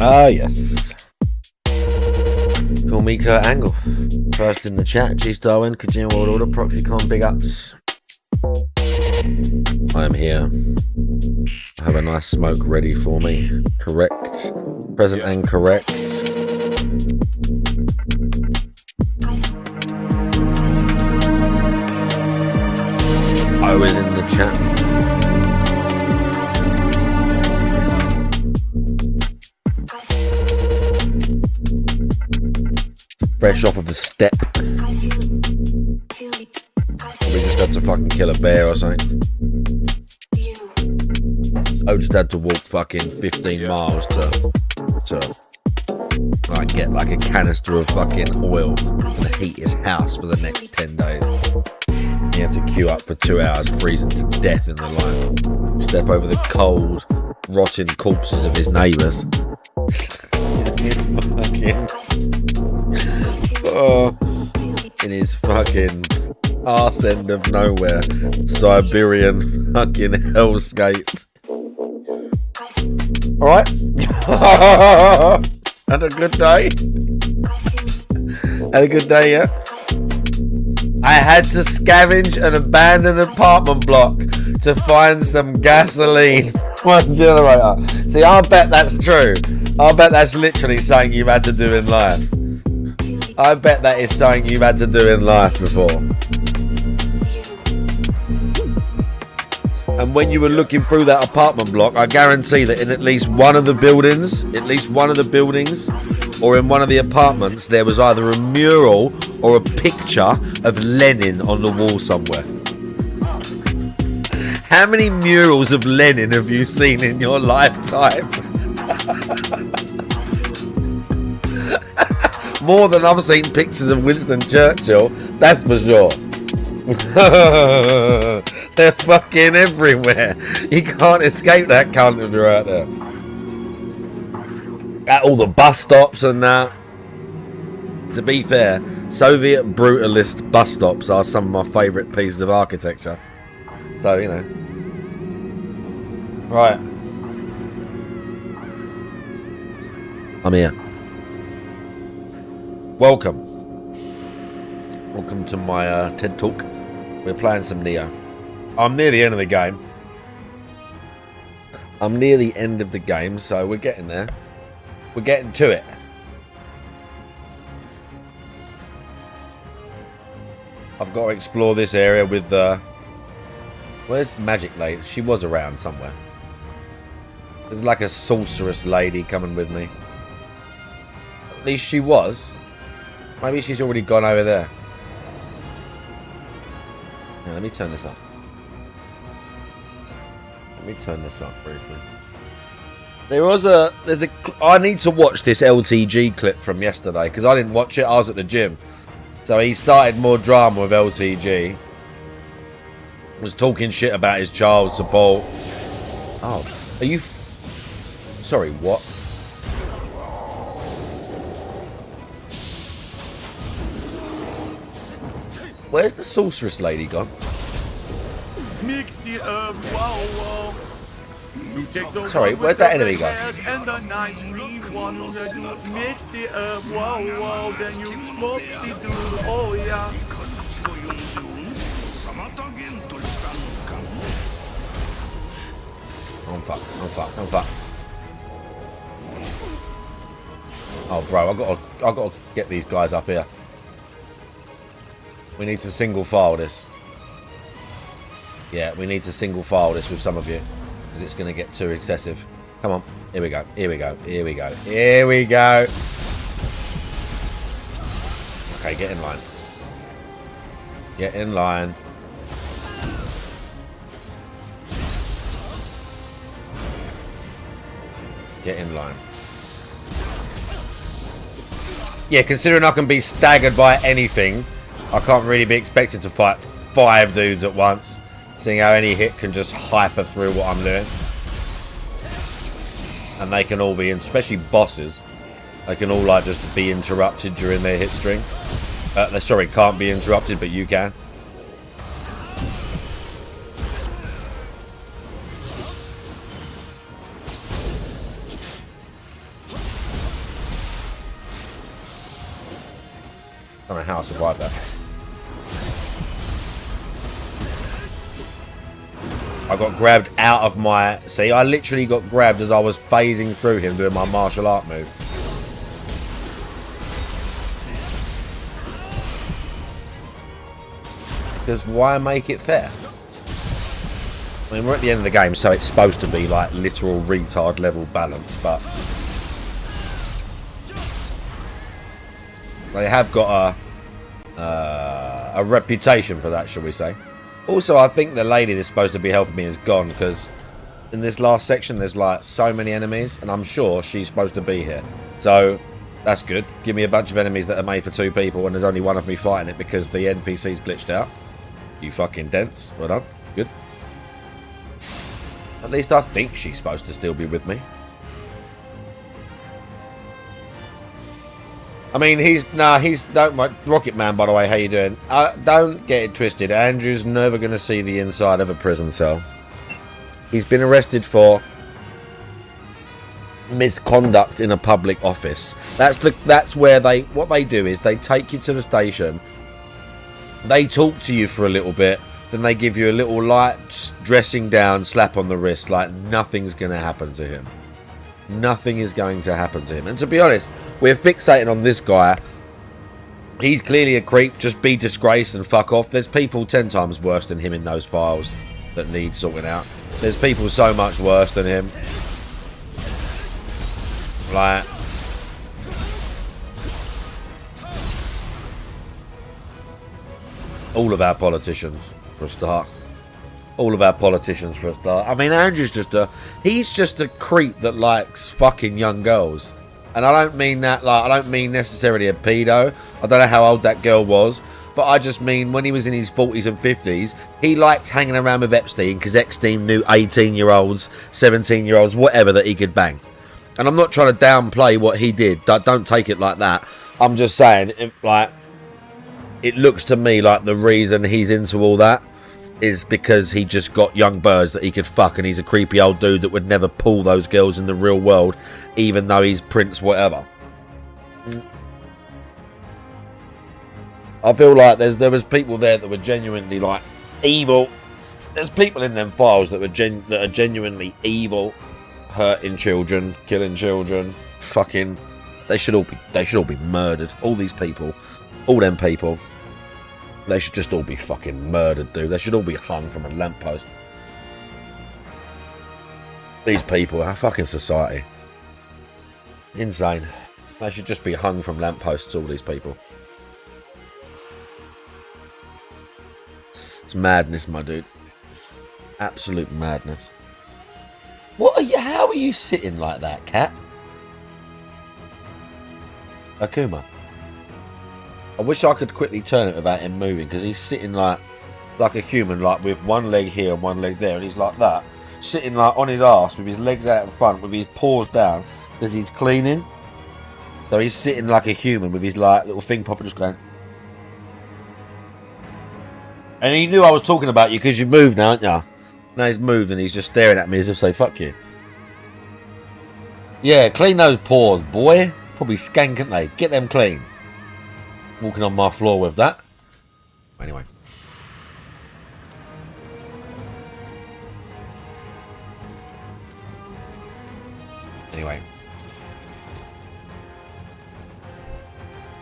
Ah, yes. Call me Kurt Angle. First in the chat, G Darwin, Kojima World Order, Proxycon, big ups. I am here. I have a nice smoke ready for me. Correct. Present and correct. I was in the chat. Fresh off of the step. We just had to fucking kill a bear or something. I just had to walk fucking 15 miles to like get like a canister of fucking oil and heat his house for the next 10 days. He had to queue up for 2 hours, freezing to death in the line. Step over the cold, rotting corpses of his neighbours. It's fucking... in his fucking arse end of nowhere, Siberian fucking hellscape. Alright. Had a good day. Had a good day, yeah? I had to scavenge an abandoned apartment block to find some gasoline. One generator. See, I bet that's true. I bet that's literally something you've had to do in life. I bet that is something you've had to do in life before. And when you were looking through that apartment block, I guarantee that in at least one of the buildings, or in one of the apartments, there was either a mural or a picture of Lenin on the wall somewhere. How many murals of Lenin have you seen in your lifetime? More than I've seen pictures of Winston Churchill, that's for sure. They're fucking everywhere. You can't escape that cunt if you're out there. At all the bus stops and that. To be fair, Soviet brutalist bus stops are some of my favourite pieces of architecture. So, you know. Right. I'm here. Welcome. Welcome to my TED Talk. We're playing some Neo. I'm near the end of the game. I'm near the end of the game, so we're getting there. We're getting to it. I've got to explore this area with the... Where's Magic Lady? She was around somewhere. There's like a sorceress lady coming with me. At least she was. Maybe she's already gone over there. Now, let me turn this up. Let me turn this up briefly. I need to watch this LTG clip from yesterday because I didn't watch it. I was at the gym. So he started more drama with LTG. Was talking shit about his child support. Oh, are you... Sorry, what? Where's the sorceress lady gone? Mix the herb, wow. You take those Sorry, where'd that enemy go? And the nice green one, you mix the herb, wow, then you smoke the dude, oh yeah. I'm fucked. Oh, bro, I gotta get these guys up here. We need to single file this. Yeah, we need to single file this with some of you because it's gonna get too excessive. Come on, here we go. Okay, get in line. Get in line. Get in line. Yeah, considering I can be staggered by anything, I can't really be expected to fight 5 dudes at once. Seeing how any hit can just hyper through what I'm doing. And they can all be, especially bosses, they can all like just be interrupted during their hit string. Sorry, can't be interrupted, but you can. I don't know how I survived that. I got grabbed out of my... See, I literally got grabbed as I was phasing through him doing my martial art move. Because why make it fair? I mean, we're at the end of the game, so it's supposed to be like literal retard level balance, but... They have got a reputation for that, shall we say. Also, I think the lady that's supposed to be helping me is gone, because in this last section there's like so many enemies, and I'm sure she's supposed to be here. So, that's good. Give me a bunch of enemies that are made for 2 people, and there's only one of me fighting it because the NPC's glitched out. You fucking dense. Well done. Good. At least I think she's supposed to still be with me. I mean, Rocket Man, by the way, how you doing? Don't get it twisted. Andrew's never going to see the inside of a prison cell. He's been arrested for misconduct in a public office. That's where what they do is they take you to the station. They talk to you for a little bit, then they give you a little light dressing down, slap on the wrist, like nothing's going to happen to him. Nothing is going to happen to him. And to be honest, we're fixating on this guy. He's clearly a creep. Just be disgraced and fuck off. There's people 10 times worse than him in those files that need sorting out. There's people so much worse than him. Like... all of our politicians, for a start. All of our politicians, for a start. I mean, Andrew's he's just a creep that likes fucking young girls. And I don't mean that, like, I don't mean necessarily a pedo. I don't know how old that girl was. But I just mean when he was in his 40s and 50s, he liked hanging around with Epstein because Epstein knew 18-year-olds, 17-year-olds, whatever that he could bang. And I'm not trying to downplay what he did. Don't take it like that. I'm just saying, it looks to me like the reason he's into all that is because he just got young birds that he could fuck, and he's a creepy old dude that would never pull those girls in the real world, even though he's Prince whatever. I feel like there was people there that were genuinely like evil. There's people in them files that are genuinely evil, hurting children, killing children, fucking. They should all be murdered. All these people, all them people. They should just all be fucking murdered, dude. They should all be hung from a lamppost. These people, our fucking society. Insane. They should just be hung from lampposts, all these people. It's madness, my dude. Absolute madness. What are you? How are you sitting like that, cat? Akuma. I wish I could quickly turn it without him moving, because he's sitting like a human, like with one leg here and one leg there, and he's like that, sitting like on his ass with his legs out in front, with his paws down, because he's cleaning. So he's sitting like a human with his like little thing popping, just going. And he knew I was talking about you because you moved now, aren't you? Now he's moved and he's just staring at me as if to say, fuck you. Yeah, clean those paws, boy. Probably skank, aren't they? Get them clean. Walking on my floor with that. Anyway.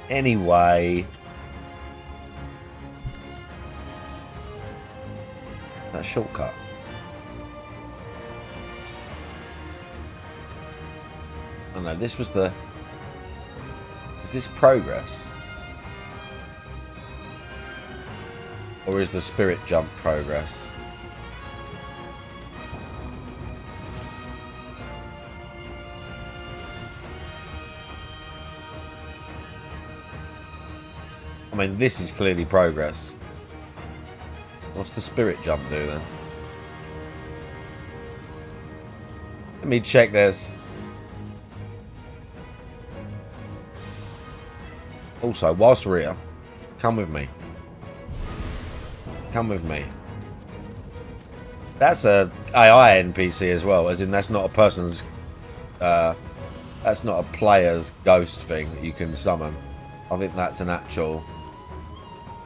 Anyway. That shortcut. Oh no, this was the... Is this progress? Or is the spirit jump progress? I mean, this is clearly progress. What's the spirit jump do then? Let me check this. Also, whilst we're here, come with me. Come with me. That's a AI NPC as well, as in that's not a person's... that's not a player's ghost thing that you can summon. I think that's an actual...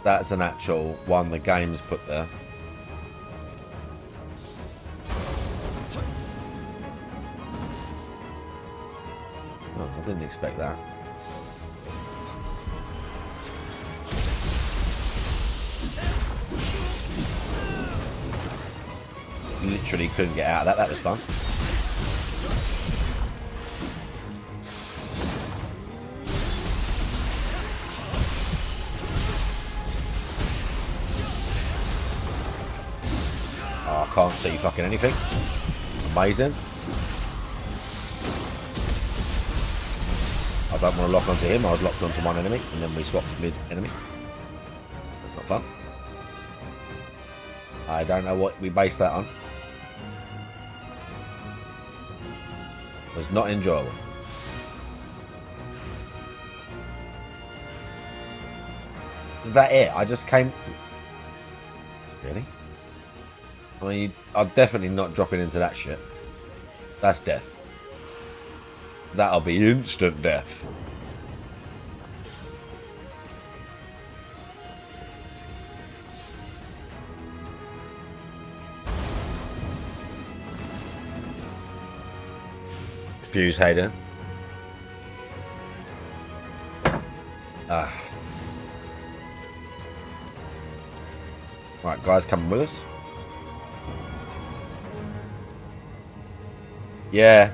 That's an actual one the game's put there. Oh, I didn't expect that. Literally couldn't get out of that. That was fun. Oh, I can't see fucking anything. Amazing. I don't want to lock onto him. I was locked onto one enemy, and then we swapped mid-enemy. That's not fun. I don't know what we based that on. It was not enjoyable. Is that it? I just came... Really? I mean, I'm definitely not dropping into that shit. That's death. That'll be instant death. Fuse Hayden. Right, guys, coming with us. Yeah.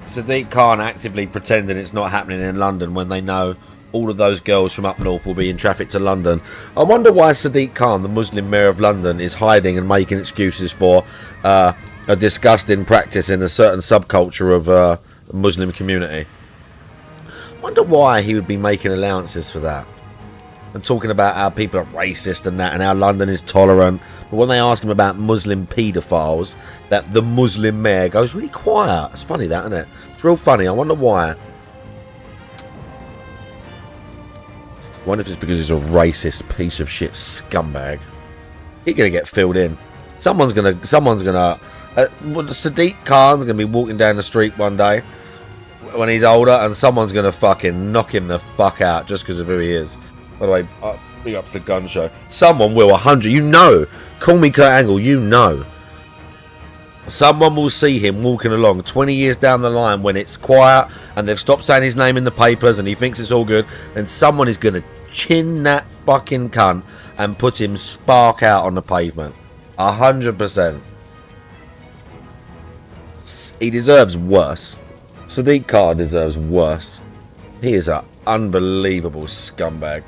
Sadiq Khan actively pretending it's not happening in London when they know all of those girls from up north will be in traffic to London. I wonder why Sadiq Khan, the Muslim mayor of London, is hiding and making excuses for a disgusting practice in a certain subculture of the Muslim community. I wonder why he would be making allowances for that. and talking about how people are racist and that, and how London is tolerant. But when they ask him about Muslim paedophiles, that the Muslim mayor goes really quiet. It's funny that, isn't it? It's real funny. I wonder why. I wonder if it's because he's a racist piece of shit scumbag. He's gonna get filled in. Someone's gonna Sadiq Khan's gonna be walking down the street one day when he's older, and someone's gonna fucking knock him the fuck out just because of who he is. By the way, big up to the gun show. Someone will, 100. You know, call me Kurt Angle. You know, someone will see him walking along 20 years down the line when it's quiet and they've stopped saying his name in the papers and he thinks it's all good, and someone is gonna chin that fucking cunt and put him spark out on the pavement. 100%. He deserves worse. Sadiq Khan deserves worse. He is an unbelievable scumbag.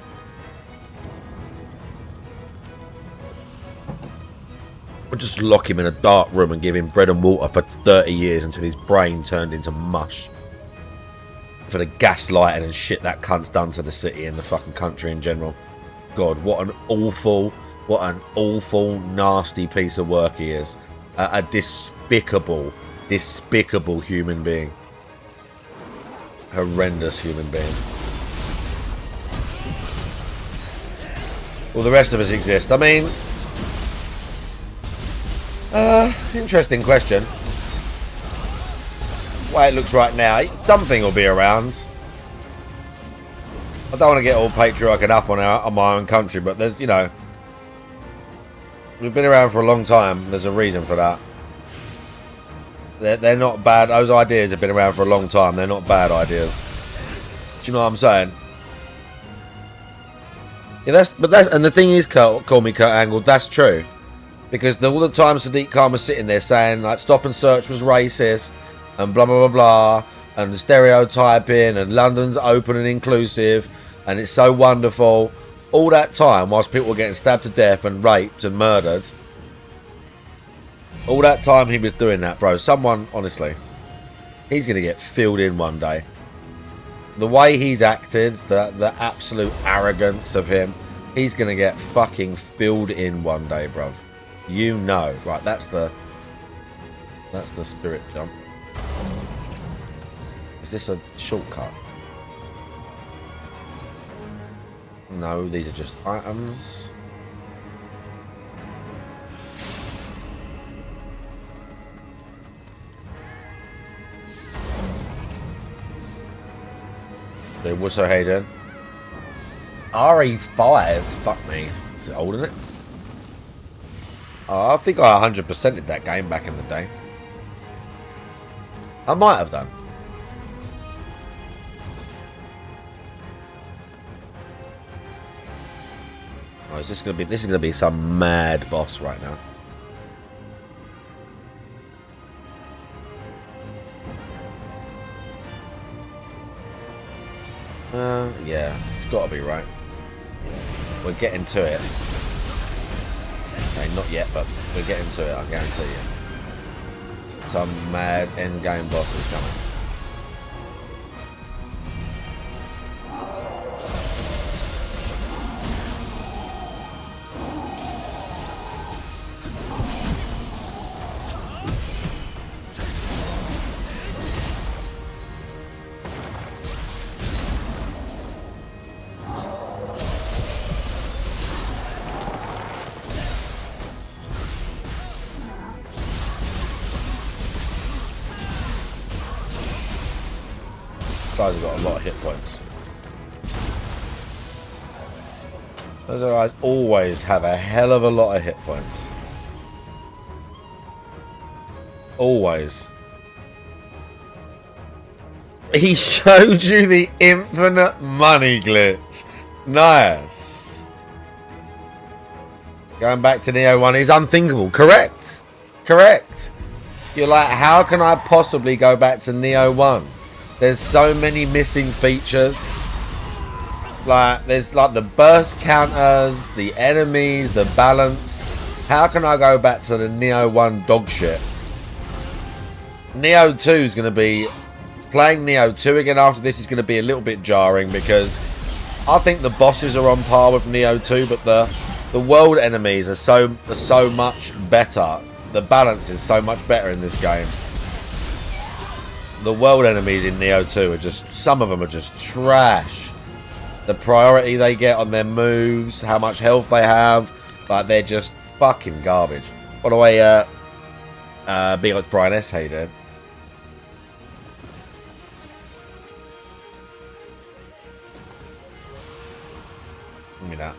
We'll just lock him in a dark room and give him bread and water for 30 years until his brain turned into mush. For the gaslighting and shit that cunt's done to the city and the fucking country in general. God, what an awful, nasty piece of work he is. A despicable human being. Horrendous human being. Well, the rest of us exist. I mean, interesting question. The way it looks right now, something will be around. I don't want to get all patriotic and up on my own country, but there's, you know, we've been around for a long time. There's a reason for that. They're not bad. Those ideas have been around for a long time. They're not bad ideas. Do you know what I'm saying? Yeah, and the thing is, call me Kurt Angle. That's true, because all the time Sadiq Khan was sitting there saying like stop and search was racist and blah blah blah blah and stereotyping and London's open and inclusive and it's so wonderful. All that time whilst people were getting stabbed to death and raped and murdered. All that time he was doing that, bro. Someone, honestly, he's going to get filled in one day. The way he's acted, the absolute arrogance of him, he's going to get fucking filled in one day, bruv. You know. Right, that's the spirit jump. Is this a shortcut? No, these are just items. What's so Hayden? RE5. Fuck me. Is it old, isn't it? Oh, I think I 100%ed that game back in the day. I might have done. Oh, is this gonna be? This is gonna be some mad boss right now. Yeah, it's got to be right. We're getting to it. Okay, not yet, but we're getting to it, I guarantee you. Some mad endgame boss is coming. Guys have got a lot of hit points. Those guys always have a hell of a lot of hit points. Always. He showed you the infinite money glitch. Nice. Going back to Neo 1 is unthinkable. Correct. Correct. You're like, how can I possibly go back to Neo 1? There's so many missing features. Like, there's like the burst counters, the enemies, the balance. How can I go back to the Neo 1 dog shit? Neo 2 is going to be... Playing Neo 2 again after this is going to be a little bit jarring because I think the bosses are on par with Neo 2, but the world enemies are so much better. The balance is so much better in this game. The world enemies in Neo 2 are just, some of them are just trash. The priority they get on their moves, how much health they have, like they're just fucking garbage. By the way, big ups Brian S. How you doing? Give me that.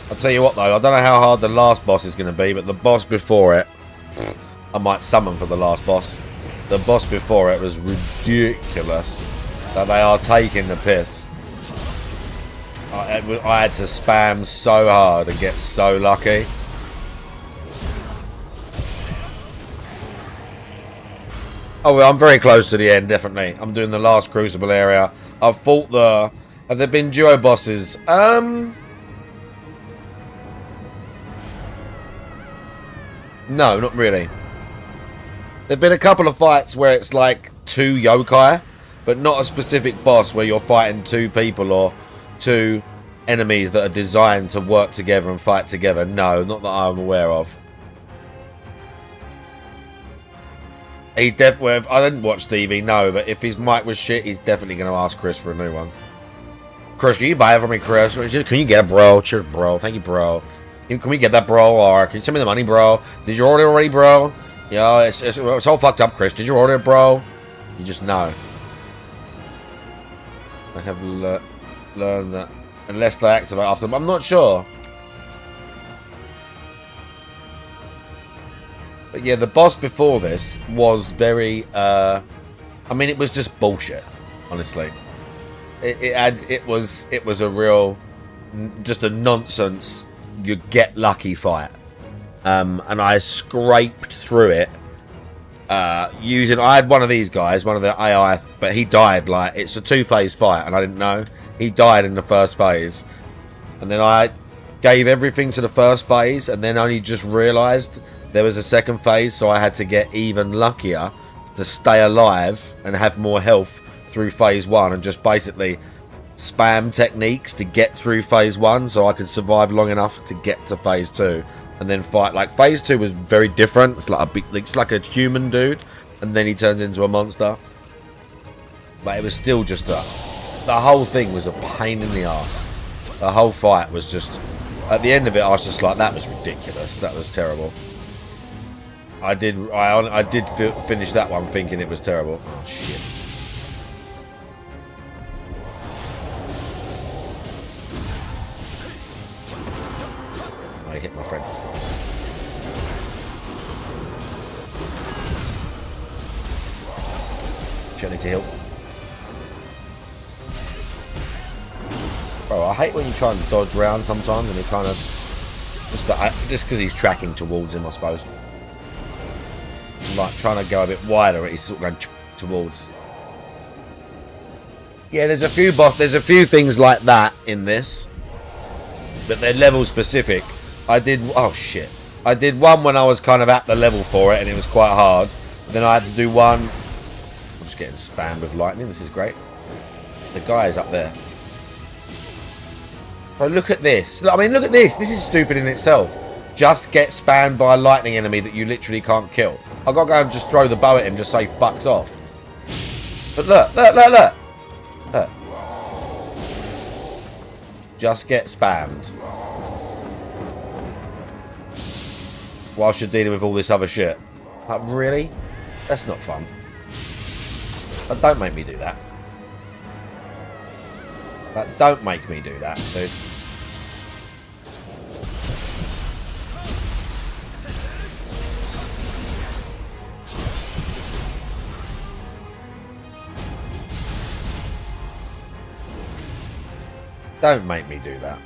I'll tell you what though, I don't know how hard the last boss is going to be, but the boss before it, I might summon for the last boss. The boss before it was ridiculous. That they are taking the piss. I had to spam so hard and get so lucky. Oh, well, I'm very close to the end, definitely. I'm doing the last Crucible area. I've fought the... Have there been duo bosses? No, not really. There've been a couple of fights where it's like 2 yokai, but not a specific boss where you're fighting 2 people or 2 enemies that are designed to work together and fight together. No, not that I'm aware of. I didn't watch Stevie, no, but if his mic was shit, he's definitely going to ask Chris for a new one. Chris, can you buy it for me, Chris? Can you get it, bro? Cheers, bro. Thank you, bro. Can we get that, bro? Or can you send me the money, bro? Did you order it already, bro? Yeah, it's all fucked up, Chris. Did you order it, bro? You just know. I have learned that unless they activate after them. I'm not sure. But yeah, the boss before this was very... I mean, it was just bullshit, honestly. It was a real... just a nonsense... you get lucky fight. And I scraped through it using... I had one of these guys, one of the AI, but he died. Like, it's a 2-phase fight, and I didn't know. He died in the first phase. And then I gave everything to the first phase, and then only just realised there was a second phase, so I had to get even luckier to stay alive and have more health through phase 1, and just basically spam techniques to get through phase 1 so I could survive long enough to get to phase 2 and then fight. Like, phase 2 was very different. It's like it's like a human dude, and then he turns into a monster. But it was still just the whole thing was a pain in the ass. The whole fight was just, at the end of it, I was just like, that was ridiculous. That was terrible. I did finish that one thinking it was terrible. Oh shit. I hit my friend. Should I need to heal? Bro, I hate when you try and dodge around sometimes and it kind of... just because he's tracking towards him, I suppose. Like, trying to go a bit wider, he's sort of going towards. Yeah, there's a few things like that in this. But they're level specific. Oh shit. I did one when I was kind of at the level for it and it was quite hard. Then I had to do one... I'm just getting spammed with lightning, this is great. The guy is up there. Bro, look at this. I mean, look at this. This is stupid in itself. Just get spammed by a lightning enemy that you literally can't kill. I've got to go and just throw the bow at him, just say fucks off. But look. Look. Just get spammed. Whilst you're dealing with all this other shit. Like, really? That's not fun. Don't make me do that. Don't make me do that, dude. Don't make me do that.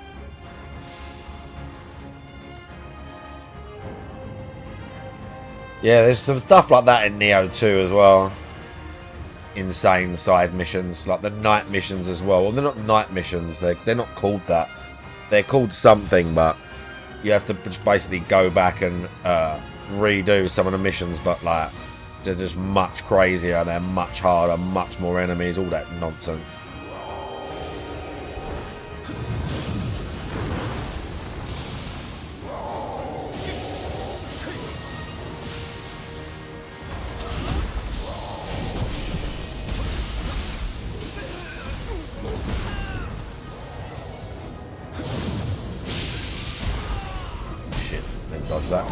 Yeah, there's some stuff like that in Neo 2 as well. Insane side missions, like the night missions as well. Well, they're not night missions. They're not called that. They're called something, but you have to just basically go back and redo some of the missions. But like, They're just much crazier, they're much harder, much more enemies, all that nonsense. Shit, didn't dodge that.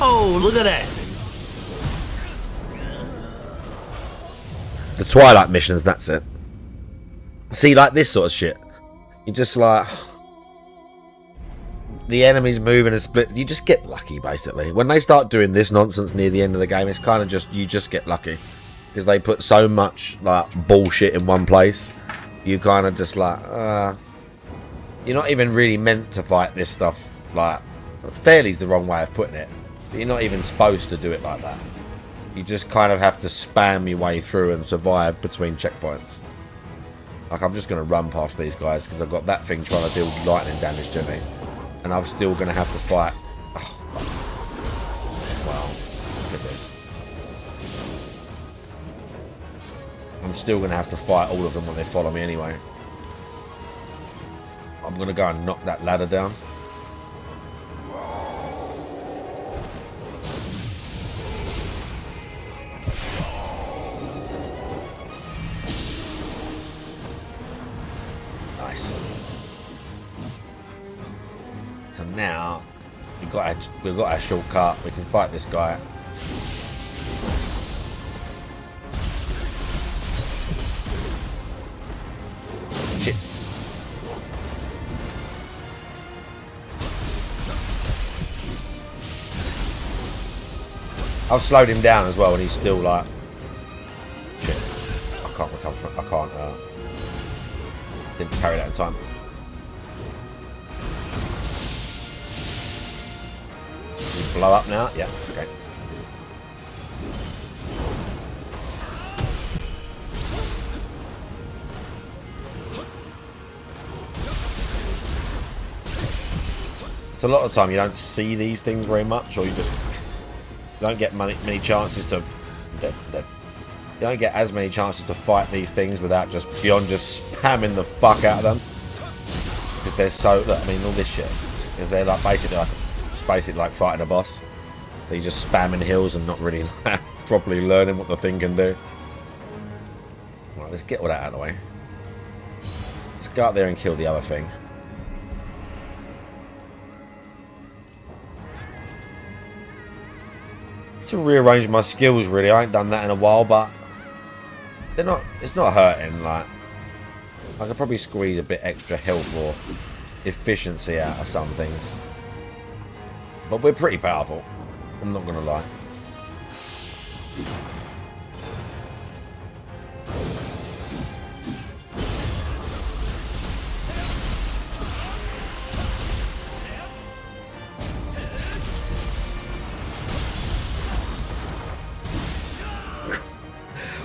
Oh, look at that. The Twilight missions, that's it. See, like this sort of shit. You just like... The enemies moving and split. You just get lucky, basically. When they start doing this nonsense near the end of the game, it's kind of just... You just get lucky. Because they put so much, like, bullshit in one place. You kind of just like... You're not even really meant to fight this stuff. Like, fairly's the wrong way of putting it. But you're not even supposed to do it like that. You just kind of have to spam your way through and survive between checkpoints. Like, I'm just going to run past these guys because I've got that thing trying to deal lightning damage to me. And I'm still going to have to fight. Oh, wow. Look at this. I'm still going to have to fight all of them when they follow me anyway. I'm going to go and knock that ladder down. Nice. So now we've got our shortcut. We can fight this guy. Shit. I've slowed him down as well, and he's still like, shit. I can't recover from it. I can't. Didn't carry that in time. You blow up now? Yeah. Okay. It's a lot of the time you don't see these things very much, or you don't get many chances to. You don't get as many chances to fight these things without just spamming the fuck out of them. Because they're so. Look, I mean, all this shit. Because they're like basically like it's basically like fighting a boss. So you're just spamming hills and not really properly learning what the thing can do. Right, let's get all that out of the way. Let's go up there and kill the other thing. To rearrange my skills, really. I ain't done that in a while, but they're not. It's not hurting. Like, I could probably squeeze a bit extra health or efficiency out of some things, but we're pretty powerful. I'm not gonna lie.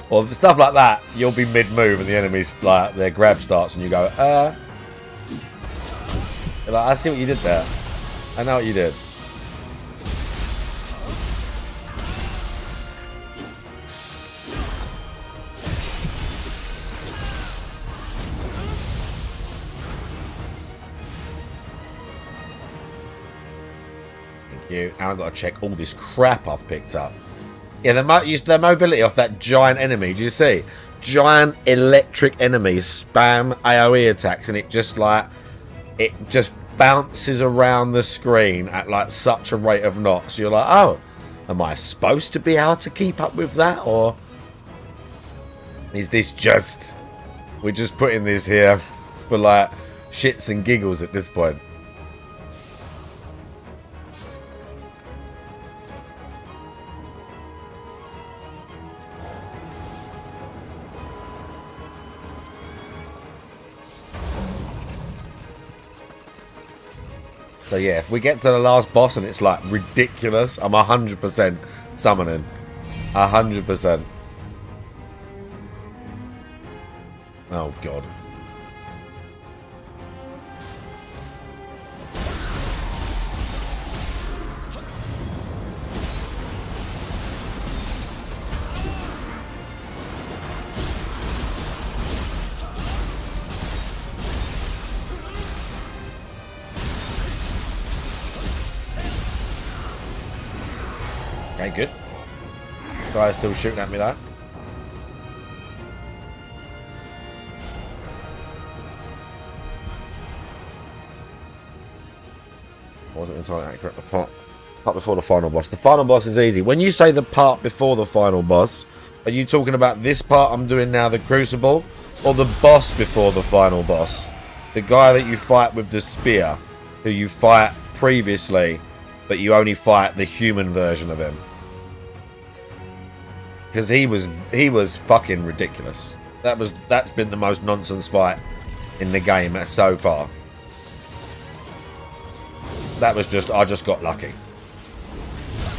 Well, stuff like that, you'll be mid-move and the enemy's like, their grab starts and you go, You're like, I see what you did there. I know what you did. Thank you. And I've got to check all this crap I've picked up. Yeah, the mobility off that giant enemy, do you see? Giant electric enemies spam AoE attacks and it just bounces around the screen at like such a rate of knots. You're like, oh, am I supposed to be able to keep up with that? Or is this just... We're just putting this here for like shits and giggles at this point. So yeah, if we get to the last boss and it's like ridiculous, I'm 100% summoning. 100%. Oh god. Okay, good. Guy's still shooting at me though. Wasn't entirely accurate. The part before the final boss. The final boss is easy. When you say the part before the final boss, are you talking about this part I'm doing now, the Crucible, or the boss before the final boss? The guy that you fight with the spear, who you fight previously, but you only fight the human version of him. Because he was fucking ridiculous. That's been the most nonsense fight in the game so far. That was just, I just got lucky.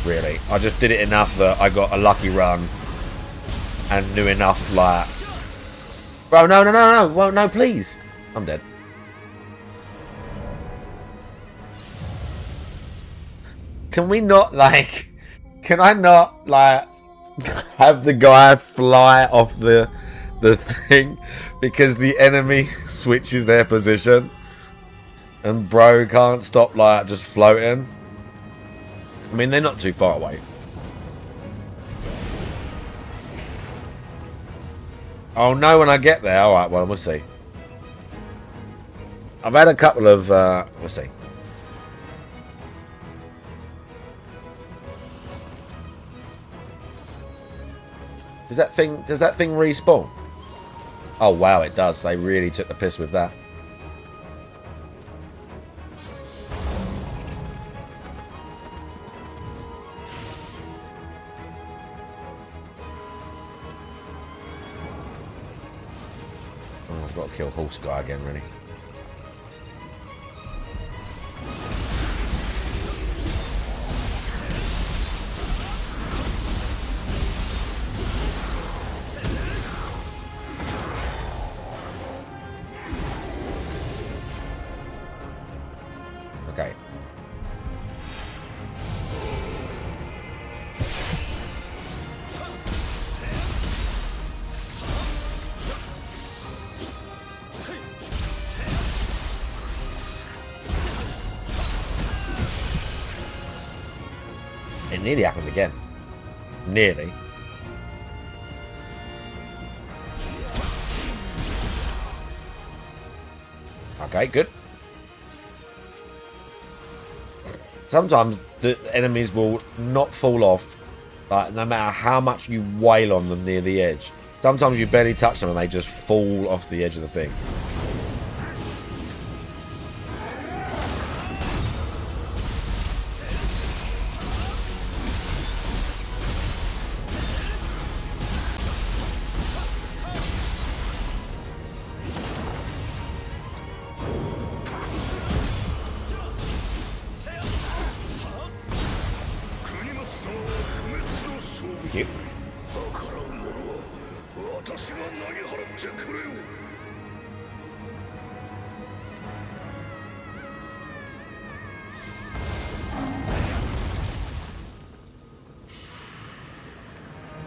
Really. I just did it enough that I got a lucky run and knew enough, like... Bro, no. Well, no, please. I'm dead. Can we not, like... Can I not, like... have the guy fly off the thing because the enemy switches their position and bro can't stop, like, just floating? I mean, they're not too far away. Oh no, when I get there. Alright, well, we'll see. I've had a couple of we'll see. Does that thing respawn? Oh wow, it does. They really took the piss with that. Oh, I've got to kill Horse Guy again, really. Okay. It nearly happened again. Nearly. Okay, good. Sometimes the enemies will not fall off, like, no matter how much you wail on them near the edge. Sometimes you barely touch them and they just fall off the edge of the thing. Cute.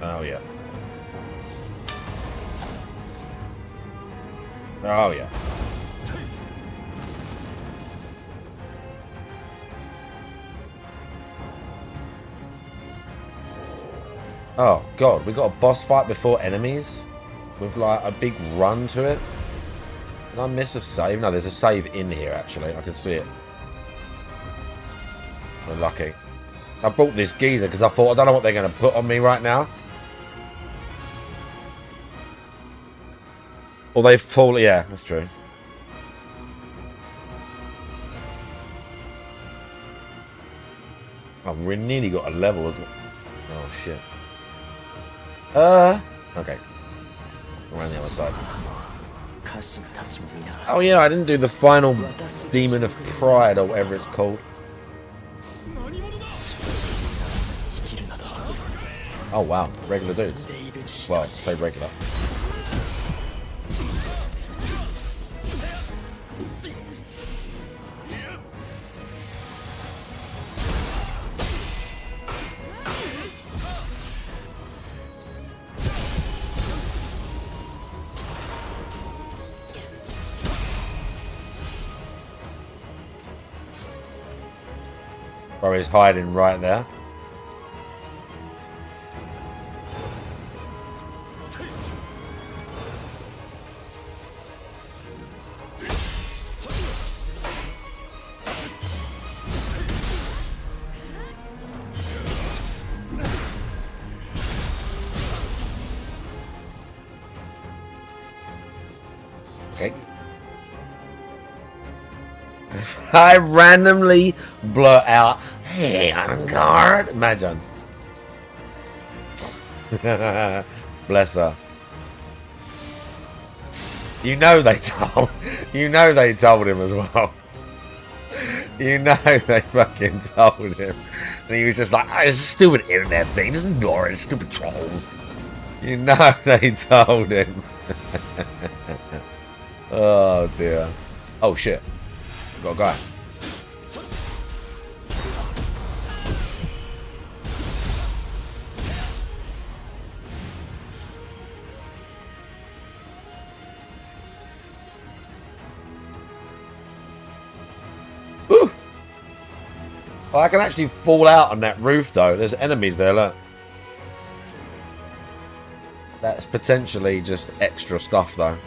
Oh yeah. Oh yeah. Oh god, we got a boss fight before enemies with like a big run to it. Did I miss a save? No, there's a save in here actually. I can see it. We're lucky. I bought this geezer because I thought, I don't know what they're going to put on me right now. Or they've fallen. Yeah, that's true. Oh, we nearly got a level as well. Oh shit. Okay. Around the other side. Oh yeah, I didn't do the final Demon of Pride or whatever it's called. Oh wow, regular dudes. Well, say regular. Bro, he's hiding right there. Okay. I randomly blurt out, "Hey, on guard." Imagine. Bless her. You know they told. You know they told him as well. You know they fucking told him, and he was just like, "Oh, it's a stupid internet thing. Just ignore it. Stupid trolls." You know they told him. Oh dear. Oh shit. Got a guy. Ooh. Oh, I can actually fall out on that roof though. There's enemies there, look. That's potentially just extra stuff though.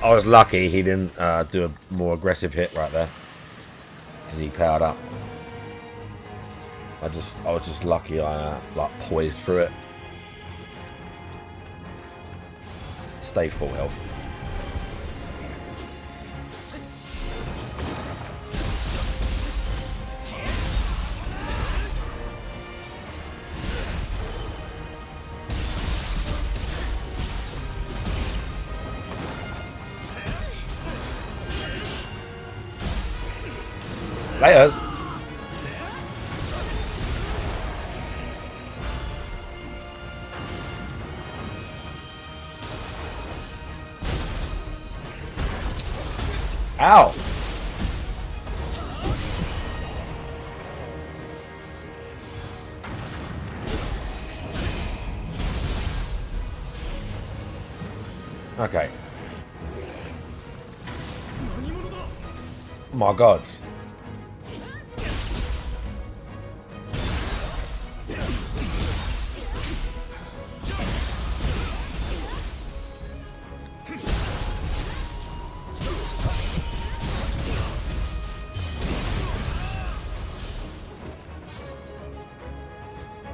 I was lucky he didn't do a more aggressive hit right there because he powered up. I was just lucky I like poised through it. Stay full health. Layers. Ow. Okay. My God.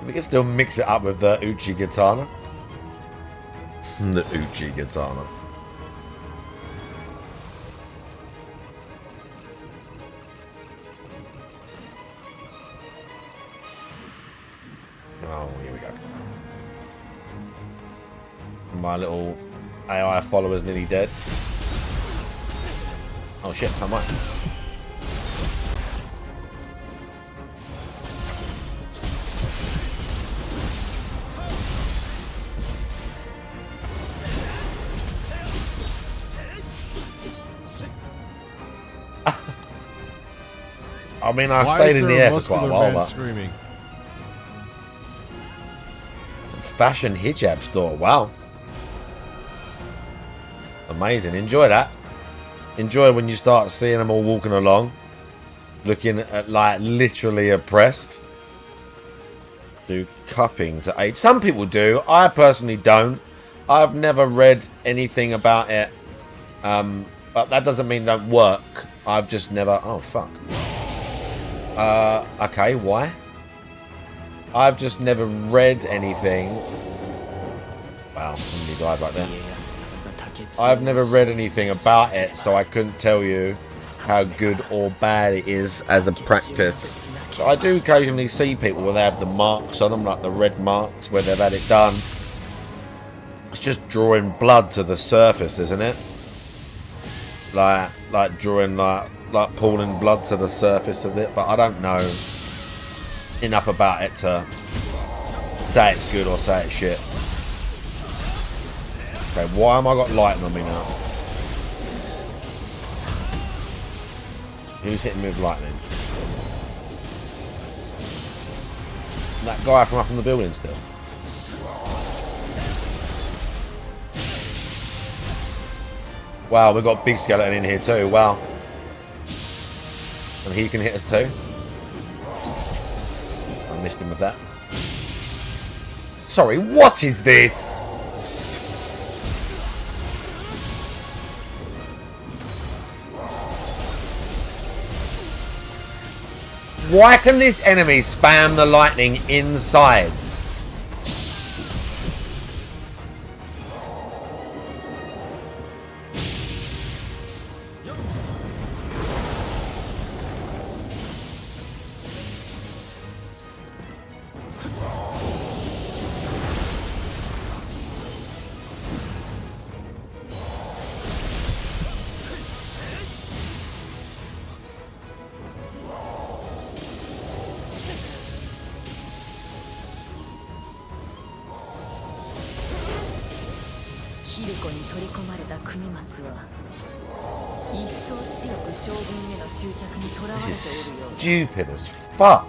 We can still mix it up with the Uchi Katana. The Uchi Katana. Oh, here we go. My little AI follower's nearly dead. Oh shit, so much. I mean, I've stayed in the air for quite a while, but... Screaming? Fashion hijab store, wow. Amazing, enjoy that. Enjoy when you start seeing them all walking along. Looking at, like, literally oppressed. Do cupping to age. Some people do, I personally don't. I've never read anything about it. But that doesn't mean it don't work. I've just never... Oh, fuck. Okay, why? I've just never read anything. Wow, somebody died right there. I've never read anything about it, so I couldn't tell you how good or bad it is as a practice. So I do occasionally see people where they have the marks on them, like the red marks where they've had it done. It's just drawing blood to the surface, isn't it? Like drawing like pulling blood to the surface of it, but I don't know enough about it to say it's good or say it's shit. Okay, why am I got lightning on me now? Who's hitting me with lightning? That guy from up in the building still. Wow, we've got big skeleton in here too, wow. And he can hit us too. I missed him with that. Sorry, what is this? Why can this enemy spam the lightning inside? This is stupid as fuck.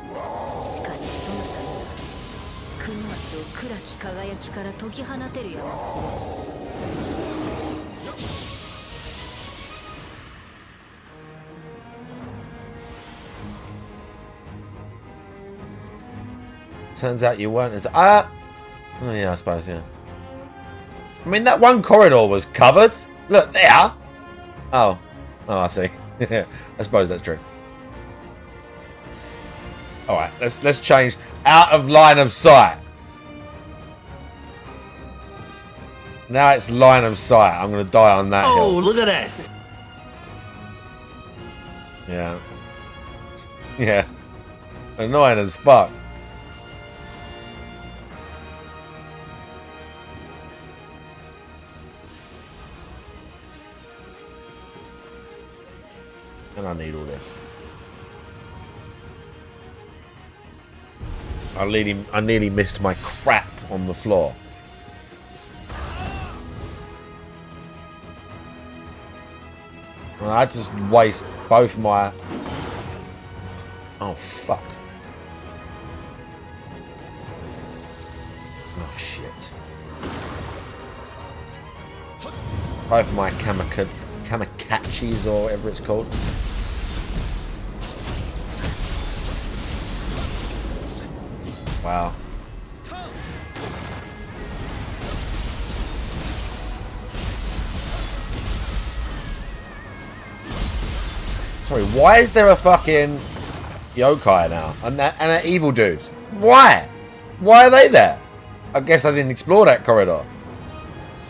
Turns out you weren't as oh yeah, I suppose, yeah. I mean, that one corridor was covered. Look there. Oh, I see. I suppose that's true. All right, let's change out of line of sight. Now it's line of sight. I'm gonna die on that hill. Look at that. Yeah. Yeah. Annoying as fuck. And I need all this. I nearly missed my crap on the floor. And I just waste both my... Oh, fuck. Oh, shit. Both my kamikachis or whatever it's called. Wow. Sorry, why is there a fucking yokai now? And an evil dude? Why? Why are they there? I guess I didn't explore that corridor.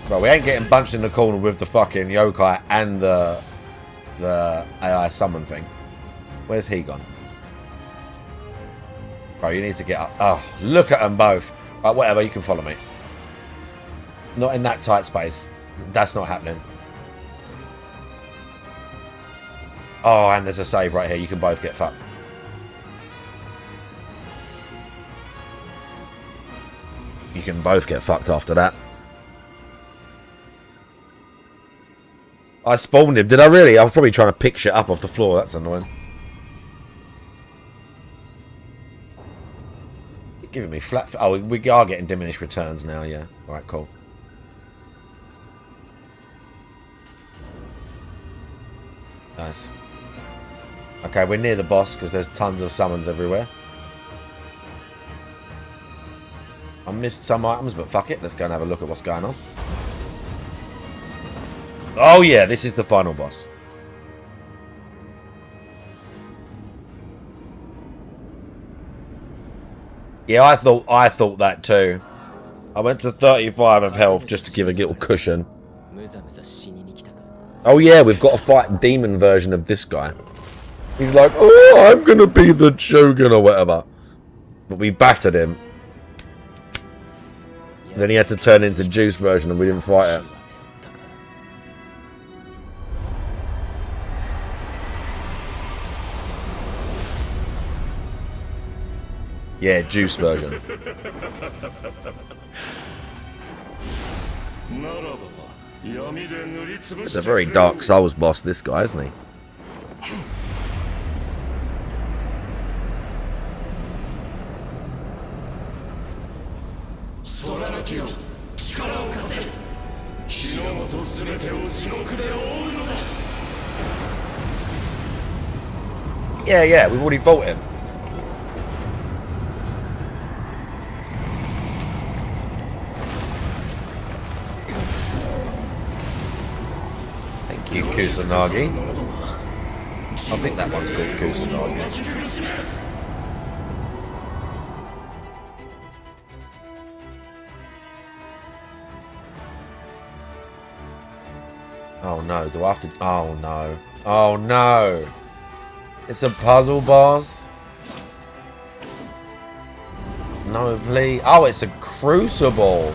Bro, we ain't getting bunched in the corner with the fucking yokai and the AI summon thing. Where's he gone? Bro, you need to get up. Oh, look at them both. Right, whatever, you can follow me. Not in that tight space. That's not happening. Oh, and there's a save right here. You can both get fucked. You can both get fucked after that. I spawned him. Did I really? I was probably trying to pick shit up off the floor. That's annoying. Giving me flat... Oh, we are getting diminished returns now, yeah. Alright, cool. Nice. Okay, we're near the boss because there's tons of summons everywhere. I missed some items, but fuck it. Let's go and have a look at what's going on. Oh, yeah, this is the final boss. Yeah, I thought that too. I went to 35 of health just to give a little cushion. Oh yeah, we've got to fight demon version of this guy. He's like, oh, I'm gonna be the Shogun or whatever. But we battered him. Then he had to turn into Juice version and we didn't fight it. Yeah, Juice version. It's a very Dark Souls boss, this guy, isn't he? Yeah, we've already fought him. Kusanagi. I think that one's called Kusanagi. Oh no, do I have to... Oh no. Oh no. It's a puzzle boss. No, please. Oh, it's a crucible.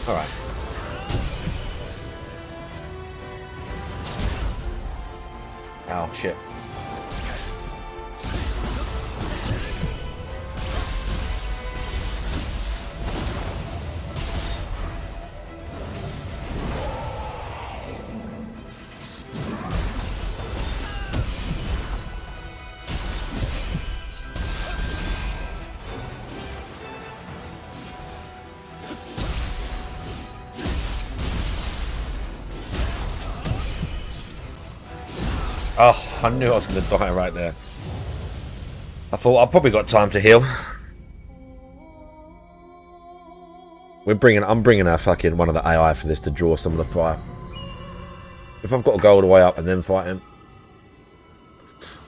Alright. Oh, shit. Oh, I knew I was going to die right there. I thought I've probably got time to heal. I'm bringing our fucking one of the AI for this to draw some of the fire. If I've got to go all the way up and then fight him,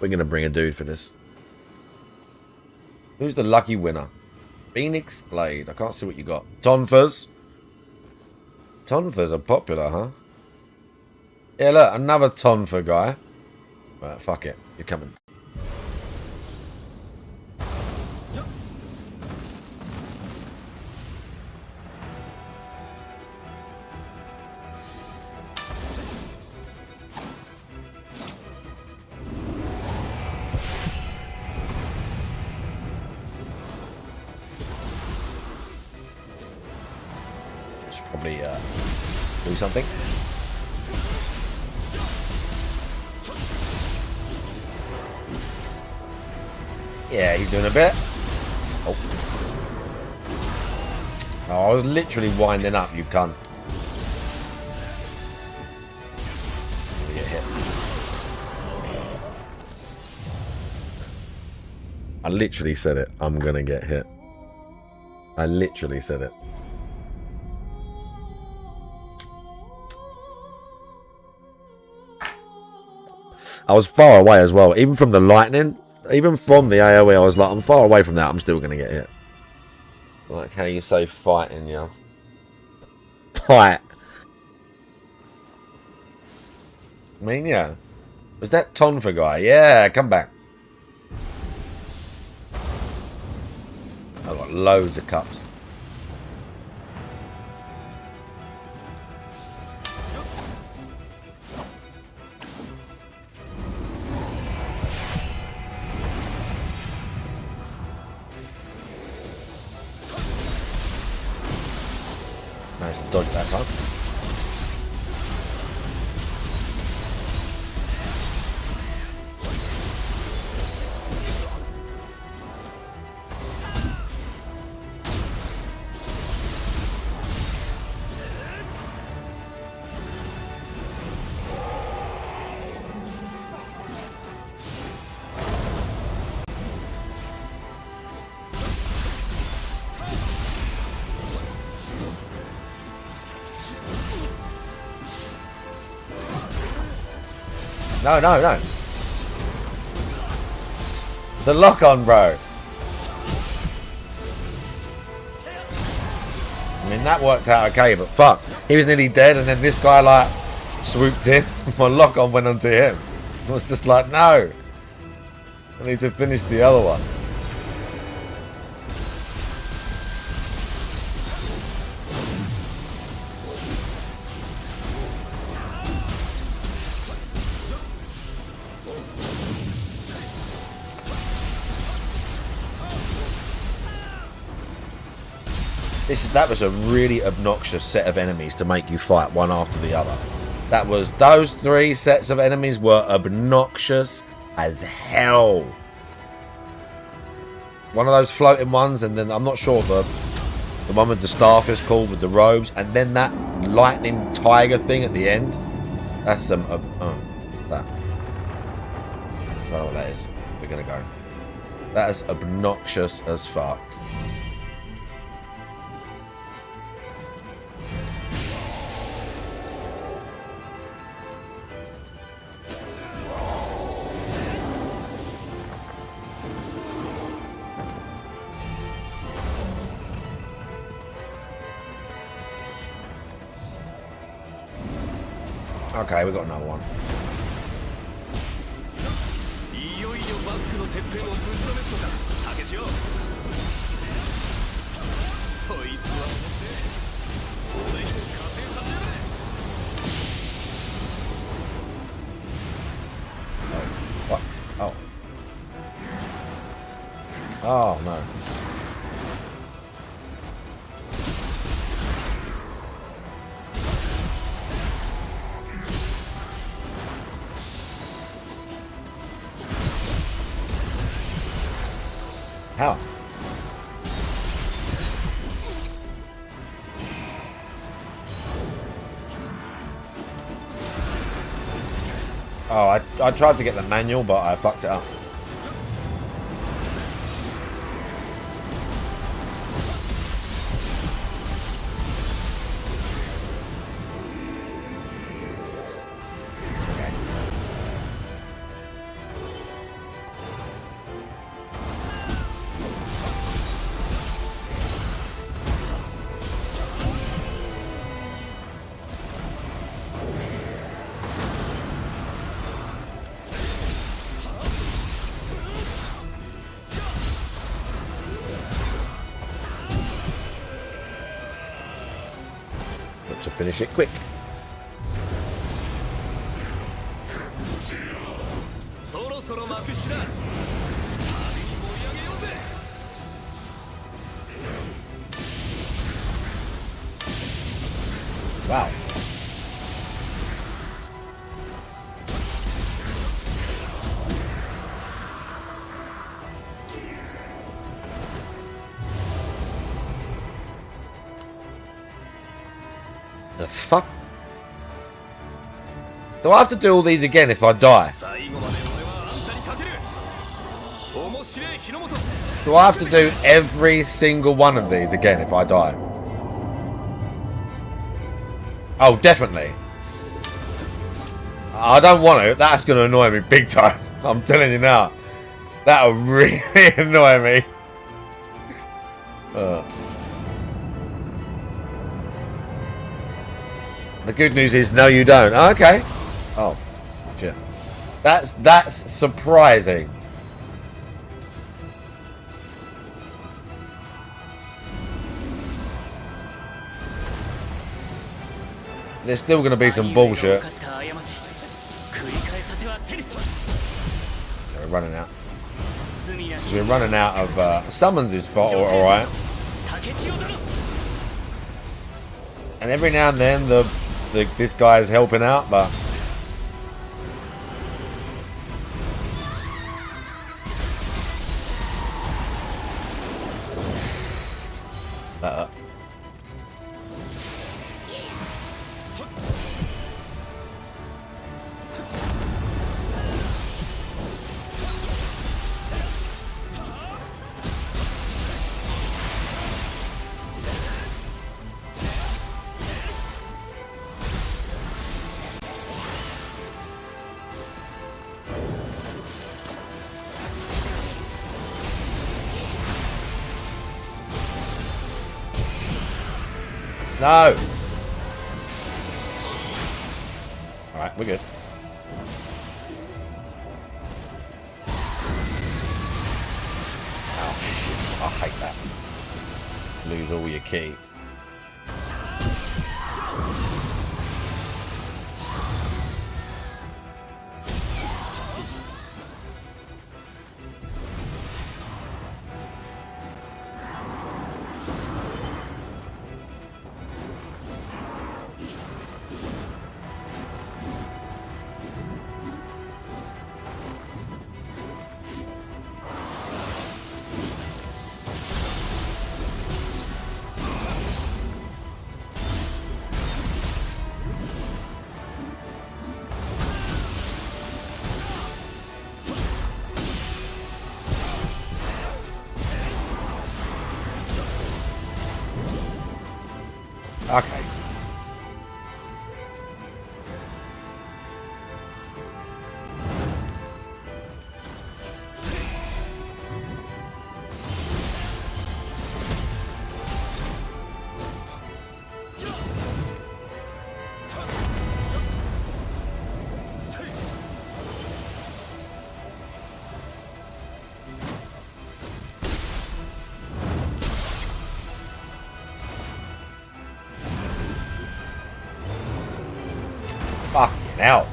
we're going to bring a dude for this. Who's the lucky winner? Phoenix Blade. I can't see what you got. Tonfas. Tonfas are popular, huh? Yeah, look, another Tonfa guy. Right, fuck it. You're coming. Should probably do something. Yeah, he's doing a bit. Oh. Oh, I was literally winding up, you cunt. Get hit. I literally said it. I'm gonna get hit. I literally said it. I was far away as well, even from the lightning. Even from the AoE, I was like, I'm far away from that. I'm still going to get hit. Like how you say fighting, yeah. Fight. I mean, yeah. Was that Tonfa guy? Yeah, come back. I've got loads of cups. Managed to dodge that time. No, no, no. The lock on, bro. I mean, that worked out okay, but fuck. He was nearly dead, and then this guy, like, swooped in. My lock on went onto him. I was just like, no. I need to finish the other one. That was a really obnoxious set of enemies to make you fight one after the other. Those three sets of enemies were obnoxious as hell. One of those floating ones, and then I'm not sure the one with the staff is called, with the robes, and then that lightning tiger thing at the end. That's some that. I don't know what that is. We're gonna go. That is obnoxious as fuck. Okay, we got another one. What? Oh. Oh, no. How? Oh, I tried to get the manual, but I fucked it up. To finish it quick. Wow. The fuck? Do I have to do all these again if I die? Do I have to do every single one of these again if I die? Oh, definitely. I don't want to. That's going to annoy me big time. I'm telling you now. That'll really annoy me. The good news is, no, you don't. Oh, okay. Oh, shit. That's surprising. There's still going to be some bullshit. Okay, we're running out. So we're running out of summons fault, alright. And every now and then this guy's helping out, but no. Alright, we're good. Oh shit, I hate that. Lose all your key. Fucking hell.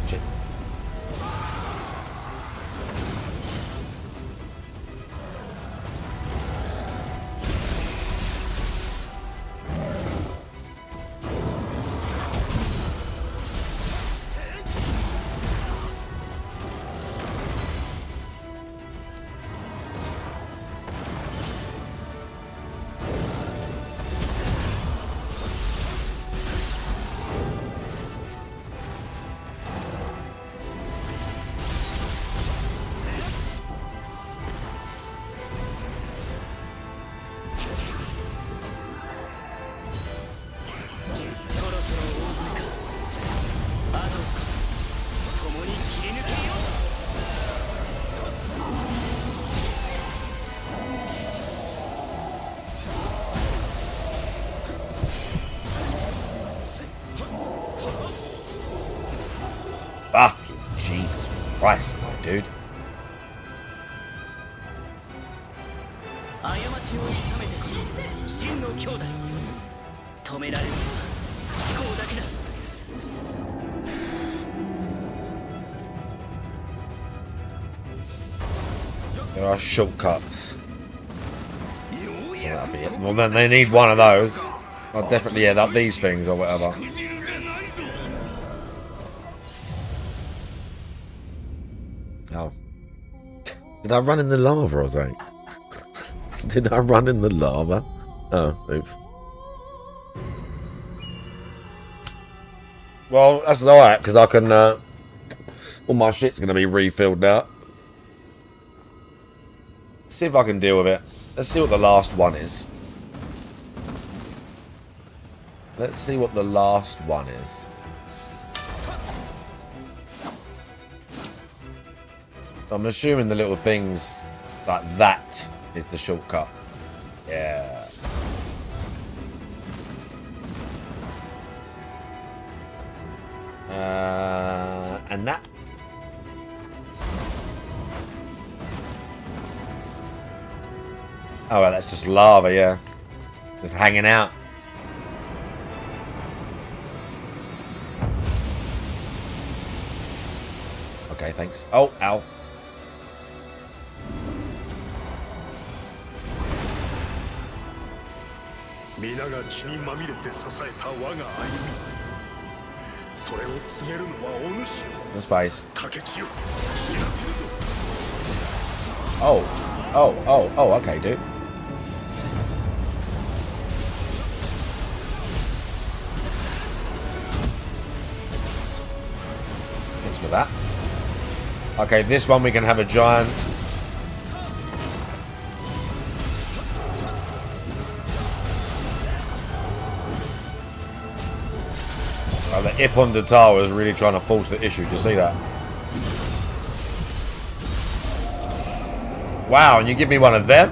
Shit. Fucking Jesus Christ, my dude. There are shortcuts. Well, that'll be it. Well, then they need one of those. I'll definitely add up these things or whatever. Oh. Did I run in the lava or something? Did I run in the lava? Oh, oops. Well, that's alright, because I can, all my shit's going to be refilled now. Let's see if I can deal with it. Let's see what the last one is. Let's see what the last one is. I'm assuming the little things like that is the shortcut. Yeah. And that. Oh, well, that's just lava, yeah. Just hanging out. Okay, thanks. Oh, ow. Some space. Oh, okay, dude. Thanks for that. Okay, this one we can have a giant. Oh, the Ippon de Tower is really trying to force the issue. Do you see that? Wow, and you give me one of them?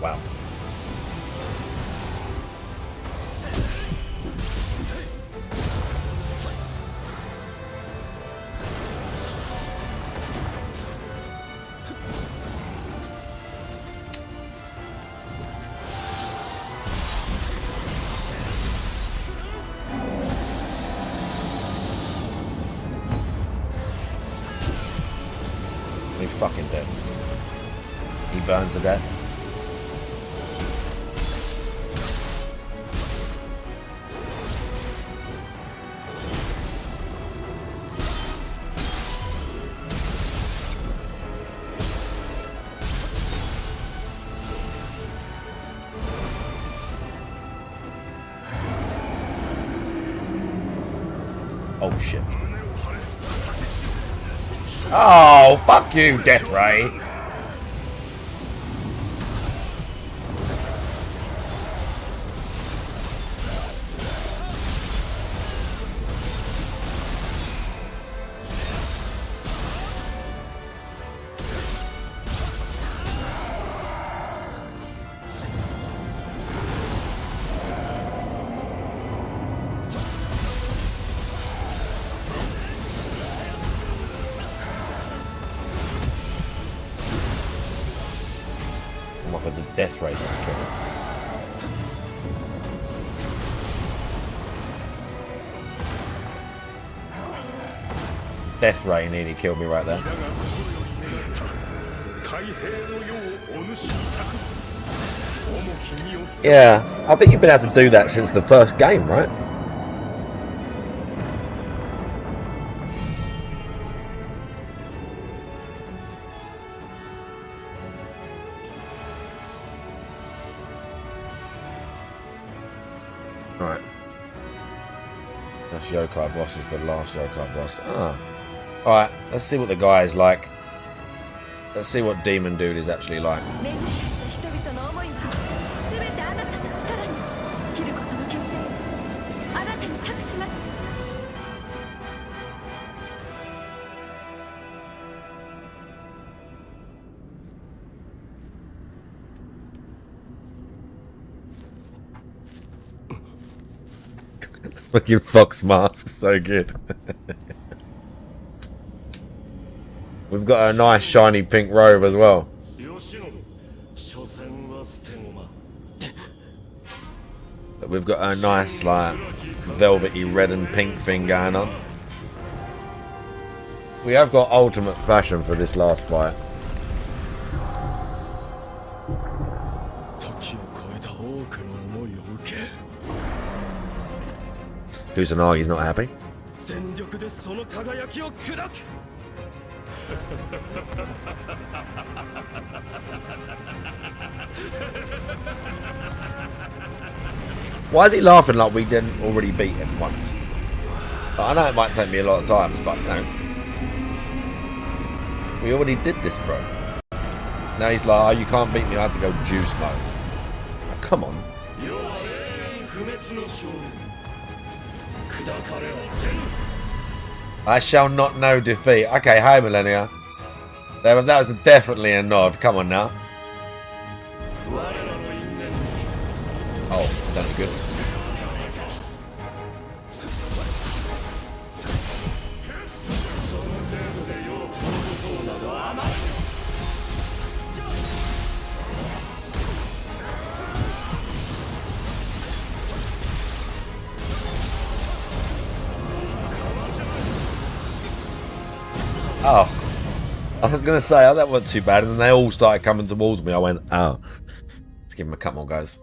Wow. He's fucking dead. He burned to death. Oh shit. Oh, fuck you, Death Ray. Death Ray's gonna kill him. Death Ray nearly killed me right there. Yeah, I think you've been able to do that since the first game, right? Alright. That's Yokai boss is the last Yokai boss. Ah. Alright, let's see what the guy is like. Let's see what Demon Dude is actually like. Fucking fox mask, so good. We've got a nice shiny pink robe as well. We've got a nice like velvety red and pink thing going on. We have got ultimate fashion for this last fight. Kusanagi's not happy. Why is he laughing like we didn't already beat him once? I know it might take me a lot of times, but no. We already did this, bro. Now he's like, oh, you can't beat me, I had to go juice mode. Oh, come on. I shall not know defeat. Okay, hi Millennia. That was definitely a nod. Come on now. Oh, that's good. Oh, I was going to say, oh, that wasn't too bad. And then they all started coming towards me. I went, oh, let's give him a couple more guys.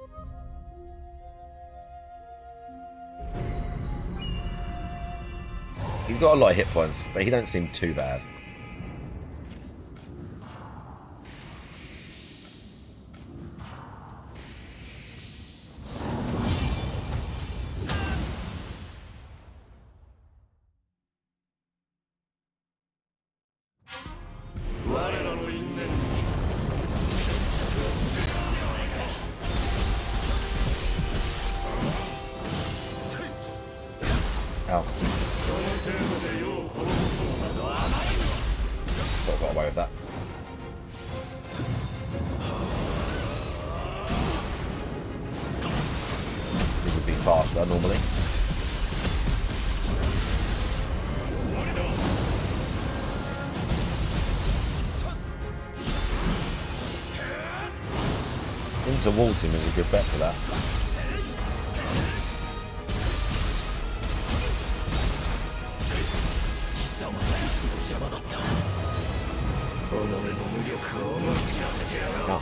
He's got a lot of hit points, but he don't seem too bad. Ow. Sort of got away with that. It would be faster normally. Towards him is a good bet for that. Oh.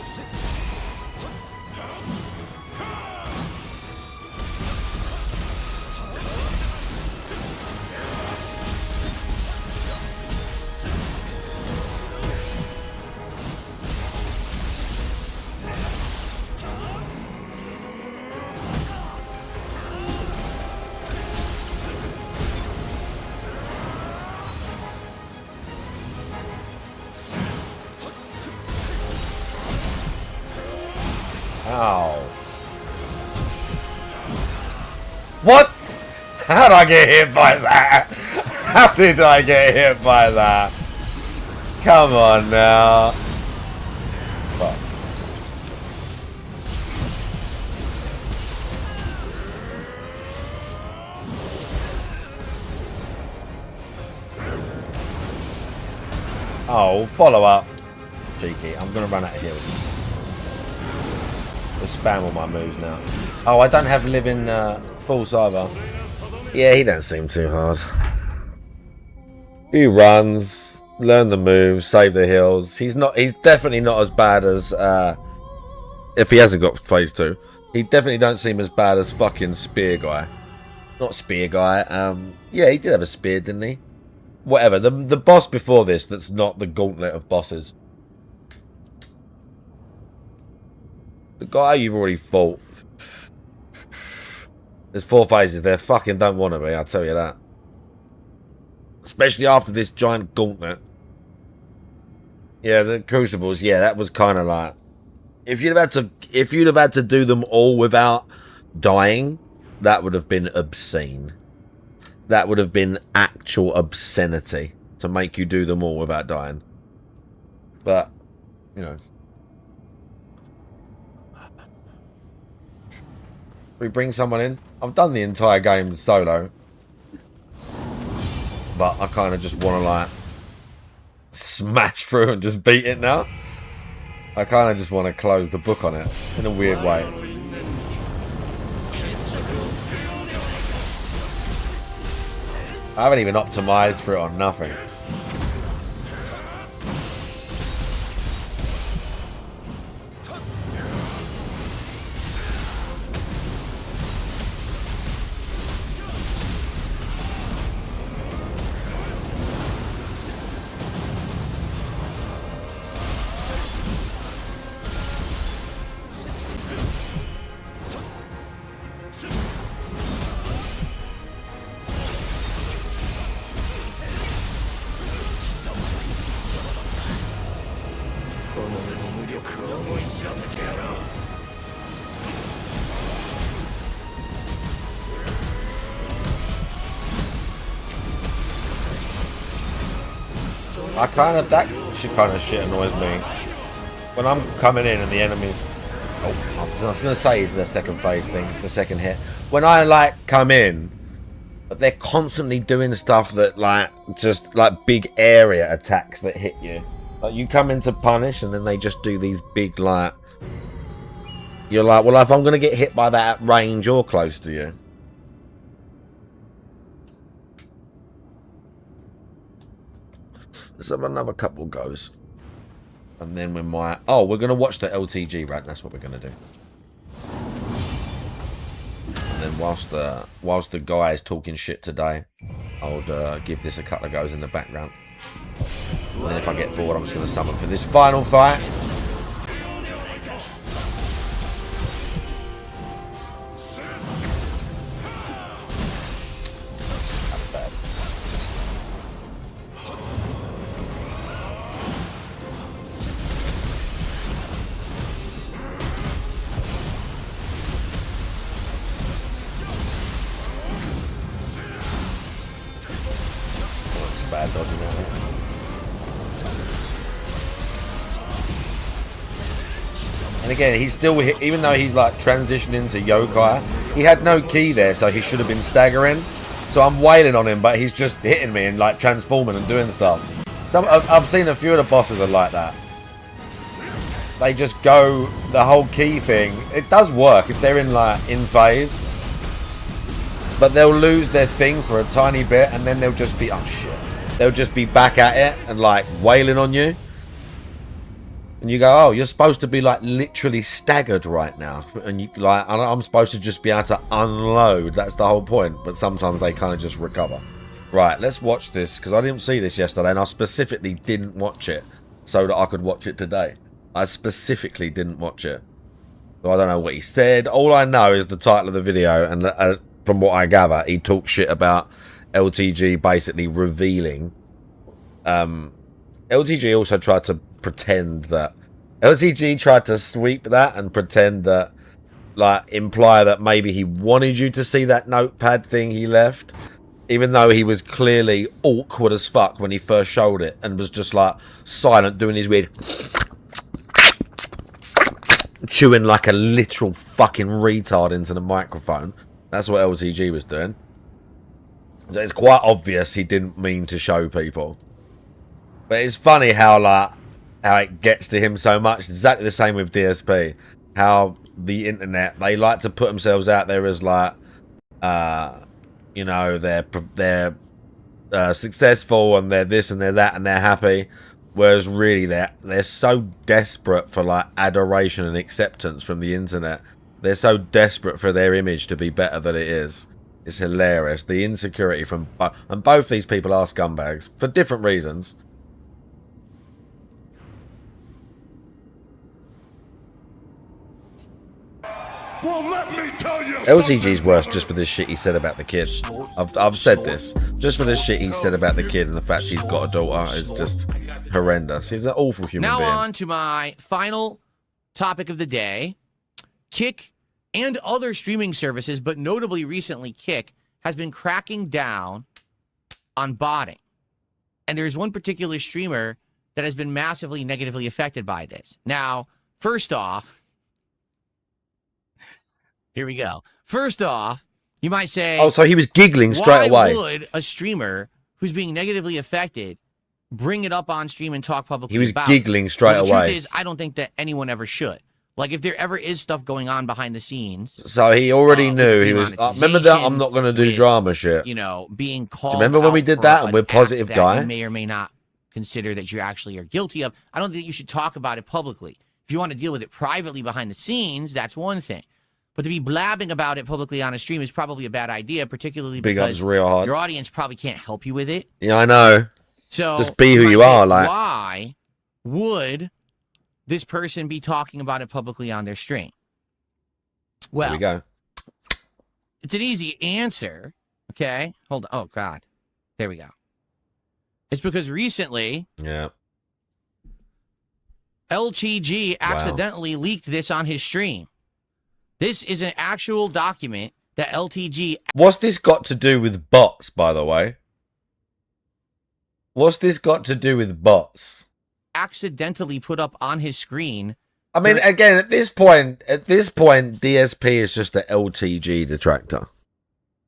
Ow. What? How did I get hit by that? How did I get hit by that? Come on now. Fuck. Oh, follow up. Cheeky. I'm going to run out of heals. spam all my moves now. Oh, I don't have living force either. Yeah, he don't seem too hard. He runs, learn the moves, save the heals. He's definitely not as bad as if he hasn't got phase 2. He definitely don't seem as bad as fucking spear guy. Not spear guy. Yeah, he did have a spear, didn't he? Whatever. The boss before this that's not the gauntlet of bosses. The guy you've already fought. There's 4 phases there. Fucking don't want to be, I'll tell you that. Especially after this giant gauntlet. Yeah, the crucibles, yeah, that was kind of like, if you'd have had to do them all without dying, that would have been obscene. That would have been actual obscenity to make you do them all without dying. But, you know. We bring someone in. I've done the entire game solo. But I kind of just want to, like, smash through and just beat it now. I kind of just want to close the book on it in a weird way. I haven't even optimized for it on nothing. That kind of shit annoys me. When I'm coming in and the enemies... Oh, I was going to say is the second phase thing, the second hit. When I, like, come in, but they're constantly doing stuff that, like, just, like, big area attacks that hit you. Like, you come in to punish and then they just do these big, like... You're like, well, if I'm going to get hit by that at range or close to you. Let's have another couple goes. And then we might... Oh, we're going to watch the LTG, right? That's what we're going to do. And then whilst the guy is talking shit today, I'll give this a couple of goes in the background. And then if I get bored, I'm just going to summon for this final fight. Bad dodging out there. And again, he's still, even though he's like transitioning to yokai, he had no key there, so he should have been staggering. So I'm wailing on him, but he's just hitting me and like transforming and doing stuff. So I've seen a few of the bosses are like that. They just go the whole key thing. It does work if they're in phase, but they'll lose their thing for a tiny bit, and then they'll just be, oh shit. They'll just be back at it and like wailing on you. And you go, oh, you're supposed to be like literally staggered right now. And you like, I'm supposed to just be able to unload. That's the whole point. But sometimes they kind of just recover. Right, let's watch this. Because I didn't see this yesterday. And I specifically didn't watch it so that I could watch it today. I specifically didn't watch it. So I don't know what he said. All I know is the title of the video. And from what I gather, he talks shit about LTG basically revealing. LTG also tried to pretend that LTG tried to sweep that and pretend that, like, imply that maybe he wanted you to see that notepad thing he left, even though he was clearly awkward as fuck when he first showed it and was just like silent, doing his weird chewing like a literal fucking retard into the microphone. That's what LTG was doing. So it's quite obvious he didn't mean to show people. But it's funny how it gets to him so much. It's exactly the same with DSP. How the internet, they like to put themselves out there as like, you know, they're successful and they're this and they're that and they're happy, whereas really they're so desperate for like adoration and acceptance from the internet. They're so desperate for their image to be better than it is. It's hilarious. The insecurity from and both these people are scumbags for different reasons. Well, let me tell you. LTG's worse just for the shit he said about the kid. I've said this. Just for the shit he said about the kid and the fact she's got a daughter is just horrendous. He's an awful human being. Now on to my final topic of the day. Kick and other streaming services, but notably recently Kick, has been cracking down on botting. And there's one particular streamer that has been massively negatively affected by this. Now, first off, here we go. First off, you might say... Oh, so he was giggling straight away. Why would a streamer who's being negatively affected bring it up on stream and talk publicly about it? He was giggling straight away. The truth is, I don't think that anyone ever should. Like, if there ever is stuff going on behind the scenes... So he already knew. He was... remember that I'm not going to do drama shit. You know, being called... Do you remember when we did that and we're positive guy? You may or may not consider that you actually are guilty of. I don't think you should talk about it publicly. If you want to deal with it privately behind the scenes, that's one thing. But to be blabbing about it publicly on a stream is probably a bad idea, particularly because real hard. Your audience probably can't help you with it. Yeah, I know. So just be who you are. Like, why would this person be talking about it publicly on their stream? Well, here we go. It's an easy answer. Okay, hold on. Oh God, there we go. It's because recently, LTG accidentally leaked this on his stream. This is an actual document that LTG... What's this got to do with bots, by the way? What's this got to do with bots? Accidentally put up on his screen. I mean, again, at this point, DSP is just an LTG detractor.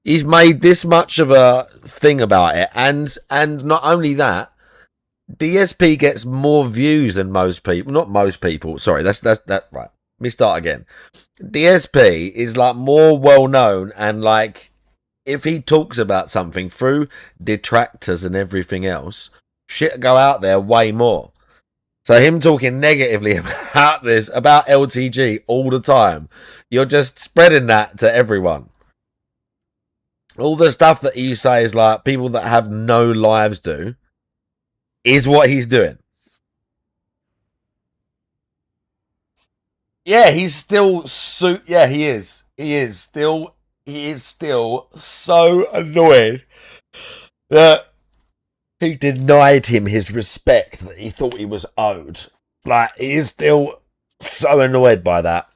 He's made this much of a thing about it, and not only that, DSP gets more views than most people. Not most people. Sorry, that's right. Let me start again. DSP is like more well known, and like if he talks about something through detractors and everything else, shit go out there way more. So him talking negatively about this, about LTG all the time, you're just spreading that to everyone. All the stuff that you say is like people that have no lives do, is what he's doing. Yeah, he's still yeah, he is. He is still so annoyed that he denied him his respect that he thought he was owed. Like, he is still so annoyed by that.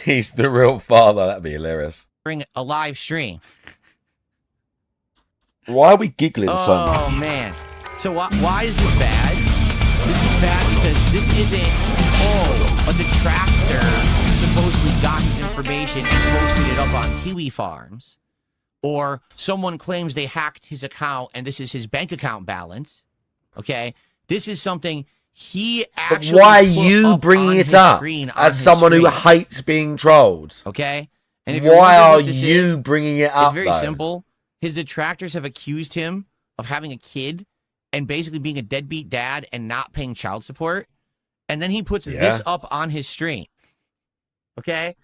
He's the real father. That'd be hilarious. Bring a live stream. Why are we giggling so much? Oh, man. So why is this bad? This is bad because this isn't, a detractor supposedly got his information and posted it up on Kiwi Farms. Or someone claims they hacked his account and this is his bank account balance. Okay? This is something he actually... But why are you bringing it up as someone who hates being trolled? Okay? And if why are you bringing it up, it's very simple. His detractors have accused him of having a kid and basically being a deadbeat dad and not paying child support. And then he puts this up on his stream. Okay?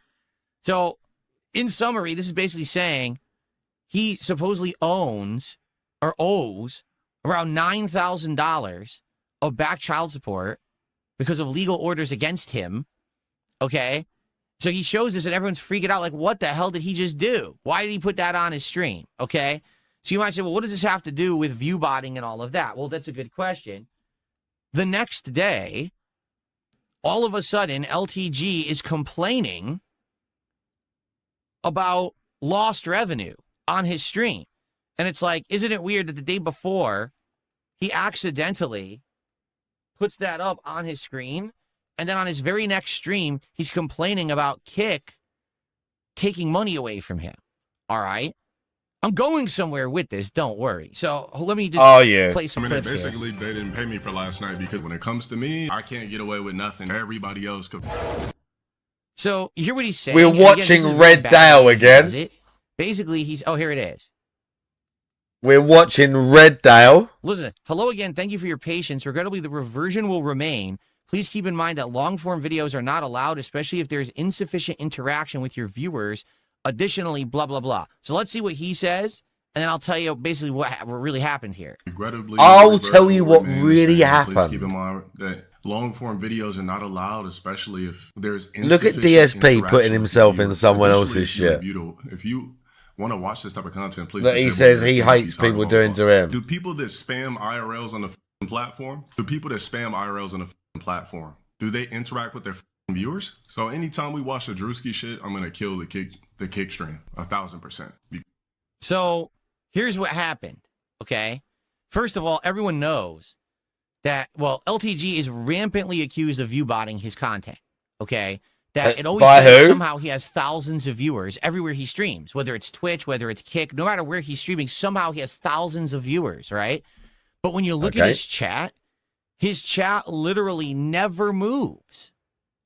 So, in summary, this is basically saying he supposedly owes around $9,000 of back child support because of legal orders against him. Okay? So he shows this and everyone's freaking out like, what the hell did he just do? Why did he put that on his stream? Okay? So you might say, well, what does this have to do with view botting and all of that? Well, that's a good question. The next day, all of a sudden, LTG is complaining about lost revenue on his stream. And it's like, isn't it weird that the day before, he accidentally puts that up on his screen, and then on his very next stream, he's complaining about Kick taking money away from him. All right? I'm going somewhere with this. Don't worry. So let me just play some clips basically, they didn't pay me for last night because when it comes to me, I can't get away with nothing. Everybody else could. So you hear what he's saying? We're watching Red Dale again. Basically, he's... Oh, here it is. We're watching Red Dale. Listen, hello again. Thank you for your patience. Regrettably, the reversion will remain. Please keep in mind that long-form videos are not allowed, especially if there's insufficient interaction with your viewers. Additionally, blah, blah, blah. So let's see what he says, and then I'll tell you basically what really happened here. I'll tell you what really happened. Please keep in mind that long-form videos are not allowed, especially if there's Look at DSP putting himself in someone else's shit. If you want to watch this type of content, please. He says he hates people doing to him. Do people that spam IRLs on the platform? Do people that spam IRLs on the platform? Do they interact with their viewers? So anytime we watch the Drewski shit, I'm gonna kill the kick stream 1,000%. So here's what happened. Okay, first of all, everyone knows that LTG is rampantly accused of view botting his content. Okay. That it always says somehow he has thousands of viewers everywhere he streams, whether it's Twitch, whether it's Kick, no matter where he's streaming, somehow he has thousands of viewers, right? But when you look at his chat literally never moves.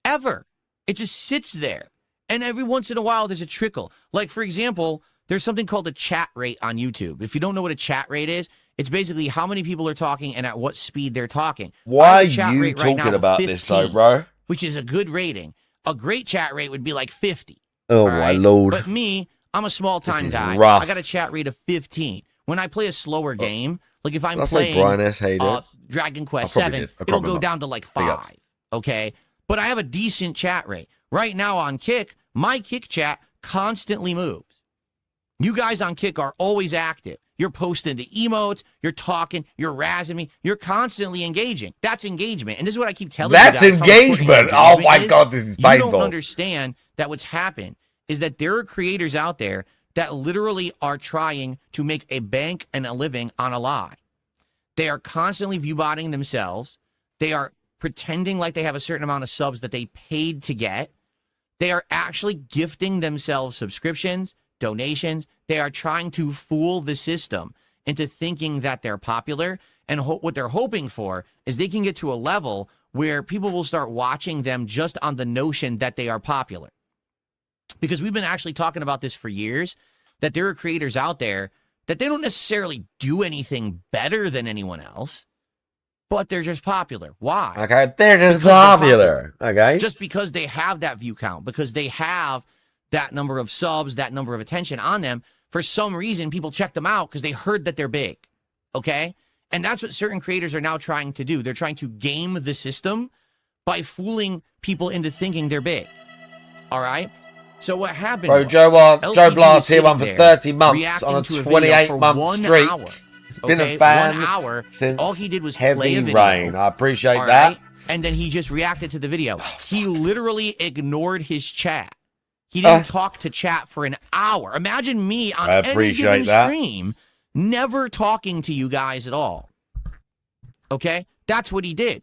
Ever. It just sits there. And every once in a while, there's a trickle. Like, for example, there's something called a chat rate on YouTube. If you don't know what a chat rate is, it's basically how many people are talking and at what speed they're talking. Why are you talking about 15, this, though, bro? Which is a good rating. A great chat rate would be like 50. Oh, my Lord. But me, I'm a small-time guy. Rough. I got a chat rate of 15. When I play a slower game, like if I'm playing Dragon Quest 7, it'll go down to like 5. Okay? But I have a decent chat rate. Right now on Kick, my Kick chat constantly moves. You guys on Kick are always active. You're posting the emotes, you're talking, you're razzing me, you're constantly engaging. That's engagement. And this is what I keep telling you guys. That's engagement. Oh my God, this is painful. You don't understand that what's happened is that there are creators out there that literally are trying to make a bank and a living on a lie. They are constantly view-botting themselves. They are pretending like they have a certain amount of subs that they paid to get. They are actually gifting themselves subscriptions, donations. They are trying to fool the system into thinking that they're popular. And what they're hoping for is they can get to a level where people will start watching them just on the notion that they are popular. Because we've been actually talking about this for years, that there are creators out there that they don't necessarily do anything better than anyone else, but they're just popular. Why? Okay, they're just popular. Okay. Just because they have that view count, because they have that number of subs, that number of attention on them, for some reason, people check them out because they heard that they're big. Okay? And that's what certain creators are now trying to do. They're trying to game the system by fooling people into thinking they're big. All right? So what happened? Bro, Joe Blast's here on for 30 months on a 28-month streak. Been a fan 1 hour. Since all he did was Heavy play a video. Rain. I appreciate that. Right? And then he just reacted to the video. He literally ignored his chat. He didn't talk to chat for an hour. Imagine me on any given stream never talking to you guys at all. Okay? That's what he did.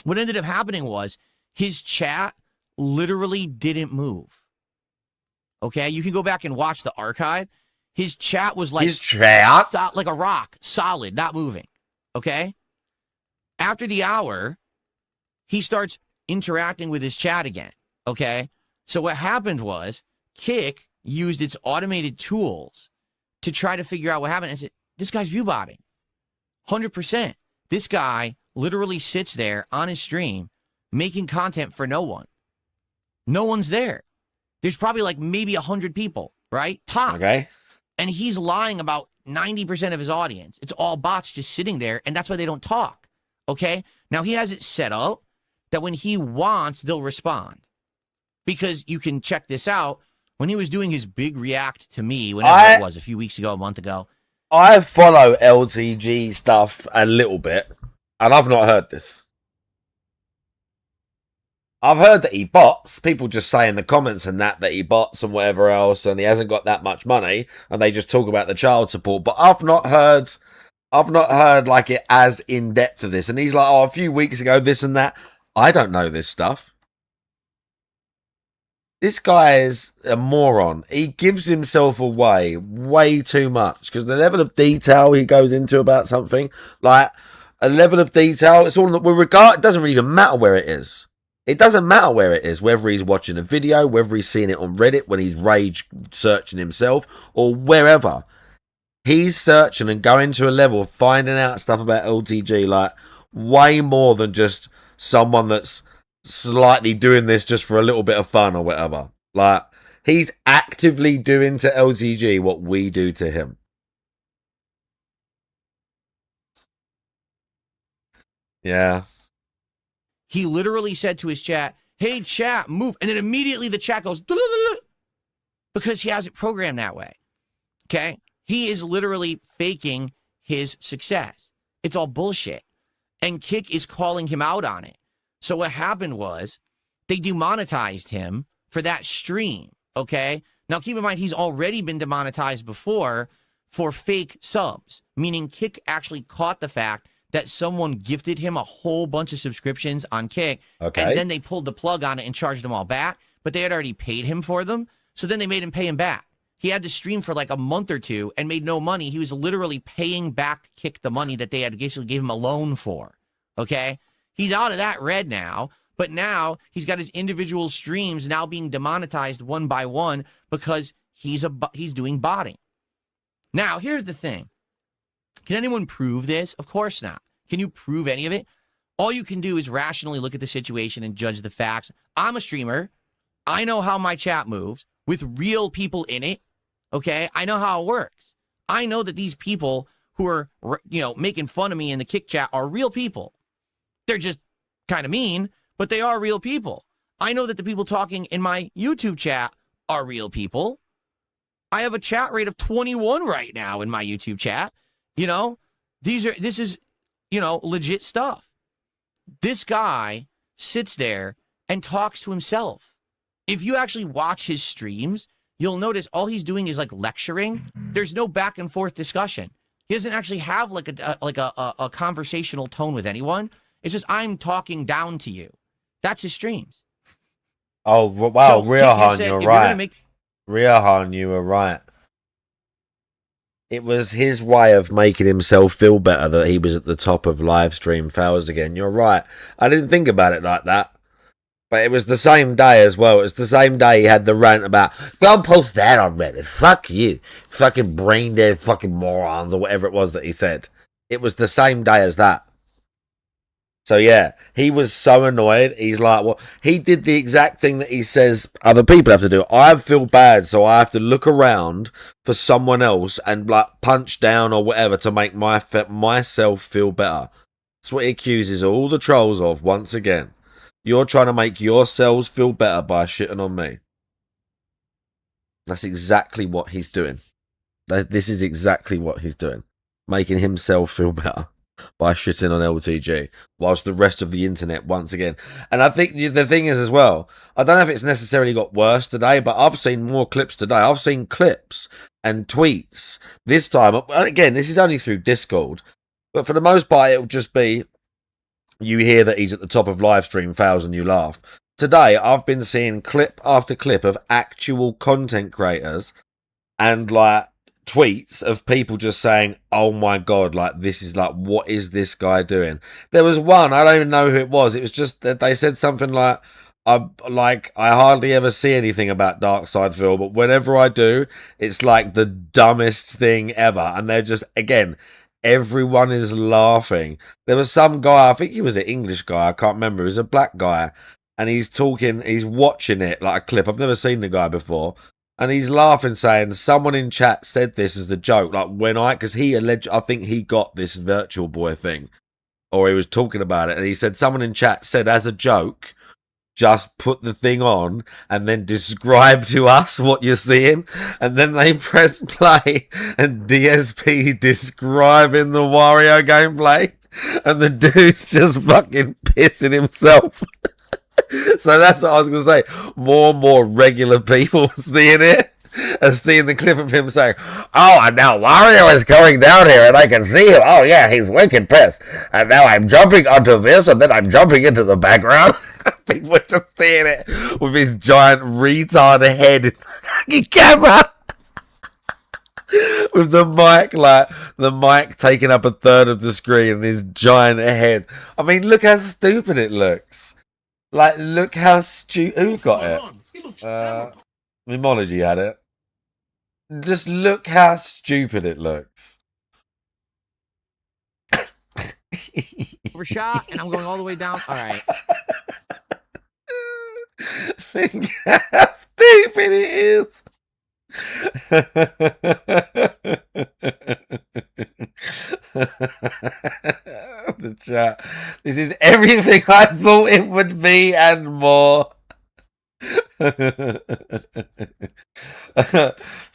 What ended up happening was his chat literally didn't move. Okay? You can go back and watch the archive. His chat was like... His chat? Like a rock. Solid. Not moving. Okay? After the hour, he starts interacting with his chat again. Okay? So what happened was Kick used its automated tools to try to figure out what happened and said, this guy's view botting. 100%. This guy literally sits there on his stream making content for no one. No one's there. There's probably like maybe 100 people, right? Top. Okay. And he's lying about 90% of his audience. It's all bots just sitting there, and that's why they don't talk. Okay? Now, he has it set up that when he wants, they'll respond. Because you can check this out. When he was doing his big react to me, whenever it was, a few weeks ago, a month ago. I follow LTG stuff a little bit, and I've not heard this. I've heard that he bots. People just say in the comments and that he bots and whatever else, and he hasn't got that much money, and they just talk about the child support. But I've not heard like it as in depth of this. And he's like, oh, a few weeks ago, this and that. I don't know this stuff. This guy is a moron. He gives himself away way too much because the level of detail he goes into about something, like a level of detail, it's all that we regard. It doesn't really even matter where it is. It doesn't matter where it is, whether he's watching a video, whether he's seeing it on Reddit when he's rage searching himself, or wherever. He's searching and going to a level of finding out stuff about LTG, like way more than just someone that's slightly doing this just for a little bit of fun or whatever. Like, he's actively doing to LTG what we do to him. Yeah. He literally said to his chat, hey, chat, move. And then immediately the chat goes, because he has it programmed that way. Okay? He is literally faking his success. It's all bullshit. And Kick is calling him out on it. So what happened was they demonetized him for that stream, okay? Now, keep in mind, he's already been demonetized before for fake subs, meaning Kick actually caught the fact that someone gifted him a whole bunch of subscriptions on Kick, okay, and then they pulled the plug on it and charged them all back, but they had already paid him for them, so then they made him pay him back. He had to stream for like a month or two and made no money. He was literally paying back Kick the money that they had basically gave him a loan for, okay? He's out of that red now, but now he's got his individual streams now being demonetized one by one because he's doing botting. Now, here's the thing. Can anyone prove this? Of course not. Can you prove any of it? All you can do is rationally look at the situation and judge the facts. I'm a streamer. I know how my chat moves with real people in it, okay? I know how it works. I know that these people who are, making fun of me in the Kick chat are real people. They're just kind of mean, but they are real people. I know that the people talking in my YouTube chat are real people. I have a chat rate of 21 right now in my YouTube chat. This is legit stuff. This guy sits there and talks to himself. If you actually watch his streams, you'll notice all he's doing is like lecturing. There's no back and forth discussion. He doesn't actually have like a conversational tone with anyone. It's just, I'm talking down to you. That's his streams. Oh, wow, So, Riohan, you're right. Make... Riohan, you were right. It was his way of making himself feel better that he was at the top of live stream fails again. You're right. I didn't think about it like that. But it was the same day as well. It was the same day he had the rant about, don't post that on Reddit. Fuck you. Fucking brain dead fucking morons or whatever it was that he said. It was the same day as that. So yeah, he was so annoyed. He's like, well, he did the exact thing that he says other people have to do. I feel bad, so I have to look around for someone else and like punch down or whatever to make myself feel better. That's what he accuses all the trolls of once again. You're trying to make yourselves feel better by shitting on me. That's exactly what he's doing. This is exactly what he's doing. Making himself feel better by shitting on LTG, whilst the rest of the internet once again. And I think the thing is as well, I don't know if it's necessarily got worse today, but I've seen more clips today. I've seen clips and tweets this time. Again, this is only through Discord, but for the most part, it'll just be, you hear that he's at the top of live stream fails and you laugh. Today, I've been seeing clip after clip of actual content creators and like tweets of people just saying, oh my god, like this is like, what is this guy doing? There was one, I don't even know who it was. It was just that they said something like, I hardly ever see anything about Darkseid, but whenever I do, it's like the dumbest thing ever. And they're just, again, everyone is laughing. There was some guy, I think he was an English guy, I can't remember, he was a black guy, and he's watching it like a clip. I've never seen the guy before. And he's laughing, saying, someone in chat said this as a joke. Like, because I think he got this Virtual Boy thing. Or he was talking about it. And he said, someone in chat said, as a joke, just put the thing on and then describe to us what you're seeing. And then they press play and DSP describing the Wario gameplay. And the dude's just fucking pissing himself. So that's what I was going to say. More and more regular people seeing it and seeing the clip of him saying, oh, and now Wario is coming down here and I can see him. Oh, yeah, he's wicked pissed. And now I'm jumping onto this and then I'm jumping into the background. People are just seeing it with his giant retard head in the fucking camera. With the mic, like, the mic taking up a third of the screen and his giant head. I mean, look how stupid it looks. Like, look how stupid. Who got it? Mimology had it. Just look how stupid it looks. Overshot, and I'm going all the way down. All right. Think how stupid it is. The chat. This is everything I thought it would be and more.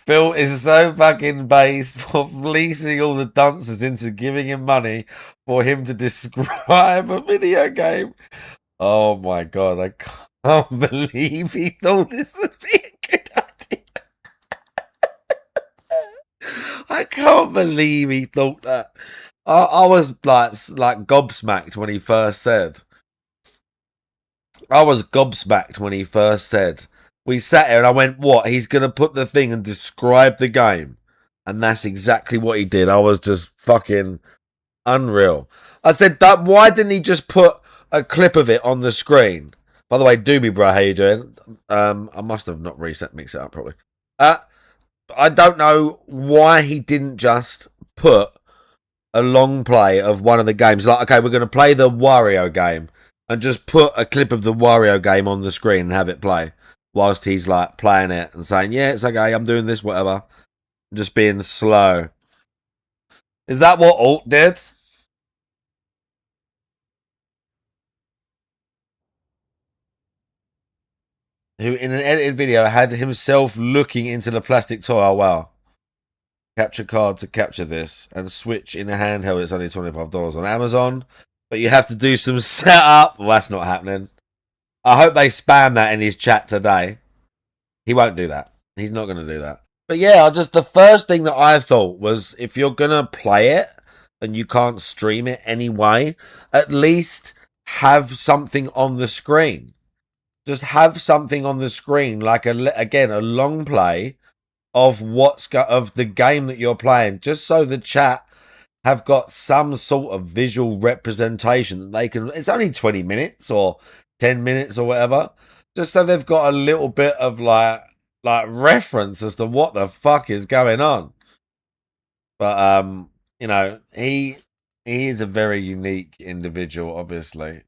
Phil is so fucking based for fleecing all the dancers into giving him money for him to describe a video game. Oh my god, I can't believe he thought this would be a good idea. I can't believe he thought that. I was like gobsmacked when he first said. I was gobsmacked when he first said. We sat here and I went, what? He's going to put the thing and describe the game. And that's exactly what he did. I was just fucking unreal. I said, why didn't he just put a clip of it on the screen? By the way, Doobie Bro, how you doing? I must have not mixed it up properly. I don't know why he didn't just put a long play of one of the games. Like, okay, we're going to play the Wario game. And just put a clip of the Wario game on the screen and have it play. Whilst he's like playing it and saying, yeah, it's okay, I'm doing this, whatever. Just being slow. Is that what Alt did? Who in an edited video had himself looking into the plastic toy. Oh wow. Capture card to capture this. And Switch in a handheld, it's only $25 on Amazon. But you have to do some setup. Well, that's not happening. I hope they spam that in his chat today. He won't do that. He's not going to do that. But yeah, the first thing that I thought was, if you're going to play it and you can't stream it anyway, at least have something on the screen. Just have something on the screen, like a long play of of the game that you're playing, just so the chat have got some sort of visual representation that they can. It's only 20 minutes or 10 minutes or whatever, just so they've got a little bit of like reference as to what the fuck is going on. But you know, he is a very unique individual, obviously.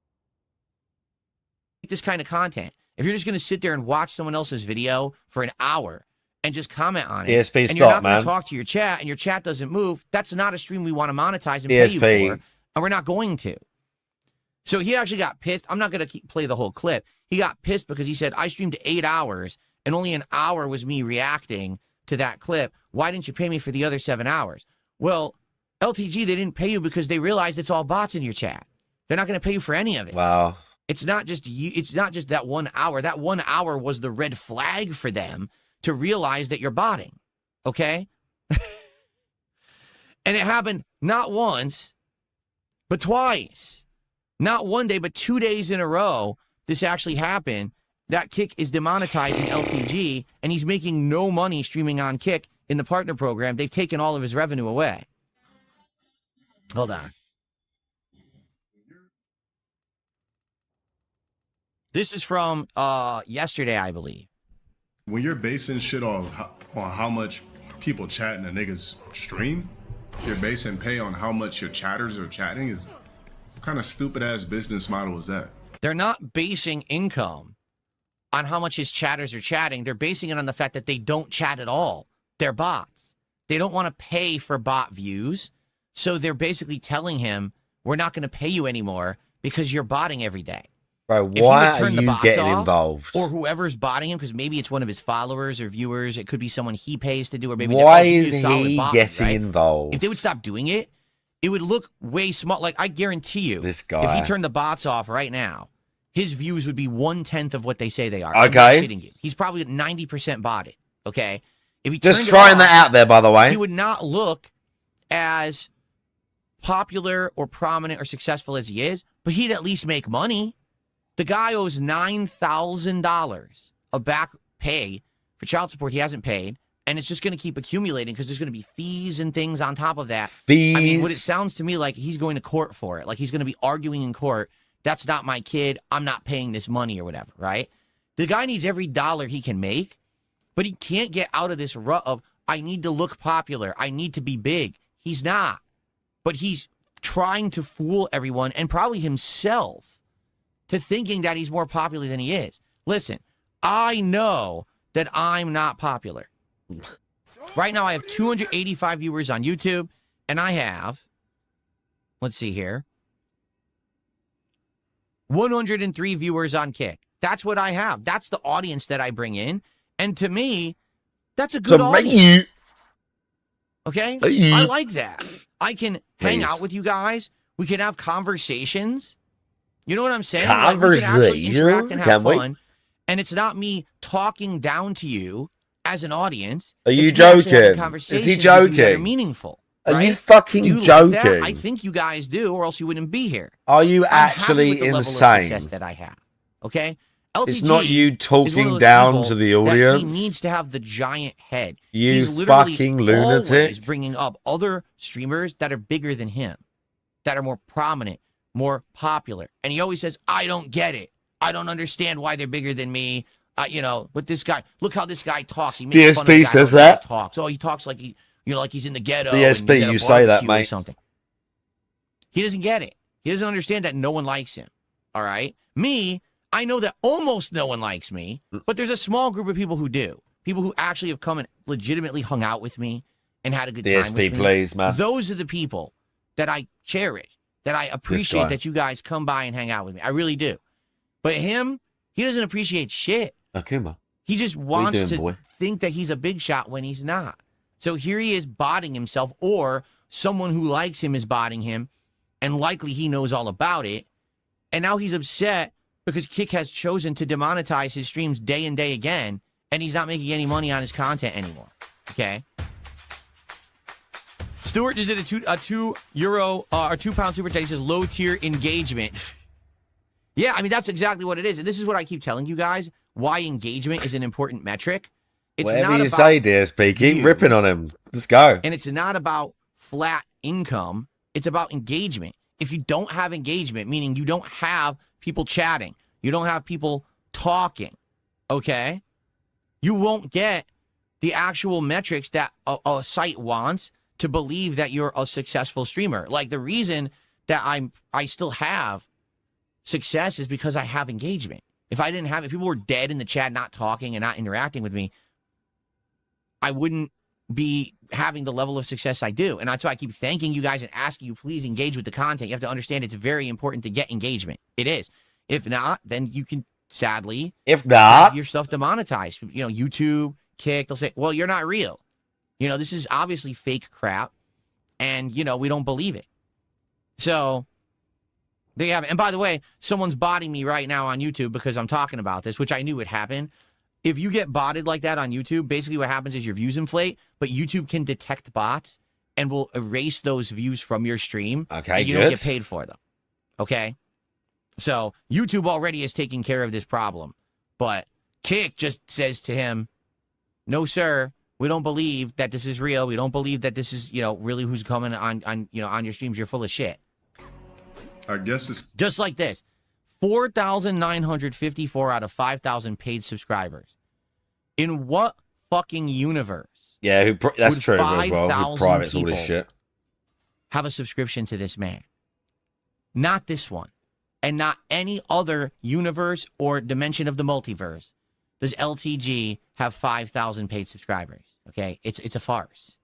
This kind of content. If you're just going to sit there and watch someone else's video for an hour and just comment on it, ESP, and you're not man. going to talk to your chat, and your chat doesn't move, that's not a stream we want to monetize and pay you for, and we're not going to. So he actually got pissed. I'm not going to play the whole clip. He got pissed because he said, I streamed 8 hours, and only an hour was me reacting to that clip. Why didn't you pay me for the other 7 hours? Well, LTG, they didn't pay you because they realized it's all bots in your chat. They're not going to pay you for any of it. Wow. It's not just you. It's not just that 1 hour. That 1 hour was the red flag for them to realize that you're botting. Okay? And it happened not once, but twice. Not one day, but 2 days in a row, this actually happened. That Kick is demonetizing LTG, and he's making no money streaming on Kick in the partner program. They've taken all of his revenue away. Hold on. This is from yesterday, I believe. When you're basing shit on how much people chat in a nigga's stream, you're basing pay on how much your chatters are chatting, is what kind of stupid ass business model is that? They're not basing income on how much his chatters are chatting. They're basing it on the fact that they don't chat at all. They're bots. They don't want to pay for bot views. So they're basically telling him, we're not going to pay you anymore because you're botting every day. Bro, why are you getting involved? Or whoever's botting him, because maybe it's one of his followers or viewers. It could be someone he pays to do, or maybe why is he getting involved? If they would stop doing it, it would look way small. Like, I guarantee you, this guy, if he turned the bots off right now, his views would be 1/10 of what they say they are. Okay. I'm not kidding you. He's probably 90% botted. Okay. If he just throwing that out there, by the way, he would not look as popular or prominent or successful as he is, but he'd at least make money. The guy owes $9,000 of back pay for child support he hasn't paid, and it's just going to keep accumulating because there's going to be fees and things on top of that. Fees. I mean, what it sounds to me like he's going to court for it. Like he's going to be arguing in court, that's not my kid, I'm not paying this money or whatever, right? The guy needs every dollar he can make, but he can't get out of this rut of, I need to look popular, I need to be big. He's not. But he's trying to fool everyone and probably himself to thinking that he's more popular than he is. Listen, I know that I'm not popular. Right now, I have 285 viewers on YouTube, and I have, let's see here, 103 viewers on Kick. That's what I have. That's the audience that I bring in. And to me, that's a good audience. Okay? I like that. I can hang out with you guys. We can have conversations. You know what I'm saying? Like, we can actually interact and have fun. And it's not me talking down to you as an audience. Are you joking? Is he joking? That are meaningful. Are you fucking joking? Like I think you guys do, or else you wouldn't be here. Are you actually insane? Level of success that I have. Okay? LTG it's not you talking down to the audience. He needs to have the giant head. You fucking lunatic. Always bringing up other streamers that are bigger than him, that are more prominent, more popular. And he always says, I don't get it. I don't understand why they're bigger than me. You know, but this guy, look how this guy talks. He makes fun of the guy says that. Talks. Oh, he talks like like he's in the ghetto. DSP, you say that, mate. Something. He doesn't get it. He doesn't understand that no one likes him. All right? Me, I know that almost no one likes me, but there's a small group of people who do. People who actually have come and legitimately hung out with me and had a good time with me. DSP, please, man. Those are the people that I cherish, that I appreciate that you guys come by and hang out with me. I really do. But him, he doesn't appreciate shit. Akuma. He just wants to think that he's a big shot when he's not. So here he is botting himself, or someone who likes him is botting him, and likely he knows all about it. And now he's upset because Kick has chosen to demonetize his streams day and day again, and he's not making any money on his content anymore. Okay? Stuart just did a €2 or £2 super chat. He says low tier engagement. Yeah, I mean, that's exactly what it is. And this is what I keep telling you guys, why engagement is an important metric. It's whatever not you about say, DSP, keep views, ripping on him. Let's go. And it's not about flat income. It's about engagement. If you don't have engagement, meaning you don't have people chatting, you don't have people talking, okay, you won't get the actual metrics that a site wants to believe that you're a successful streamer. Like, the reason that I still have success is because I have engagement. If I didn't have it, people were dead in the chat, not talking and not interacting with me, I wouldn't be having the level of success I do. And that's why I keep thanking you guys and asking you, please engage with the content. You have to understand it's very important to get engagement. It is. If not, then you can sadly have your stuff demonetized. You know, YouTube, Kick, they'll say, well, you're not real. You know, this is obviously fake crap. And, you know, we don't believe it. So there you have it. And by the way, someone's botting me right now on YouTube because I'm talking about this, which I knew would happen. If you get botted like that on YouTube, basically what happens is your views inflate, but YouTube can detect bots and will erase those views from your stream. Okay, and you don't get paid for them. Okay? So YouTube already is taking care of this problem. But Kick just says to him, no, sir, we don't believe that this is real. We don't believe that this is, you know, really who's coming on your streams. You're full of shit. I guess it's just like this. 4,954 out of 5,000 paid subscribers. In what fucking universe? Yeah, that's true as well. Who privates all this shit? Have a subscription to this man. Not this one. And not any other universe or dimension of the multiverse does LTG have 5,000 paid subscribers. Okay? It's a farce.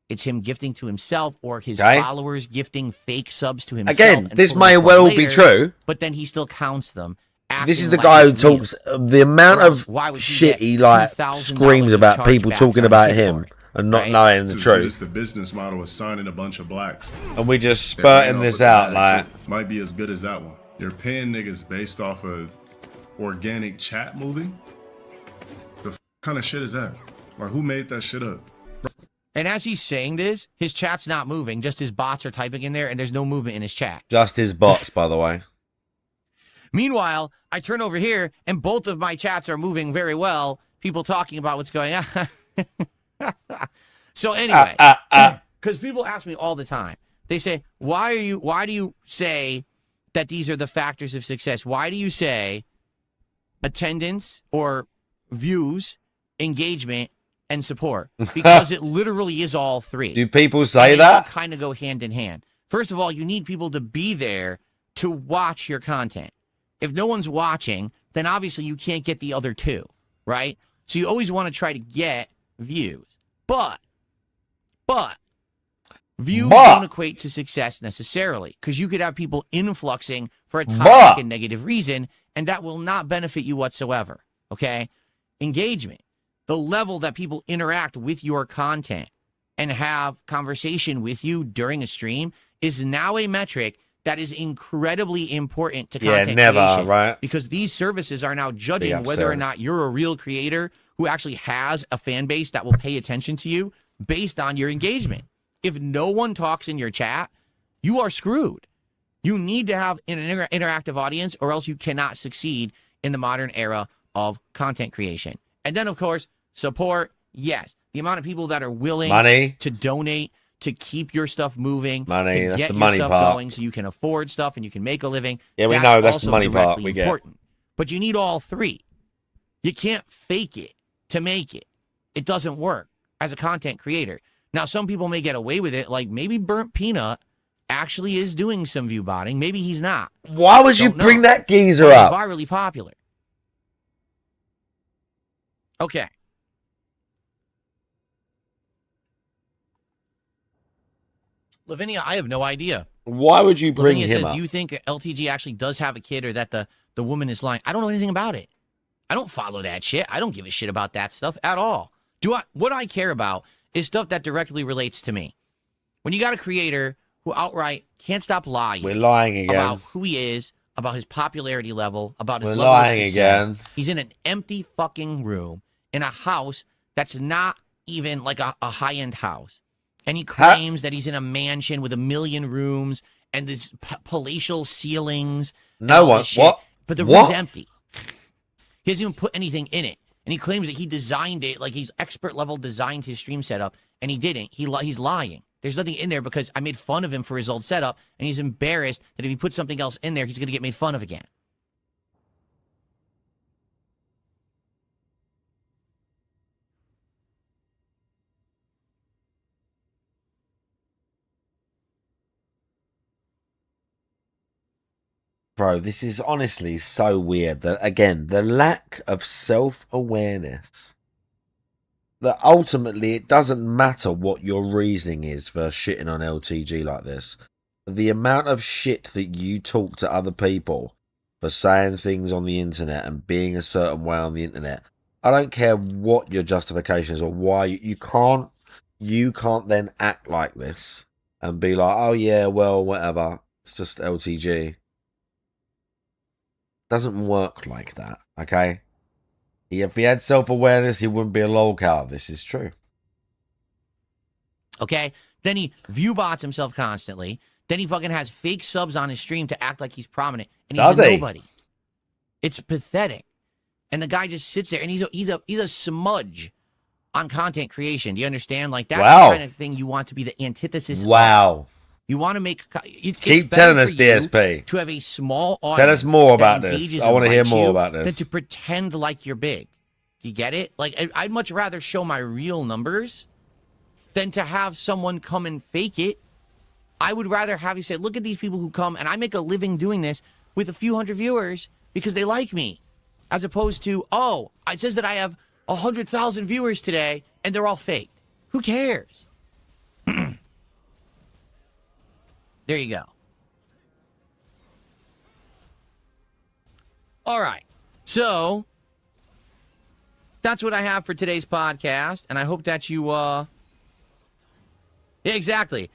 It's him gifting to himself or his followers gifting fake subs to himself. Again, this may well be true. But then he still counts them. This is the guy who talks, the amount of shit he like screams about people talking about him and not knowing the truth. The business model is signing a bunch of blacks. And we just spurting this out like. Might be as good as that one. You're paying niggas based off of organic chat moving? The kind of shit is that? Or who made that shit up? And as he's saying this, his chat's not moving. Just his bots are typing in there, and there's no movement in his chat. Just his bots, by the way. Meanwhile, I turn over here and both of my chats are moving very well. People talking about what's going on. So anyway, because people ask me all the time, they say, why do you say that these are the factors of success? Why do you say attendance or views, engagement, and support? Because it literally is all three. Do people say that? Kind of go hand in hand. First of all, you need people to be there to watch your content. If no one's watching, then obviously you can't get the other two, right? So you always want to try to get views. But views don't equate to success necessarily, because you could have people influxing for a toxic and negative reason, and that will not benefit you whatsoever, okay? Engagement, the level that people interact with your content and have conversation with you during a stream is now a metric that is incredibly important to content creation, right? Because these services are now judging whether or not you're a real creator who actually has a fan base that will pay attention to you based on your engagement. If no one talks in your chat, you are screwed. You need to have an interactive audience, or else you cannot succeed in the modern era of content creation. And then, of course, support. Yes, the amount of people that are willing to donate to keep your stuff moving, money. To that's get the your money stuff part. Going, so you can afford stuff and you can make a living. Yeah, we know that's the money part. We get. Important. But you need all three. You can't fake it to make it. It doesn't work as a content creator. Now, some people may get away with it, like maybe Burnt Peanut actually is doing some view botting. Maybe he's not. Why would you bring that geezer He's up? Virally popular. Okay. Lavinia, I have no idea. Why would you bring Lavinia him says, up? do you think LTG actually does have a kid, or that the woman is lying? I don't know anything about it. I don't follow that shit. I don't give a shit about that stuff at all. What I care about is stuff that directly relates to me. When you got a creator who outright can't stop lying. We're lying again. About who he is, about his popularity level, about his We're level lying of success. again. He's in an empty fucking room in a house that's not even like a high-end house. And he claims that he's in a mansion with 1 million rooms and this palatial ceilings. No one. What? But the room's empty. He hasn't even put anything in it. And he claims that he designed it, like he's expert level designed his stream setup, and he didn't. He's lying. There's nothing in there because I made fun of him for his old setup, and he's embarrassed that if he puts something else in there, he's going to get made fun of again. Bro, this is honestly so weird that, again, the lack of self-awareness. That ultimately it doesn't matter what your reasoning is for shitting on LTG like this. The amount of shit that you talk to other people for saying things on the internet and being a certain way on the internet. I don't care what your justification is or why you can't then act like this and be like, oh yeah, well, whatever. It's just LTG. Doesn't work like that, okay? If he had self-awareness, he wouldn't be a lolcow. This is true. Okay? Then he view bots himself constantly. Then he fucking has fake subs on his stream to act like he's prominent. And he's a nobody. It's pathetic. And the guy just sits there, and he's a smudge on content creation. Do you understand? Like, that's the kind of thing you want to be the antithesis of. You want to make... Keep telling us, DSP. To have a small audience. Tell us more about this. I want to hear more about this. Than to pretend like you're big. Do you get it? Like, I'd much rather show my real numbers than to have someone come and fake it. I would rather have you say, look at these people who come, and I make a living doing this with a few hundred viewers because they like me. As opposed to, oh, it says that I have 100,000 viewers today, and they're all fake. Who cares? There you go. All right. So, that's what I have for today's podcast, and I hope that you, Yeah, exactly.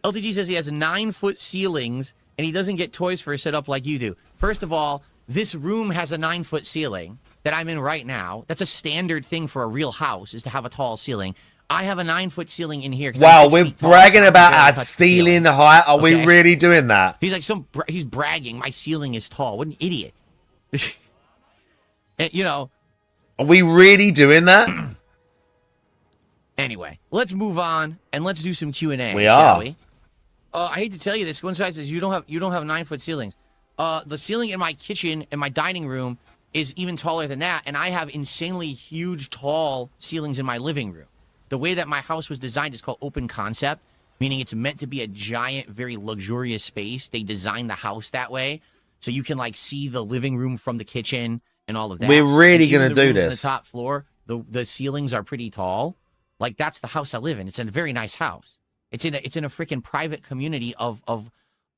LTG says he has 9-foot ceilings, and he doesn't get toys for a setup like you do. First of all, this room has a 9-foot ceiling that I'm in right now. That's a standard thing for a real house, is to have a tall ceiling. I have a 9-foot ceiling in here. Wow, we're bragging about our ceiling height. Are we really doing that? He's like, he's bragging. My ceiling is tall. What an idiot. And, you know, Are we really doing that? anyway, let's move on and let's do some Q&A. We shall are. we? I hate to tell you this. Coincides says you don't have 9-foot ceilings. The ceiling in my kitchen and my dining room is even taller than that, and I have insanely huge, tall ceilings in my living room. The way that my house was designed is called open concept, meaning it's meant to be a giant, very luxurious space. They designed the house that way, so you can like see the living room from the kitchen and all of that. We're really And even gonna the do rooms on this. the top floor, the ceilings are pretty tall. Like that's the house I live in. It's a very nice house. It's in a freaking private community of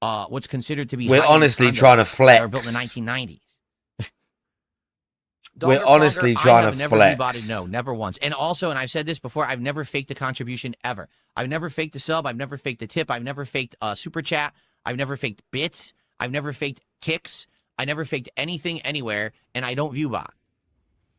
what's considered to be. We're high-end honestly condos trying to that were built in the flex. 1990s. We're Dogger honestly Frogger, trying I have to never flex. rebotted, no, never once. And also, and I've said this before, I've never faked a contribution ever. I've never faked a sub. I've never faked a tip. I've never faked a super chat. I've never faked bits. I've never faked kicks. I never faked anything anywhere, and I don't view bot.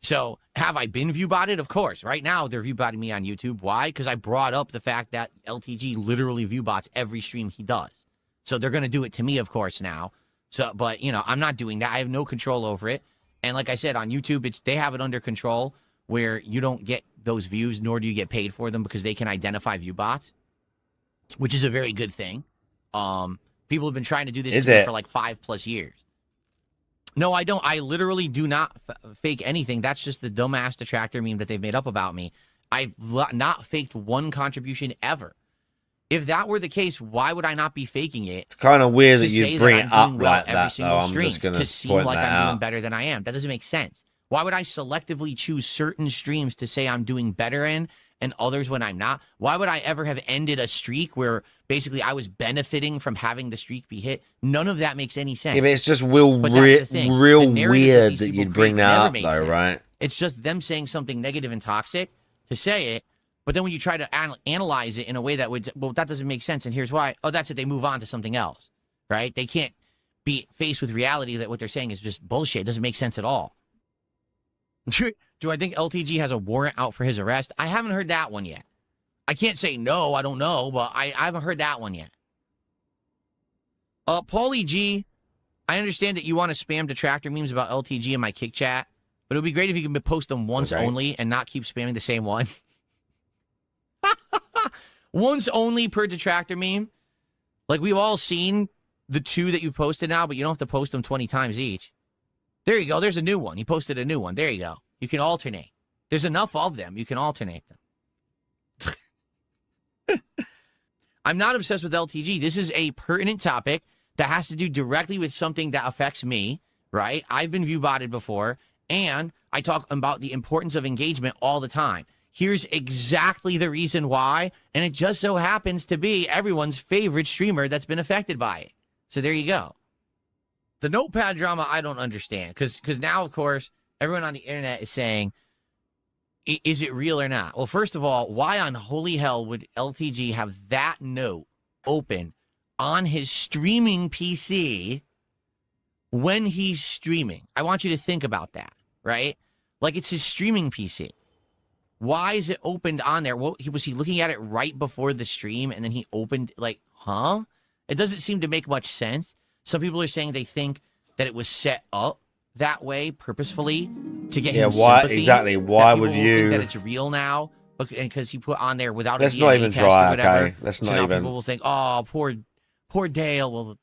So have I been view botted? Of course. Right now, they're view botting me on YouTube. Why? Because I brought up the fact that LTG literally view bots every stream he does. So they're going to do it to me, of course, now. So, but, you know, I'm not doing that. I have no control over it. And like I said, on YouTube, they have it under control where you don't get those views, nor do you get paid for them because they can identify view bots, which is a very good thing. People have been trying to do this to me for like 5+ years. No, I don't. I literally do not fake anything. That's just the dumbass detractor meme that they've made up about me. I've not faked one contribution ever. If that were the case, why would I not be faking it? It's kind of weird that To you say bring that it I'm up doing well like every that, single though. I'm stream, just going to to seem point like that I'm doing out. better than I am. That doesn't make sense. Why would I selectively choose certain streams to say I'm doing better in and others when I'm not? Why would I ever have ended a streak where basically I was benefiting from having the streak be hit? None of that makes any sense. Yeah, but it's just real, But that's the thing. real The narrative weird these that people you'd bring create that never up, made though, sense. right? It's just them saying something negative and toxic to say it. But then when you try to analyze it in a way that would, well, that doesn't make sense. And here's why. Oh, that's it. They move on to something else, right? They can't be faced with reality that what they're saying is just bullshit. It doesn't make sense at all. Do I think LTG has a warrant out for his arrest? I haven't heard that one yet. I can't say no, I don't know, but I haven't heard that one yet. Paulie G, I understand that you want to spam detractor memes about LTG in my kick chat, but it would be great if you could post them once only and not keep spamming the same one. Once only per detractor meme. Like, we've all seen the 2 that you've posted now, but you don't have to post them 20 times each. There you go. There's a new one. You posted a new one. There you go. You can alternate. There's enough of them. You can alternate them. I'm not obsessed with LTG. This is a pertinent topic that has to do directly with something that affects me, right? I've been view botted before, and I talk about the importance of engagement all the time. Here's exactly the reason why, and it just so happens to be everyone's favorite streamer that's been affected by it. So there you go. The notepad drama, I don't understand, because now, of course, everyone on the internet is saying, is it real or not? Well, first of all, why on holy hell would LTG have that note open on his streaming PC when he's streaming? I want you to think about that, right? Like, it's his streaming PC. Why is it opened on there? Well, was he looking at it right before the stream and then he opened, like, huh? It doesn't seem to make much sense. Some people are saying they think that it was set up that way purposefully to get him why sympathy. exactly? Why that would people will you? think that it's real now because he put on there without Let's a not DNA even test try. or whatever. Okay, let's So not now even. people will think, oh, poor Dale. Well,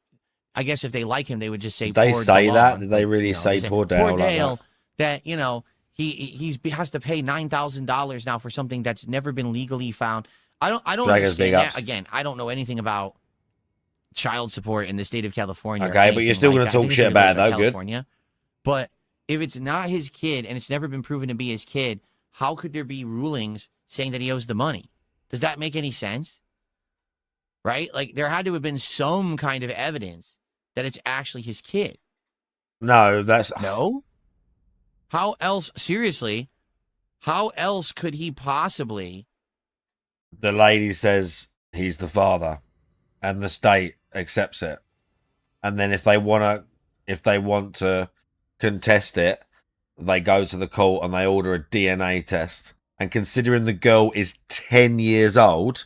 I guess if they like him, they would just say. They poor say DeLon. that? Did they Like, really you know, say they poor Dale Poor like Dale. that? That, you know, he has to pay $9,000 now for something that's never been legally found. I don't Dragons big understand ups. that. Again, I don't know anything about child support in the state of California. Okay, but you're still going gonna to talk shit about it, though. Good. California. But if it's not his kid and it's never been proven to be his kid, how could there be rulings saying that he owes the money? Does that make any sense? Right? Like, there had to have been some kind of evidence that it's actually his kid. No, that's No? How else, seriously, how else could he possibly? the lady says he's the father, and the state accepts it. And then if they want to contest it, they go to the court and they order a DNA test. And considering the girl is 10 years old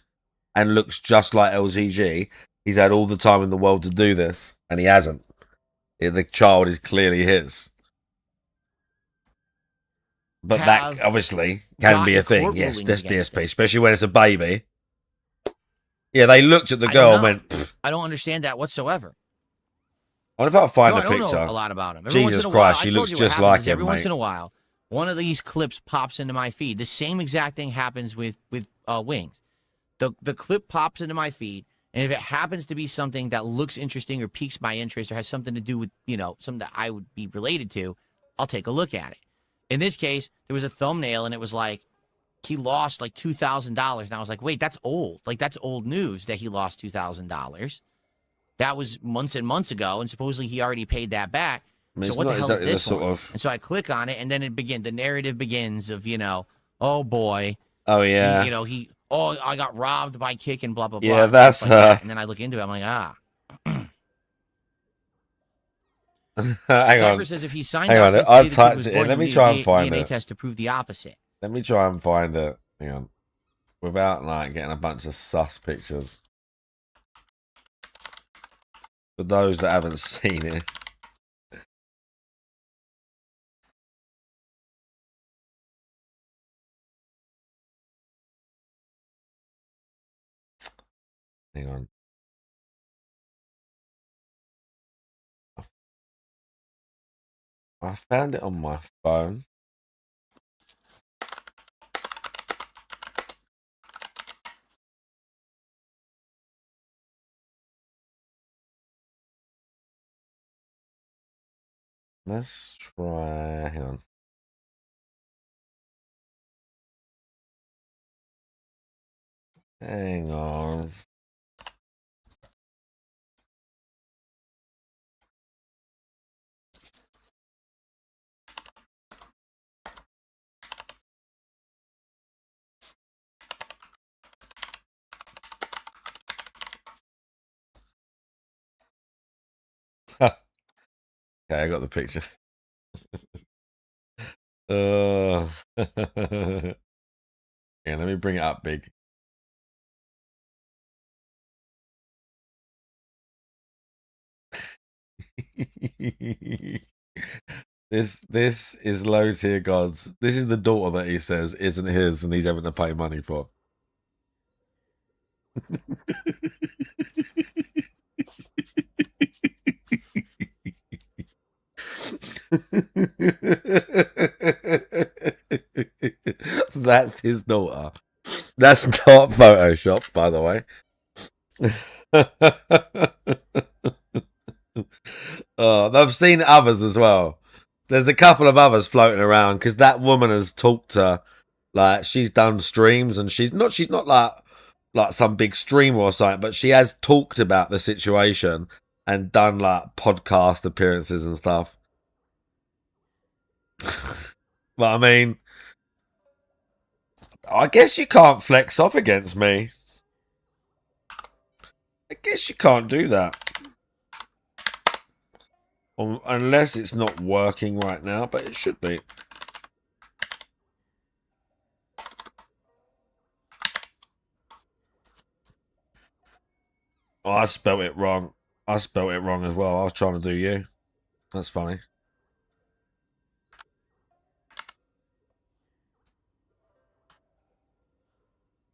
and looks just like LTG, he's had all the time in the world to do this, and he hasn't. The child is clearly his. But that obviously can be a thing. Yes, that's DSP, especially when it's a baby. Yeah, they looked at the girl and went, pfft. I don't understand that whatsoever. I wonder if I'll find a I don't picture. know a lot about him. Jesus Christ, she looks just like him, every mate. once in a while, one of these clips pops into my feed. The same exact thing happens with Wings. The clip pops into my feed, and if it happens to be something that looks interesting or piques my interest or has something to do with, something that I would be related to, I'll take a look at it. In this case, there was a thumbnail, and it was like, he lost like $2,000. And I was like, wait, that's old. Like, that's old news that he lost $2,000. That was months and months ago, and supposedly he already paid that back. I mean, so what the hell is this one? And so I click on it, and then the narrative begins of, oh boy. Oh, yeah. I got robbed by Kick and blah, blah, blah. Yeah, that's like her. That. And then I look into it, I'm like, Hang on. Says if he signed Hang up, on. I typed it in. Let me try and find DNA it. test to prove the opposite. Let me try and find it. Hang on. Without, like, getting a bunch of sus pictures. For those that haven't seen it. Hang on. I found it on my phone. Let's try. Hang on. Hang on. Okay, I got the picture. Yeah, let me bring it up big. This is low tier gods. This is the daughter that he says isn't his and he's having to pay money for. That's his daughter. That's not Photoshop, by the way. I've seen others as well. There's a couple of others floating around because that woman has talked to, like, she's done streams and she's not like some big streamer or something, but she has talked about the situation and done like podcast appearances and stuff. But I mean, I guess you can't flex off against me. I guess you can't do that. Unless it's not working right now, but it should be. Oh, I spelt it wrong. I spelt it wrong as well. I was trying to do you. That's funny.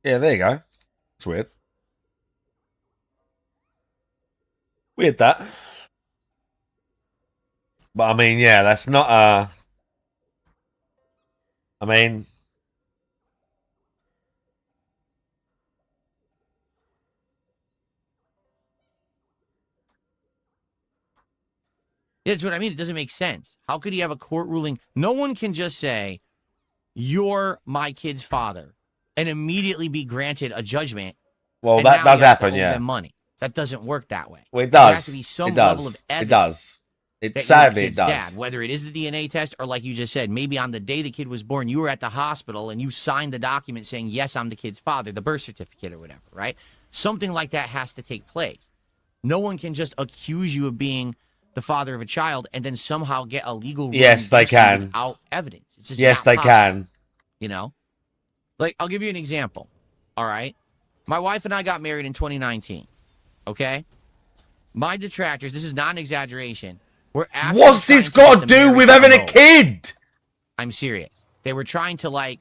Yeah, there you go. It's weird. Weird that. But I mean, yeah, that's not I mean, yeah, that's what I mean. It doesn't make sense. How could he have a court ruling? No one can just say, "You're my kid's father," and immediately be granted a judgment. Well, that does happen, yeah. Money. That doesn't work that way. Well, it does. There has to be some level of evidence. It does. Sadly, it does. Dad, whether it is the DNA test or, like you just said, maybe on the day the kid was born, you were at the hospital and you signed the document saying, yes, I'm the kid's father, the birth certificate or whatever, right? Something like that has to take place. No one can just accuse you of being the father of a child and then somehow get a legal ruling. Yes, they can. Without evidence. It's just yes, they possible, can. You know? Like, I'll give you an example, all right? My wife and I got married in 2019, okay? My detractors, this is not an exaggeration, what's this got to do with having a kid? I'm serious. They were trying to like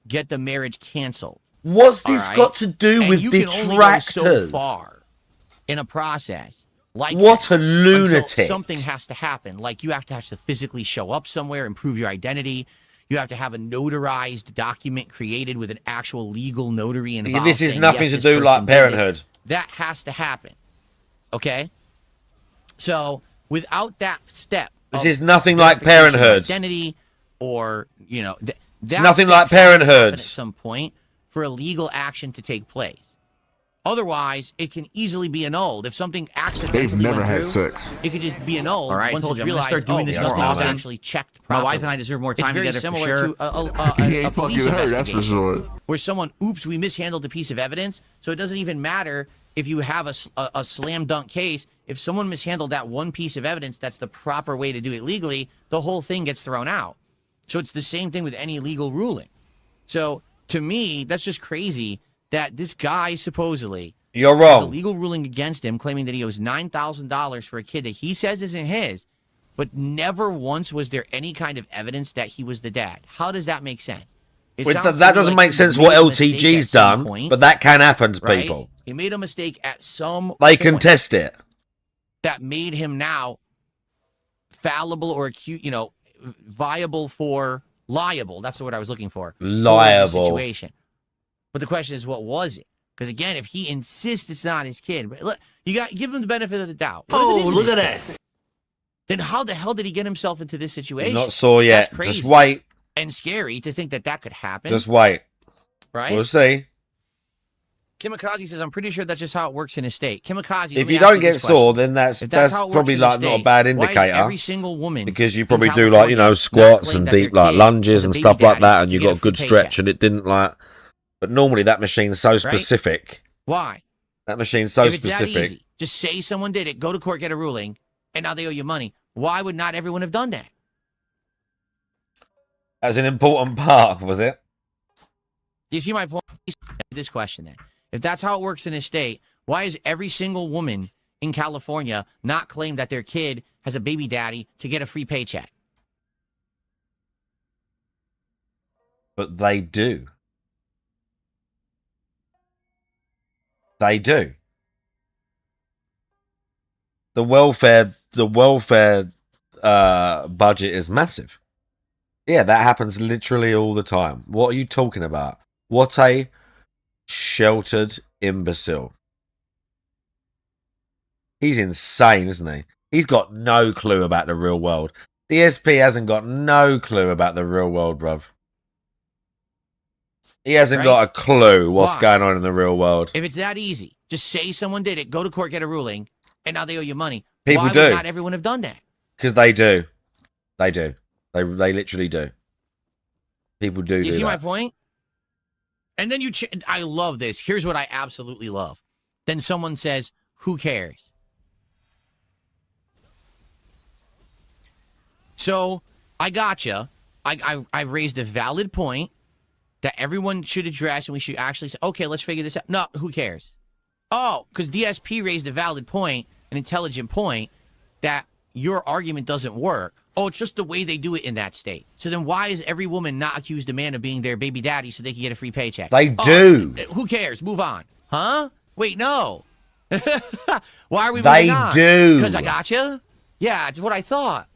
get the marriage canceled. What's this got to do And with you can only go so detractors? far in a process. Like What that, a lunatic. until something has to happen. Like you have to physically show up somewhere and prove your identity. You have to have a notarized document created with an actual legal notary involved. This is saying, nothing yes, to this do person like did it. Parenthood. That has to happen. Okay? So without that step, This of is nothing like verification of Parenthood. identity, or you know, It's nothing like Parenthood. at some point for a legal action to take place. Otherwise, it can easily be annulled. If something accidentally They've never went had through, sex. it could just be annulled. All right, I once told it's you, I'm gonna realized, start doing this more nothing was often. actually checked My properly. wife and I deserve more It's time very together similar for sure. to He a ain't police fucking her, that's for investigation, sure. where someone, oops, we mishandled a piece of evidence. So it doesn't even matter if you have a slam dunk case. If someone mishandled that one piece of evidence, that's the proper way to do it legally, the whole thing gets thrown out. So it's the same thing with any legal ruling. So to me, that's just crazy that this guy supposedly You're has a wrong. legal ruling against him, claiming that he owes $9,000 for a kid that he says isn't his, but never once was there any kind of evidence that he was the dad. How does that make sense? It Well, sounds to that me doesn't like make he sense made what a mistake LTG's at some done, point, but that can happen to right? people. He made a mistake at some They point contest it. that made him now fallible or viable for liable. That's the word I was looking for. For the Liable. situation. But the question is, what was it? Because again, if he insists it's not his kid, but look, you got give him the benefit of the doubt. What if it is his kid? Then how the hell did he get himself into this situation? Not sure yet. That's crazy Just wait. and scary to think that that could happen. Just wait. right? We'll see. Kimikaze says, I'm pretty sure that's just how it works in his state. Kimikaze, If you don't get sore, then that's If that's how it works probably in like the not a state, bad why is indicator. every single woman Because you in probably do like, you know, California squats not claim and that their deep like kid lunges was a and baby stuff like daddy that, and to you get a got free good stretch, paycheck? and it didn't like. But normally that machine's so specific. Why? That machine's so If it's that specific. easy, just say someone did it, go to court, get a ruling, and now they owe you money. Why would not everyone have done that? As an important part, was it? You see my point? This question then. If that's how it works in a state, why is every single woman in California not claim that their kid has a baby daddy to get a free paycheck? But they do. They do. The welfare budget is massive. Yeah, that happens literally all the time. What are you talking about? What a sheltered imbecile. He's insane, isn't he? He's got no clue about the real world. The SP hasn't got no clue about the real world, bruv. He hasn't Right? got a clue what's Why? going on in the real world. If it's that easy, just say someone did it, go to court, get a ruling, and now they owe you money. People why do. would not everyone have done that? Because they do. They do. They literally do. People do You do see my that. point? And then I love this. Here's what I absolutely love. Then someone says, who cares? So I gotcha. I've raised a valid point that everyone should address, and we should actually say, okay, let's figure this out. No, who cares? Oh, because DSP raised a valid point, an intelligent point, that your argument doesn't work. Oh, it's just the way they do it in that state. So then why is every woman not accused a man of being their baby daddy so they can get a free paycheck? They do. Who cares? Move on. Huh? Wait, no. Why are we They moving on? do. Because I gotcha? Yeah, it's what I thought.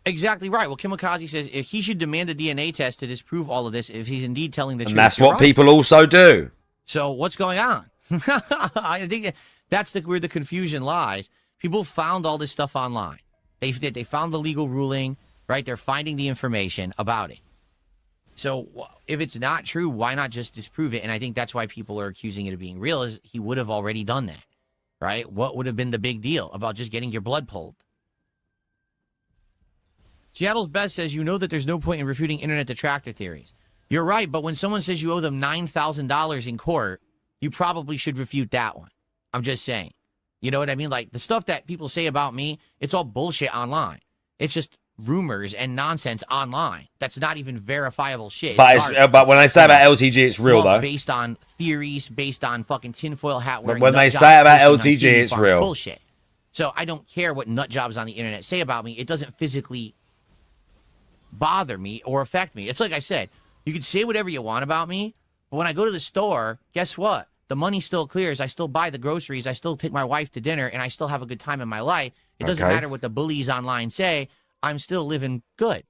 Exactly right. Well, Kimikaze says if he should demand a DNA test to disprove all of this if he's indeed telling the truth. And that's You're what right. people also do. So what's going on? I think that's where the confusion lies. People found all this stuff online. They found the legal ruling, right? They're finding the information about it. So if it's not true, why not just disprove it? And I think that's why people are accusing it of being real, is he would have already done that, right? What would have been the big deal about just getting your blood pulled? Seattle's Best says, you know that there's no point in refuting internet detractor theories. You're right, but when someone says you owe them $9,000 in court, you probably should refute that one. I'm just saying. You know what I mean? Like, the stuff that people say about me, it's all bullshit online. It's just rumors and nonsense online. That's not even verifiable shit. But when I say about LTG, it's real, fluff though. based on theories, based on fucking tinfoil hat wearing. But when they nut say jobs about posting on LTG, TV it's farms, real. Bullshit. So I don't care what nut jobs on the internet say about me. It doesn't physically bother me or affect me. It's like I said, you can say whatever you want about me, but when I go to the store, guess what? The money still clears. I still buy the groceries. I still take my wife to dinner, and I still have a good time in my life. It doesn't matter what the bullies online say. I'm still living good,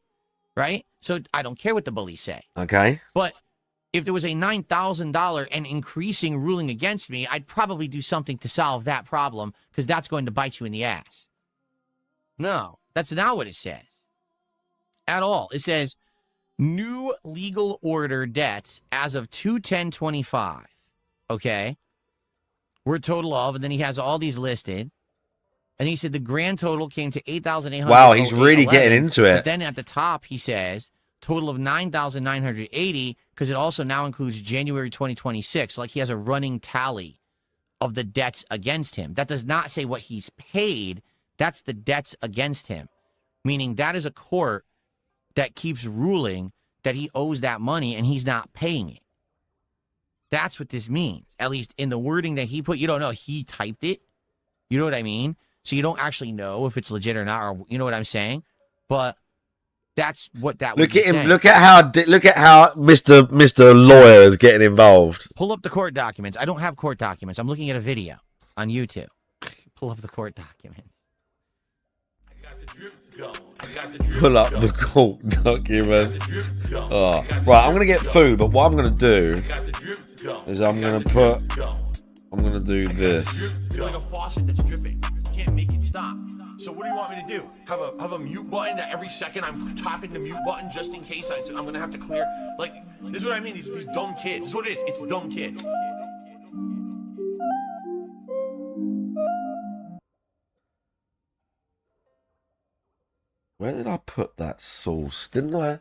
right? So I don't care what the bullies say. Okay. But if there was a $9,000 and increasing ruling against me, I'd probably do something to solve that problem because that's going to bite you in the ass. No, that's not what it says at all. It says new legal order debts as of 2/10/25. Okay. We're a total of, and then he has all these listed. And he said the grand total came to 8,800. Wow, he's really getting into it. But then at the top, he says total of 9,980 because it also now includes January 2026. Like he has a running tally of the debts against him. That does not say what he's paid. That's the debts against him, meaning that is a court that keeps ruling that he owes that money and he's not paying it. That's what this means, at least in the wording that he put. You don't know. He typed it. You know what I mean? So you don't actually know if it's legit or not, or you know what I'm saying? But that's what that would look at him. saying. Look at how Mr. Lawyer is getting involved. Pull up the court documents. I don't have court documents. I'm looking at a video on YouTube. Pull up the court documents. Pull up the court documents. Oh. Right, I'm gonna get food, but what I'm gonna do is I'm gonna do this. It's like a faucet that's dripping. You can't make it stop. So what do you want me to do? Have a mute button that every second I'm tapping the mute button just in case I'm gonna have to clear. Like, this is what I mean. These dumb kids. This is what it is. It's dumb kids. Where did I put that sauce? Didn't I?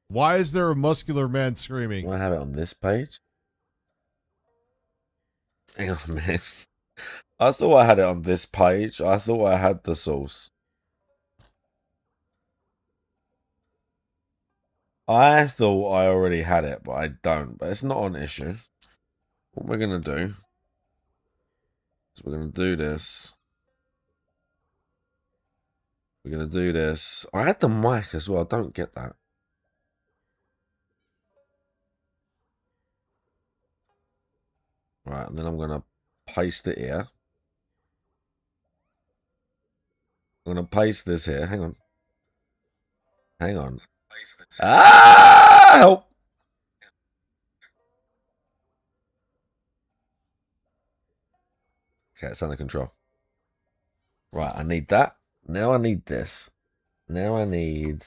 Why is there a muscular man screaming? Do I have it on this page? Hang on, man. I thought I had it on this page. I thought I had the sauce. I thought I already had it, but I don't. But it's not an issue. What we're going to do is we're going to do this. We're going to do this. I had the mic as well. I don't get that. Right, and then I'm going to paste it here. I'm going to paste this here. Hang on. Hang on. Ah! Help! Okay, it's under control. Right, I need that. Now I need this. Now I need...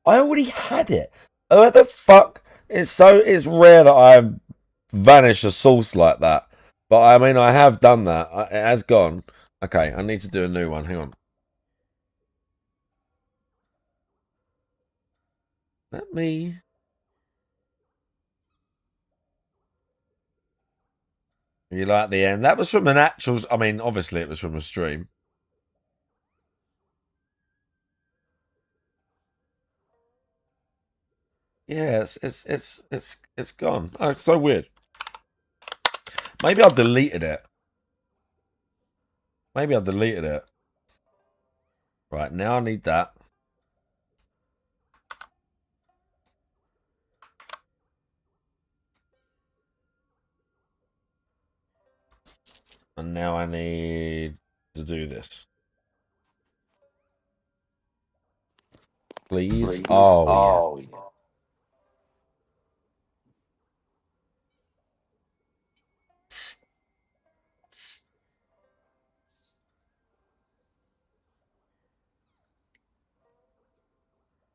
I already had it. Oh, what the fuck? It's rare that I vanish a source like that. But I mean, I have done that. It has gone. Okay, I need to do a new one. Hang on. Let me... You like the end? That was from an actual... I mean, obviously it was from a stream. Yeah, it's gone. Oh, it's so weird. Maybe I deleted it. Maybe I deleted it. Right, now I need that. And now I need to do this. Please? Oh, yeah.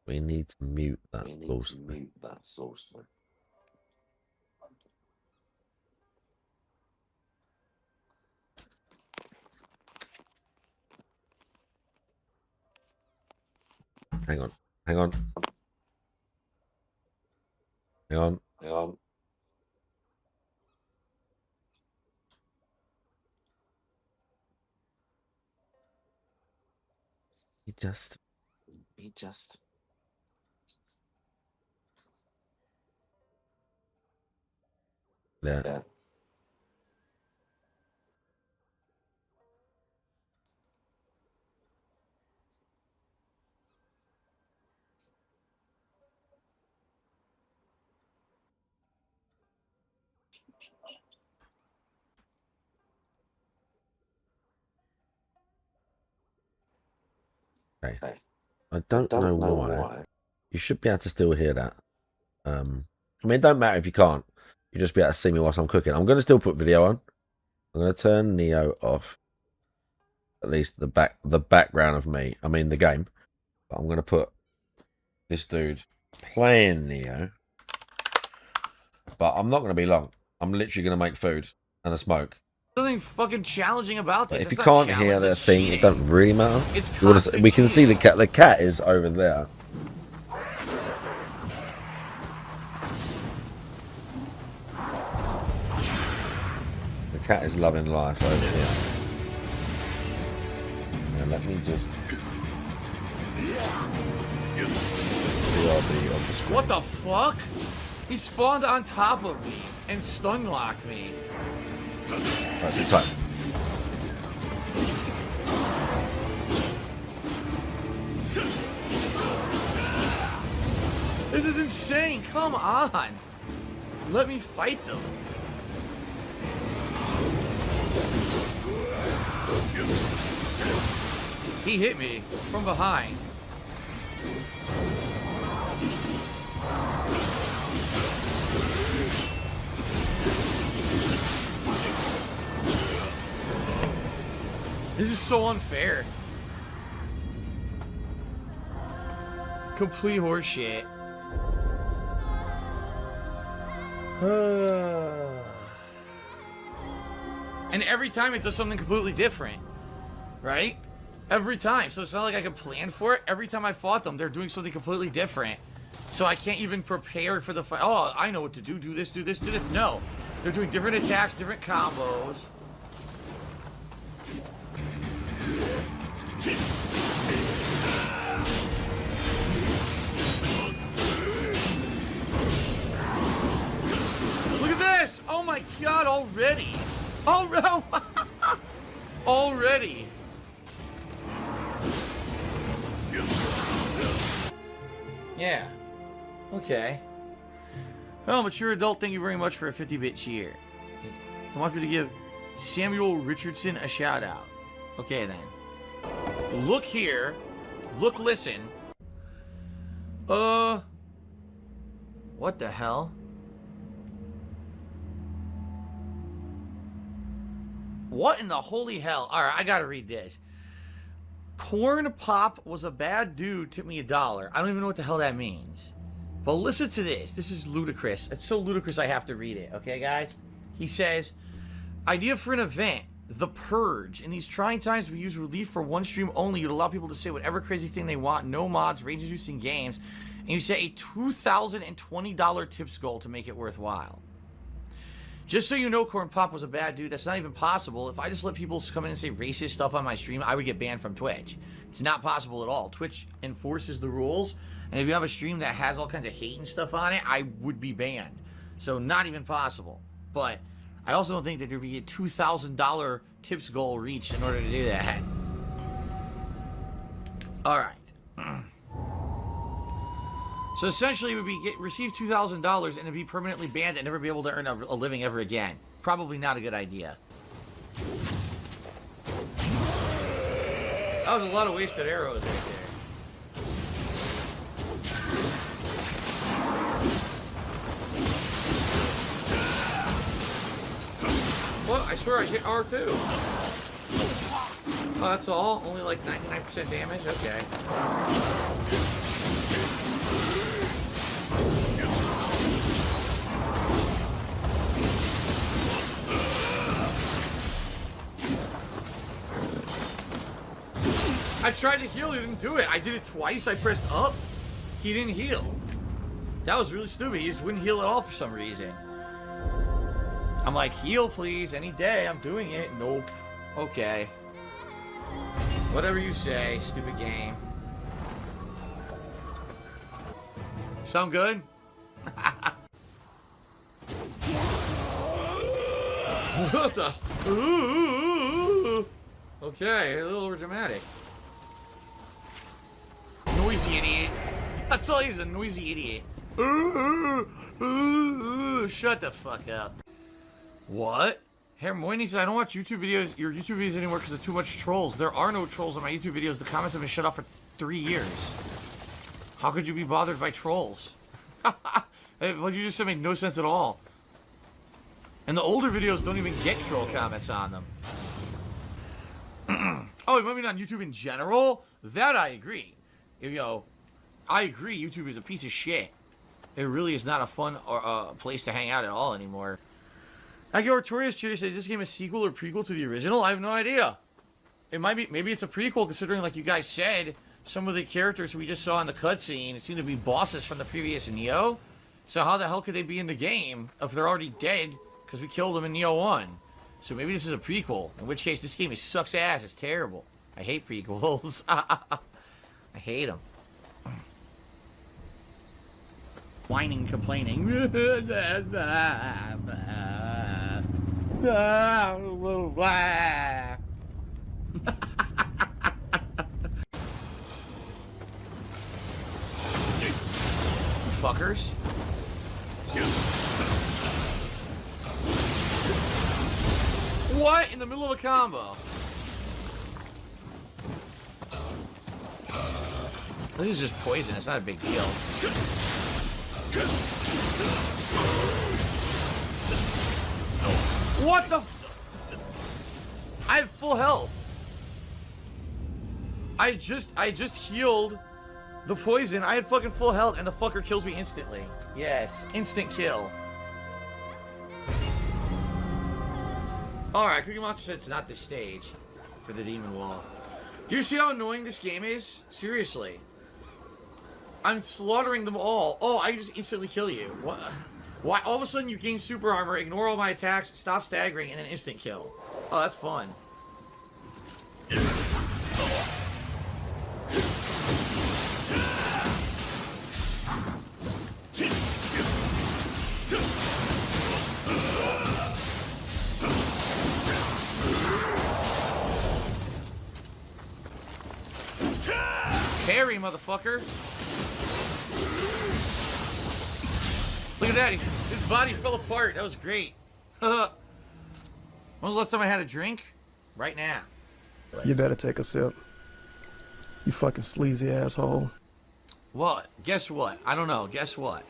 We need to mute that source. Hang on. Hang on. Hang on. Hang on. He just. Yeah. I don't know why. You should be able to still hear that. I mean, it don't matter if you can't. You just be able to see me whilst I'm cooking. I'm going to still put video on. I'm going to turn Neo off. At least the background of me. I mean, the game. But I'm going to put this dude playing Neo. But I'm not going to be long. I'm literally going to make food and a smoke. Something fucking challenging about this. But if you can't hear the thing, cheating. it doesn't really matter. It's We can see the cat. The cat is over there. The cat is loving life over here. Now let me just BRB on the screen. What the fuck? He spawned on top of me and stun locked me. That's the time. This is insane. Come on. Let me fight them. He hit me from behind. This is so unfair. Complete horseshit. And every time it does something completely different, right? Every time. So it's not like I can plan for it. Every time I fought them, they're doing something completely different. So I can't even prepare for the fight. Oh, I know what to do. Do this, do this, do this. No. They're doing different attacks, different combos. Look at this! Oh my god, already! Already! Yeah. Okay. Well, mature adult, thank you very much for a 50-bit cheer. I want you to give Samuel Richardson a shout out. Okay then. Look here. Look, listen. What the hell? What in the holy hell? Alright, I gotta read this. Corn Pop was a bad dude, tipped me $1. I don't even know what the hell that means. But listen to this. This is ludicrous. It's so ludicrous I have to read it. Okay, guys? He says, idea for an event. The Purge. In these trying times, we use relief for one stream only. You'd allow people to say whatever crazy thing they want. No mods, rage-inducing games. And you set a $2,020 tips goal to make it worthwhile. Just so you know, Corn Pop was a bad dude. That's not even possible. If I just let people come in and say racist stuff on my stream, I would get banned from Twitch. It's not possible at all. Twitch enforces the rules. And if you have a stream that has all kinds of hate and stuff on it, I would be banned. So not even possible. But I also don't think that there would be a $2,000 tips goal reached in order to do that. Alright. So essentially, we would receive $2,000 and it'd be permanently banned and never be able to earn a living ever again. Probably not a good idea. That was a lot of wasted arrows right there. What? I swear I hit R2. Oh, that's all? Only like 99% damage? Okay. I tried to heal, he didn't do it. I did it twice, I pressed up. He didn't heal. That was really stupid. He just wouldn't heal at all for some reason. I'm like, heal please, any day. I'm doing it. Nope. Okay. Whatever you say, stupid game. Sound good? What the? Ooh. Okay, a little over dramatic. Noisy idiot. That's all, he's a noisy idiot. Shut the fuck up. What? Hermione says, I don't watch YouTube videos, your YouTube videos anymore because of too much trolls. There are no trolls on my YouTube videos. The comments have been shut off for 3 years. How could you be bothered by trolls? What you just said made no sense at all. And the older videos don't even get troll comments on them. Oh, maybe not on YouTube in general? That I agree. You know, I agree YouTube is a piece of shit. It really is not a fun place to hang out at all anymore. Agio Artorias Cheer says, is this game a sequel or prequel to the original? I have no idea. It might be, maybe it's a prequel, considering, like you guys said, some of the characters we just saw in the cutscene seem to be bosses from the previous Neo. So how the hell could they be in the game if they're already dead because we killed them in Neo 1? So maybe this is a prequel, in which case this game sucks ass. It's terrible. I hate prequels. I hate them. Whining, complaining. Fuckers. What? In the middle of a combo? This is just poison. It's not a big deal. What the I have full health. I just healed the poison. I had fucking full health and the fucker kills me instantly. Yes, instant kill. Alright, Cookie Monster said it's not the stage for the demon wall. Do you see how annoying this game is? Seriously. I'm slaughtering them all. Oh, I just instantly kill you. What? Why? All of a sudden you gain super armor, ignore all my attacks, stop staggering, and an instant kill. Oh, that's fun. Parry, motherfucker. Look at that. His body fell apart. That was great. When was the last time I had a drink? Right now. You better take a sip. You fucking sleazy asshole. What? Guess what? I don't know. Guess what?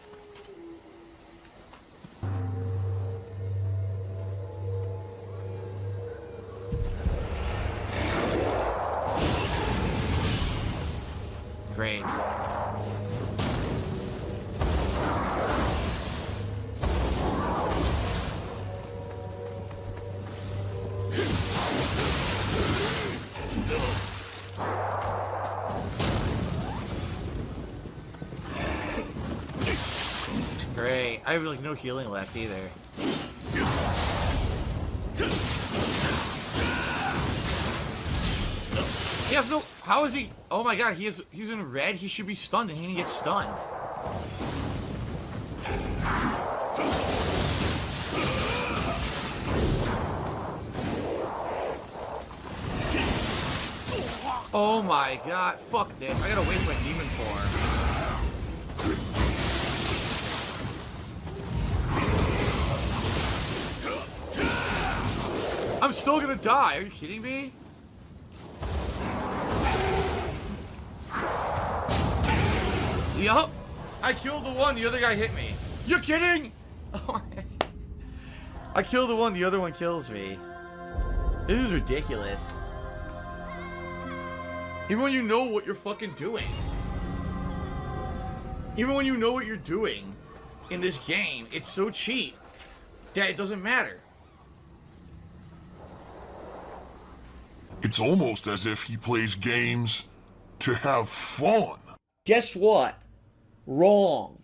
Great. Great. I have like no healing left either. He has no. How is he? Oh my god, he's in red. He should be stunned, and he gets stunned. Oh my god, fuck this. I gotta waste my demon form. I'm still gonna die. Are you kidding me? Yup. I killed the one, the other guy hit me. You're kidding? Oh I killed the one, the other one kills me. This is ridiculous. Even when you know what you're fucking doing. Even when you know what you're doing in this game, it's so cheap that it doesn't matter. It's almost as if he plays games to have fun. Guess what? Wrong.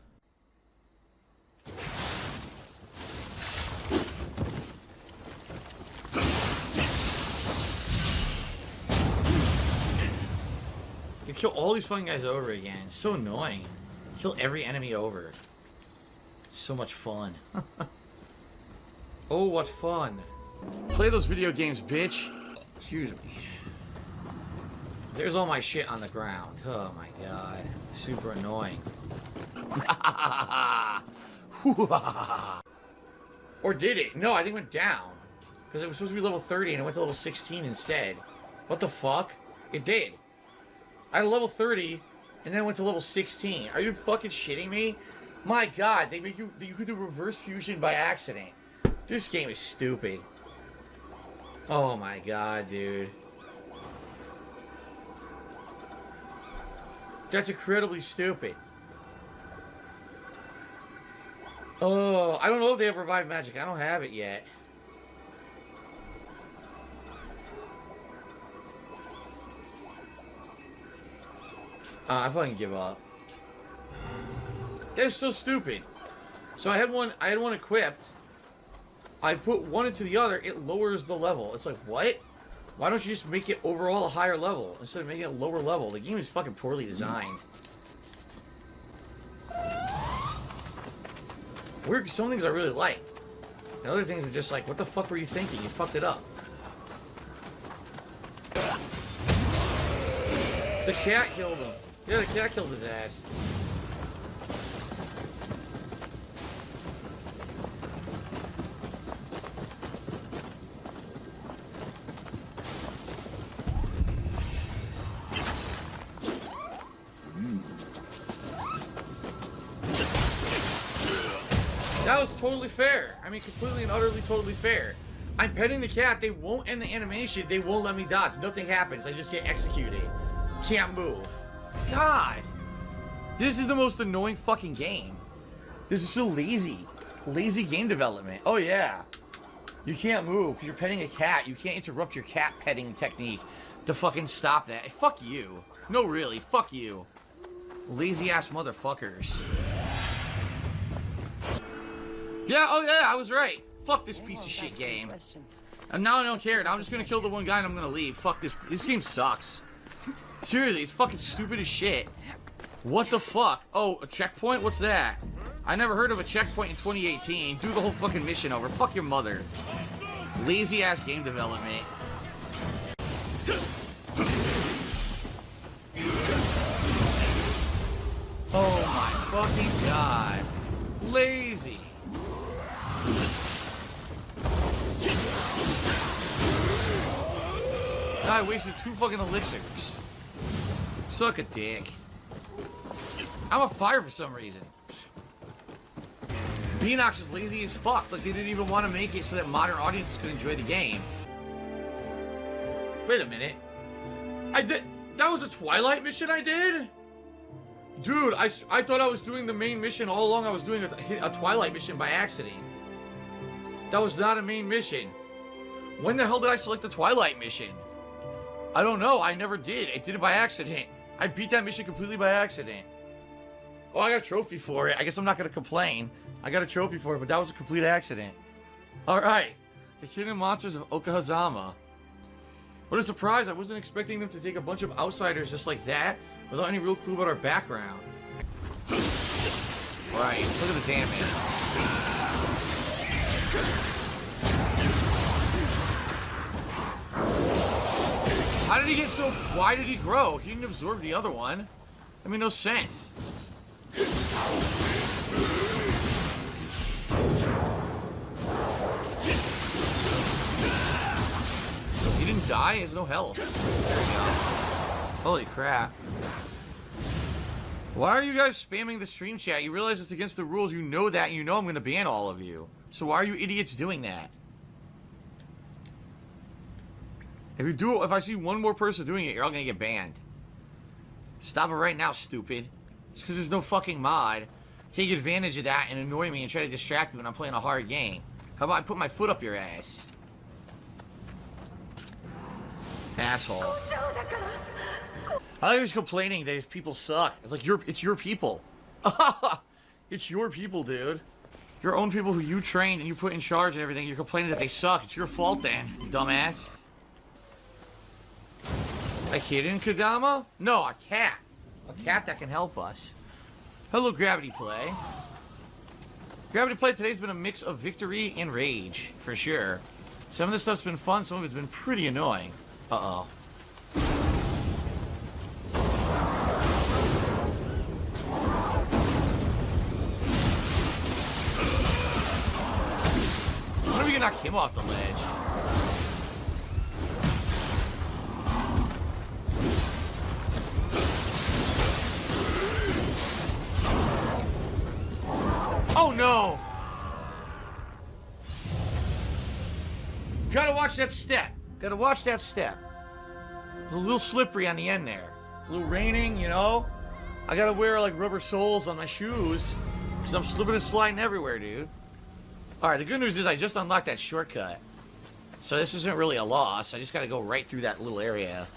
You kill all these fucking guys over again. It's so annoying. Kill every enemy over. It's so much fun. Oh, what fun. Play those video games, bitch. Excuse me. There's all my shit on the ground. Oh my god. Super annoying. Or did it? No, I think it went down. Because it was supposed to be level 30 and it went to level 16 instead. What the fuck? It did. I had a level 30, and then went to level 16. Are you fucking shitting me? My God, they make you could do reverse fusion by accident. This game is stupid. Oh my God, dude. That's incredibly stupid. Oh, I don't know if they have revived magic. I don't have it yet. I fucking give up. That is so stupid. So I had one equipped. I put one into the other, it lowers the level. It's like, what? Why don't you just make it overall a higher level instead of making it a lower level? The game is fucking poorly designed. Weird, some things I really like. And other things are just like, what the fuck were you thinking? You fucked it up. The cat killed him. Yeah, the cat killed his ass. That was totally fair. I mean, completely and utterly totally fair. I'm petting the cat. They won't end the animation. They won't let me dodge. Nothing happens. I just get executed. Can't move. God. This is the most annoying fucking game. This is so lazy. Lazy game development. Oh, yeah. You can't move because you're petting a cat. You can't interrupt your cat petting technique to fucking stop that. Fuck you. No, really. Fuck you. Lazy-ass motherfuckers. Yeah, oh yeah, I was right. Fuck this piece of shit game. And now I don't care. Now I'm just gonna kill the one guy and I'm gonna leave. Fuck this. This game sucks. Seriously, it's fucking stupid as shit. What the fuck? Oh, a checkpoint? What's that? I never heard of a checkpoint in 2018. Do the whole fucking mission over. Fuck your mother. Lazy ass game development. Oh my fucking god. Lazy. I wasted 2 fucking elixirs. Suck a dick. I'm a fire for some reason. Beanox is lazy as fuck. Like, they didn't even want to make it so that modern audiences could enjoy the game. Wait a minute. That was a Twilight mission I did? Dude, I thought I was doing the main mission all along. I was doing a Twilight mission by accident. That was not a main mission. When the hell did I select the Twilight mission? I don't know. I never did. I did it by accident. I beat that mission completely by accident. Oh, I got a trophy for it. I guess I'm not going to complain. I got a trophy for it, but that was a complete accident. Alright. The Hidden Monsters of Okahazama. What a surprise. I wasn't expecting them to take a bunch of outsiders just like that without any real clue about our background. Right. Look at the damage. How did he get so... Why did he grow? He didn't absorb the other one. That made no sense. He didn't die? He has no health. There we go. Holy crap. Why are you guys spamming the stream chat? You realize it's against the rules. You know that. You know I'm going to ban all of you. So why are you idiots doing that? If I see one more person doing it, you're all gonna get banned. Stop it right now, stupid. It's because there's no fucking mod. Take advantage of that and annoy me and try to distract me when I'm playing a hard game. How about I put my foot up your ass? Asshole. I like he was complaining that his people suck. It's like, it's your people. It's your people, dude. Your own people who you trained and you put in charge and everything. You're complaining that they suck. It's your fault then, dumbass. A hidden Kagama? No, a cat. A cat that can help us. Hello, Gravity Play. Gravity Play today's been a mix of victory and rage, for sure. Some of this stuff's been fun, some of it's been pretty annoying. Uh-oh. I wonder if we can knock him off the ledge. no! Gotta watch that step. Gotta watch that step. It's a little slippery on the end there. A little raining, you know? I gotta wear like rubber soles on my shoes because I'm slipping and sliding everywhere, dude. Alright, the good news is I just unlocked that shortcut. So this isn't really a loss. I just gotta go right through that little area.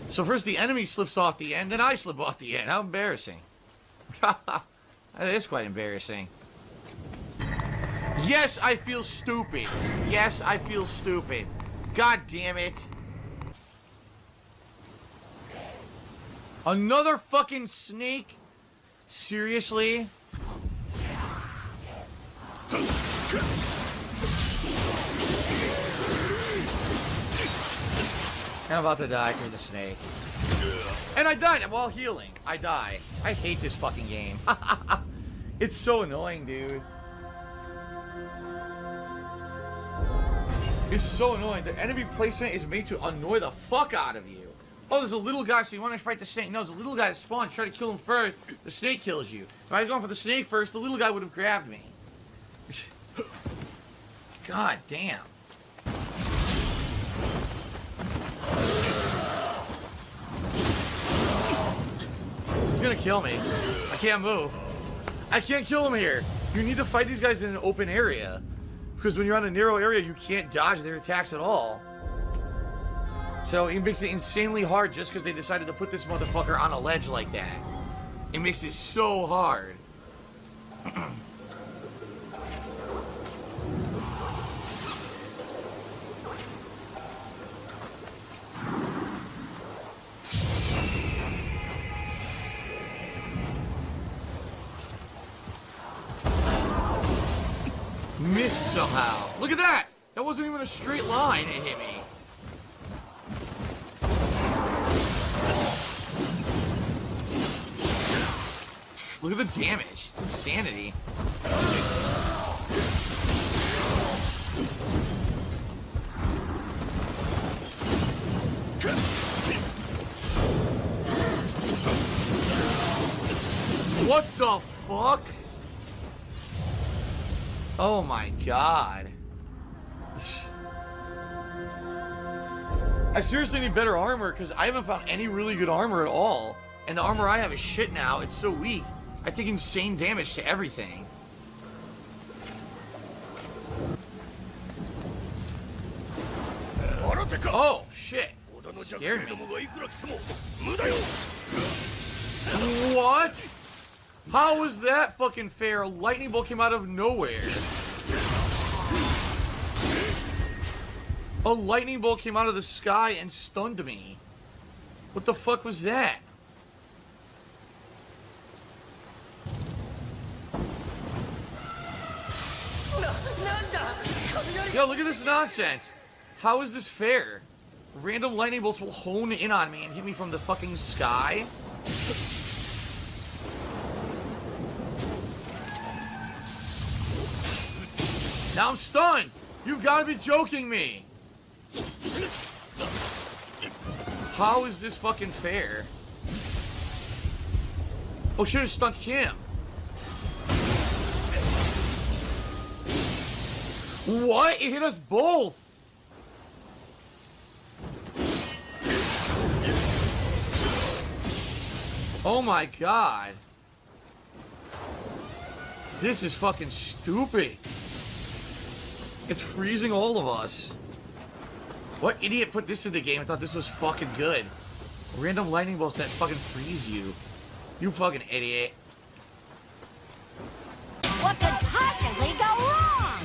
So first the enemy slips off the end, then I slip off the end. How embarrassing. That is quite embarrassing. Yes, I feel stupid. Yes, I feel stupid. God damn it. Another fucking snake? Seriously? I'm about to die through the snake. And I died while healing. I die. I hate this fucking game. It's so annoying, dude. It's so annoying. The enemy placement is made to annoy the fuck out of you. Oh, there's a little guy, so you want to fight the snake. No, there's a little guy that spawns. Try to kill him first. The snake kills you. If I had gone for the snake first, the little guy would have grabbed me. God damn. He's gonna kill me. I can't move. I can't kill him here. You need to fight these guys in an open area. Because when you're on a narrow area, you can't dodge their attacks at all. So it makes it insanely hard just because they decided to put this motherfucker on a ledge like that. It makes it so hard. Missed somehow. Look at that! That wasn't even a straight line it hit me. Look at the damage. It's insanity. What the fuck? Oh my god. I seriously need better armor because I haven't found any really good armor at all. And the armor I have is shit now. It's so weak. I take insane damage to everything. Oh, shit. Scared me. What? How was that fucking fair? A lightning bolt came out of nowhere. A lightning bolt came out of the sky and stunned me. What the fuck was that? Yo, look at this nonsense. How is this fair? Random lightning bolts will hone in on me and hit me from the fucking sky? Now I'm stunned! You've got to be joking me! How is this fucking fair? Oh, should have stunned him. What? It hit us both! Oh my god. This is fucking stupid. It's freezing all of us. What idiot put this in the game? I thought this was fucking good. Random lightning bolts that fucking freeze you. You fucking idiot. What could possibly go wrong?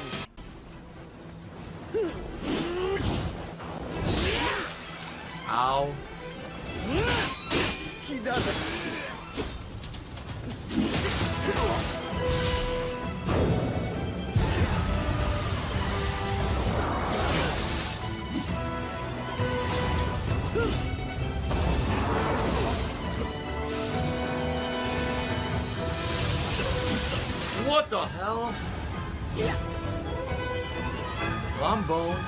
Ow. He doesn't. What the hell? I'm boned.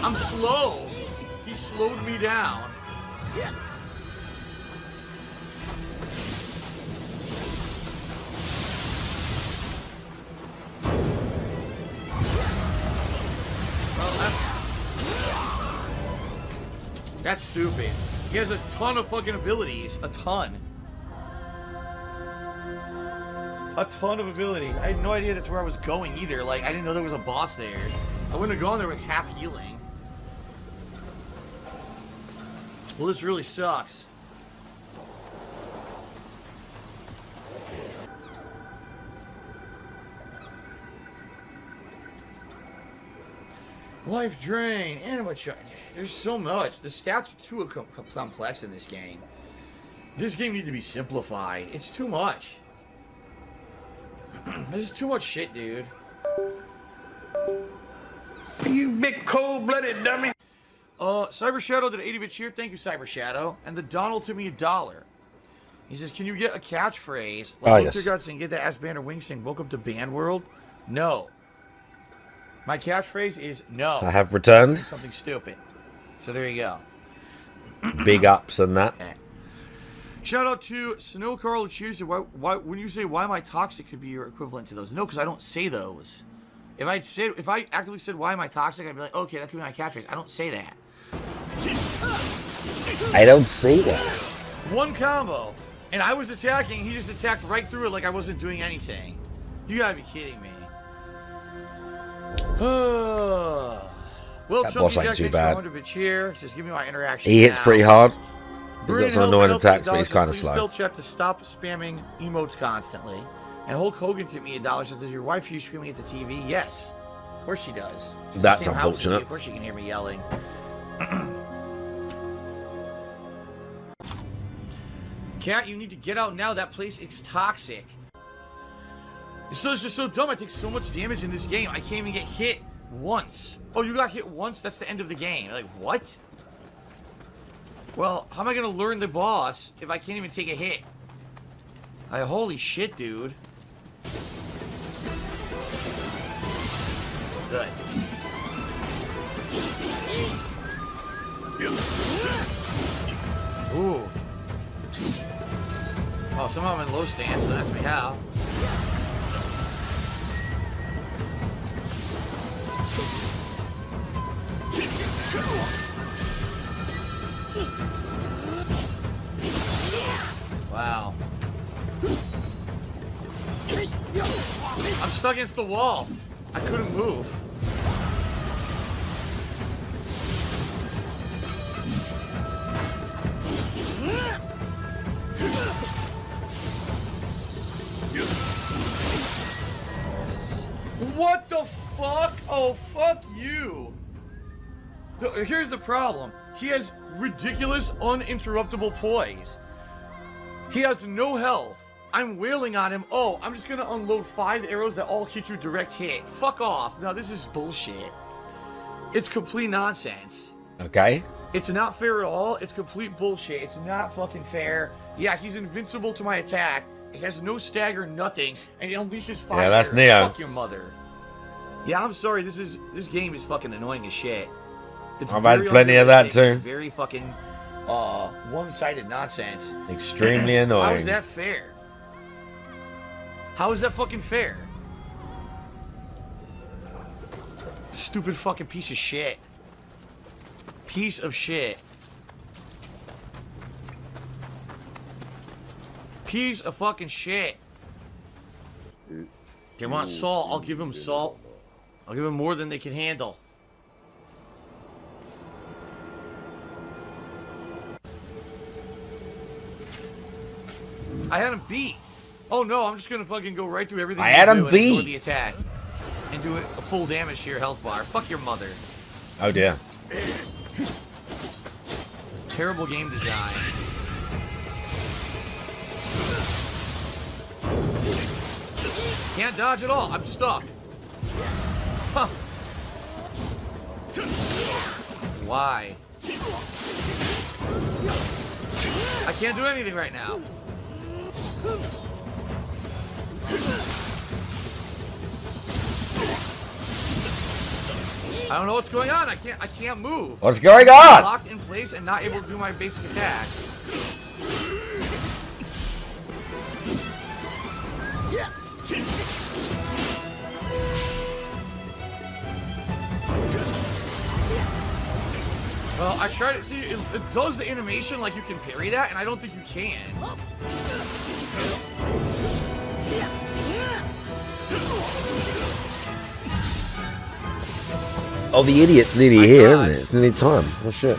I'm slow. He slowed me down. That's stupid. He has a ton of fucking abilities. A ton. A ton of abilities. I had no idea that's where I was going either. Like, I didn't know there was a boss there. I wouldn't have gone there with half healing. Well, this really sucks. Life drain, animatronic. There's so much. The stats are too complex in this game. This game needs to be simplified. It's too much. There's too much shit, dude. You big cold-blooded dummy. Cyber Shadow did an 80-bit cheer. Thank you, Cyber Shadow. And the Donald to me $1. He says, "Can you get a catchphrase? Like, yes. Guts and get the ass band or wing sing. Welcome to Band World." No. My catchphrase is no. I have returned. Something stupid. So there you go. Big ups and that. Okay. Shout out to Snow Carl Tuesday. Why when you say why am I toxic could be your equivalent to those? No, because I don't say those. If I actively said why am I toxic, I'd be like, okay, that could be my catchphrase. I don't say that. I don't see that. One combo, and I was attacking. He just attacked right through it like I wasn't doing anything. You gotta be kidding me. Well, That boss ain't too bad. Cheer. Says, give me my interaction. He hits now. pretty hard. He's Brian got some Held annoying went up attacks, to but he's $1. kind of Please slow. Tell chat to stop spamming emotes constantly. And Hulk Hogan sent me $1. Says, does your wife hear you screaming at the TV? Yes. Of course she does. That's Same house with me, unfortunate. Of course she can hear me yelling. Cat, you need to get out now. That place is toxic. It's just so dumb. I take so much damage in this game. I can't even get hit once. Oh, you got hit once? That's the end of the game. Like, what? Well, how am I going to learn the boss if I can't even take a hit? Like, holy shit, dude. Good. Ooh. Oh, somehow I'm in low stance, so that's me how. Wow. I'm stuck against the wall. I couldn't move. What the fuck? Oh, fuck you. Here's the problem. He has ridiculous, uninterruptible poise. He has no health. I'm wailing on him. Oh, I'm just gonna unload 5 arrows that all hit you direct hit. Fuck off. No, this is bullshit. It's complete nonsense. Okay. It's not fair at all. It's complete bullshit. It's not fucking fair. Yeah, he's invincible to my attack. He has no stagger, nothing, and he unleashes 5 Yeah, that's arrows. Neo. Fuck your mother. Yeah, I'm sorry. This game is fucking annoying as shit. It's I've had very plenty of that unrealistic. too. It's very fucking one-sided nonsense. Extremely annoying. How is that fair? How is that fucking fair? Stupid fucking piece of shit. Piece of shit. Piece of fucking shit. They want salt, I'll give them salt. I'll give them more than they can handle. I had him beat. Oh no, I'm just gonna fucking go right through everything. I had him do and beat. ignore the attack and do it a full damage to your health bar. Fuck your mother. Oh dear. Terrible game design. Can't dodge at all. I'm stuck. Huh. Why? I can't do anything right now. I don't know what's going on. I can't move. What's going I'm on? locked in place and not able to do my basic attacks. Well, I tried to see, it does the animation like you can parry that, and I don't think you can. Oh, the idiot's nearly here, isn't it? It's nearly time. Oh, shit.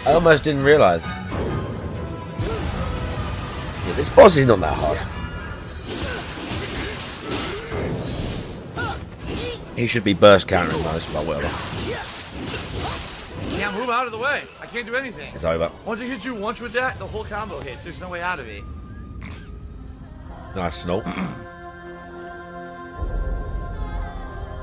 I almost didn't realise. Yeah, this boss is not that hard. He should be burst countering those, but whatever. Can't move out of the way. I can't do anything. It's over. Once it hits you once with that, the whole combo hits. There's no way out of it. Nice snort.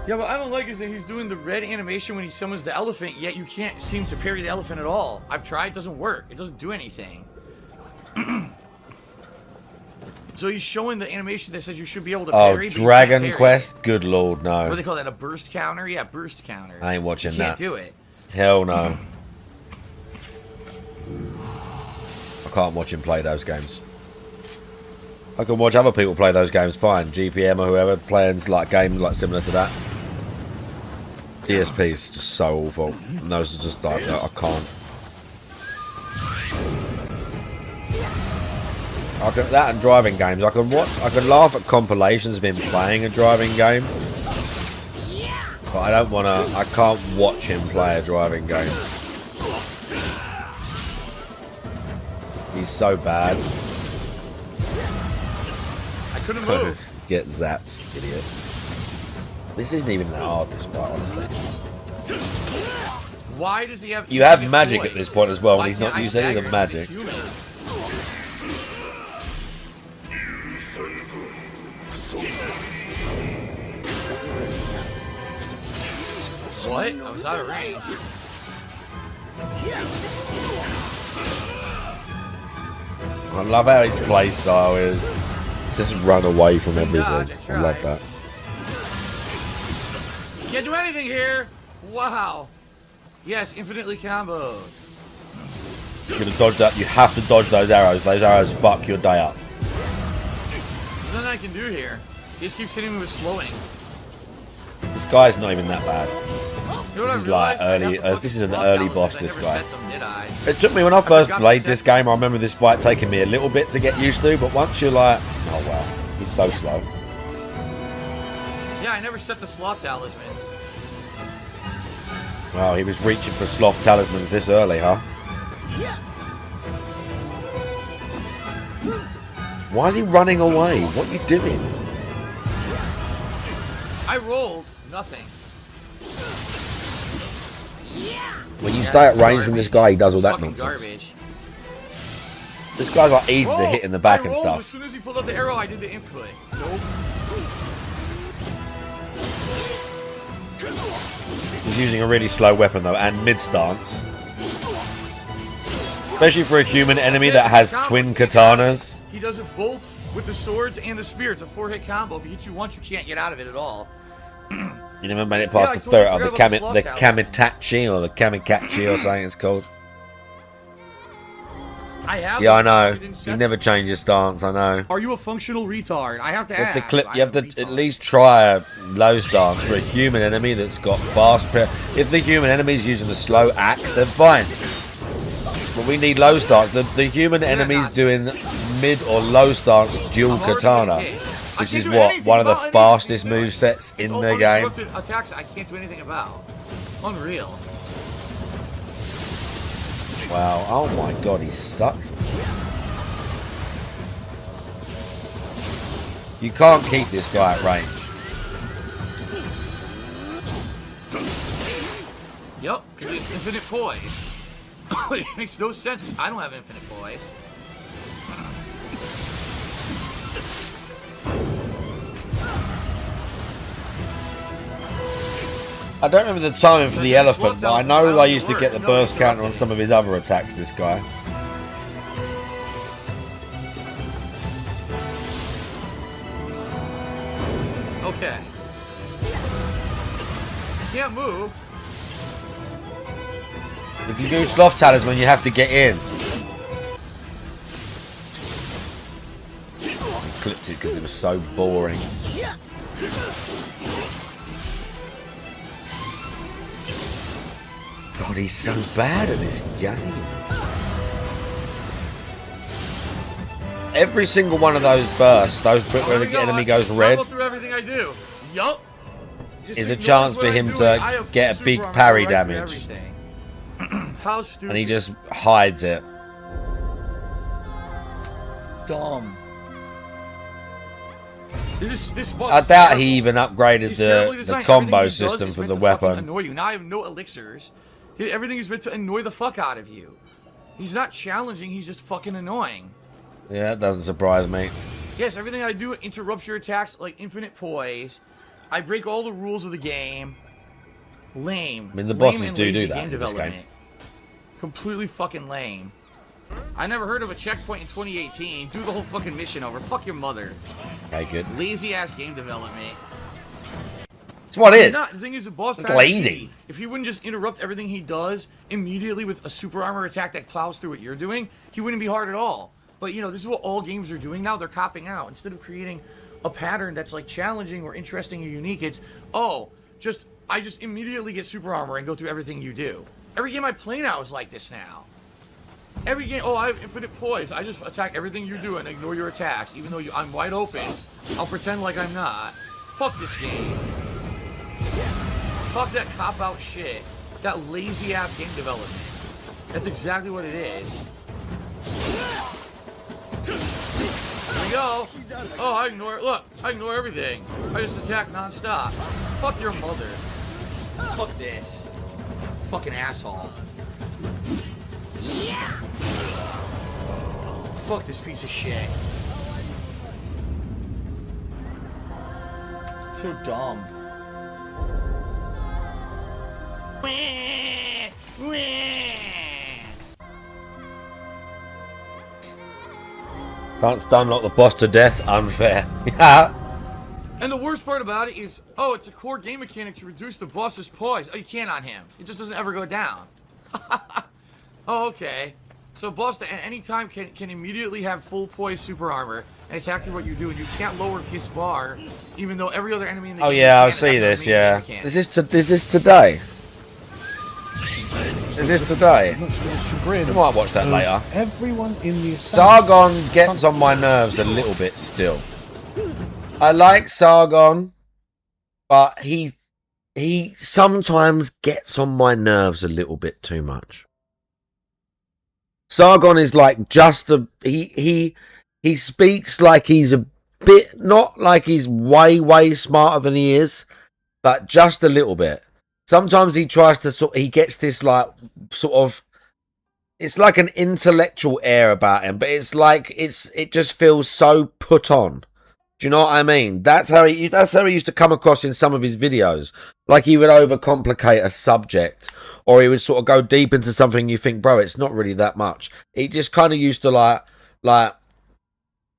Yeah, what I don't like is that he's doing the red animation when he summons the elephant, yet you can't seem to parry the elephant at all. I've tried, it doesn't work. It doesn't do anything. So he's showing the animation that says you should be able to parry. Oh, Dragon Quest? Good lord, no. What do they call that? A burst counter? Yeah, burst counter. I ain't watching you that. Can't do it. Hell no. I can't watch him play those games. I can watch other people play those games fine. GPM or whoever playing like games like similar to that. DSP is just so awful. And those are just like, I can't. That and driving games. I can laugh at compilations of him playing a driving game. But I don't wanna, I can't watch him play a driving game. He's so bad. I couldn't move. Get zapped, idiot. This isn't even that hard, this fight, honestly. Why does he have... You have magic at this point as well, and he's not used any of the magic. What? I was out of range. I love how his playstyle is just run away from everything. I love that. Can't do anything here. Wow. Yes, infinitely combo. You're gonna dodge that. You have to dodge those arrows. Those arrows fuck your day up. There's nothing I can do here. He just keeps hitting me with slowing. This guy's not even that bad. You know This is like early. This is an early boss. This guy. Them, it took me when I first played this game. I remember this fight taking me a little bit to get used to, but once you're like, oh wow, he's so slow. Yeah, I never set the sloth talismans. Wow, he was reaching for sloth talismans this early, huh? Why is he running away? What are you doing? I rolled nothing. When you stay at range from this guy, he does all that nonsense. Garbage. This guy's like easy to hit in the back and As stuff. soon as he pulled out the arrow, I did the input. Nope. He's using a really slow weapon though, and mid stance. Especially for a human enemy that has twin katanas. He does it both with the swords and the spear. It's a 4-hit combo. If he hits you once, you can't get out of it at all. You never made it past the third, or the Kamitachi, or the Kamikachi, or something it's called. I have. Yeah, I know. You never change your stance. I know. Are you a functional retard? I have to You have to ask. clip. You have to at least try a low stance for a human enemy that's got fast. If the human enemy is using a slow axe, then fine. But we need low stance. The human enemy's doing mid or low stance dual katana, which is what one of the fastest move sets in the game. Attacks I can't do anything about. Unreal. Wow, oh my god, he sucks at this. You can't keep this guy at range. Yep, it's infinite poise. It makes no sense. I don't have infinite poise. I don't remember the timing for the elephant, but I know I used to get the burst counter on some of his other attacks, this guy. Okay. Can't move. If you do sloth talisman, you have to get in. I clipped it because it was so boring. God, he's so bad at this game. Every single one of those bursts, those bit where the enemy goes red, through everything I do. Yup. is a chance for him to get a big parry damage. How stupid. And he just hides it. Dumb. This boss I is doubt terrible. he even upgraded He's terribly the designed. combo Everything he does system is for meant the to fucking weapon. Annoy you. Now I have no elixirs. Everything is meant to annoy the fuck out of you. He's not challenging, he's just fucking annoying. Yeah, that doesn't surprise me. Yes, everything I do interrupts your attacks like infinite poise. I break all the rules of the game. Lame. I mean, the Lame bosses and do lazy that game in this development. game. Completely fucking lame. I never heard of a checkpoint in 2018. Do the whole fucking mission over. Fuck your mother. Okay, good. Lazy ass game development. It's what it is. The thing is, the boss It's battle is lazy. easy. If he wouldn't just interrupt everything he does immediately with a super armor attack that plows through what you're doing, he wouldn't be hard at all. But you know, this is what all games are doing now. They're copping out. Instead of creating a pattern that's like challenging or interesting or unique, it's I just immediately get super armor and go through everything you do. Every game I play now is like this now. Every game, I have infinite poise. I just attack everything you do and ignore your attacks, even though I'm wide open. I'll pretend like I'm not. Fuck this game. Fuck that cop-out shit. That lazy-ass game development. That's exactly what it is. Here we go. Oh, I ignore it. Look, I ignore everything. I just attack non-stop. Fuck your mother. Fuck this. Fucking asshole. Yeah. Fuck this piece of shit. So dumb. Can't stun lock the boss to death. Unfair. Yeah. And the worst part about it is, it's a core game mechanic to reduce the boss's poise. Oh, you can't on him. It just doesn't ever go down. Oh, okay. So boss at any time can immediately have full poise super armor and attack through what you do, and you can't lower his bar, even though every other enemy in the game. Oh yeah, I'll can. see That's this. what I Yeah. mean, you can't. Is this today? Is this today? Much to the chagrin I might watch that of later. Everyone in the establishment. Sargon gets on my nerves a little bit still. I like Sargon, but he sometimes gets on my nerves a little bit too much. Sargon is like just he speaks like he's a bit, not like he's way smarter than he is, but just a little bit. Sometimes he tries to he gets this like sort of, it's like an intellectual air about him, but it's like it just feels so put on. Do you know what I mean? That's how he used to come across in some of his videos. Like he would overcomplicate a subject, or he would sort of go deep into something you think, bro, it's not really that much. He just kind of used to like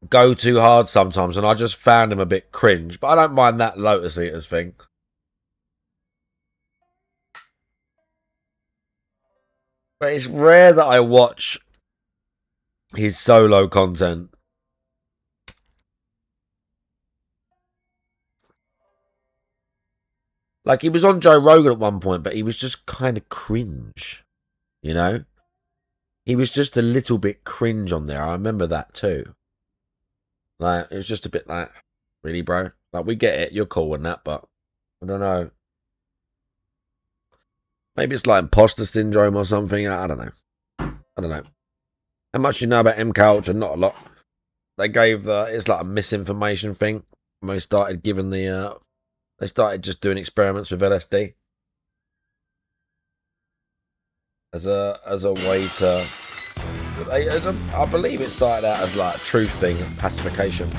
go too hard sometimes, and I just found him a bit cringe. But I don't mind that Lotus Eaters thing. But it's rare that I watch his solo content. Like, he was on Joe Rogan at one point, but he was just kind of cringe, you know? He was just a little bit cringe on there. I remember that too. Like, it was just a bit like, really, bro? Like, we get it. You're cool and that, but I don't know. Maybe it's like imposter syndrome or something. I don't know. I don't know. How much you know about MK Ultra? Not a lot. They gave it's like a misinformation thing. When they started giving they started just doing experiments with LSD as a way to. I believe it started out as like a truth thing, pacification.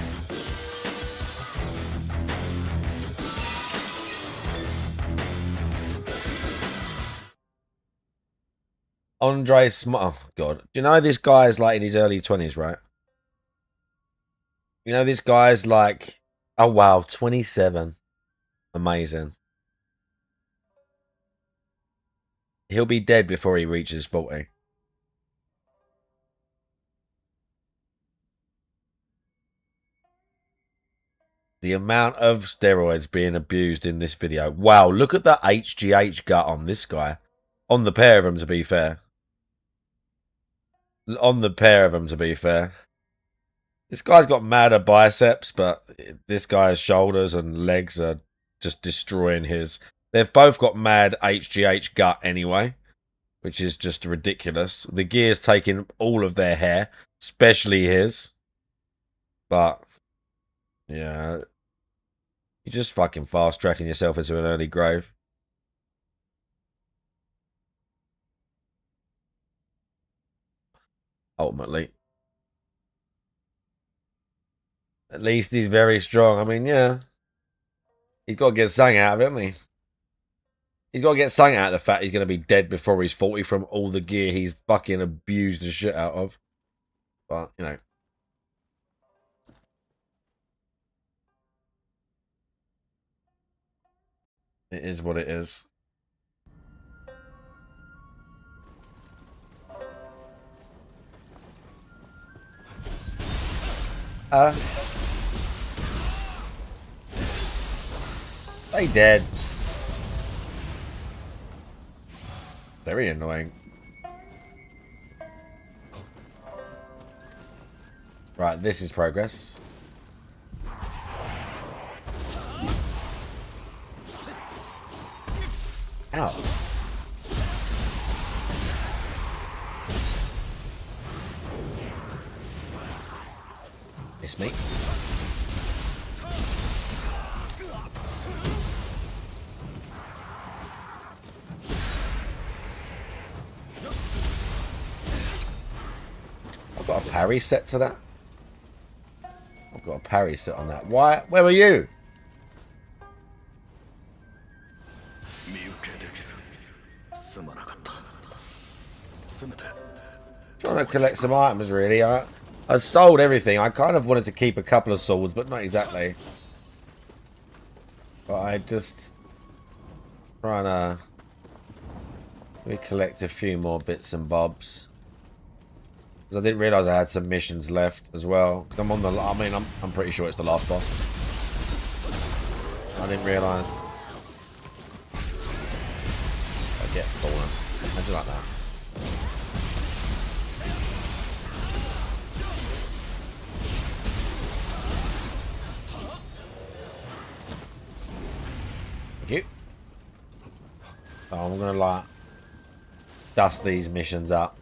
Andre Smart. Oh, God. Do you know this guy's like in his early 20s, right? You know this guy's like, oh wow, 27. Amazing. He'll be dead before he reaches 40. The amount of steroids being abused in this video. Wow, look at the HGH gut on this guy. On the pair of them, to be fair. On the pair of them, to be fair. This guy's got madder biceps, but this guy's shoulders and legs are just destroying his. They've both got mad HGH gut anyway, which is just ridiculous. The gear's taking all of their hair, especially his. But, yeah. You're just fucking fast-tracking yourself into an early grave. Ultimately. At least he's very strong. I mean, yeah. He's got to get something out of it, hasn't he? He's got to get something out of the fact he's going to be dead before he's 40 from all the gear he's fucking abused the shit out of. But, you know. It is what it is. They dead. Very annoying. Right, this is progress. Ow. Miss me. I've got a parry set to that. I've got a parry set on that. Why? Where were you? Trying to collect some items, really. I sold everything. I kind of wanted to keep a couple of swords, but not exactly. But I just trying to collect a few more bits and bobs. Because I didn't realise I had some missions left as well. Because I'm on the. I mean, I'm pretty sure it's the last boss. I didn't realise. I get fallen. How'd you like that? Thank you. Oh, I'm gonna like dust these missions up.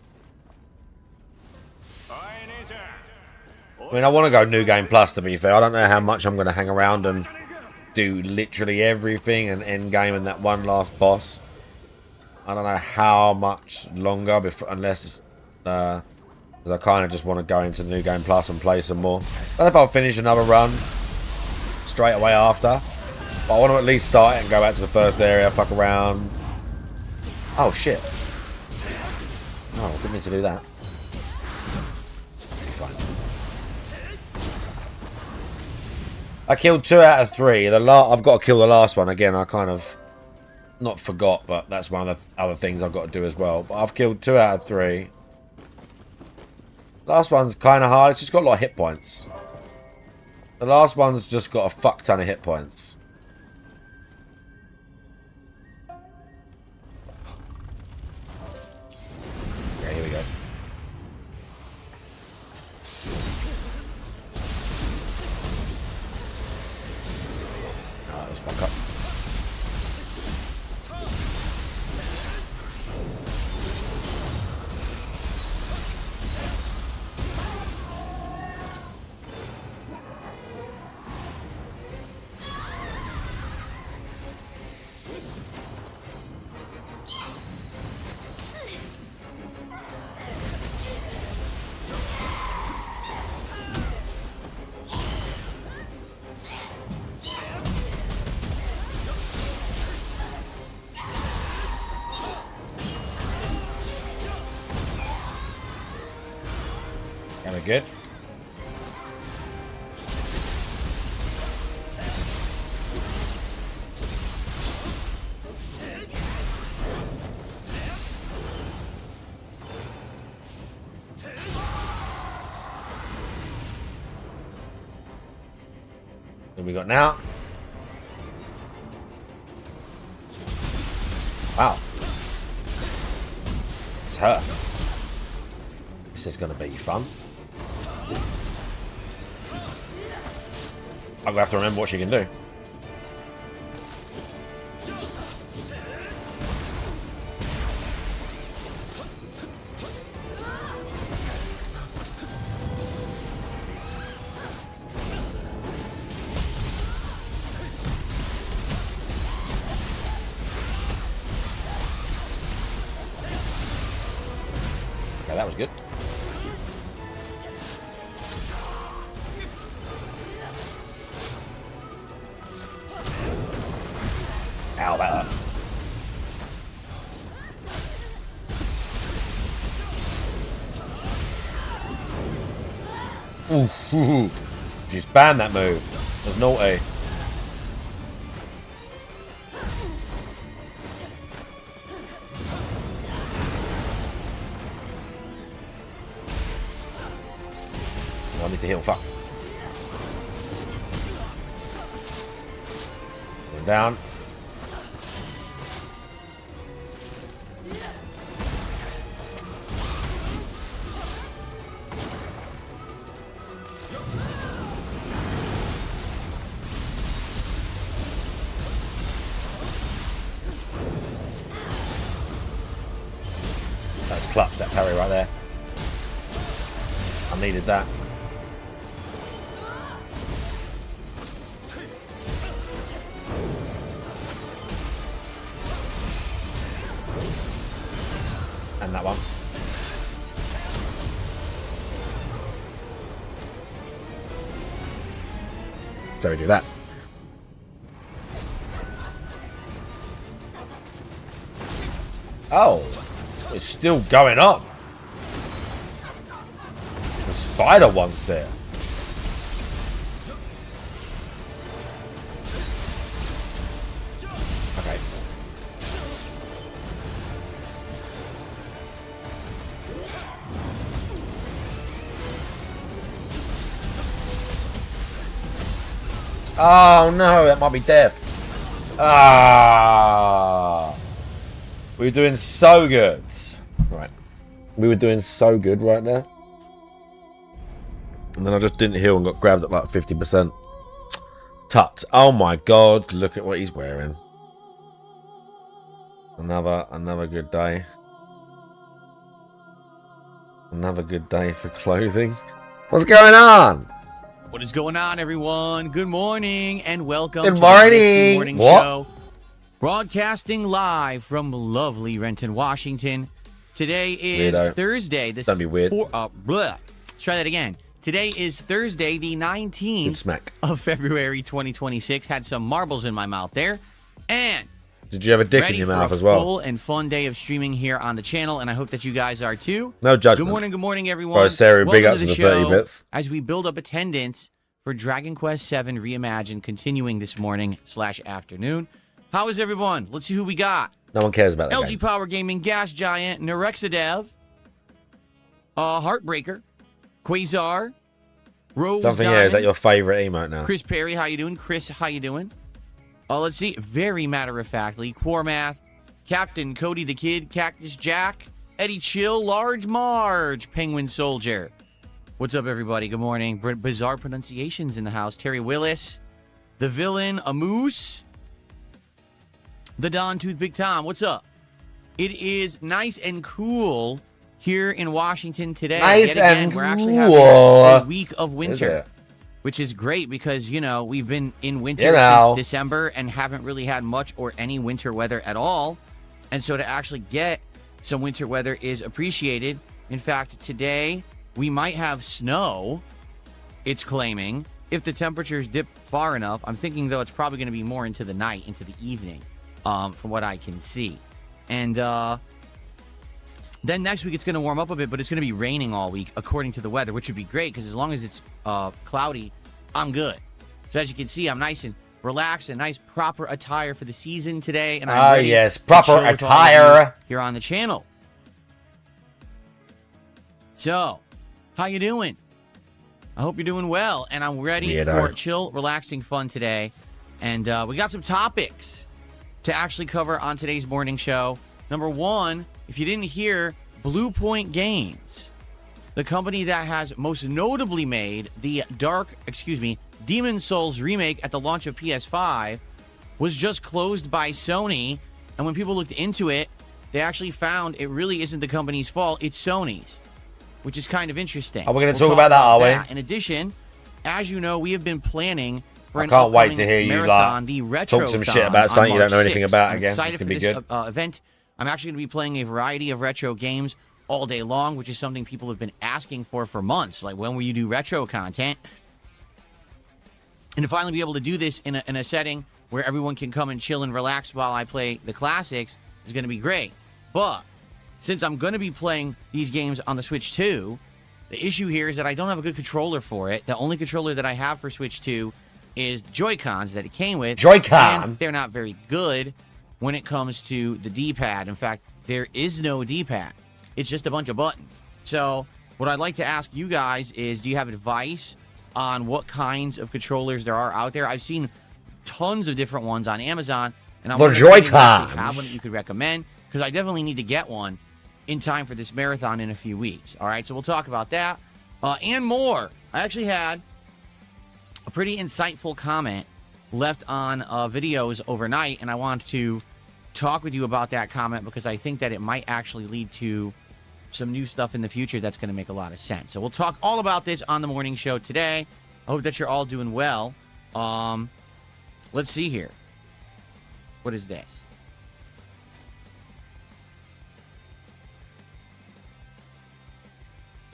I mean, I want to go New Game Plus, to be fair. I don't know how much I'm going to hang around and do literally everything and end game in that one last boss. I don't know how much longer, before, unless because I kind of just want to go into New Game Plus and play some more. I don't know if I'll finish another run straight away after. But I want to at least start it and go back to the first area, fuck around. Oh, shit. Oh, didn't mean to do that. Be fine. I killed 2 out of 3. I've got to kill the last one. Again, I kind of not forgot, but that's one of the other things I've got to do as well. But I've killed 2 out of 3. Last one's kind of hard. It's just got a lot of hit points. The last one's just got a fuck ton of hit points. Okay, here we go. Let's fuck up. Kinda good. What we got now? Wow. it's her. This is going to be fun. I'm going to have to remember what she can do. Okay, that was good. Ow, that hurt. Ooh, just banned that move. That's naughty. I need to heal. Fuck. Going down. That's clutch, that parry right there. I needed that. And that one. So we do that. Oh, it's still going on. The spider wants it. Okay. Oh no, that might be death. Ah. We were doing so good. Right. We were doing so good right there. And then I just didn't heal and got grabbed at like 50%. Tut. Oh my god, look at what he's wearing. Another good day. Another good day for clothing. What's going on? What is going on, everyone? Good morning and welcome Good to morning. the Morning What? Show. Broadcasting live from lovely Renton, Washington. Today is Weirdo. Thursday. Don't be weird. Let's try that again. Today is Thursday, the Good 19th smack. of February 2026. Had some marbles in my mouth there. And Did you have a dick in ready your for mouth a as well? full and fun day of streaming here on the channel, and I hope that you guys are too. No judgment. Good morning, everyone. Bro, Sarah, big Welcome ups to the to the 30 show bits. as we build up attendance for Dragon Quest VII Reimagined continuing this morning/afternoon. How is everyone? Let's see who we got. No one cares about that LG game. Power Gaming, Gas Giant, Nerexidev, Heartbreaker, Quasar, Rose Something Diamond, here. Is that your favourite emote now? Chris Perry, how you doing? Chris, how you doing? Let's see. Very matter-of-factly, Quarmath, Captain Cody the Kid, Cactus Jack, Eddie Chill, Large Marge, Penguin Soldier. What's up, everybody? Good morning. Bizarre pronunciations in the house. Terry Willis, the Villain, a Moose, the Don Tooth Big Tom. What's up? It is nice and cool here in Washington today. Nice Yet again, and we're actually having cool. a week of Is winter, it? which is great because, you know, we've been in winter You know. since December and haven't really had much or any winter weather at all. And so to actually get some winter weather is appreciated. In fact, today we might have snow, it's claiming, if the temperatures dip far enough. I'm thinking, though, it's probably going to be more into the night, into the evening, from what I can see. And then next week it's going to warm up a bit, but it's going to be raining all week, according to the weather, which would be great because as long as it's cloudy, I'm good. So as you can see, I'm nice and relaxed and nice proper attire for the season today. And I'm ready yes, to proper chill with all of attire. you here on the channel. So, how you doing? I hope you're doing well, and I'm ready Weirdo. for chill, relaxing fun today. And we got some topics to actually cover on today's morning show. Number one, if you didn't hear Blue Point Games, the company that has most notably made the Demon Souls remake at the launch of PS5, was just closed by Sony. And when people looked into it, they actually found it really isn't the company's fault, it's Sony's, which is kind of interesting. Are we going to talk about that, are we? In addition, as you know, we have been planning for I can't wait to upcoming hear you marathon, the talk some shit about something you don't know anything about again. It's going to be good. Event. I'm actually going to be playing a variety of retro games all day long, which is something people have been asking for months. Like, when will you do retro content? And to finally be able to do this in a setting where everyone can come and chill and relax while I play the classics is going to be great. But since I'm going to be playing these games on the Switch 2, the issue here is that I don't have a good controller for it. The only controller that I have for Switch 2 is the Joy-Cons that it came with. Joy-Con! And they're not very good when it comes to the D-pad. In fact, there is no D-pad. It's just a bunch of buttons. So what I'd like to ask you guys is, do you have advice on what kinds of controllers there are out there? I've seen tons of different ones on Amazon, and I'm wondering if you actually have one that you could recommend, because I definitely need to get one in time for this marathon in a few weeks. All right, so we'll talk about that and more. I actually had a pretty insightful comment left on videos overnight, and I want to talk with you about that comment because I think that it might actually lead to some new stuff in the future that's going to make a lot of sense. So we'll talk all about this on the morning show today. I hope that you're all doing well. Let's see here. What is this?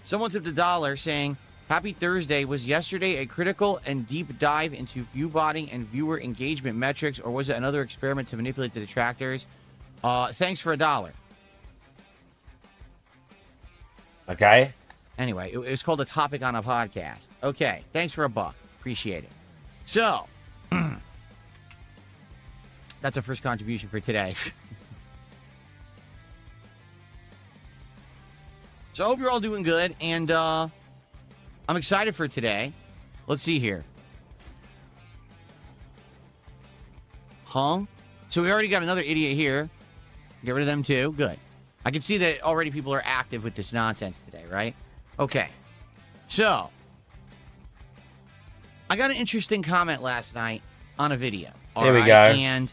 Someone tipped $1 saying, "Happy Thursday. Was yesterday a critical and deep dive into view botting and viewer engagement metrics, or was it another experiment to manipulate the detractors? Thanks for $1. Okay. Anyway, it was called A Topic on a Podcast. Okay, thanks for $1. Appreciate it. So, that's our first contribution for today. So I hope you're all doing good, and I'm excited for today. Let's see here. So we already got another idiot here. Get rid of them too. Good. I can see that already people are active with this nonsense today, right? Okay. So, I got an interesting comment last night on a video. Here we go. And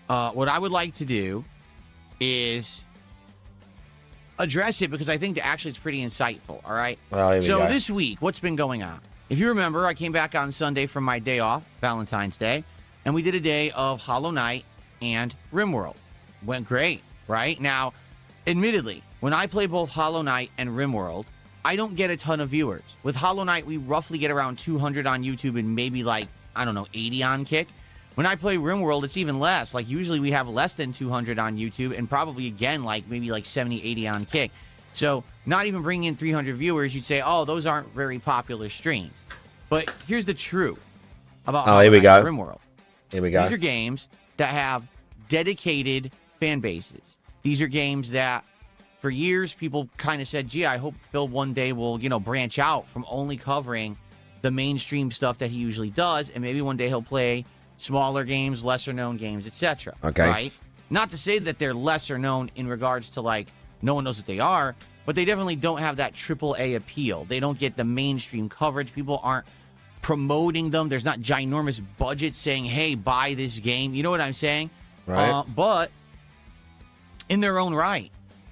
what I would like to do is address it because I think that actually it's pretty insightful, all right? Well, here we go. This week, what's been going on? If you remember, I came back on Sunday from my day off, Valentine's Day, and we did a day of Hollow Knight and RimWorld. Went great, right? Now, admittedly, when I play both Hollow Knight and RimWorld, I don't get a ton of viewers. With Hollow Knight, we roughly get around 200 on YouTube and maybe 80 on Kick. When I play RimWorld, it's even less. Usually we have less than 200 on YouTube and probably, again, maybe 70, 80 on Kick. So not even bringing in 300 viewers, you'd say, oh, those aren't very popular streams. But here's the truth about here we go. RimWorld. Here we go. These are games that have dedicated fan bases. These are games that, for years, people kind of said, gee, I hope Phil one day will, branch out from only covering the mainstream stuff that he usually does, and maybe one day he'll play smaller games, lesser-known games, etc. Okay. Right? Not to say that they're lesser known in regards to, no one knows what they are, but they definitely don't have that AAA appeal. They don't get the mainstream coverage. People aren't promoting them. There's not ginormous budgets saying, hey, buy this game. You know what I'm saying? Right. But in their own right,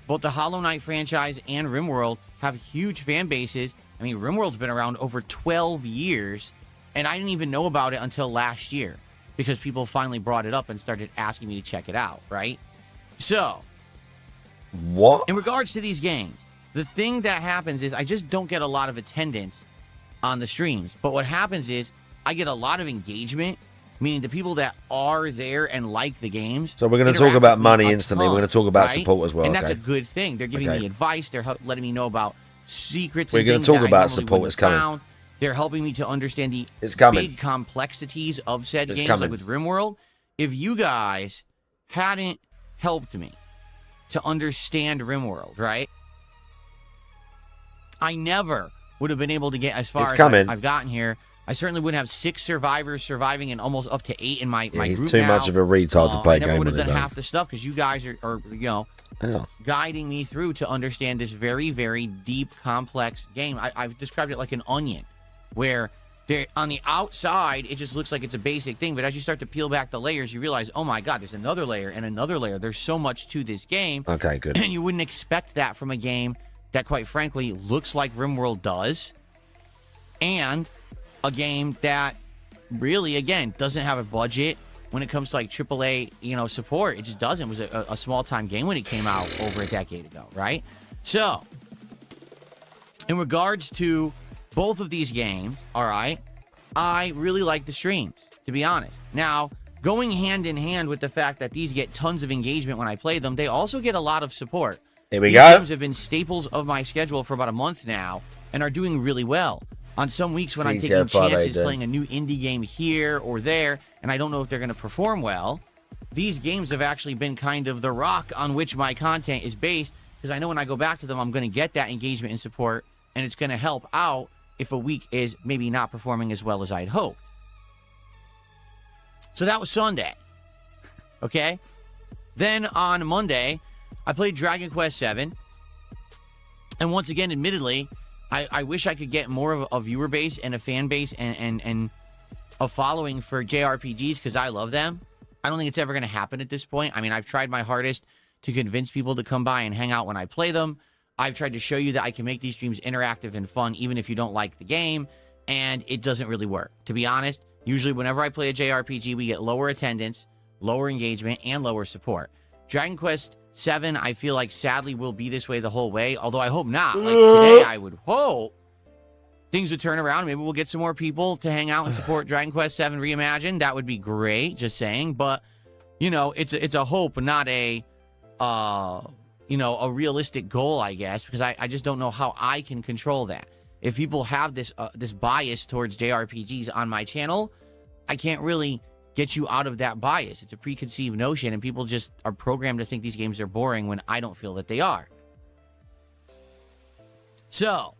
both the Hollow Knight franchise and RimWorld have huge fan bases. I mean, RimWorld's been around over 12 years, and I didn't even know about it until last year because people finally brought it up and started asking me to check it out, right? So, what? In regards to these games, the thing that happens is I just don't get a lot of attendance on the streams. But what happens is I get a lot of engagement, meaning the people that are there and like the games. So we're going to talk about money instantly. We're going to talk about support as well. And that's a good thing. They're giving me advice. They're letting me know about secrets. We're going to talk about support. It's coming. They're helping me to understand the big complexities of said games, like with RimWorld. If you guys hadn't helped me to understand RimWorld, right, I never would have been able to get as far as I've gotten here. I certainly wouldn't have 6 survivors surviving and almost up to 8 in my Yeah, he's group too now. much of a retard to play a I never game would on have his done own. half the stuff because you guys are guiding me through to understand this very, very deep, complex game. I've described it like an onion, where on the outside, it just looks like it's a basic thing. But as you start to peel back the layers, you realize, oh my God, there's another layer and another layer. There's so much to this game. Okay, good. And you wouldn't expect that from a game that, quite frankly, looks like RimWorld does. And a game that really, again, doesn't have a budget when it comes to like AAA, support. It just doesn't. It was a small-time game when it came out over a decade ago, right? So, in regards to both of these games, all right, I really like the streams, to be honest. Now, going hand in hand with the fact that these get tons of engagement when I play them, they also get a lot of support. Here we These go. games have been staples of my schedule for about a month now and are doing really well. On some weeks when I'm taking chances playing a new indie game here or there, and I don't know if they're going to perform well, these games have actually been kind of the rock on which my content is based, because I know when I go back to them, I'm going to get that engagement and support, and it's going to help out if a week is maybe not performing as well as I'd hoped. So that was Sunday. Okay? Then on Monday, I played Dragon Quest VII. And once again, admittedly, I wish I could get more of a viewer base and a fan base and a following for JRPGs because I love them. I don't think it's ever going to happen at this point. I mean, I've tried my hardest to convince people to come by and hang out when I play them. I've tried to show you that I can make these streams interactive and fun even if you don't like the game, and it doesn't really work. To be honest, usually whenever I play a JRPG, we get lower attendance, lower engagement, and lower support. Dragon Quest VII, I feel like, sadly, will be this way the whole way, although I hope not. Like, today, I would hope things would turn around. Maybe we'll get some more people to hang out and support Dragon Quest VII Reimagined. That would be great, just saying. But, it's a hope, not a realistic goal, I guess, because I just don't know how I can control that. If people have this bias towards JRPGs on my channel, I can't really get you out of that bias. It's a preconceived notion, and people just are programmed to think these games are boring when I don't feel that they are. So,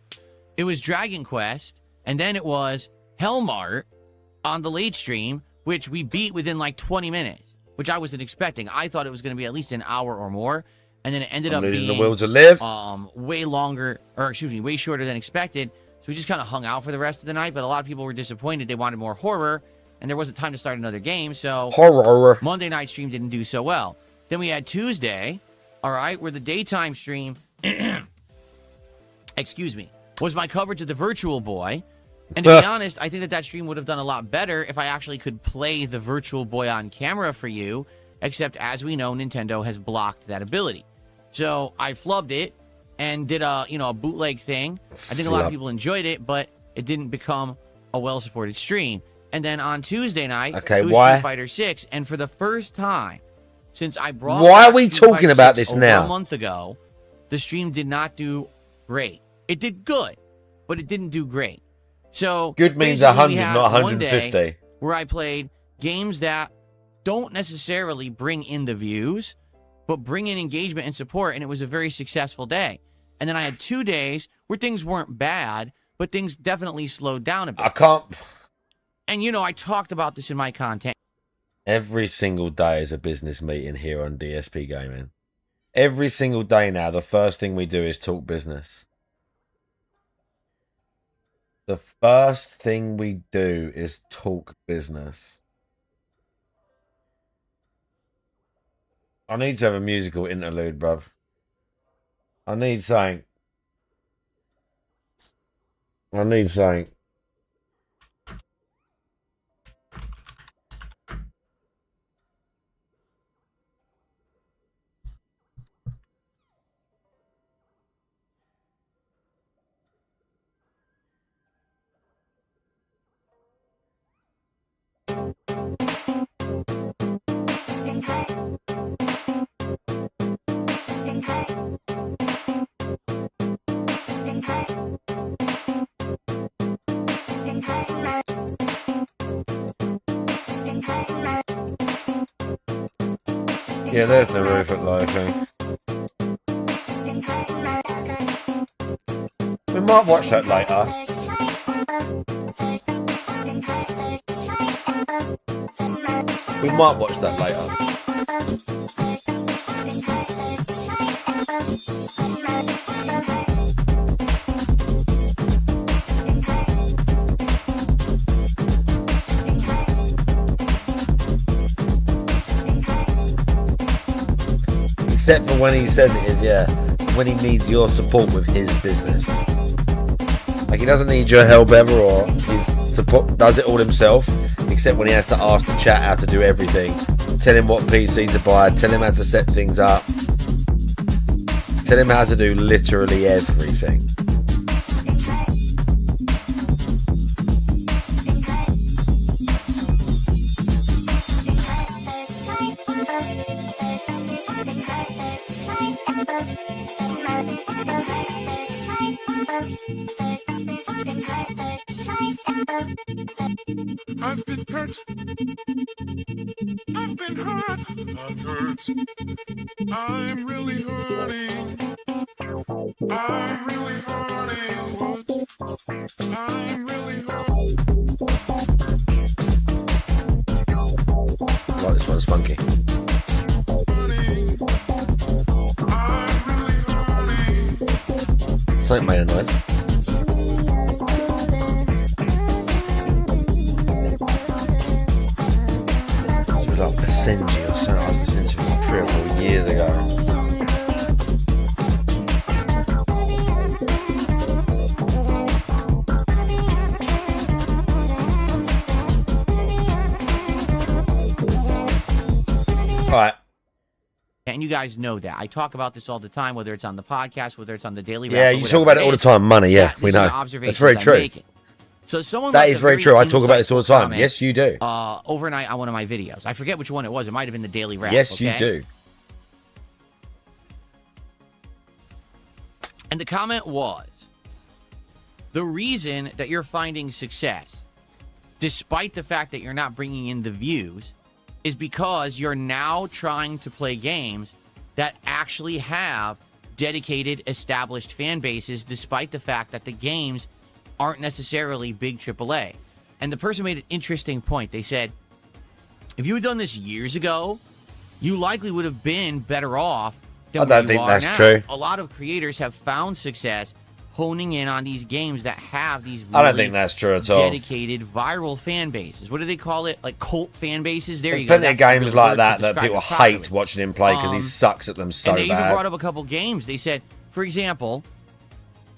it was Dragon Quest, and then it was Hellmart on the late stream, which we beat within like 20 minutes, which I wasn't expecting. I thought it was going to be at least an hour or more, and then it ended up being the will to live. way shorter than expected. So we just kind of hung out for the rest of the night, but a lot of people were disappointed. They wanted more horror, and there wasn't time to start another game, so horror. Monday night stream didn't do so well. Then we had Tuesday, all right, where the daytime stream, was my coverage of the Virtual Boy. And to be honest, I think that stream would have done a lot better if I actually could play the Virtual Boy on camera for you, except as we know, Nintendo has blocked that ability. So I flubbed it and did a bootleg thing. I think a lot of people enjoyed it, but it didn't become a well-supported stream. And then on Tuesday night, it was Street Fighter 6, and for the first time since I brought Why are we talking about this now? A month ago, the stream did not do great. It did good, but it didn't do great. So good means 100, not 150. Where I played games that don't necessarily bring in the views, but bring in engagement and support, and it was a very successful day. And then I had 2 days where things weren't bad, but things definitely slowed down a bit. I can't. And, I talked about this in my content. Every single day is a business meeting here on DSP Gaming. Every single day now, the first thing we do is talk business. The first thing we do is talk business. I need to have a musical interlude, bruv. I need something. Yeah, there's no roof at Life. We might watch that later. We might watch that later. Except for when he says it is, yeah. When he needs your support with his business. Like, he doesn't need your help ever, or his support does it all himself, except when he has to ask the chat how to do everything. Tell him what PC to buy, tell him how to set things up. Tell him how to do literally everything. I've been hurt. I've been hurt. I'm hurt. I'm really hurting. I'm really hurting. What? I'm really hurting. Like, this one's funky. I'm really hurting. Something made a noise. Like Ascenji or something I was listening to like 3 or 4 years ago. Alright. And you guys know that. I talk about this all the time, whether it's on the podcast, whether it's on the Daily Yeah, Wrap, you talk about it all the time. Money, yeah, we know. That's very true. So someone that left is a very true. I talk about this all the time. comment, Yes, you do. Overnight on one of my videos. I forget which one it was. It might have been the Daily Wrap. Yes, okay? you do. And the comment was, the reason that you're finding success, despite the fact that you're not bringing in the views, is because you're now trying to play games that actually have dedicated, established fan bases, despite the fact that the games aren't necessarily big AAA. And the person made an interesting point. They said, if you had done this years ago, you likely would have been better off than I don't you think are that's now. true. A lot of creators have found success honing in on these games that have these really I don't think that's true at all. dedicated viral fan bases. What do they call it? Like cult fan bases? There There's you go. plenty of That's the games real like word that to that describe people it properly. hate watching him play because he sucks at them so and they even bad. brought up a couple games. They said, for example,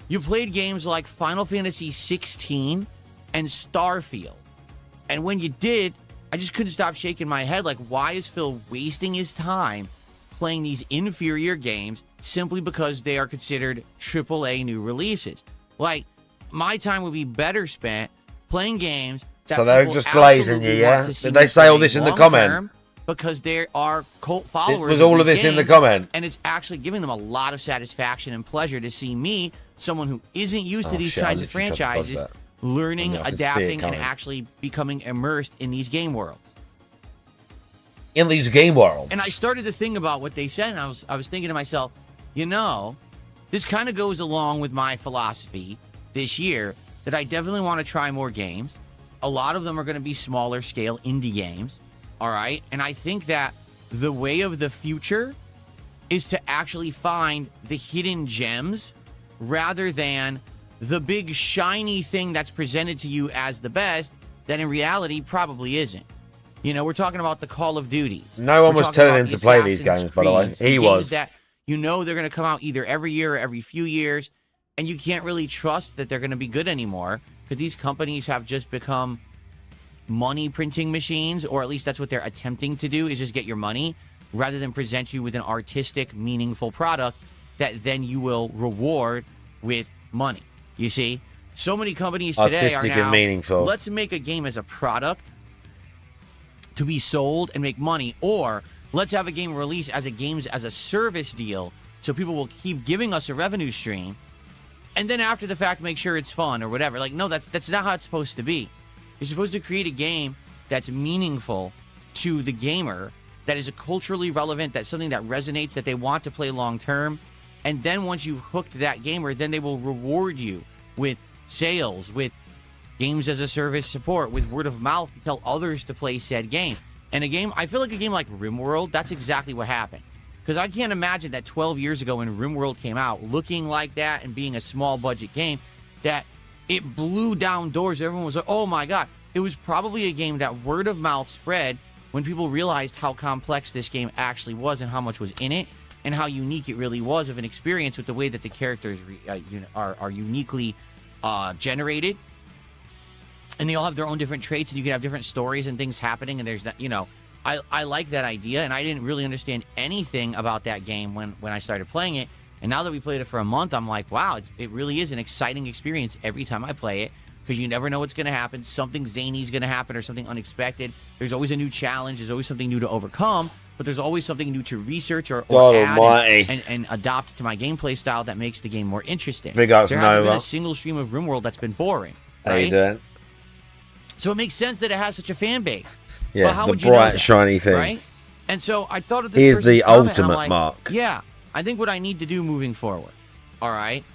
you played games like Final Fantasy 16 and Starfield. And when you did, I just couldn't stop shaking my head. Like, why is Phil wasting his time playing these inferior games simply because they are considered AAA new releases? Like, my time would be better spent playing games that So they're people just glazing you, absolutely yeah? want to see Did they me say all play this in the long comment? term because there are cult followers. Was all of these this in the games, comment? and it's actually giving them a lot of satisfaction and pleasure to see me, someone who isn't used to Oh, these shit, I kinds of literally tried to pause franchises, that. learning, I mean, I can see it adapting, and coming. actually becoming immersed in these game worlds. In these game worlds. And I started to think about what they said, and I was thinking to myself, you know, this kind of goes along with my philosophy this year that I definitely want to try more games. A lot of them are going to be smaller scale indie games, all right? And I think that the way of the future is to actually find the hidden gems rather than the big shiny thing that's presented to you as the best that in reality probably isn't. You know, we're talking about the Call of Duties. No one We're was talking telling about him the to play these Assassin's games, by the way. Creeds, He games was. that you know they're going to come out either every year or every few years, and you can't really trust that they're going to be good anymore because these companies have just become money printing machines, or at least that's what they're attempting to do, is just get your money rather than present you with an artistic, meaningful product that then you will reward with money. You see? So many companies today Artistic are now, and meaningful. let's make a game as a product to be sold and make money, or let's have a game released as a games as a service deal so people will keep giving us a revenue stream, and then after the fact make sure it's fun or whatever. Like, no, that's not how it's supposed to be. You're supposed to create a game that's meaningful to the gamer, that is a culturally relevant, that's something that resonates, that they want to play long term, and then once you've hooked that gamer, then they will reward you with sales, with games as a service support, with word of mouth to tell others to play said game. And I feel like a game like RimWorld, that's exactly what happened. Because I can't imagine that 12 years ago when RimWorld came out, looking like that and being a small budget game, that it blew down doors. Everyone was like, oh my God. It was probably a game that word of mouth spread when people realized how complex this game actually was and how much was in it and how unique it really was of an experience with the way that the characters are uniquely generated. And they all have their own different traits, and you can have different stories and things happening, and there's not, I like that idea, and I didn't really understand anything about that game when I started playing it. And now that we played it for a month, I'm like, wow, it really is an exciting experience every time I play it, because you never know what's going to happen. Something zany is going to happen or something unexpected. There's always a new challenge. There's always something new to overcome, but there's always something new to research or add and adopt to my gameplay style that makes the game more interesting. Big ups, there hasn't Nova. been a single stream of RimWorld that's been boring. Right? How you doing? So it makes sense that it has such a fan base. Yeah, but how the would you know bright, that, shiny thing. right? And so I thought of this. Here's person's the comment, and I'm ultimate like, mark. Yeah, I think what I need to do moving forward, all right,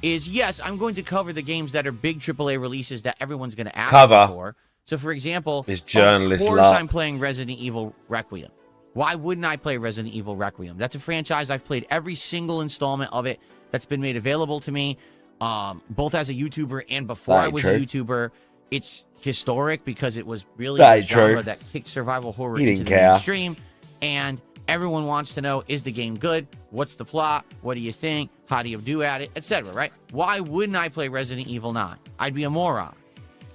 is yes, I'm going to cover the games that are big AAA releases that everyone's going to ask for. So, for example, This journalist of course lot. I'm playing Resident Evil Requiem. Why wouldn't I play Resident Evil Requiem? That's a franchise. I've played every single installment of it that's been made available to me, both as a YouTuber and before I was a YouTuber. It's historic because it was really a genre that kicked survival horror into the mainstream. And everyone wants to know, is the game good? What's the plot? What do you think? How do you do at it? Etc. Right? Why wouldn't I play Resident Evil 9? I'd be a moron.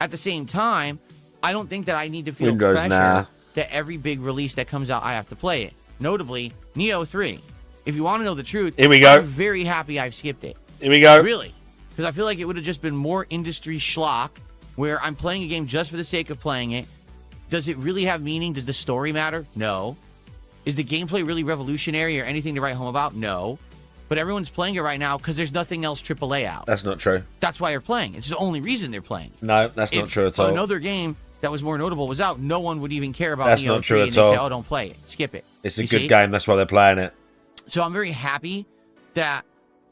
At the same time, I don't think that I need to feel pressure that every big release that comes out, I have to play it. Notably, Neo 3. If you want to know the truth, Here we go. I'm very happy I've skipped it. Here we go. Really. Because I feel like it would have just been more industry schlock where I'm playing a game just for the sake of playing it. Does it really have meaning? Does the story matter? No. Is the gameplay really revolutionary or anything to write home about? No. But everyone's playing it right now because there's nothing else AAA out. That's not true. That's why they're playing. It's the only reason they're playing. No, that's not true at all. If another game that was more notable was out, no one would even care about That's Neo not true 3 at and they'd all. say, oh, don't play it. Skip it. It's a good game. That's why they're playing it. So I'm very happy that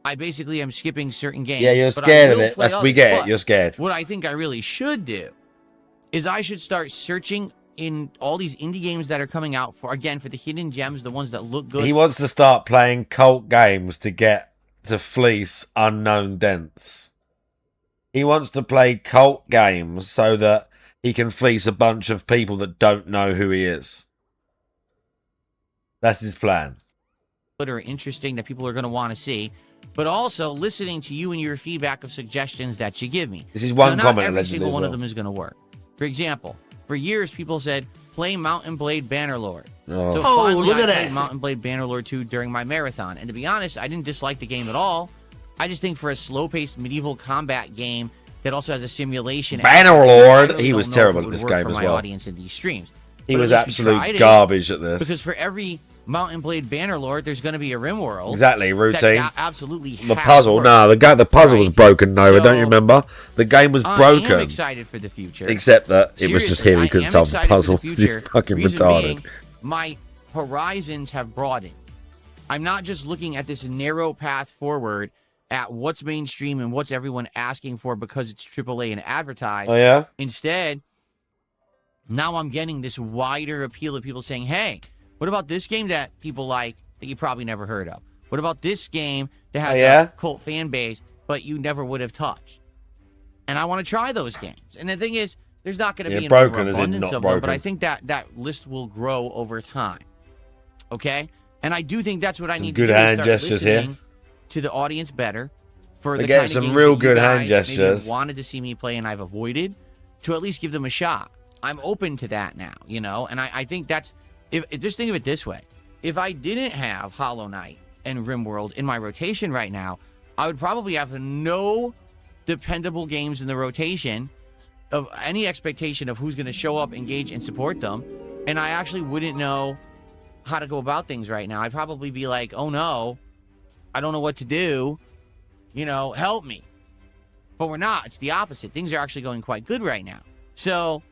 I basically am skipping certain games. Yeah, you're scared of it. We get it. You're scared. What I think I really should do is I should start searching in all these indie games that are coming out for the hidden gems, the ones that look good. He wants to start playing cult games to fleece unknown dents. He wants to play cult games so that he can fleece a bunch of people that don't know who he is. That's his plan. That are interesting that people are going to want to see, but also listening to you and your feedback of suggestions that you give me. This is one now, comment not every allegedly single as one well. of them is going to work. For example, for years people said play Mountain Blade Bannerlord. Oh. So finally I played Mountain Blade Bannerlord 2 during my marathon, and to be honest, I didn't dislike the game at all. I just think for a slow-paced medieval combat game that also has a simulation, Bannerlord, he was terrible at this game as well. Audience in these streams. He But was at least we absolute tried it, garbage at this. because for every Mountain Blade Bannerlord, there's going to be a RimWorld. Exactly, routine. That absolutely The has puzzle, worked. no, the puzzle was Right. broken, Nova, So, don't you remember? The game was I am broken. excited for the future. Except that it was just Seriously, him, he I couldn't am solve the excited for puzzle. the He's future. fucking Reason retarded. being, my horizons have broadened. I'm not just looking at this narrow path forward at what's mainstream and what's everyone asking for because it's AAA and advertised. Oh, yeah? Instead, now I'm getting this wider appeal of people saying, hey, what about this game that people like that you probably never heard of? What about this game that has a cult fan base but you never would have touched? And I want to try those games. And the thing is, there's not going to be an broken as in overabundance not of them, but broken. I think that list will grow over time. Okay? And I do think that's what I Some need good to do, is hand start gestures here. listening to the audience better. For the We're getting kind of some games real that you good hand guys maybe gestures. wanted to see me play and I've avoided, to at least give them a shot. I'm open to that now, you know? And I think that's... just think of it this way. If I didn't have Hollow Knight and RimWorld in my rotation right now, I would probably have no dependable games in the rotation of any expectation of who's going to show up, engage, and support them. And I actually wouldn't know how to go about things right now. I'd probably be like, oh no, I don't know what to do. You know, help me. But we're not. It's the opposite. Things are actually going quite good right now. So,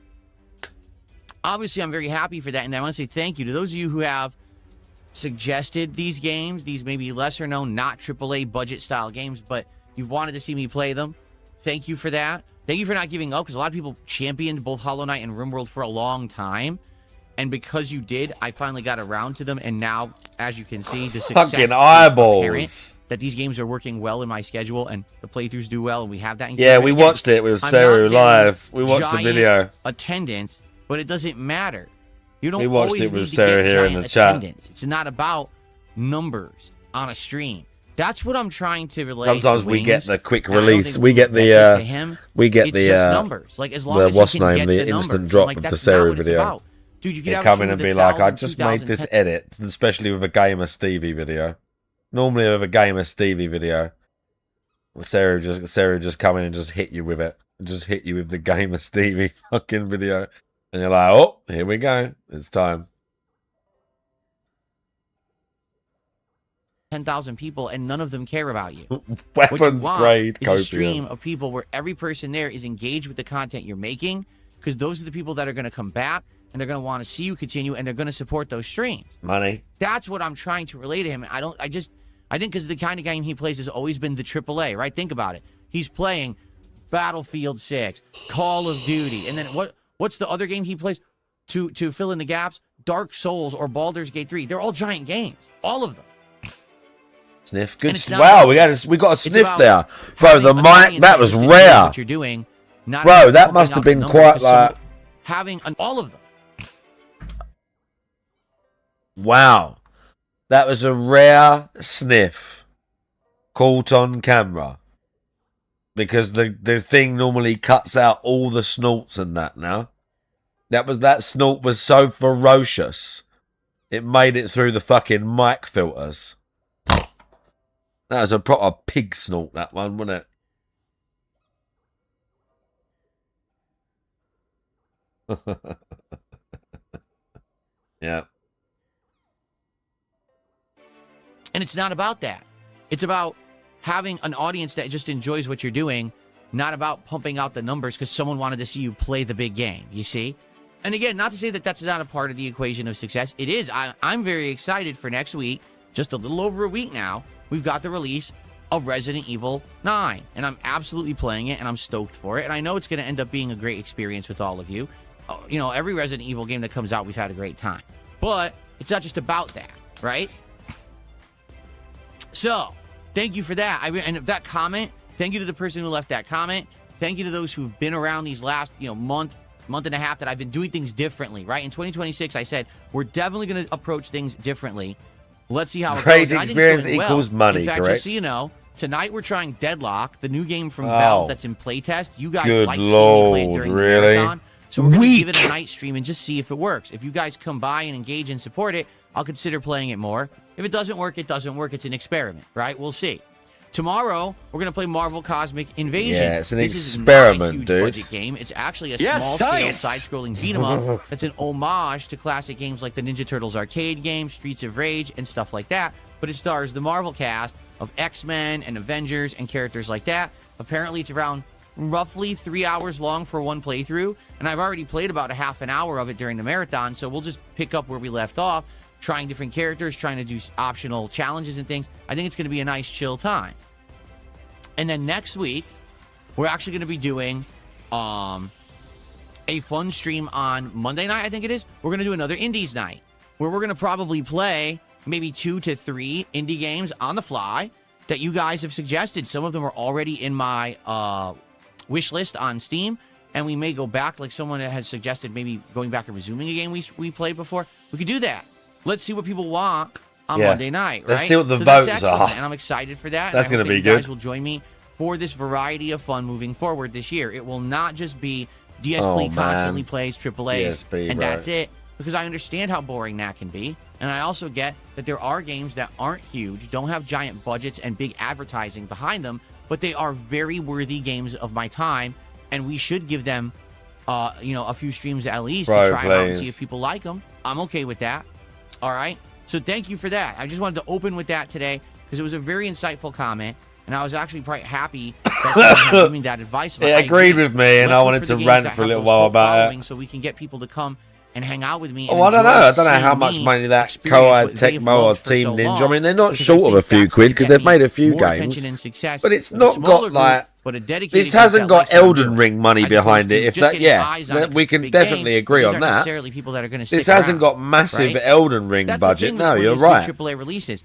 obviously, I'm very happy for that. And I want to say thank you to those of you who have suggested these games, these maybe lesser known, not AAA budget style games, but you wanted to see me play them. Thank you for that. Thank you for not giving up, because a lot of people championed both Hollow Knight and RimWorld for a long time. And because you did, I finally got around to them. And now, as you can see, the success Fucking is eyeballs. apparent, that these games are working well in my schedule and the playthroughs do well, and we have that. Yeah, we watched it with Seru live. We watched the video. Attendance, but it doesn't matter. You don't We watched always it with need to Sarah get here in giant the chat. attendance. It's not about numbers on a stream. That's what I'm trying to relate. Sometimes to we get Wings. the quick And I don't release. think We Wings get gets it to the him. we get It's the just numbers. Like, as long the as he what's can name, get the numbers. instant I'm drop like, of the that's not Seru what it's video. about. Dude, you could They have come some in of and the be like, I 1,000, just made this 2,000, edit, especially with a Gamer Stevie video. Normally with a Gamer Stevie video, Sarah just come in and just hit you with it. Just hit you with the Gamer Stevie fucking video. And you're like, oh, here we go. It's time. 10,000 people, and none of them care about you. Weapons grade is a copium. stream of people where every person there is engaged with the content you're making, because those are the people that are going to come back, and they're going to want to see you continue, and they're going to support those streams. Money. That's what I'm trying to relate to him. I think because the kind of game he plays has always been the AAA, right? Think about it. He's playing Battlefield 6, Call of Duty, and then what's the other game he plays to fill in the gaps? Dark Souls or Baldur's Gate 3. They're all giant games. All of them. Sniff. Good. It's not Wow, about- we got a sniff about there. Bro, having the an mic, audience that was is enjoying rare. What you're doing, not Bro, about that pumping must have out the been numbers, quite 'cause like... having all of them. Wow. That was a rare sniff caught on camera. Because the thing normally cuts out all the snorts and that now. That snort was so ferocious. It made it through the fucking mic filters. That was a proper pig snort, that one, wasn't it? Yeah. And it's not about that. It's about having an audience that just enjoys what you're doing, not about pumping out the numbers because someone wanted to see you play the big game, you see? And again, not to say that that's not a part of the equation of success. It is. I'm very excited for next week. Just a little over a week now, we've got the release of Resident Evil 9. And I'm absolutely playing it, and I'm stoked for it. And I know it's going to end up being a great experience with all of you. You know, every Resident Evil game that comes out, we've had a great time. But it's not just about that, right? So, thank you for that. And that comment, thank you to the person who left that comment. Thank you to those who've been around these last, month and a half that I've been doing things differently, right? In 2026, I said, we're definitely going to approach things differently. Let's see how it Great goes. And experience I think it's going equals well. money, In fact, correct? just so you know, tonight we're trying Deadlock, the new game from Valve that's in playtest. You guys Good like seeing me play it Lord, during really? the marathon. So we're going to give it a night stream and just see if it works. If you guys come by and engage and support it, I'll consider playing it more. If it doesn't work, it doesn't work. It's an experiment, right? We'll see. Tomorrow, we're going to play Marvel Cosmic Invasion. Yeah, it's an this experiment, is not a huge dude. budget game. It's actually a small-scale side-scrolling beat-em-up that's an homage to classic games like the Ninja Turtles arcade game, Streets of Rage, and stuff like that. But it stars the Marvel cast of X-Men and Avengers and characters like that. Apparently, it's around roughly 3 hours long for one playthrough, and I've already played about a half an hour of it during the marathon, so we'll just pick up where we left off, trying different characters, trying to do optional challenges and things. I think it's going to be a nice chill time. And then next week, we're actually going to be doing a fun stream on Monday night, I think it is. We're going to do another Indies night, where we're going to probably play maybe 2 to 3 indie games on the fly that you guys have suggested. Some of them are already in my wish list on Steam, and we may go back, like someone that has suggested maybe going back and resuming a game we played before. We could do that. Let's see what people want on Monday night, right? Let's see what the that's votes excellent, are. and I'm excited for that. That's going to be You good. guys will join me for this variety of fun moving forward this year. It will not just be DSP constantly plays AAAs, DSP, and right. that's it, because I understand how boring that can be. And I also get that there are games that aren't huge, don't have giant budgets and big advertising behind them, but they are very worthy games of my time, and we should give them, a few streams at least to try them out and see if people like them. I'm okay with that. All right? So thank you for that. I just wanted to open with that today because it was a very insightful comment, and I was actually quite happy that someone had given me that advice. But It I agreed agree. with me, and Let's I look wanted for to the games rant that for a have little those while cult about it. followings so we can get people to come and hang out with me. Oh, I don't know. I don't know how much money that Koei, Tecmo, or Team Ninja. I mean, they're not short of a few quid because they've made a few games. But it's not got like. This hasn't got Elden Ring money behind it. If that, yeah, we can definitely agree on that. This hasn't got massive Elden Ring budget. No, you're right. AAA releases.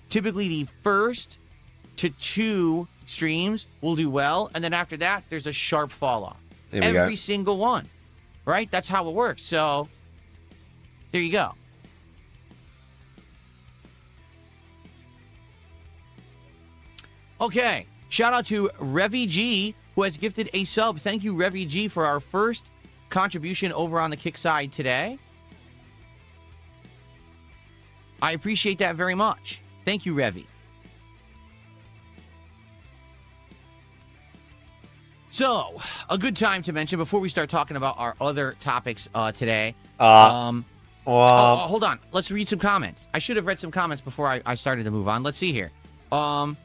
Typically, the first to 2 streams will do well, and then after that, there's a sharp fall off. Every single one, right? That's how it works. So, there you go. Okay, shout out to Revy G, who has gifted a sub. Thank you, Revy G, for our first contribution over on the Kick side today. I appreciate that very much. Thank you, Revy. So, a good time to mention before we start talking about our other topics today. Hold on. Let's read some comments. I should have read some comments before I started to move on. Let's see here. Can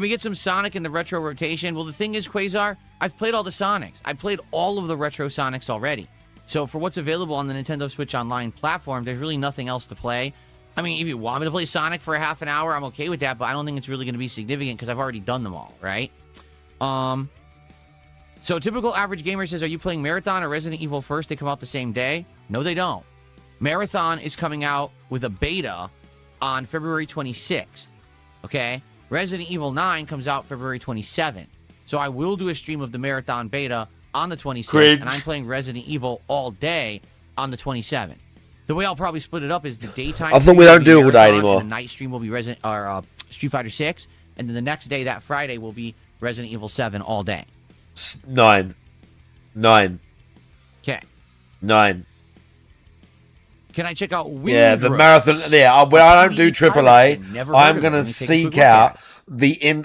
we get some Sonic in the retro rotation? Well, the thing is, Quasar, I've played all the Sonics. I've played all of the retro Sonics already. So for what's available on the Nintendo Switch Online platform, there's really nothing else to play. I mean, if you want me to play Sonic for a half an hour, I'm okay with that, but I don't think it's really going to be significant because I've already done them all, right? So typical average gamer says, are you playing Marathon or Resident Evil first? They come out the same day? No, they don't. Marathon is coming out with a beta on February 26th, okay? Resident Evil 9 comes out February 27th. So I will do a stream of the Marathon beta on the 26th, and I'm playing Resident Evil all day on the 27th. The way I'll probably split it up is the daytime. I thought we don't do all day anymore. The night stream will be Street Fighter 6, and then the next day, that Friday, will be Resident Evil 7 all day. 9. Okay. 9. Can I check out Windrose? Yeah, the marathon. Yeah, when I don't do AAA, I'm going to seek out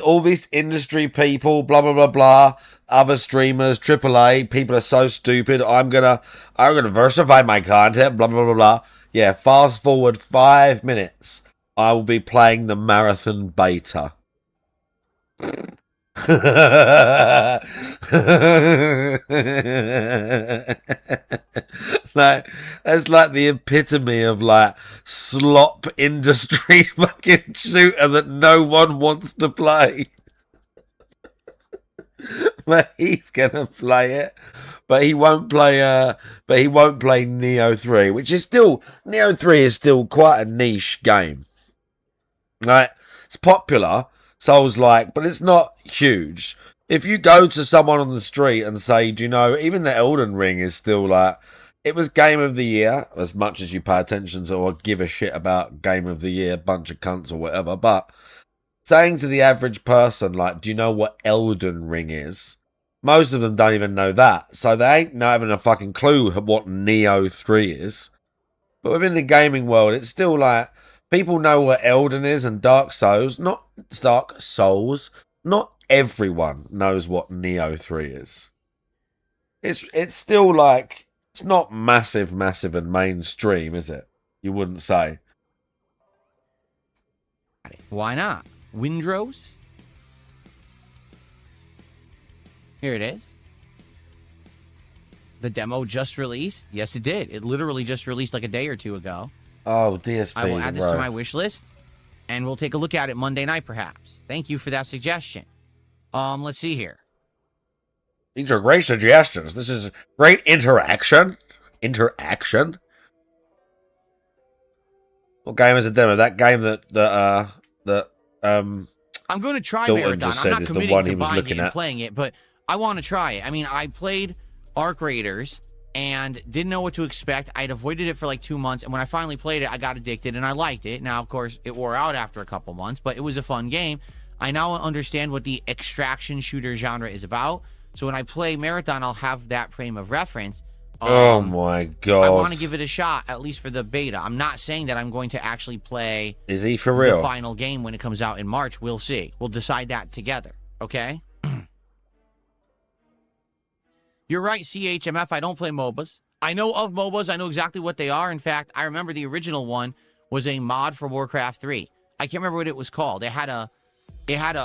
all these industry people, blah, blah, blah, blah, other streamers, AAA. People are so stupid. I'm gonna diversify my content, blah, blah, blah, blah. Yeah, fast forward 5 minutes. I will be playing the marathon beta. Like, that's like the epitome of like slop industry fucking shooter that no one wants to play. But he's gonna play it, but he won't play Neo 3, which is still Neo 3 is still quite a niche game. Like, it's popular, Souls-like, but it's not huge. If you go to someone on the street and say, do you know, even the Elden Ring is still like, it was Game of the Year, as much as you pay attention to or give a shit about Game of the Year, bunch of cunts or whatever, but saying to the average person, like, do you know what Elden Ring is? Most of them don't even know that. So they ain't not having a fucking clue what Neo 3 is. But within the gaming world, it's still like, people know what Elden is and Dark Souls. Not everyone knows what Neo 3 is. It's still like, it's not massive and mainstream, is it? You wouldn't say. Why not? Windrose? Here it is. The demo just released. Yes, it did. It literally just released like a day or two ago. Oh, DSP. I will add this to my wish list, and we'll take a look at it Monday night, perhaps. Thank you for that suggestion. Let's see here. These are great suggestions. This is great interaction. What game is a demo? That game I'm going to try Dalton Marathon. just I'm said not is the committing one to he was buying looking it and at. playing it, but I want to try it. I mean, I played Arc Raiders and didn't know what to expect. I'd avoided it for like 2 months, and when I finally played it, I got addicted, and I liked it. Now, of course, it wore out after a couple months, but it was a fun game. I now understand what the extraction shooter genre is about, so when I play Marathon, I'll have that frame of reference. Oh my god. I want to give it a shot, at least for the beta. I'm not saying that I'm going to actually play Is he for real? the final game when it comes out in March. We'll see. We'll decide that together, okay? You're right, CHMF. I don't play MOBAs. I know of MOBAs. I know exactly what they are. In fact, I remember the original one was a mod for Warcraft 3. I can't remember what it was called. It had a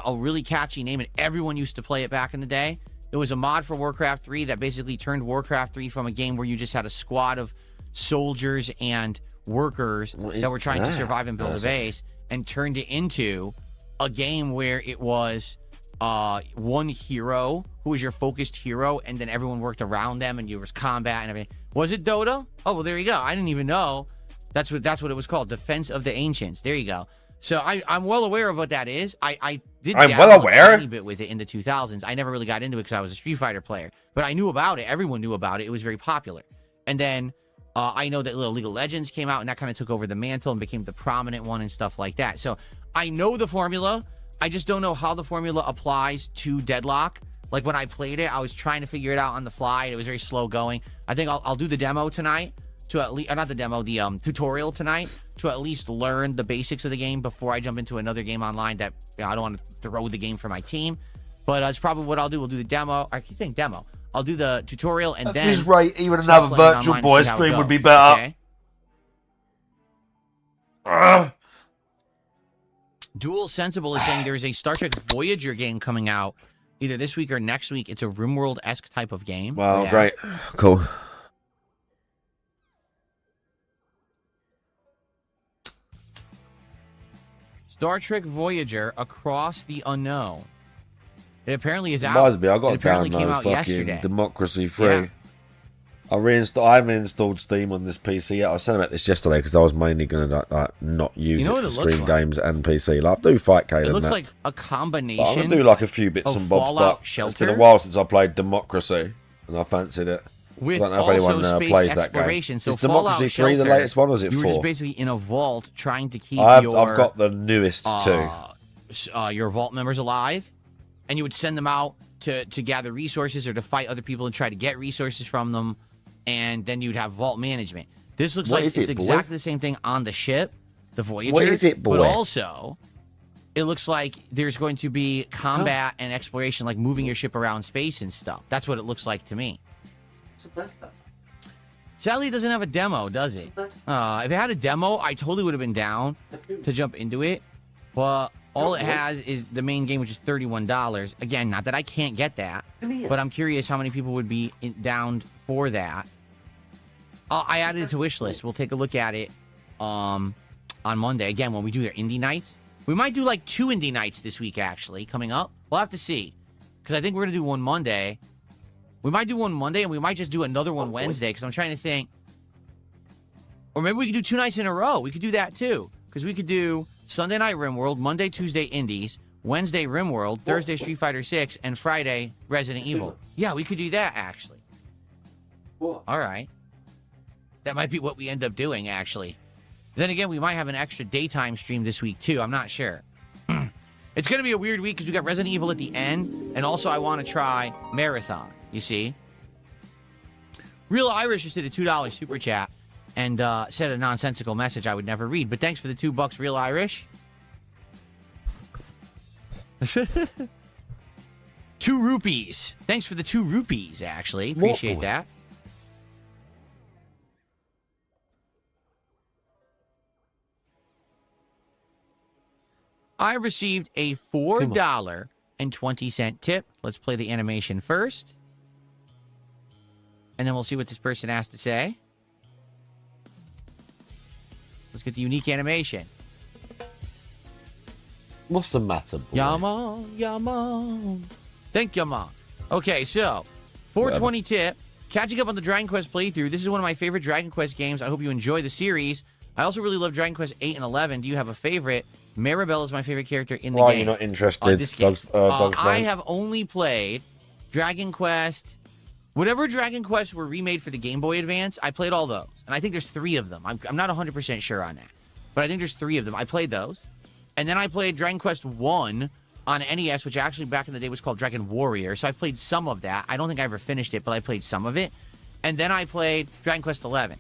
really catchy name, and everyone used to play it back in the day. It was a mod for Warcraft 3 that basically turned Warcraft 3 from a game where you just had a squad of soldiers and workers that were trying to survive and build a base, and turned it into a game where it was one hero who was your focused hero, and then everyone worked around them, and there was combat and everything. Was it Dota? Oh, well, there you go. I didn't even know. That's what it was called. Defense of the Ancients. There you go. So I'm well aware of what that is. I did dabble a tiny bit with it in the 2000s. I never really got into it because I was a Street Fighter player, but I knew about it. Everyone knew about it. It was very popular. And then I know that League of Legends came out, and that kind of took over the mantle and became the prominent one and stuff like that. So I know the formula. I just don't know how the formula applies to Deadlock. Like when I played it, I was trying to figure it out on the fly. It was very slow going. I think I'll do the demo tonight to at least, not the demo, the tutorial tonight to at least learn the basics of the game before I jump into another game online that, you know, I don't want to throw the game for my team. But it's probably what I'll do. We'll do the demo. I keep saying demo. I'll do the tutorial and then. At this rate, even another Virtual Boy stream would be better. Okay? Dual Sensible is saying there's a Star Trek Voyager game coming out either this week or next week. It's a RimWorld-esque type of game. Wow, great. Cool. Star Trek Voyager Across the Unknown. It apparently is out. Reminds me, I got it apparently came download out fucking yesterday. Democracy Free. Yeah. I haven't installed Steam on this PC yet. I was saying about this yesterday because I was mainly going to like not use it to stream games and PC. Like, I do Fightcade. It looks like a combination. I'm going to do like a few bits and bobs, but it's been a while since I played Democracy, and I fancied it. With I don't know if anyone space plays that game. exploration. So is Democracy 3 the latest one, or is it 4? You were just basically in a vault trying to keep I've got the newest two. Your vault members alive, and you would send them out to gather resources or to fight other people and try to get resources from them, and then you'd have vault management. This looks like it's exactly the same thing on the ship, the Voyager. What is it, boy? But also, it looks like there's going to be combat and exploration, like moving your ship around space and stuff. That's what it looks like to me. Sadly, it doesn't have a demo, does it? If it had a demo, I totally would have been down to jump into it. But all it has is the main game, which is $31. Again, not that I can't get that, but I'm curious how many people would be down for that. I added it to wish list. We'll take a look at it on Monday. Again, when we do their indie nights. We might do like 2 indie nights this week, actually, coming up. We'll have to see. Because I think we're going to do one Monday. We might do one Monday, and we might just do another one Wednesday, because I'm trying to think. Or maybe we could do 2 nights in a row. We could do that, too. Because we could do Sunday Night RimWorld, Monday, Tuesday, Indies, Wednesday, RimWorld, Thursday, Street Fighter 6, and Friday, Resident Evil. Yeah, we could do that, actually. All right. That might be what we end up doing, actually. Then again, we might have an extra daytime stream this week, too. I'm not sure. It's going to be a weird week because we got Resident Evil at the end, and also I want to try Marathon, you see? Real Irish just did a $2 super chat and said a nonsensical message I would never read, but thanks for the $2, Real Irish. 2 rupees. Thanks for the 2 rupees, actually. Appreciate that. I received a $4.20 tip. Let's play the animation first. And then we'll see what this person has to say. Let's get the unique animation. What's the matter, boy? Yaman. Thank you, Mom. Okay, so, 420 tip. Catching up on the Dragon Quest playthrough. This is one of my favorite Dragon Quest games. I hope you enjoy the series. I also really love Dragon Quest 8 and 11. Do you have a favorite? Maribel is my favorite character in the game. Why are you not interested? This game. I have only played Dragon Quest. Whatever Dragon Quests were remade for the Game Boy Advance, I played all those. And I think there's 3 of them. I'm not 100% sure on that. But I think there's 3 of them. I played those. And then I played Dragon Quest 1 on NES, which actually back in the day was called Dragon Warrior. So I played some of that. I don't think I ever finished it, but I played some of it. And then I played Dragon Quest 11.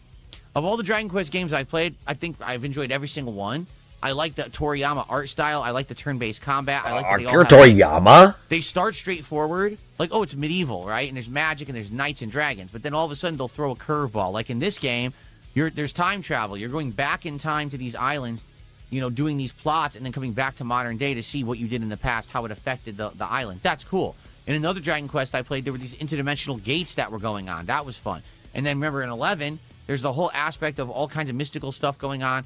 Of all the Dragon Quest games I played, I think I've enjoyed every single one. I like the Toriyama art style. I like the turn-based combat. I like that they all have, Toriyama. They start straightforward, like, oh, it's medieval, right? And there's magic and there's knights and dragons. But then all of a sudden they'll throw a curveball. Like in this game, there's time travel. You're going back in time to these islands, you know, doing these plots and then coming back to modern day to see what you did in the past, how it affected the island. That's cool. In another Dragon Quest I played, there were these interdimensional gates that were going on. That was fun. And then remember in 11, There's the whole aspect of all kinds of mystical stuff going on.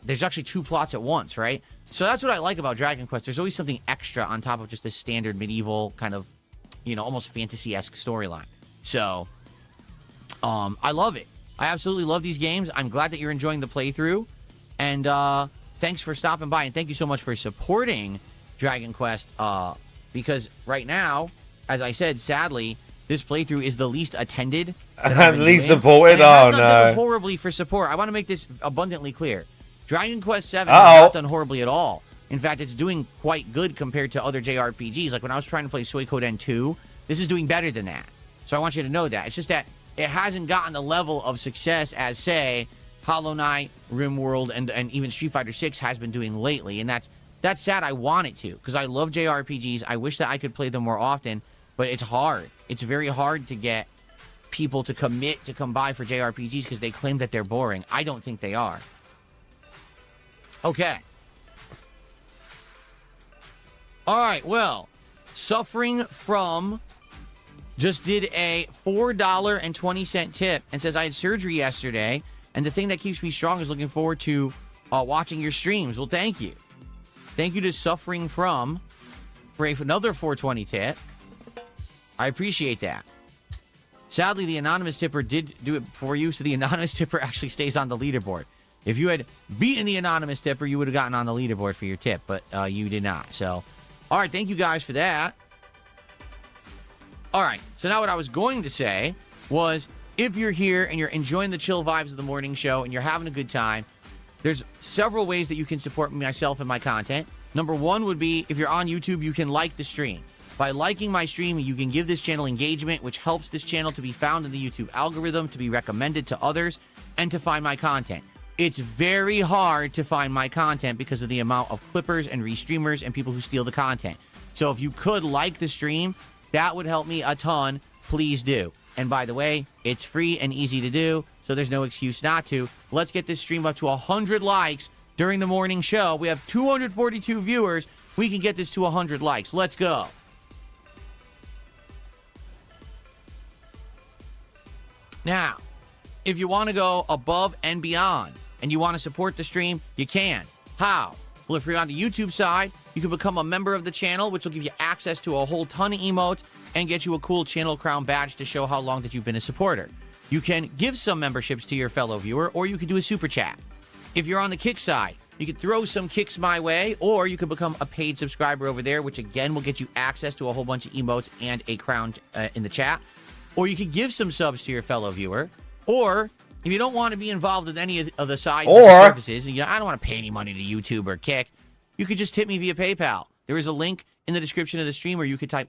There's actually 2 plots at once, right? So that's what I like about Dragon Quest. There's always something extra on top of just this standard medieval kind of, you know, almost fantasy-esque storyline. So, I love it. I absolutely love these games. I'm glad that you're enjoying the playthrough. And thanks for stopping by. And thank you so much for supporting Dragon Quest. Because right now, as I said, sadly, this playthrough is the least attended. Least supported? Oh, no. no. Horribly for support. I want to make this abundantly clear. Dragon Quest VII has not done horribly at all. In fact, it's doing quite good compared to other JRPGs. Like when I was trying to play Suikoden 2, this is doing better than that. So I want you to know that. It's just that it hasn't gotten the level of success as, say, Hollow Knight, RimWorld, and even Street Fighter 6 has been doing lately. And that's sad. I want it to, because I love JRPGs. I wish that I could play them more often, but it's hard. It's very hard to get people to commit to come by for JRPGs because they claim that they're boring. I don't think they are. Okay. All right, well, Suffering From just did a $4.20 tip and says, I had surgery yesterday, and the thing that keeps me strong is looking forward to watching your streams. Well, thank you. Thank you to Suffering From for another $4.20 tip. I appreciate that. Sadly, the anonymous tipper did do it for you, so the anonymous tipper actually stays on the leaderboard. If you had beaten the anonymous tipper, you would have gotten on the leaderboard for your tip, but you did not. So, all right, thank you guys for that. All right, so now what I was going to say was, if you're here and you're enjoying the chill vibes of the morning show and you're having a good time, there's several ways that you can support myself and my content. Number one would be, if you're on YouTube, you can like the stream. By liking my stream, you can give this channel engagement, which helps this channel to be found in the YouTube algorithm, to be recommended to others, and to find my content. It's very hard to find my content because of the amount of clippers and restreamers and people who steal the content. So if you could like the stream, that would help me a ton. Please do. And by the way, it's free and easy to do, so there's no excuse not to. Let's get this stream up to 100 likes during the morning show. We have 242 viewers. We can get this to 100 likes. Let's go. Now, if you want to go above and beyond and you want to support the stream, you can. How? Well, if you're on the YouTube side, you can become a member of the channel, which will give you access to a whole ton of emotes and get you a cool channel crown badge to show how long that you've been a supporter. You can give some memberships to your fellow viewer, or you can do a super chat. If you're on the kick side, you can throw some kicks my way, or you can become a paid subscriber over there, which again will get you access to a whole bunch of emotes and a crown in the chat. Or you could give some subs to your fellow viewer. Or if you don't want to be involved with any of the side services, and I don't want to pay any money to YouTube or Kick, you could just tip me via PayPal. There is a link in the description of the stream, or you could type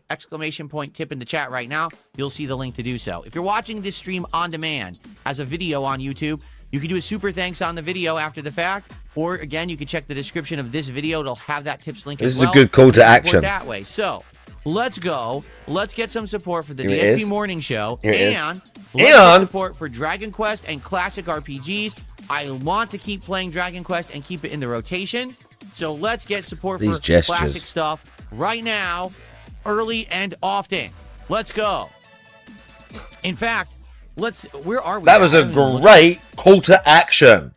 !tip in the chat right now. You'll see the link to do so. If you're watching this stream on demand as a video on YouTube, you can do a super thanks on the video after the fact. Or again, you can check the description of this video. It'll have that tips link as well. This is a good call to action. That way. So let's go. Let's get some support for the DSP Morning Show. And let's get support for Dragon Quest and classic RPGs. I want to keep playing Dragon Quest and keep it in the rotation. So let's get support for classic stuff right now, early and often. Let's go. In fact, where are we? That was a great call to action.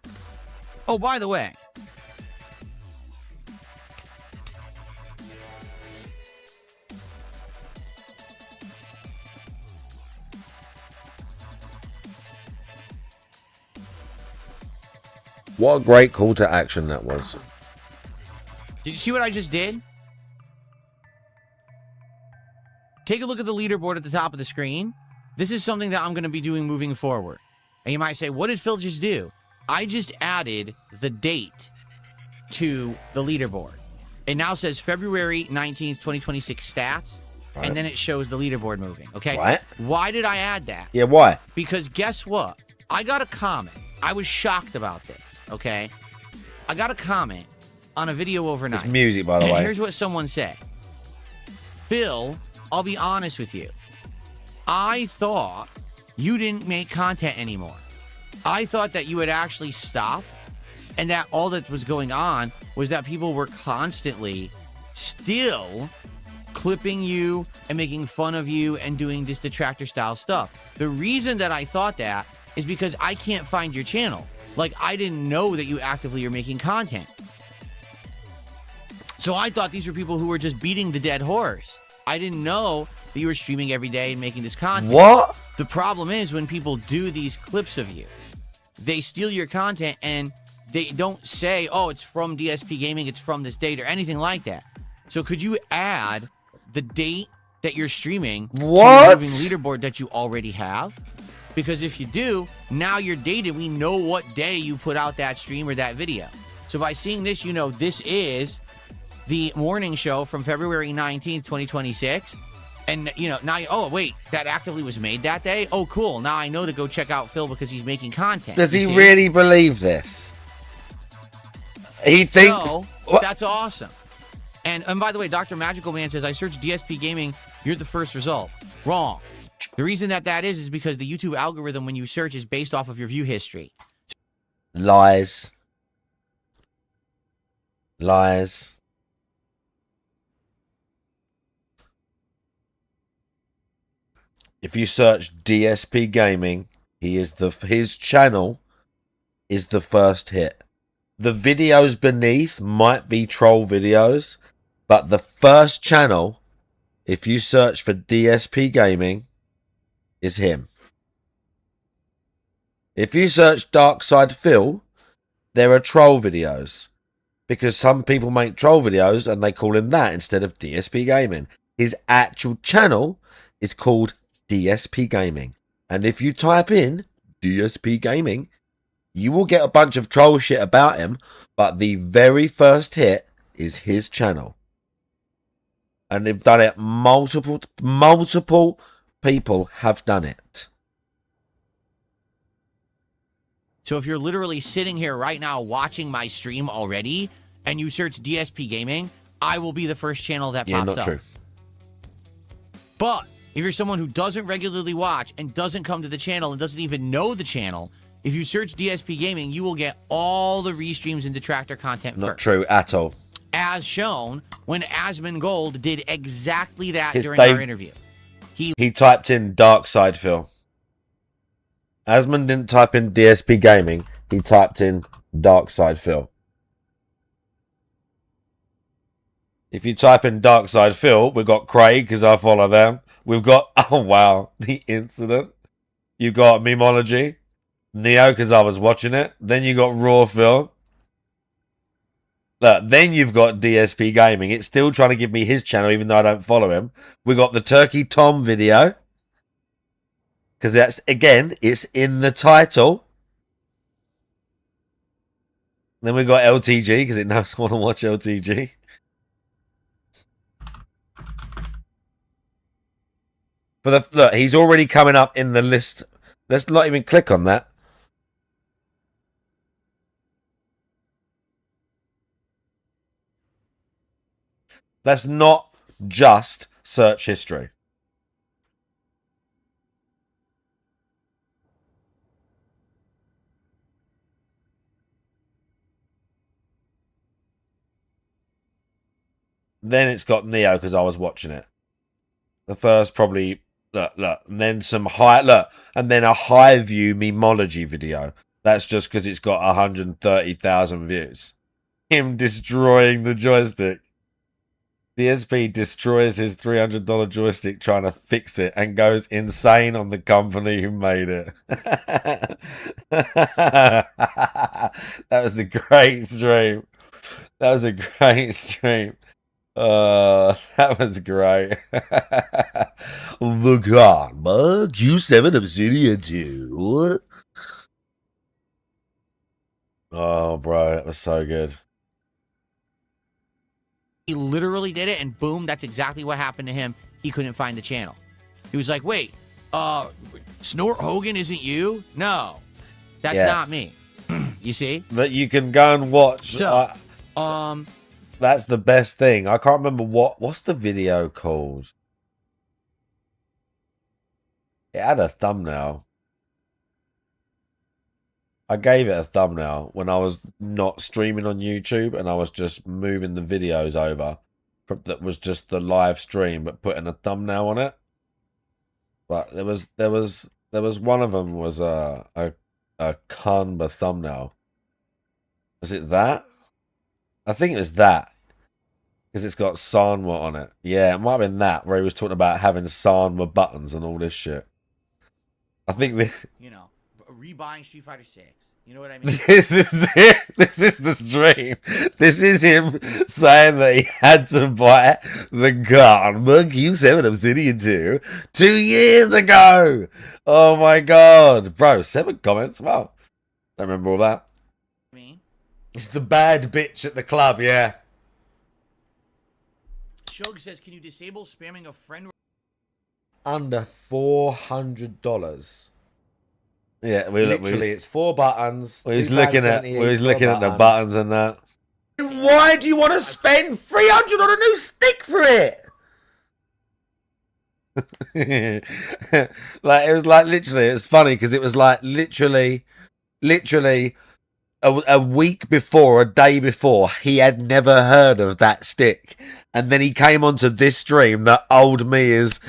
Oh, by the way, what a great call to action that was. did you see what I just did? Take a look at the leaderboard at the top of the screen. This is something that I'm going to be doing moving forward. And you might say, what did Phil just do? I just added the date to the leaderboard. It now says February 19th, 2026 stats. Right. And then it shows the leaderboard moving. Okay? What? Why did I add that? Yeah, why? Because guess what? I got a comment. I was shocked about this. Okay? I got a comment on a video overnight. It's music, by the way. Here's what someone said. Phil, I'll be honest with you. I thought you didn't make content anymore. I thought that you had actually stopped, and that all that was going on was that people were constantly still clipping you and making fun of you and doing this detractor style stuff. The reason that I thought that is because I can't find your channel. Like, I didn't know that you actively are making content. So I thought these were people who were just beating the dead horse. I didn't know that you were streaming every day and making this content. What? The problem is when people do these clips of you, they steal your content and they don't say, oh, it's from DSP Gaming, it's from this date or anything like that. So could you add the date that you're streaming to your moving leaderboard that you already have? Because if you do, now you're dated. We know what day you put out that stream or that video. So by seeing this, you know this is the morning show from February 19th, 2026. And, you know, now, oh, wait, that actively was made that day? Oh, cool. Now I know to go check out Phil because he's making content. Does he really believe this? He thinks... So, that's awesome. And by the way, Dr. Magical Man says, I searched DSP Gaming, you're the first result. Wrong. The reason that is because the YouTube algorithm, when you search, is based off of your view history. Lies. Lies. If you search DSP Gaming, his channel is the first hit. The videos beneath might be troll videos, but the first channel, if you search for DSP Gaming, is him. If you search Darkside Phil, there are troll videos. Because some people make troll videos and they call him that instead of DSP Gaming. His actual channel is called DSP Gaming. And if you type in DSP Gaming, you will get a bunch of troll shit about him, but the very first hit is his channel. And they've done it multiple people have done it. So if you're literally sitting here right now watching my stream already and you search DSP Gaming, I will be the first channel that pops up. Yeah, not true. But if you're someone who doesn't regularly watch and doesn't come to the channel and doesn't even know the channel, if you search DSP Gaming, you will get all the restreams and detractor content Not first. true at all. As shown when Asmongold did exactly that during our interview. He typed in Darkside Phil. Asmund didn't type in DSP Gaming. He typed in Darkside Phil. If you type in Darkside Phil, we've got Craig, because I follow them. We've got, oh wow, The Incident. You've got Memology. Neo, because I was watching it. Then you got Raw Phil. Look, then you've got DSP Gaming. It's still trying to give me his channel, even though I don't follow him. We got the Turkey Tom video. Because that's, again, it's in the title. Then we got LTG, because it knows I want to watch LTG. Look, he's already coming up in the list. Let's not even click on that. That's not just search history. Then it's got Neo because I was watching it. The first probably look, and then some and then a high view memology video. That's just because it's got 130,000 views. Him destroying the joystick. DSP destroys his $300 joystick trying to fix it and goes insane on the company who made it. That was a great stream. That was a great stream. That was great. The Karma Q7 Obsidian 2. Oh, bro, that was so good. He literally did it, and boom, that's exactly what happened to him. He couldn't find the channel. He was like, wait, Snort Hogan isn't you? No, that's not me. You see? That you can go and watch. So, that's the best thing. I can't remember what's the video called. It had a thumbnail. I gave it a thumbnail when I was not streaming on YouTube and I was just moving the videos over. That was just the live stream, but putting a thumbnail on it. But there was There was one of them was a Kanba thumbnail. Was it that? I think it was that. Because it's got Sanwa on it. Yeah, it might have been that, where he was talking about having Sanwa buttons and all this shit. I think this... You know, rebuying Street Fighter 6. You know what I mean? This is it. This is the stream. This is him saying that he had to buy the Ganma Q7 Obsidian 2 2 years ago. Oh my god. Bro, 7 comments? Wow. Don't remember all that. It's the bad bitch at the club, yeah. Shog says, can you disable spamming a friend? Under $400. Yeah, literally, it's 4 buttons. He's looking at the buttons and that. Why do you want to spend $300 on a new stick for it? Like, it was like literally, it was funny because it was like literally a week before, a day before, he had never heard of that stick. And then he came onto this stream that old me is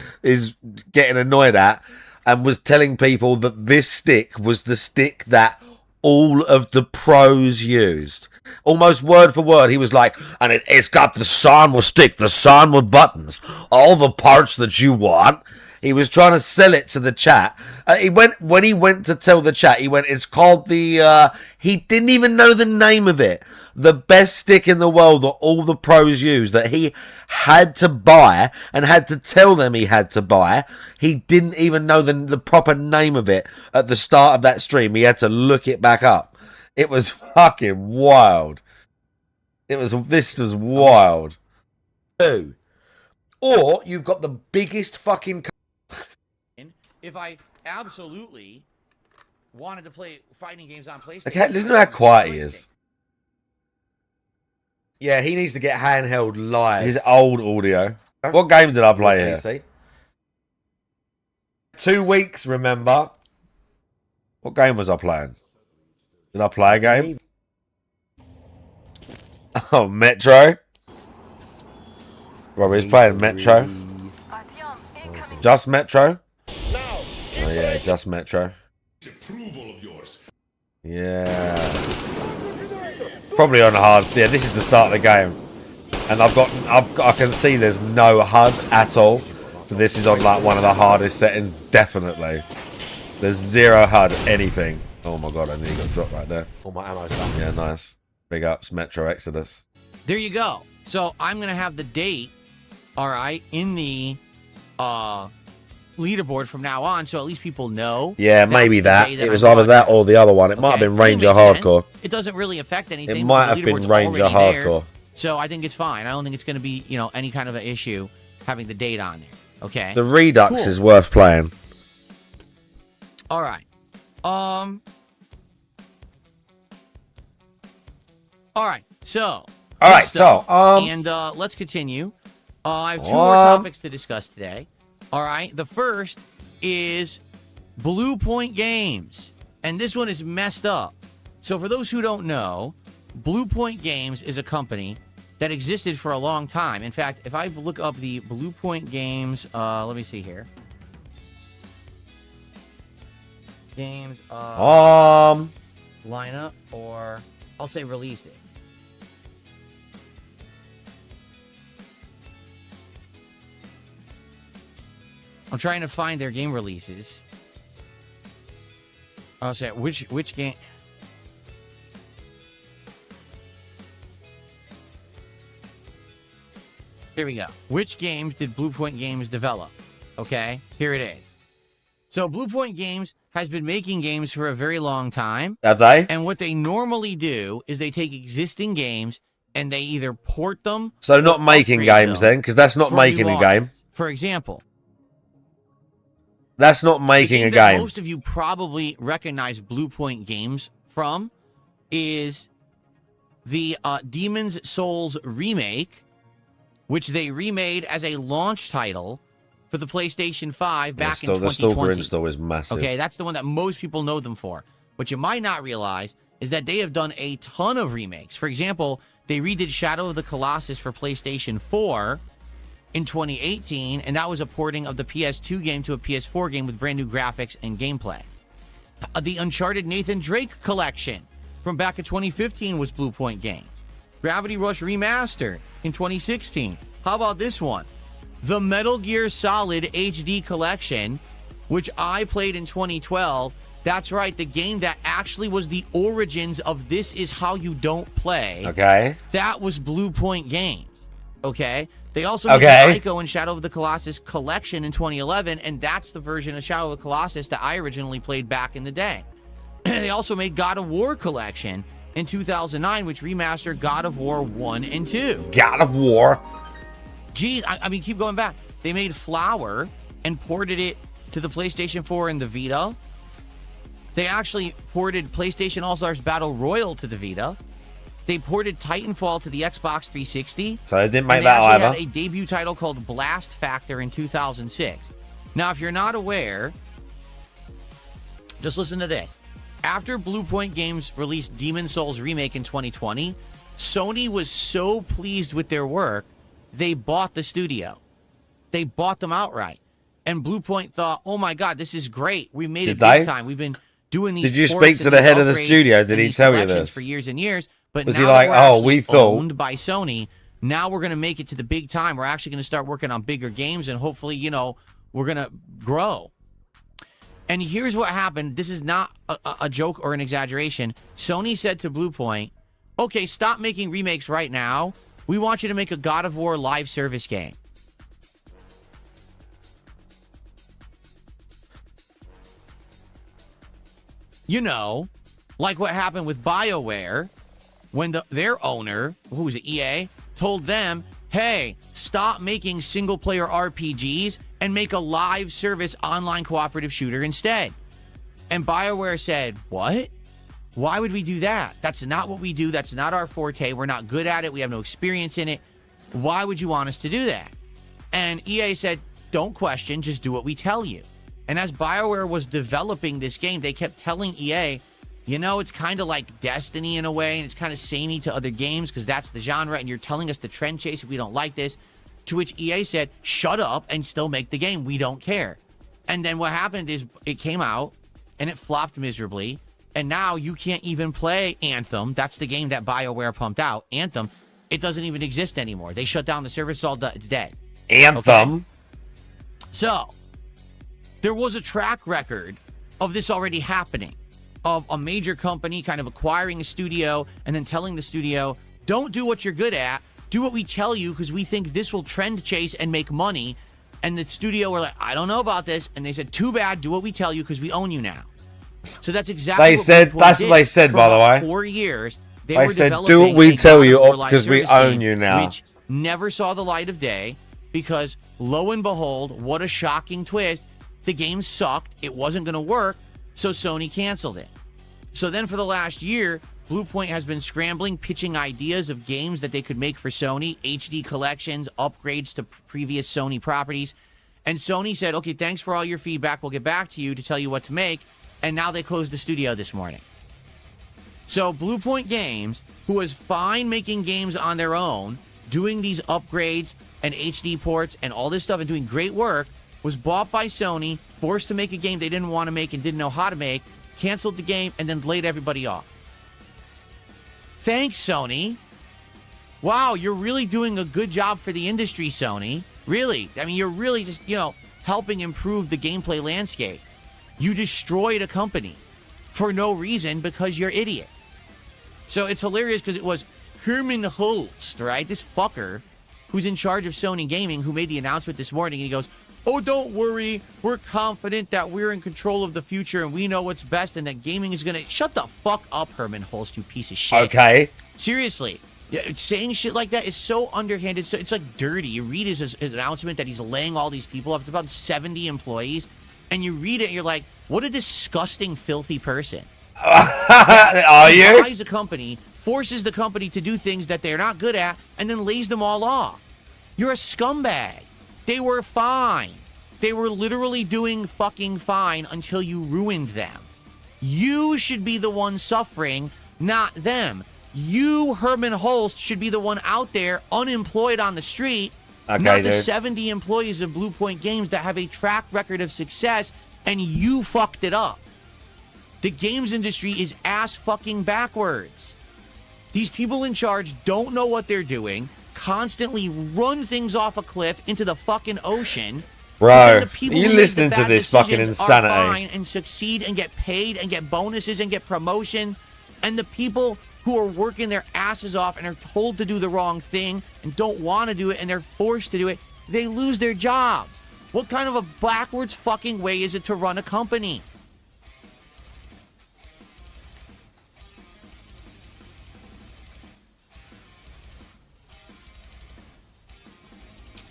getting annoyed at and was telling people that this stick was the stick that all of the pros used. Almost word for word, he was like, and it's got the Sanwa stick, the Sanwa buttons, all the parts that you want. He was trying to sell it to the chat. When he went to tell the chat, he went, it's called the, he didn't even know the name of it. The best stick in the world that all the pros use, that he had to buy and had to tell them he had to buy. He didn't even know the proper name of it at the start of that stream. He had to look it back up. It was fucking wild. This was wild. Or you've got the biggest fucking... If I absolutely wanted to play fighting games on PlayStation... Okay, listen to how quiet he is. Yeah, he needs to get handheld live. His old audio. What game did I play here? See? 2 weeks, remember? What game was I playing? Did I play a game? Oh, Metro. Robbie's playing Metro. Just Metro? Oh yeah, just Metro. Yeah. Probably on hard. Yeah, this is the start of the game. And I can see there's no HUD at all. So this is on like one of the hardest settings, definitely. There's zero HUD, anything. Oh my god, I nearly got dropped right there. All my ammo's done. Yeah, nice. Big ups, Metro Exodus. There you go. So I'm going to have the date, all right, in the leaderboard from now on, so at least people know. Yeah, maybe that. It was either that or the other one. It might have been Ranger Hardcore. It doesn't really affect anything. It might have been Ranger Hardcore. So I think it's fine. I don't think it's going to be, you know, any kind of an issue having the date on there. Okay. The Redux is worth playing. All right. All right. So. All right. So. And let's continue. I have 2 more topics to discuss today. All right. The first is Blue Point Games, and this one is messed up. So for those who don't know, Blue Point Games is a company that existed for a long time. In fact, if I look up the Blue Point Games, let me see here. Games lineup, or I'll say release it. I'm trying to find their game releases. I'll say which game. Here we go. Which games did Blue Point Games develop? Okay, here it is. So Blue Point Games has been making games for a very long time. Have they? And what they normally do is they take existing games and they either port them. So not making games then, because that's not making a game. For example. That's not making a game. Most of you probably recognize Blue Point Games from is the Demon's Souls remake, which they remade as a launch title for the PlayStation 5 back in 2020. The Stalker install is massive. Okay, that's the one that most people know them for. What you might not realize is that they have done a ton of remakes. For example, they redid Shadow of the Colossus for PlayStation 4, in 2018, and that was a porting of the PS2 game to a PS4 game with brand new graphics and gameplay. The Uncharted Nathan Drake collection from back in 2015 was Blue Point Games. Gravity Rush Remastered in 2016. How about this one? The Metal Gear Solid HD collection, which I played in 2012. That's right, the game that actually was the origins of This Is How You Don't Play. Okay. That was Blue Point Games. Okay? They also made the Ico and Shadow of the Colossus collection in 2011, and that's the version of Shadow of the Colossus that I originally played back in the day. They also made God of War collection in 2009, which remastered God of War 1 and 2. God of War. Geez, I mean, keep going back. They made Flower and ported it to the PlayStation 4 and the Vita. They actually ported PlayStation All-Stars Battle Royale to the Vita. They ported Titanfall to the Xbox 360. So they didn't make and that they either. had a debut title called Blast Factor in 2006. Now, if you're not aware, just listen to this. After Blue Point Games released Demon's Souls Remake in 2020, Sony was so pleased with their work, they bought the studio. They bought them outright. And Blue Point thought, oh my God, this is great. We made it big time. We've been doing these. Did you ports speak to and the these head of the upgrades studio? Did and he these tell you collections this? for years and years? But Was now he like, that we're oh, we actually thought owned by Sony, now we're going to make it to the big time. We're actually going to start working on bigger games, and hopefully, you know, we're going to grow. And here's what happened. This is not a joke or an exaggeration. Sony said to Blue Point, okay, stop making remakes right now. We want you to make a God of War live service game. You know, like what happened with BioWare when their owner, who was it, EA, told them, hey, stop making single-player RPGs and make a live service online cooperative shooter instead. And BioWare said, what? Why would we do that? That's not what we do. That's not our forte. We're not good at it. We have no experience in it. Why would you want us to do that? And EA said, don't question, just do what we tell you. And as BioWare was developing this game, they kept telling EA, you know, it's kind of like Destiny in a way, and it's kind of samey to other games because that's the genre, and you're telling us to trend chase if we don't like this. To which EA said, shut up and still make the game. We don't care. And then what happened is it came out, and it flopped miserably, and now you can't even play Anthem. That's the game that BioWare pumped out. Anthem, it doesn't even exist anymore. They shut down the service, it's dead. Anthem. Okay? So, there was a track record of this already happening, of a major company kind of acquiring a studio and then telling the studio, don't do what you're good at, do what we tell you because we think this will trend chase and make money. And the studio were like, I don't know about this. And they said, too bad, do what we tell you because we own you now. So that's exactly They what said, Blue Point that's did. what they said, For by the about way. 4 years, They were said, developing do what we a tell God you, of War live because we service own game, you now. Which never saw the light of day because, lo and behold, what a shocking twist. The game sucked. It wasn't going to work, so Sony canceled it. So then for the last year, Blue Point has been scrambling, pitching ideas of games that they could make for Sony, HD collections, upgrades to previous Sony properties. And Sony said, okay, thanks for all your feedback. We'll get back to you to tell you what to make. And now they closed the studio this morning. So Blue Point Games, who was fine making games on their own, doing these upgrades and HD ports and all this stuff and doing great work, was bought by Sony, forced to make a game they didn't want to make and didn't know how to make, canceled the game, and then laid everybody off. Thanks, Sony. Wow, you're really doing a good job for the industry, Sony. Really. I mean, you're really just, helping improve the gameplay landscape. You destroyed a company for no reason because you're idiots. So it's hilarious because it was Herman Hulst, right? This fucker who's in charge of Sony Gaming who made the announcement this morning, and he goes, oh, don't worry. We're confident that we're in control of the future and we know what's best and that gaming is going to... Shut the fuck up, Herman Hulst, you piece of shit. Okay. Seriously. Saying shit like that is so underhanded. So it's like dirty. You read his announcement that he's laying all these people off. It's about 70 employees. And you read it and you're like, what a disgusting, filthy person. Are He you? buys a company, forces the company to do things that they're not good at, and then lays them all off. You're a scumbag. They were fine. They were literally doing fucking fine until you ruined them. You should be the one suffering, not them. You, Herman Hulst, should be the one out there unemployed on the street Okay, not the dude. 70 employees of Blue Point Games that have a track record of success, and you fucked it up. The games industry is ass fucking backwards. These people in charge don't know what they're doing, constantly run things off a cliff into the fucking ocean. Bro, The people you who make listening the to bad this fucking decisions insanity? Are fine and succeed and get paid and get bonuses and get promotions, and the people who are working their asses off and are told to do the wrong thing and don't want to do it and they're forced to do it, they lose their jobs. What kind of a backwards fucking way is it to run a company?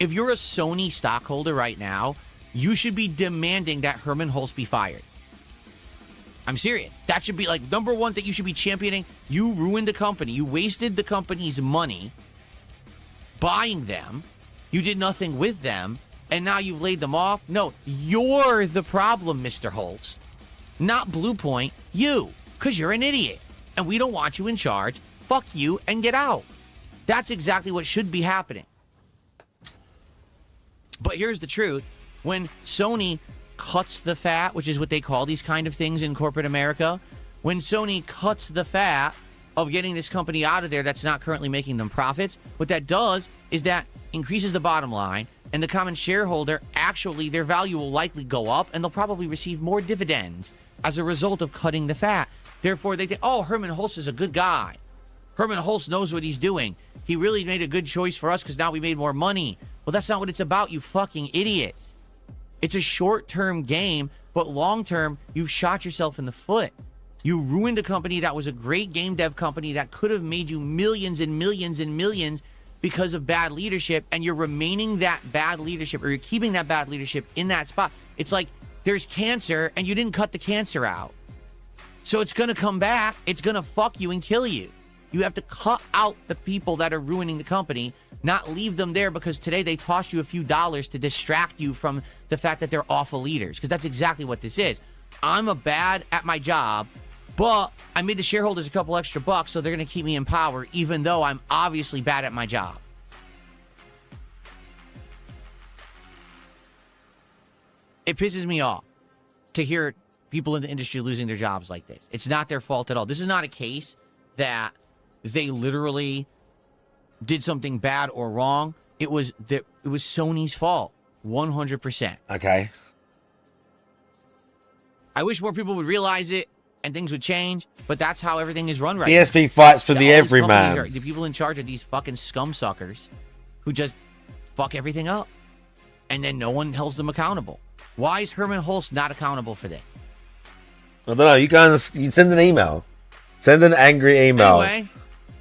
If you're a Sony stockholder right now, you should be demanding that Herman Hulst be fired. I'm serious. That should be like number one that you should be championing. You ruined the company. You wasted the company's money buying them. You did nothing with them. And now you've laid them off. No, you're the problem, Mr. Hulst. Not Blue Point. You. Because you're an idiot. And we don't want you in charge. Fuck you and get out. That's exactly what should be happening. But here's the truth. When Sony cuts the fat, which is what they call these kind of things in corporate America, when Sony cuts the fat of getting this company out of there that's not currently making them profits, what that does is that increases the bottom line, and the common shareholder, actually, their value will likely go up, and they'll probably receive more dividends as a result of cutting the fat. Therefore, they think, oh, Herman Hulst is a good guy. Herman Hulst knows what he's doing. He really made a good choice for us because now we made more money. Well, that's not what it's about, you fucking idiots. It's a short-term game, but long-term, you've shot yourself in the foot. You ruined a company that was a great game dev company that could have made you millions and millions and millions because of bad leadership, and you're remaining that bad leadership, or you're keeping that bad leadership in that spot. It's like there's cancer, and you didn't cut the cancer out. So it's going to come back. It's going to fuck you and kill you. You have to cut out the people that are ruining the company, not leave them there because today they tossed you a few dollars to distract you from the fact that they're awful leaders. Because that's exactly what this is. I'm a bad at my job, but I made the shareholders a couple extra bucks, so they're going to keep me in power, even though I'm obviously bad at my job. It pisses me off to hear people in the industry losing their jobs like this. It's not their fault at all. This is not a case that they literally did something bad or wrong. It was Sony's fault, 100%. Okay. I wish more people would realize it and things would change, but that's how everything is run right now. DSP fights for the All these everyman. companies the people in charge are these fucking scum suckers who just fuck everything up, and then no one holds them accountable. Why is Herman Hulst not accountable for this? I don't know. You send an email. Send an angry email. Anyway,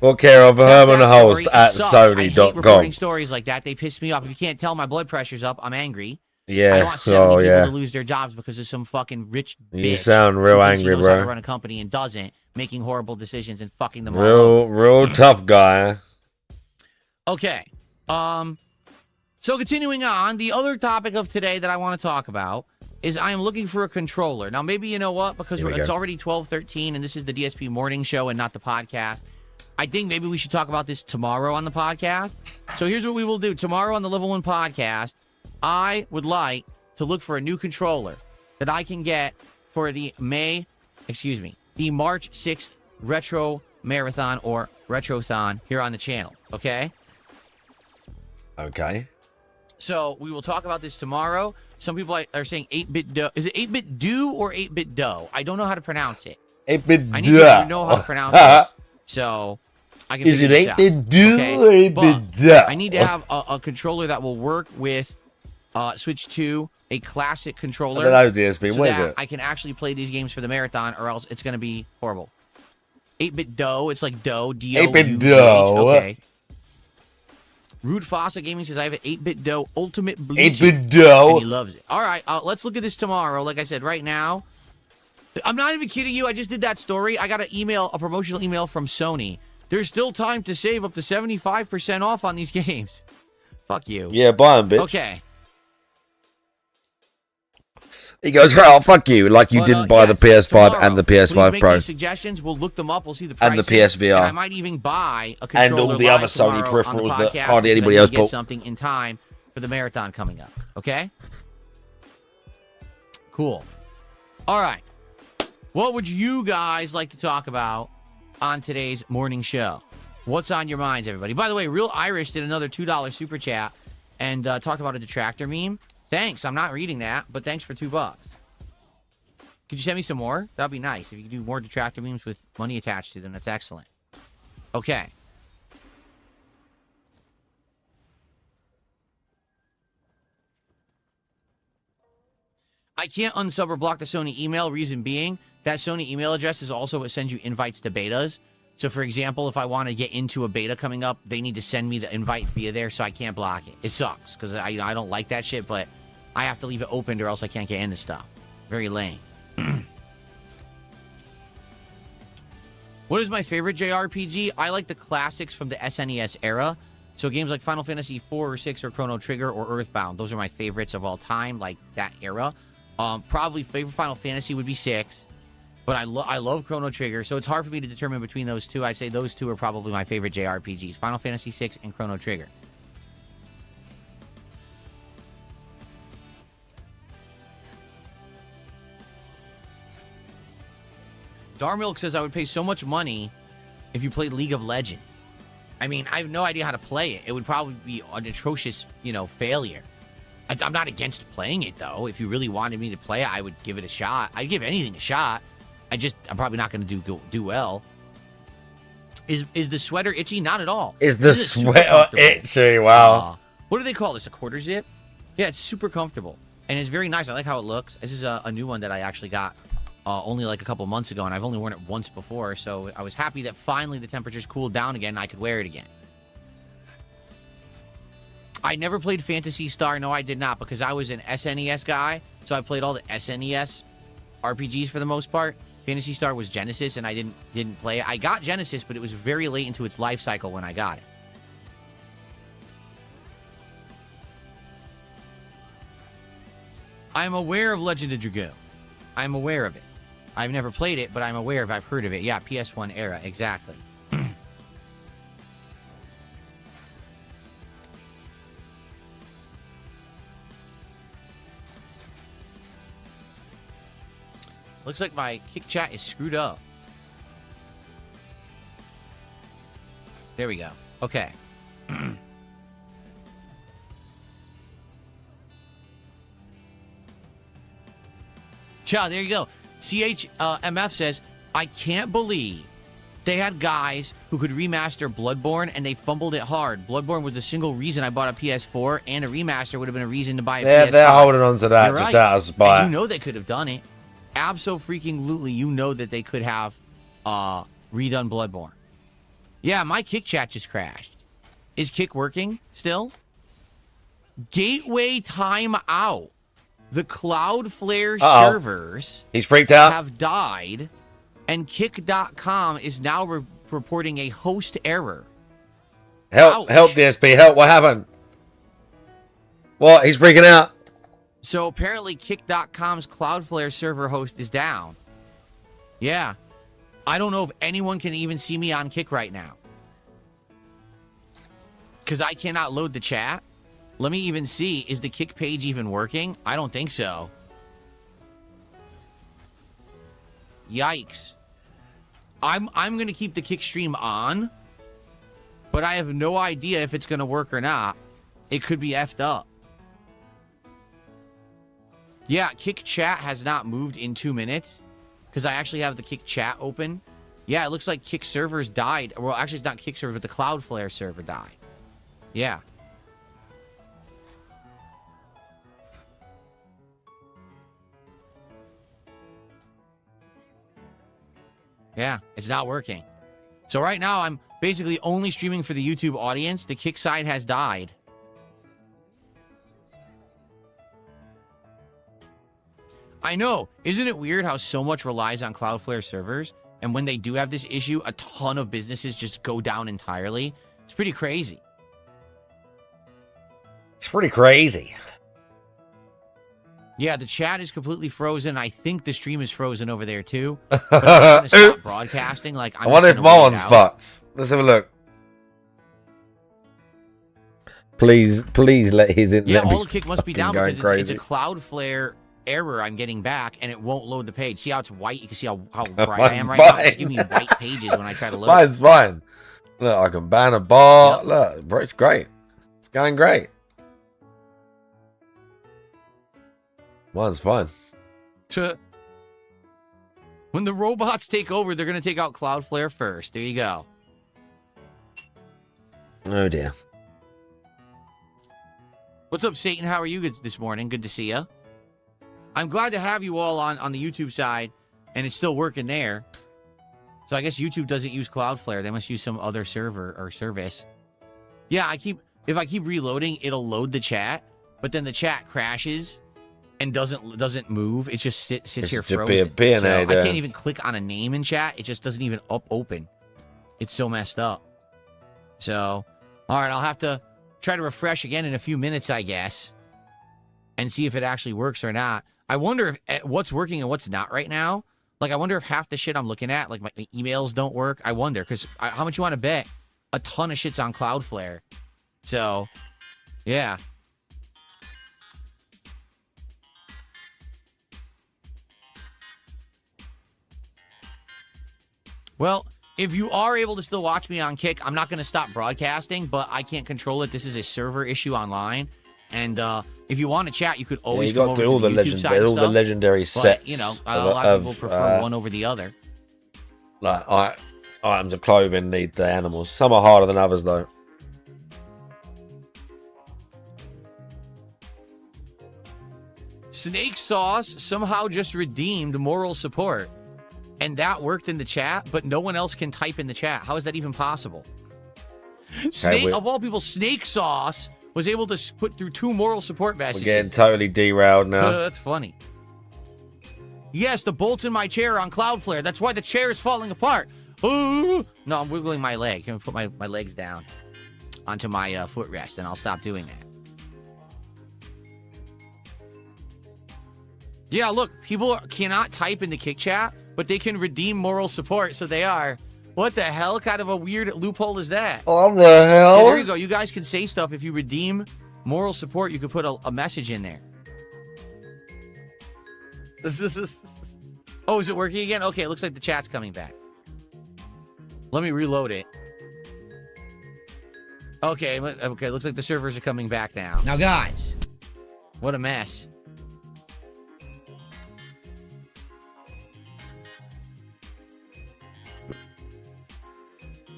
Or care of Herman that Hulst story. at It sucks. I hate Sony.com. reporting stories like that. They piss me off. If you can't tell my blood pressure's up, I'm angry. I don't Yeah. want 70 Oh, people yeah. to lose their jobs because of some fucking rich bitch. You sound real who thinks angry, he knows how to bro. run a company and doesn't, making horrible decisions and fucking them all up. Real tough guy. Okay. So continuing on, the other topic of today that I want to talk about is I am looking for a controller. Now, maybe you know what? Because Here we it's go. already 12:13 and this is the DSP morning show and not the podcast. I think maybe we should talk about this tomorrow on the podcast. So here's what we will do. Tomorrow on the Level 1 podcast, I would like to look for a new controller that I can get for the March 6th Retro Marathon or Retrothon here on the channel. Okay? Okay. So we will talk about this tomorrow. Some people are saying 8-bit dough. Is it 8-bit do or 8-bit dough? I don't know how to pronounce it. I need to know how to pronounce this. So I can Is it figure this out. 8-bit do Okay? or 8-bit But dough? I need to have a controller that will work with Switch 2, a classic controller. I don't know, DSP. So What is that it? I can actually play these games for the marathon, or else it's going to be horrible. 8-bit dough. It's like dough. D-O-U-G-H. 8-bit dough. Okay. Rude Fawcett Gaming says, I have an 8-bit dough ultimate Bluetooth. 8-bit dough. And he loves it. All right, let's look at this tomorrow. Like I said, right now, I'm not even kidding you. I just did that story. I got a promotional email from Sony. There's still time to save up to 75% off on these games. Fuck you. Yeah, buy them, bitch. Okay. He goes, "Oh, fuck you!" Like you didn't buy the PS5 and the PS5 Please Pro make suggestions. We'll look them up. We'll see the prices. and the PSVR And I might even buy a controller and all the other live Sony tomorrow on the peripherals that podcast hardly because anybody I else need to get bought. something in time for the marathon coming up. Okay. Cool. All right. What would you guys like to talk about on today's morning show? What's on your minds, everybody? By the way, Real Irish did another $2 super chat and talked about a detractor meme. Thanks. I'm not reading that, but thanks for $2. Could you send me some more? That'd be nice. If you could do more detractor memes with money attached to them, that's excellent. Okay. I can't unsub or block the Sony email, reason being that Sony email address is also what sends you invites to betas. So, for example, if I want to get into a beta coming up, they need to send me the invite via there, so I can't block it. It sucks, because I don't like that shit, but I have to leave it open or else I can't get into stuff. Very lame. What is my favorite JRPG? I like the classics from the SNES era. So games like Final Fantasy 4 or 6 or Chrono Trigger or Earthbound. Those are my favorites of all time, like that era. Probably favorite Final Fantasy would be 6. But I love Chrono Trigger, so it's hard for me to determine between those two. I'd say those two are probably my favorite JRPGs. Final Fantasy 6 and Chrono Trigger. Darmilk says I would pay so much money if you played League of Legends. I mean, I have no idea how to play it. It would probably be an atrocious, failure. I'm not against playing it, though. If you really wanted me to play it, I would give it a shot. I'd give anything a shot. I'm probably not going to do well. Is the sweater itchy? Not at all. Is the sweater itchy? Wow. What do they call this? A quarter zip? Yeah, it's super comfortable. And it's very nice. I like how it looks. This is a new one that I actually got only like a couple months ago, and I've only worn it once before, so I was happy that finally the temperatures cooled down again and I could wear it again. I never played Phantasy Star. No, I did not, because I was an SNES guy, so I played all the SNES RPGs for the most part. Phantasy Star was Genesis, and I didn't play it. I got Genesis, but it was very late into its life cycle when I got it. I'm aware of Legend of Dragoon. I'm aware of it. I've never played it, but I'm aware of it. I've heard of it. Yeah, PS1 era, exactly. Looks like my kick chat is screwed up. There we go. Okay. Yeah, there you go. CHMF says, I can't believe they had guys who could remaster Bloodborne and they fumbled it hard. Bloodborne was the single reason I bought a PS4, and a remaster would have been a reason to buy a PS5. They're holding on to that. You're just right. out of spite. And you know they could have done it. Abso-freaking-lutely, you know that they could have redone Bloodborne. Yeah, my Kick chat just crashed. Is Kick working still? Gateway timeout. The Cloudflare servers He's freaked out. have died, and Kick.com is now reporting a host error. Help, Ouch. help, DSP, help. What happened? What? He's freaking out. So apparently Kick.com's Cloudflare server host is down. Yeah. I don't know if anyone can even see me on Kick right now, because I cannot load the chat. Let me even see. Is the Kick page even working? I don't think so. Yikes. I'm going to keep the Kick stream on, but I have no idea if it's going to work or not. It could be effed up. Yeah, Kick chat has not moved in 2 minutes, because I actually have the Kick chat open. Yeah, it looks like Kick servers died. Well, actually, it's not Kick server, but the Cloudflare server died. Yeah. Yeah, it's not working. So right now, I'm basically only streaming for the YouTube audience. The Kick side has died. I know. Isn't it weird how so much relies on Cloudflare servers? And when they do have this issue, a ton of businesses just go down entirely. It's pretty crazy. It's pretty crazy. Yeah, the chat is completely frozen. I think the stream is frozen over there too. But I'm not gonna stop broadcasting. Like, I wonder if my one's fucked. Let's have a look. Please let his internet. Yeah, all the kick must be down because it's a crazy. Cloudflare error I'm getting back, and it won't load the page. See how it's white? You can see how bright I Mine's am right now. It's fine. giving me white pages when I try to load. Mine's fine. Look, I can ban a bot. Look, bro, it's great. It's going great. Mine's fine. When the robots take over, they're going to take out Cloudflare first. There you go. Oh, dear. What's up, Satan? How are you this morning? Good to see you. I'm glad to have you all on the YouTube side, and it's still working there. So I guess YouTube doesn't use Cloudflare. They must use some other server or service. Yeah, if I keep reloading, it'll load the chat, but then the chat crashes and doesn't move. It just sits here frozen. So I can't even click on a name in chat. It just doesn't even open. It's so messed up. So, all right, I'll have to try to refresh again in a few minutes, I guess, and see if it actually works or not. I wonder if what's working and what's not right now. Like, I wonder if half the shit I'm looking at, like my emails don't work. I wonder, because how much you want to bet? A ton of shit's on Cloudflare. So, yeah. Well, if you are able to still watch me on Kick, I'm not going to stop broadcasting, but I can't control it. This is a server issue online. And if you want to chat, you could always you got to do all the legendary sets. But, you know, a lot of people prefer one over the other. Like items of clothing need the animals. Some are harder than others, though. Snake Sauce somehow just redeemed moral support. And that worked in the chat, but no one else can type in the chat. How is that even possible? Of all people, Snake Sauce was able to put through 2 moral support messages. We're getting totally derailed now. That's funny. Yes, the bolts in my chair are on Cloudflare. That's why the chair is falling apart. Ooh. No, I'm wiggling my leg. I'm going to put my legs down onto my footrest, and I'll stop doing that. Yeah, look, people cannot type in the Kick chat, but they can redeem moral support, so they are. What the hell kind of a weird loophole is that? Oh, the hell? Yeah, there you go. You guys can say stuff. If you redeem moral support, you could put a message in there. Oh, is it working again? Okay, it looks like the chat's coming back. Let me reload it. Okay, looks like the servers are coming back now. Now, guys. What a mess.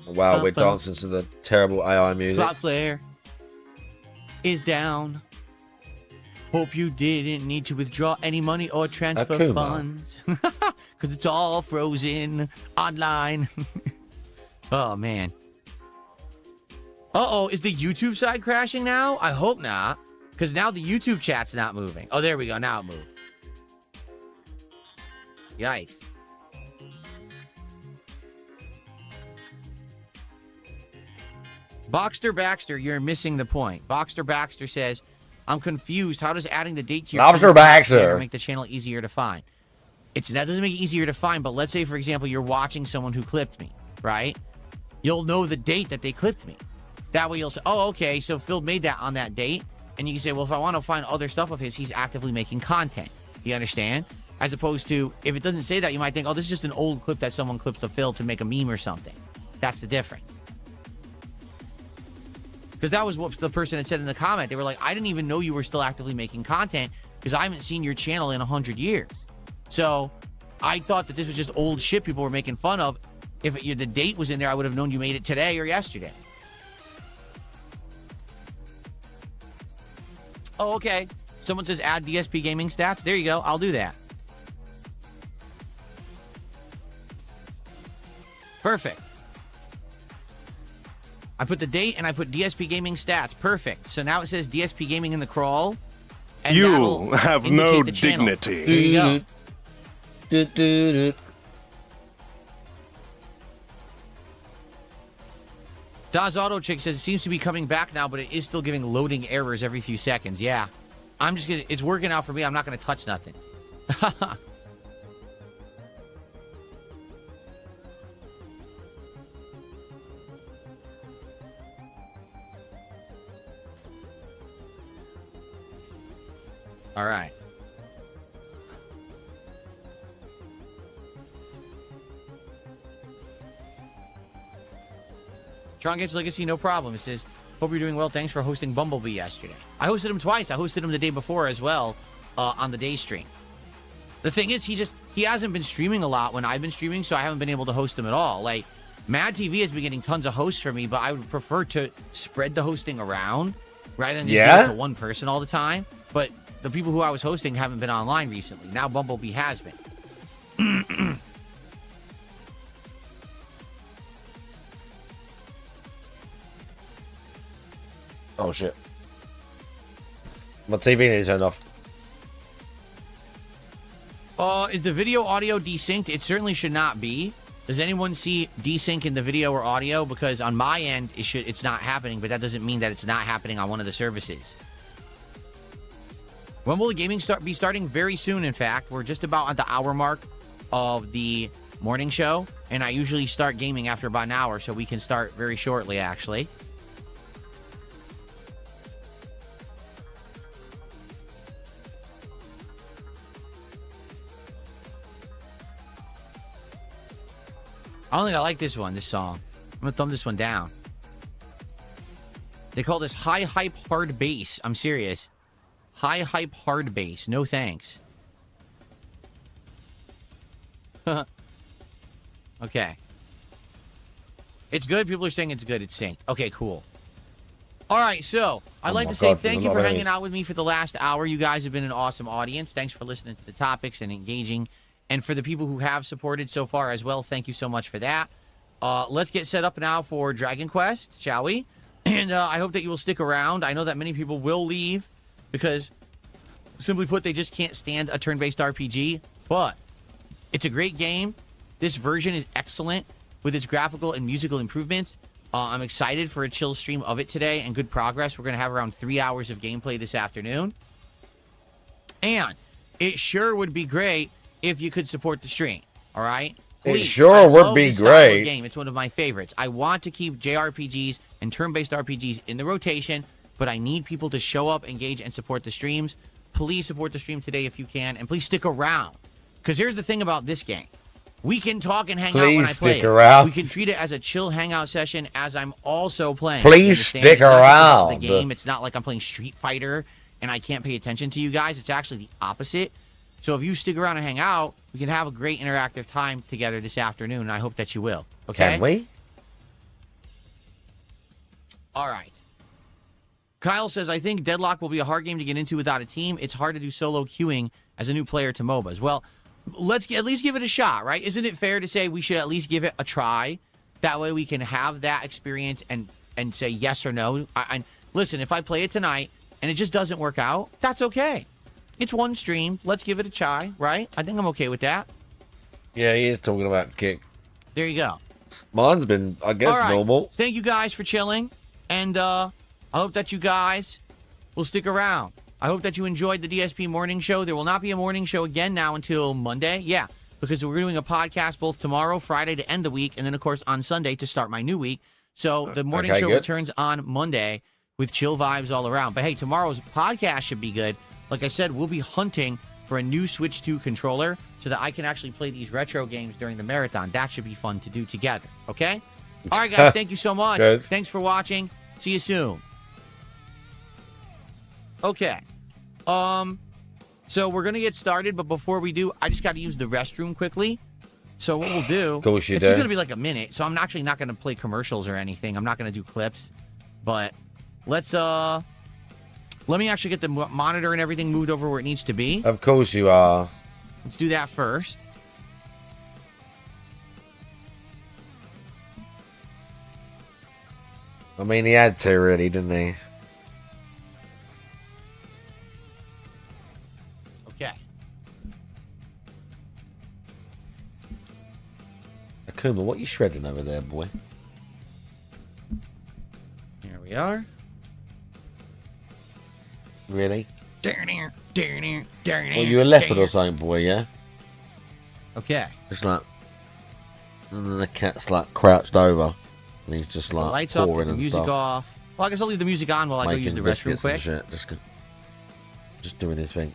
Wow, we're dancing to the terrible AI music. Cloudflare is down. Hope you didn't need to withdraw any money or transfer funds. Because it's all frozen online. Oh, man. Uh-oh, is the YouTube side crashing now? I hope not. Because now the YouTube chat's not moving. Oh, there we go. Now it moved. Yikes. Baxter, you're missing the point. Baxter says, I'm confused. How does adding the date to your Baxter make the channel easier to find? That doesn't make it easier to find, but let's say, for example, you're watching someone who clipped me, right? You'll know the date that they clipped me. That way you'll say, oh, okay, so Phil made that on that date. And you can say, well, if I want to find other stuff of his, he's actively making content. You understand? As opposed to, if it doesn't say that, you might think, oh, this is just an old clip that someone clipped of Phil to make a meme or something. That's the difference. Because that was what the person had said in the comment. They were like, I didn't even know you were still actively making content because I haven't seen your channel in 100 years. So I thought that this was just old shit people were making fun of. If the date was in there, I would have known you made it today or yesterday. Oh, okay. Someone says add DSP gaming stats. There you go. I'll do that. Perfect. I put the date and I put DSP Gaming stats. Perfect. So now it says DSP Gaming in the crawl. And you have no dignity. There you go. Daz Auto Chick says it seems to be coming back now, but it is still giving loading errors every few seconds. Yeah. I'm just gonna. It's working out for me. I'm not gonna touch nothing. All right. Tron Gets Legacy, no problem. It says, hope you're doing well. Thanks for hosting Bumblebee yesterday. I hosted him twice. I hosted him the day before as well on the day stream. The thing is, he hasn't been streaming a lot when I've been streaming, so I haven't been able to host him at all. Like, Mad TV has been getting tons of hosts for me, but I would prefer to spread the hosting around rather than just give it to one person all the time. But the people who I was hosting haven't been online recently. Now Bumblebee has been. Oh shit. My TV needs turned off. Is the video audio desynced? It certainly should not be. Does anyone see desync in the video or audio? Because on my end, it's not happening, but that doesn't mean that it's not happening on one of the services. When will the gaming be starting? Very soon, in fact. We're just about at the hour mark of the morning show, and I usually start gaming after about an hour, so we can start very shortly, actually. I don't think I like this song. I'm going to thumb this one down. They call this high hype hard bass. I'm serious. High hype hard bass. No thanks. Okay. It's good. People are saying it's good. It's synced. Okay, cool. All right, so I'd like to say thank you for hanging out with me for the last hour. You guys have been an awesome audience. Thanks for listening to the topics and engaging. And for the people who have supported so far as well, thank you so much for that. Let's get set up now for Dragon Quest, shall we? And I hope that you will stick around. I know that many people will leave because, simply put, they just can't stand a turn-based RPG. But it's a great game. This version is excellent with its graphical and musical improvements. I'm excited for a chill stream of it today and good progress. We're going to have around 3 hours of gameplay this afternoon. And it sure would be great if you could support the stream, all right? Please, it sure would be great. Game. It's one of my favorites. I want to keep JRPGs and turn-based RPGs in the rotation, but I need people to show up, engage, and support the streams. Please support the stream today if you can, and please stick around. Because here's the thing about this game. We can talk and hang out when I play. Please stick around. We can treat it as a chill hangout session as I'm also playing. Please stick around. The game. It's not like I'm playing Street Fighter and I can't pay attention to you guys. It's actually the opposite. So if you stick around and hang out, we can have a great interactive time together this afternoon, and I hope that you will. Okay? Can we? All right. Kyle says, I think Deadlock will be a hard game to get into without a team. It's hard to do solo queuing as a new player to MOBAs. Well, let's at least give it a shot, right? Isn't it fair to say we should at least give it a try? That way we can have that experience and say yes or no. Listen, if I play it tonight and it just doesn't work out, that's okay. It's one stream. Let's give it a try, right? I think I'm okay with that. Yeah, he is talking about kick. There you go. Mine's been, I guess, normal. Thank you guys for chilling. And I hope that you guys will stick around. I hope that you enjoyed the DSP morning show. There will not be a morning show again now until Monday. Yeah, because we're doing a podcast both tomorrow, Friday to end the week, and then, of course, on Sunday to start my new week. So the morning show returns on Monday with chill vibes all around. But, hey, tomorrow's podcast should be good. Like I said, we'll be hunting for a new Switch 2 controller so that I can actually play these retro games during the marathon. That should be fun to do together, okay? All right, guys, thank you so much. Thanks for watching. See you soon. Okay. So we're going to get started, but before we do, I just got to use the restroom quickly. So what we'll do, it's just going to be like a minute, so I'm actually not going to play commercials or anything. I'm not going to do clips, but let's, let me actually get the monitor and everything moved over where it needs to be. Of course you are. Let's do that first. I mean, he had to really, didn't he? Okay. Akuma, what are you shredding over there, boy? Here we are. Really? Well, you a leopard or something, boy, yeah? Okay. Just like... And then the cat's like crouched over. And he's just The like lights off, pouring the and music stuff. off. Well, I guess I'll leave the music on while I go use the restroom biscuits quick. and shit. Just doing his thing.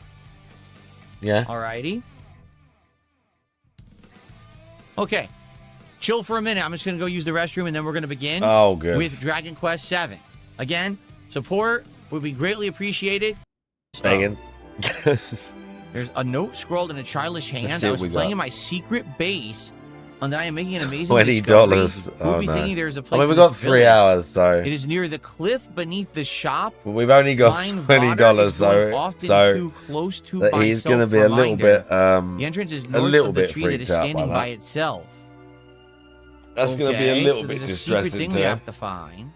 Yeah? Alrighty. Okay. Chill for a minute. I'm just going to go use the restroom, and then we're going to begin with Dragon Quest VII. Again, support would be greatly appreciated. Banging. There's a note scrawled in a childish hand. I was playing in my secret base, and then I am making an amazing $20. We'll Oh, be no. thinking there's a place. I mean, we've got 3 hours, so... It is near the cliff beneath the shop. But we've only got $20, so too close to that he's going to be a little bit, the entrance is north of the tree that is standing by itself. That's going to be a little so bit there's a distressing secret thing to we him. have to find.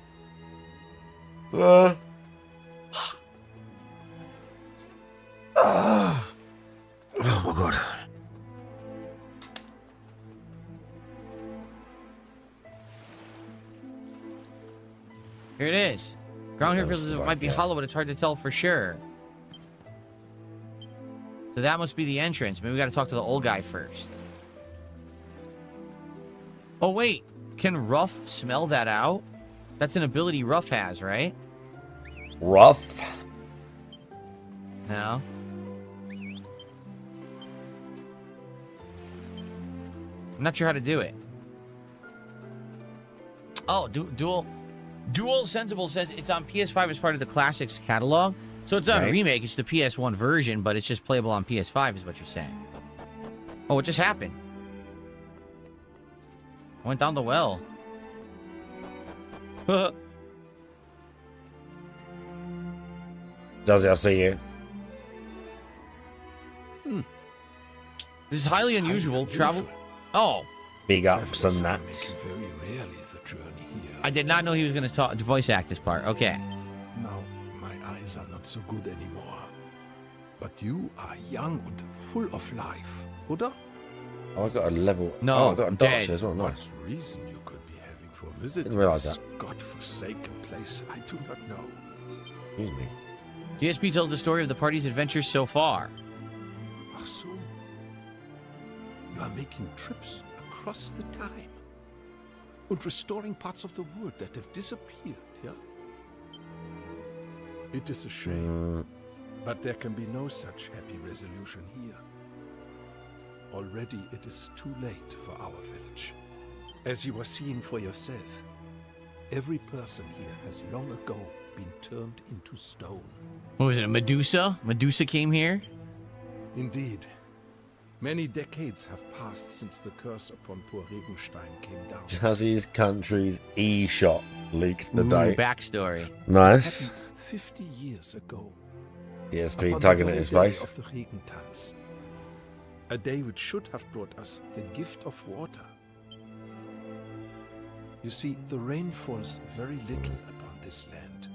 Oh my god. Here it is. Ground here feels as if it might be hollow, but it's hard to tell for sure. So that must be the entrance. Maybe we got to talk to the old guy first. Oh, wait. Can Ruff smell that out? That's an ability Ruff has, right? Ruff? No. I'm not sure how to do it. Oh, Dual Sensible says it's on PS5 as part of the Classics catalog. So it's not a remake, it's the PS1 version, but it's just playable on PS5 is what you're saying. Oh, what just happened? I went down the well. Does I see you? This is highly unusual. Travel. Oh. Big ups and nuts. I did not know he was going to voice act this part. Okay. Now, my eyes are not so good anymore. But you are young and full of life, oder? Oh, I got a level. No, oh, I got a doctor as well. Nice. What reason you could be having for a visit Didn't realize to this that. godforsaken place, I do not know. Excuse me. DSP tells the story of the party's adventures so far. Ach so. You are making trips across the time and restoring parts of the world that have disappeared, yeah? It is a shame, but there can be no such happy resolution here. Already it is too late for our village. As you are seeing for yourself, every person here has long ago been turned into stone. What was it, a Medusa? Medusa came here? Indeed. Many decades have passed since the curse upon poor Regenstein came down. Jazzy's country's eShop leaked the date. Backstory. Nice. 50 years ago. DSP tugging at his face. Of the Regentanz. A day which should have brought us the gift of water. You see, the rain falls very little upon this land.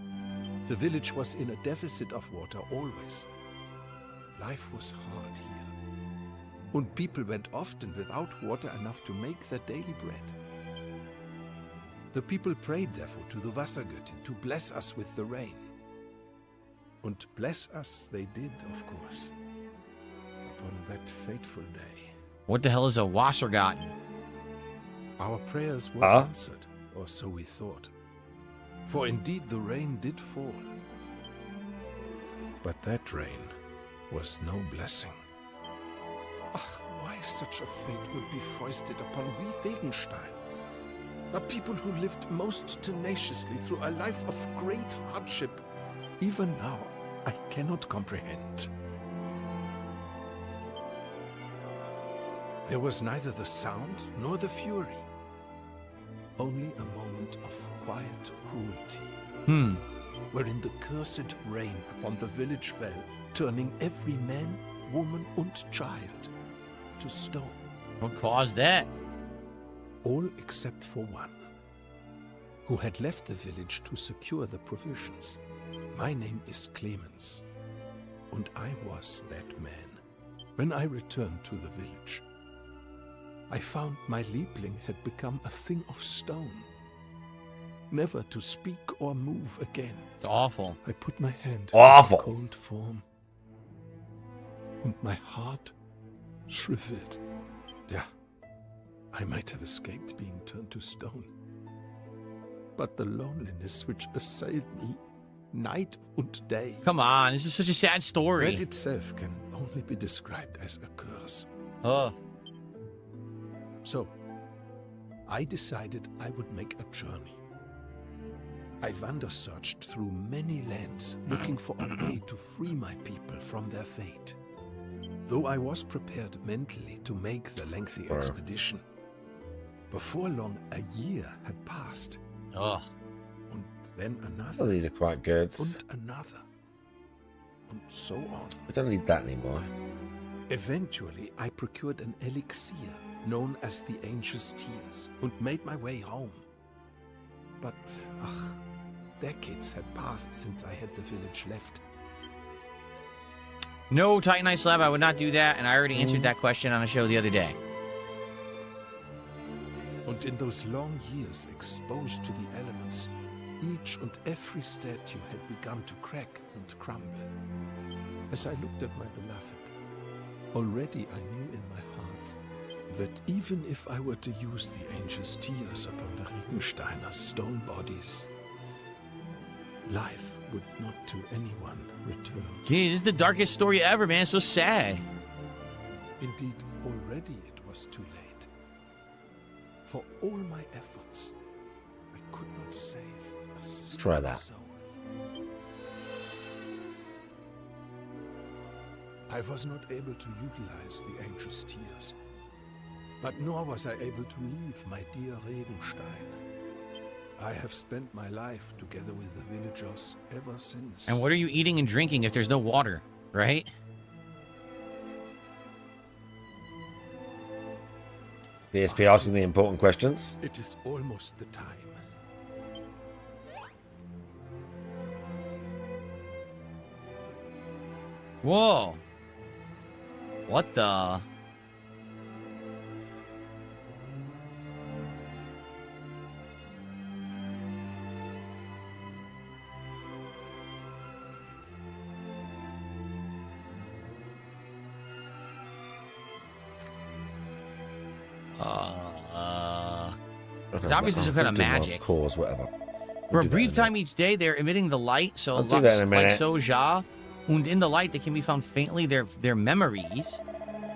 The village was in a deficit of water always. Life was hard here. And people went often without water enough to make their daily bread. The people prayed therefore to the Wassergöttin to bless us with the rain. And bless us they did, of course, upon that fateful day. What the hell is a Wassergöttin? Our prayers were answered, or so we thought. For indeed the rain did fall. But that rain was no blessing. Ach, why such a fate would be foisted upon we Regensteins? A people who lived most tenaciously through a life of great hardship. Even now, I cannot comprehend. There was neither the sound nor the fury. Only a moment of quiet cruelty. Wherein the cursed rain upon the village fell, turning every man, woman and child to stone. What caused that? All except for one, who had left the village to secure the provisions. My name is Clemens, and I was that man. When I returned to the village, I found my Liebling had become a thing of stone, never to speak or move again. It's awful. I put my hand Awful. on the cold form and my heart shriveled. Yeah, I might have escaped being turned to stone. But the loneliness which assailed me night and day. Come on, this is such a sad story. Red itself can only be described as a curse. Oh. So, I decided I would make a journey. I wander-searched through many lands, looking for a way to free my people from their fate. Though I was prepared mentally to make the lengthy expedition, before long a year had passed. Oh. And then another. Oh, these are quite good. And another. And so on. We don't need that anymore. Eventually, I procured an elixir known as the Angel's Tears and made my way home. But, decades had passed since I had the village left. No, Titanite Slab, I would not do that, and I already answered that question on a show the other day. And in those long years exposed to the elements, each and every statue had begun to crack and crumble. As I looked at my beloved, already I knew in my heart that even if I were to use the Angel's Tears upon the Regensteiner stone bodies, life would not to anyone return. Gee, this is the darkest story ever, man. It's so sad. Indeed, already it was too late. For all my efforts, I could not save a single soul. I was not able to utilize the Angel's Tears, but nor was I able to leave my dear Regenstein. I have spent my life together with the villagers ever since. And what are you eating and drinking if there's no water, right? DSP asking the important questions. It is almost the time. Whoa. What the? It's obviously some kind of magic. Cause, whatever. For a brief time each day, they're emitting the light, so I'll do that in a minute. like Soja, and in the light, they can be found faintly their memories.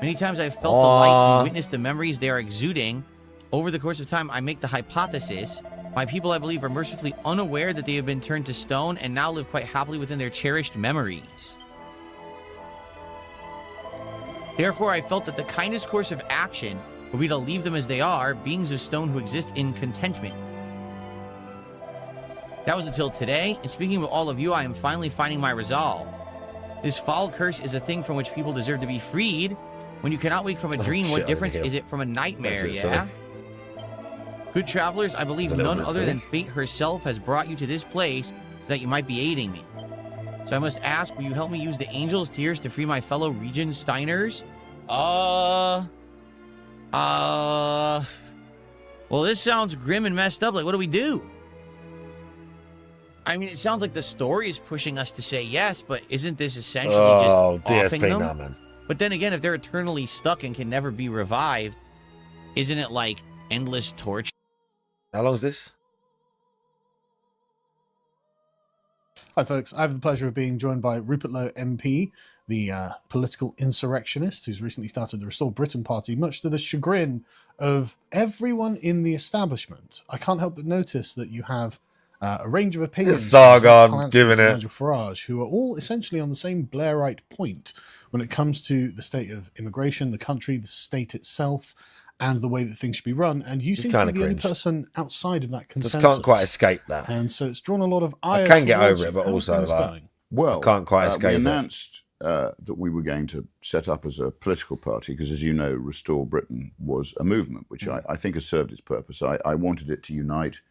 Many times I've felt the light and witnessed the memories they are exuding. Over the course of time, I make the hypothesis. My people, I believe, are mercifully unaware that they have been turned to stone and now live quite happily within their cherished memories. Therefore, I felt that the kindest course of action would be to leave them as they are, beings of stone who exist in contentment. That was until today, and speaking with all of you, I am finally finding my resolve. This foul curse is a thing from which people deserve to be freed. When you cannot wake from a dream, what difference is it from a nightmare, yeah? Good travelers, I believe none other than fate herself has brought you to this place so that you might be aiding me. So I must ask, will you help me use the Angel's Tears to free my fellow Regensteiners? Well, this sounds grim and messed up. Like, what do we do? I mean, it sounds like the story is pushing us to say yes, but isn't this essentially just offing them? DSP, no, man. But then again, if they're eternally stuck and can never be revived, isn't it like endless torture? How long is this? Hi, folks. I have the pleasure of being joined by Rupert Lowe MP, the political insurrectionist who's recently started the Restore Britain Party, much to the chagrin of everyone in the establishment. I can't help but notice that you have a range of opinions from Nigel Farage, who are all essentially on the same Blairite point when it comes to the state of immigration, the country, the state itself, and the way that things should be run. And you seem to be the only person outside of that consensus. Just can't quite escape that. And so it's drawn a lot of ire. I can get over it, but also well, I can't quite escape we announced that we were going to set up as a political party because, as you know, Restore Britain was a movement, which I think has served its purpose. I wanted it to unite.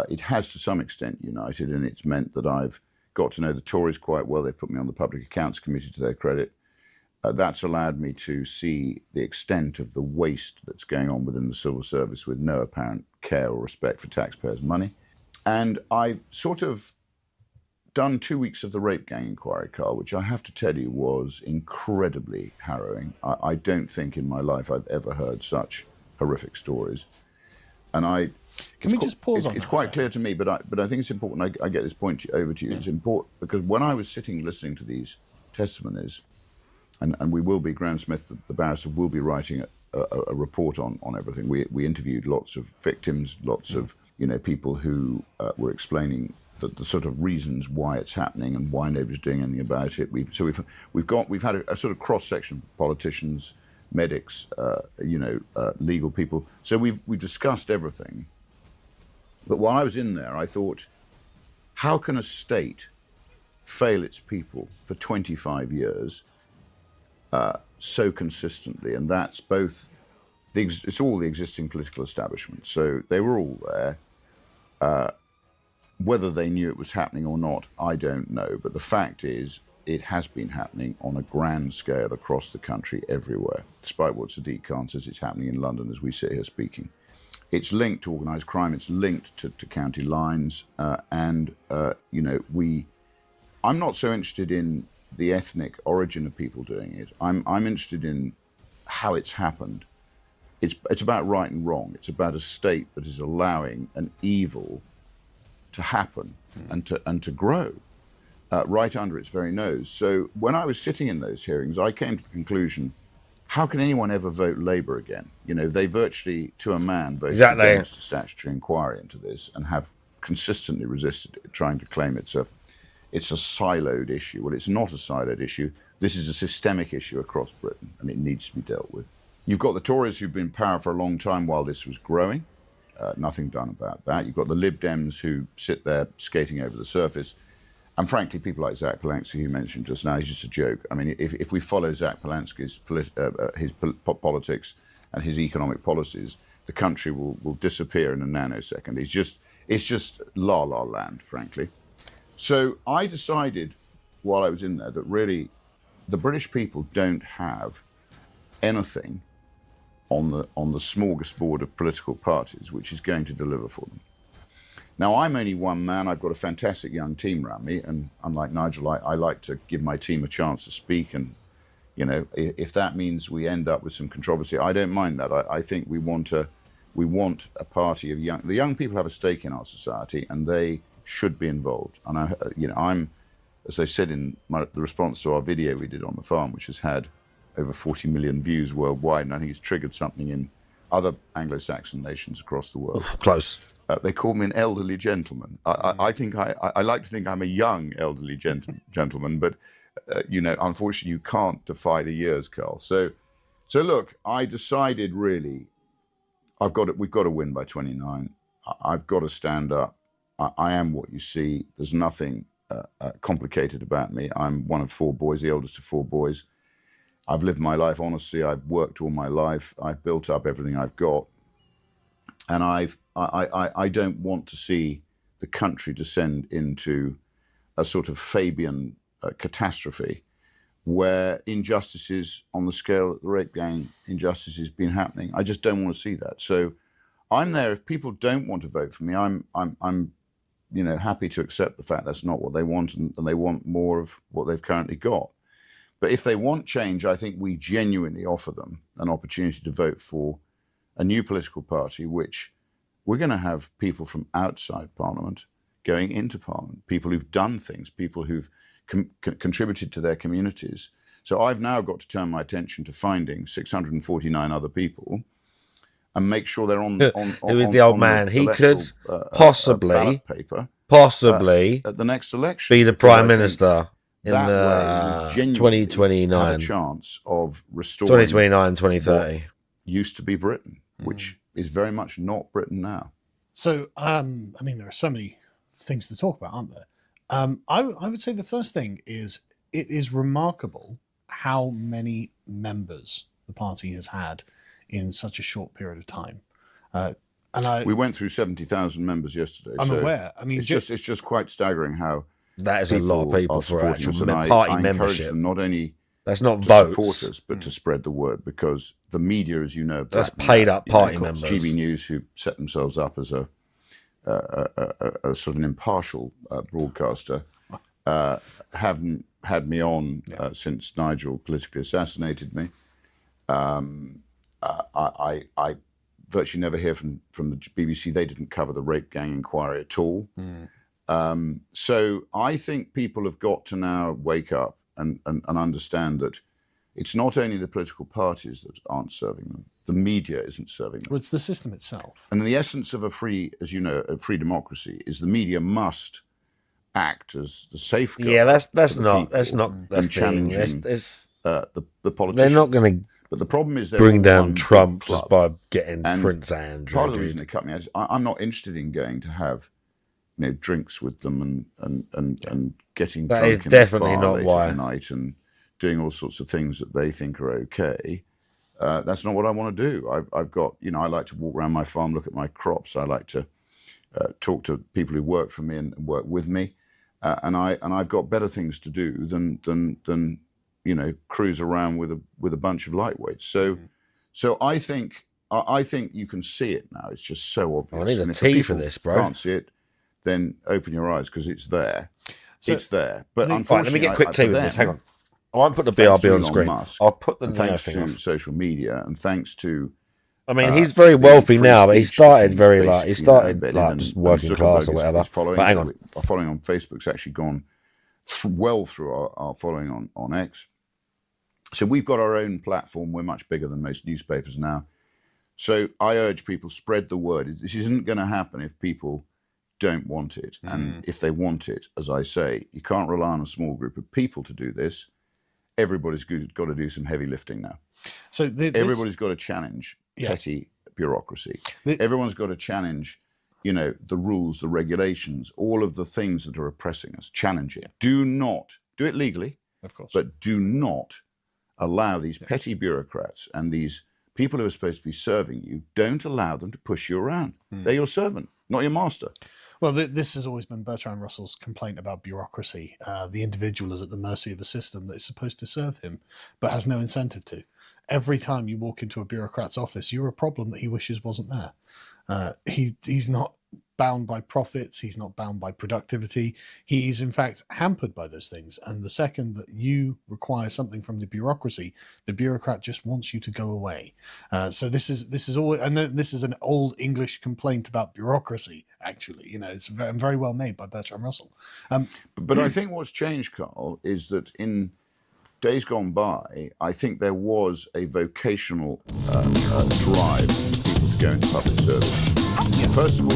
It has to some extent united, and it's meant that I've got to know the Tories quite well. They put me on the Public Accounts Committee to their credit. That's allowed me to see the extent of the waste that's going on within the civil service with no apparent care or respect for taxpayers' money. And I sort of done 2 weeks of the rape gang inquiry, Carl, which I have to tell you was incredibly harrowing. I don't think in my life I've ever heard such horrific stories. And Can we just pause on that? It's quite clear to me, but I think it's important. I get this point over to you. Yeah. It's important because when I was sitting listening to these testimonies, and we will be, Graham Smith, the barrister, will be writing a report on everything. We interviewed lots of victims, lots of people who were explaining the sort of reasons why it's happening and why nobody's doing anything about it. We've had a sort of cross section: politicians, medics, legal people. So we've discussed everything. But while I was in there, I thought, how can a state fail its people for 25 years so consistently? And that's both, it's all the existing political establishment. So they were all there. Whether they knew it was happening or not, I don't know. But the fact is, it has been happening on a grand scale across the country, everywhere. Despite what Sadiq Khan says, it's happening in London as we sit here speaking. It's linked to organised crime. It's linked to county lines. I'm not so interested in the ethnic origin of people doing it. I'm interested in how it's happened. It's about right and wrong. It's about a state that is allowing an evil to happen and to grow right under its very nose. So when I was sitting in those hearings, I came to the conclusion, how can anyone ever vote Labour again? They virtually, to a man, voted against a statutory inquiry into this and have consistently resisted it, trying to claim it's a siloed issue. Well, it's not a siloed issue. This is a systemic issue across Britain, and it needs to be dealt with. You've got the Tories who've been in power for a long time while this was growing. Nothing done about that. You've got the Lib Dems who sit there skating over the surface. And frankly, people like Zach Polansky, who you mentioned just now, is just a joke. I mean, if we follow Zach Polansky's politics and his economic policies, the country will disappear in a nanosecond. It's just la-la land, frankly. So I decided while I was in there that really the British people don't have anything on the smorgasbord of political parties which is going to deliver for them. Now, I'm only one man. I've got a fantastic young team around me, and unlike Nigel, I like to give my team a chance to speak, and if that means we end up with some controversy, I don't mind that. I think we want a party of the young people have a stake in our society, and they should be involved. And I'm, as I said in the response to our video we did on the farm, which has had over 40 million views worldwide, and I think it's triggered something in other Anglo-Saxon nations across the world. Close. They call me an elderly gentleman. I think I like to think I'm a young elderly gentleman, but unfortunately, you can't defy the years, Carl. So look, I decided really, we've got to win by 29. I've got to stand up. I am what you see. There's nothing complicated about me. I'm one of 4 boys, the oldest of 4 boys. I've lived my life honestly. I've worked all my life. I've built up everything I've got, and I don't want to see the country descend into a sort of Fabian catastrophe where injustices on the scale that the rape gang injustices been happening. I just don't want to see that. So I'm there. If people don't want to vote for me, I'm happy to accept the fact that's not what they want, and they want more of what they've currently got. But if they want change, I think we genuinely offer them an opportunity to vote for a new political party, which we're going to have people from outside Parliament going into Parliament, people who've done things, people who've contributed to their communities. So I've now got to turn my attention to finding 649 other people and make sure they're on. Who is the old man? He could possibly at the next election be the Prime Minister. In the 2029, have a chance of restoring 2029, 2030 used to be Britain, which is very much not Britain now. So, I mean, there are so many things to talk about, aren't there? I would say the first thing is it is remarkable how many members the party has had in such a short period of time. We went through 70,000 members yesterday. I'm aware. I mean, it's just quite staggering how. That is a lot of people for actual party membership. Them not only that's not votes, support us, but to spread the word, because the media, as you know, that's paid up party members. GB News, who set themselves up as a sort of an impartial broadcaster, haven't had me on since Nigel politically assassinated me. I virtually never hear from the BBC. They didn't cover the rape gang inquiry at all. So I think people have got to now wake up and understand that it's not only the political parties that aren't serving them, the media isn't serving them. Well, it's the system itself. And the essence of a free, as you know, a free democracy is the media must act as the safeguard. Yeah, that's the challenging. The politicians. They're not going to. But the problem is bring down Trump just by getting Prince Andrew. Part of the reason they cut me out is I'm not interested in going to have, drinks with them and getting that drunk is in definitely the bar not late why. at night and doing all sorts of things that they think are okay. That's not what I want to do. I've got, I like to walk around my farm, look at my crops. I like to talk to people who work for me and work with me, and I've got better things to do than cruise around with a bunch of lightweights. So I think you can see it now. It's just so obvious. I need and a if tea people for this, bro. Can't see it, then open your eyes because it's there. It's there. But Right, unfortunately, let me get quick tea with this. Hang on. I won't put the thanks BRB to on Elon screen. Musk, I'll put the and thanks thing to off. social media and thanks to. I mean, he's very wealthy now, but he started just working class or whatever. But hang on. Our following on Facebook's actually gone well through our following on X. So we've got our own platform. We're much bigger than most newspapers now. So I urge people, spread the word. This isn't going to happen if people don't want it. And if they want it, as I say, you can't rely on a small group of people to do this. Everybody's got to do some heavy lifting now. So everybody's got to challenge petty bureaucracy. Everyone's got to challenge, the rules, the regulations, all of the things that are oppressing us. Challenge it. Do not do it legally, of course, but do not allow these petty bureaucrats and these people who are supposed to be serving you. Don't allow them to push you around. They're your servant, not your master. Well, this has always been Bertrand Russell's complaint about bureaucracy. The individual is at the mercy of a system that is supposed to serve him, but has no incentive to. Every time you walk into a bureaucrat's office, you're a problem that he wishes wasn't there. He's not bound by profits. He's not bound by productivity. He is, in fact, hampered by those things. And the second that you require something from the bureaucracy, the bureaucrat just wants you to go away. So this is all, and this is an old English complaint about bureaucracy. Actually, it's very well made by Bertrand Russell. But I think what's changed, Carl, is that in days gone by, I think there was a vocational drive for people to go into public service. First of all,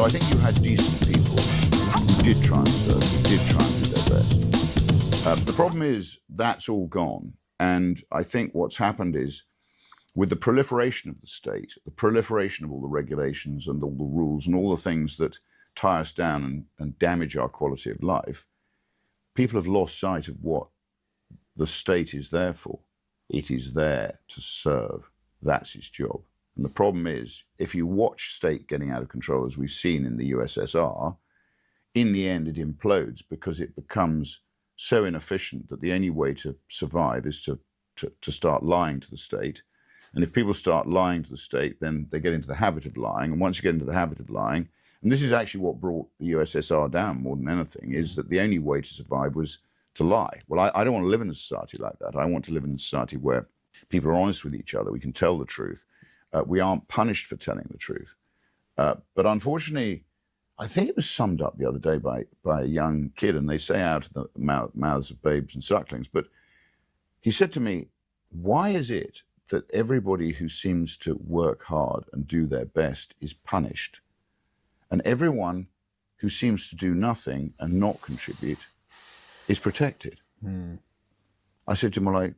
I think you had decent people who did try and serve, who did try and do their best. The problem is that's all gone. And I think what's happened is with the proliferation of the state, the proliferation of all the regulations and all the rules and all the things that tie us down and damage our quality of life, people have lost sight of what the state is there for. It is there to serve. That's its job. And the problem is, if you watch state getting out of control, as we've seen in the USSR, in the end it implodes because it becomes so inefficient that the only way to survive is to start lying to the state. And if people start lying to the state, then they get into the habit of lying. And once you get into the habit of lying, and this is actually what brought the USSR down more than anything, is that the only way to survive was to lie. Well, I don't want to live in a society like that. I want to live in a society where people are honest with each other. We can tell the truth. We aren't punished for telling the truth. But unfortunately, I think it was summed up the other day by a young kid, and they say out of the mouths of babes and sucklings, but he said to me, why is it that everybody who seems to work hard and do their best is punished, and everyone who seems to do nothing and not contribute is protected? I said to him, well,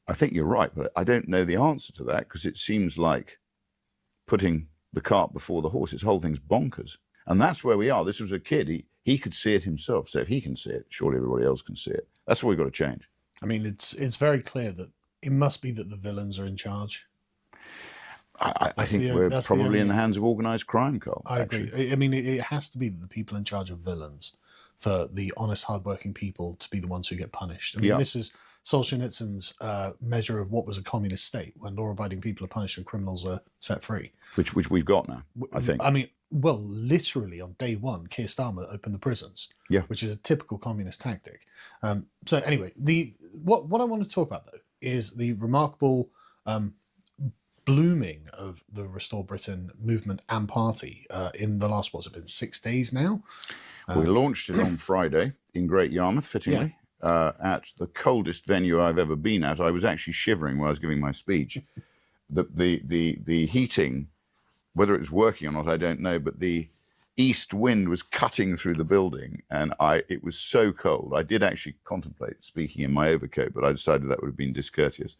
I think you're right, but I don't know the answer to that because it seems like putting the cart before the horse. This whole thing's bonkers. And that's where we are. This was a kid. He could see it himself. So if he can see it, surely everybody else can see it. That's what we've got to change. I mean, it's very clear that it must be that the villains are in charge. I think we're probably in the hands of organised crime, Carl. I agree. I mean, it has to be the people in charge of villains for the honest, hardworking people to be the ones who get punished. I mean, this is Solzhenitsyn's measure of what was a communist state, when law-abiding people are punished and criminals are set free. Which we've got now, I think. I mean, well, literally on day one, Keir Starmer opened the prisons, which is a typical communist tactic. So anyway, what I want to talk about though is the remarkable blooming of the Restore Britain movement and party in the last, what's it been, 6 days now? We launched it on Friday in Great Yarmouth, fittingly, at the coldest venue I've ever been at. I was actually shivering while I was giving my speech. The heating, whether it was working or not, I don't know, but the east wind was cutting through the building, and it was so cold. I did actually contemplate speaking in my overcoat, but I decided that would have been discourteous.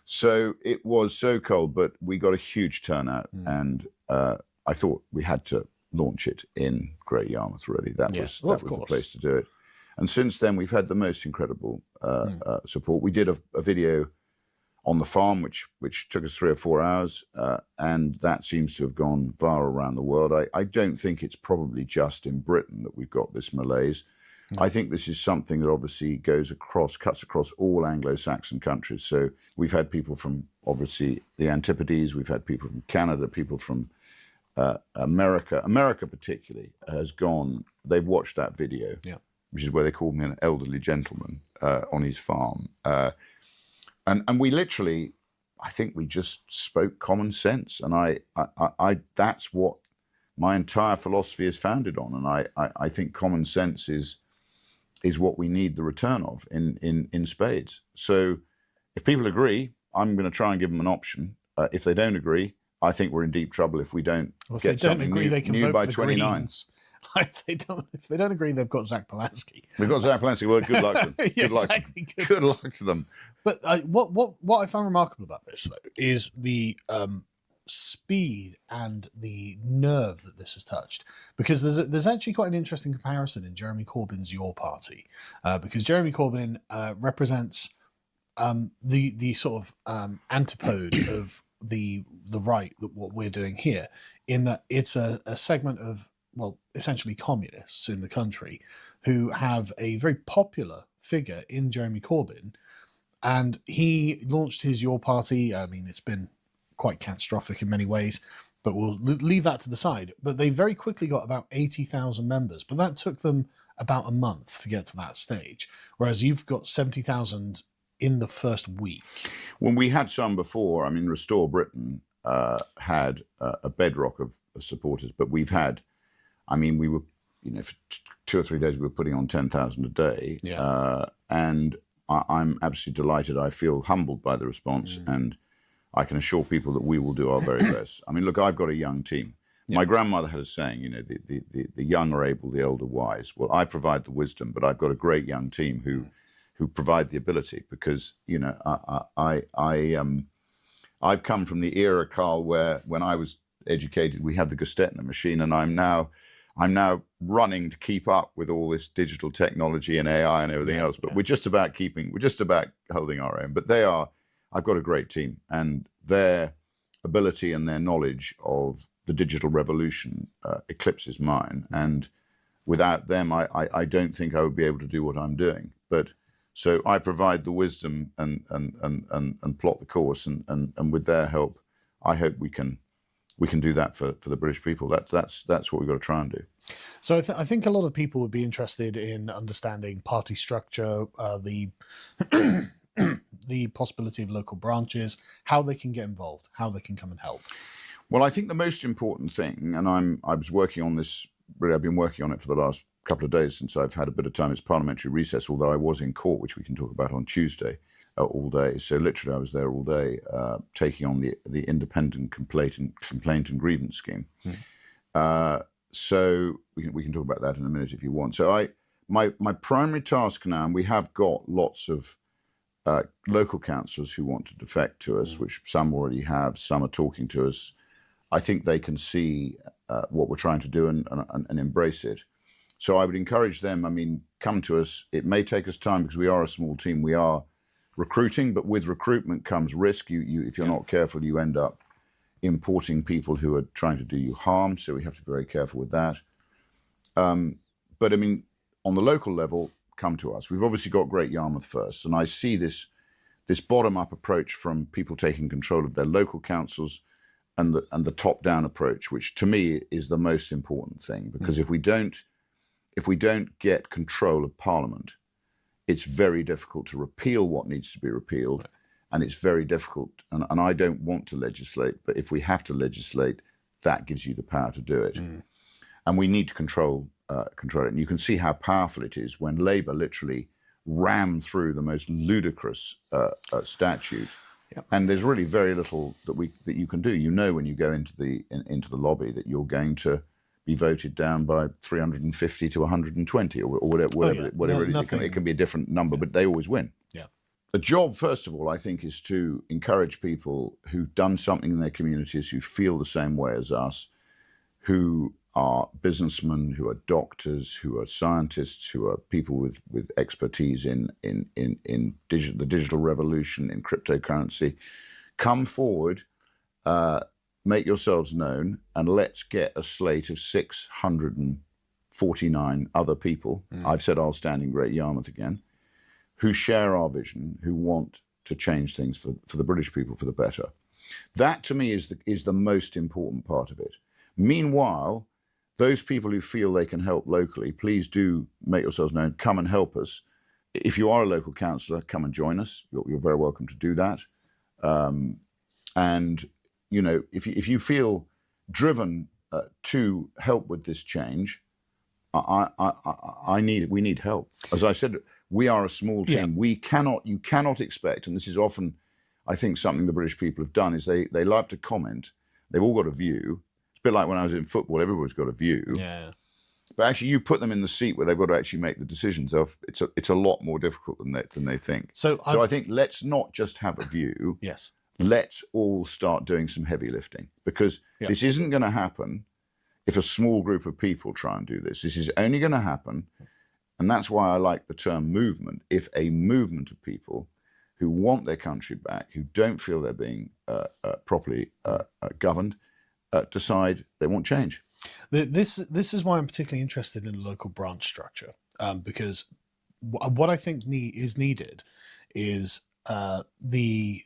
So it was so cold, but we got a huge turnout, and I thought we had to launch it in Great Yarmouth, really. That was the place to do it. And since then, we've had the most incredible support. We did a video on the farm, which took us 3 or 4 hours, and that seems to have gone viral around the world. I don't think it's probably just in Britain that we've got this malaise. I think this is something that obviously cuts across all Anglo-Saxon countries. So we've had people from, obviously, the Antipodes, we've had people from Canada, people from America. America particularly has gone, they've watched that video, which is where they called me an elderly gentleman on his farm. And we literally, I think we just spoke common sense. And I that's what my entire philosophy is founded on. And I think common sense is what we need the return of in spades. So if people agree, I'm going to try and give them an option. If they don't agree, I think we're in deep trouble if we don't get something new by 29. If they don't agree, they've got Zach Polanski. We've got Zach Polanski. Well, good luck to them. Good luck to them. But what I found remarkable about this, though, is the speed and the nerve that this has touched. Because there's actually quite an interesting comparison in Jeremy Corbyn's Your Party, because Jeremy Corbyn represents the sort of antipode of the right, what we're doing here, in that it's a segment of, well, essentially communists in the country who have a very popular figure in Jeremy Corbyn. And he launched his Your Party. I mean, it's been quite catastrophic in many ways, but we'll leave that to the side. But they very quickly got about 80,000 members, but that took them about a month to get to that stage. Whereas you've got 70,000 in the first week. When we had some before, I mean, Restore Britain had a bedrock of supporters, but we've had, I mean, we were, for 2 or 3 days, we were putting on 10,000 a day. And I'm absolutely delighted. I feel humbled by the response, and I can assure people that we will do our very best. I mean, look, I've got a young team. My grandmother had a saying, the young are able, the old are wise. Well, I provide the wisdom, but I've got a great young team who provide the ability, because, I've come from the era, Carl, where when I was educated, we had the Gestetner machine, and I'm now running to keep up with all this digital technology and AI and everything else. But we're just about holding our own. But I've got a great team, and their ability and their knowledge of the digital revolution eclipses mine. And without them, I don't think I would be able to do what I'm doing. But so I provide the wisdom and plot the course, and with their help, I hope we can do that for the British people. That's what we've got to try and do. So I think a lot of people would be interested in understanding party structure, the the possibility of local branches, how they can get involved, how they can come and help. Well, I think the most important thing, and I was working on this, really, I've been working on it for the last couple of days since I've had a bit of time. It's parliamentary recess, although I was in court, which we can talk about on Tuesday, all day. So literally I was there all day, taking on the independent complaint and grievance scheme. So we can talk about that in a minute if you want. So my primary task now, and we have got lots of local councillors who want to defect to us, which some already have, some are talking to us. I think they can see what we're trying to do and embrace it. So I would encourage them, I mean, come to us. It may take us time because we are a small team. We are recruiting, but with recruitment comes risk. If you're not careful, you end up importing people who are trying to do you harm. So we have to be very careful with that. But I mean, on the local level, come to us. We've obviously got Great Yarmouth first, and I see this bottom-up approach from people taking control of their local councils and the top-down approach, which to me is the most important thing, because if we don't get control of Parliament, it's very difficult to repeal what needs to be repealed, and it's very difficult. And I don't want to legislate, but if we have to legislate, that gives you the power to do it, and we need to control it. And you can see how powerful it is when Labour literally rammed through the most ludicrous statute. Yep. And there's really very little that you can do. You know, when you go into the lobby, that you're going to be voted down by 350 to 120 or whatever it is. It can be a different number, but they always win. Yeah. The job, first of all, I think, is to encourage people who've done something in their communities, who feel the same way as us, who are businessmen, who are doctors, who are scientists, who are people with expertise in the digital revolution, in cryptocurrency. Come forward, make yourselves known, and let's get a slate of 649 other people. I've said I'll stand in Great Yarmouth again, who share our vision, who want to change things for the British people for the better. That, to me, is the most important part of it. Meanwhile, those people who feel they can help locally, please do make yourselves known. Come and help us. If you are a local councillor, come and join us. You're very welcome to do that. And you know, if you feel driven to help with this change, we need help. As I said, we are a small team. Yeah. You cannot expect, and this is often, I think, something the British people have done, is they love to comment. They've all got a view. It's a bit like when I was in football, everybody's got a view. Yeah. But actually, you put them in the seat where they've got to actually make the decisions. It's a lot more difficult than they think. So I think let's not just have a view. Yes. Let's all start doing some heavy lifting, because this isn't going to happen if a small group of people try and do this. This is only going to happen, and that's why I like the term movement, if a movement of people who want their country back, who don't feel they're being properly governed, decide they want change. This is why I'm particularly interested in a local branch structure, because what I think is needed is the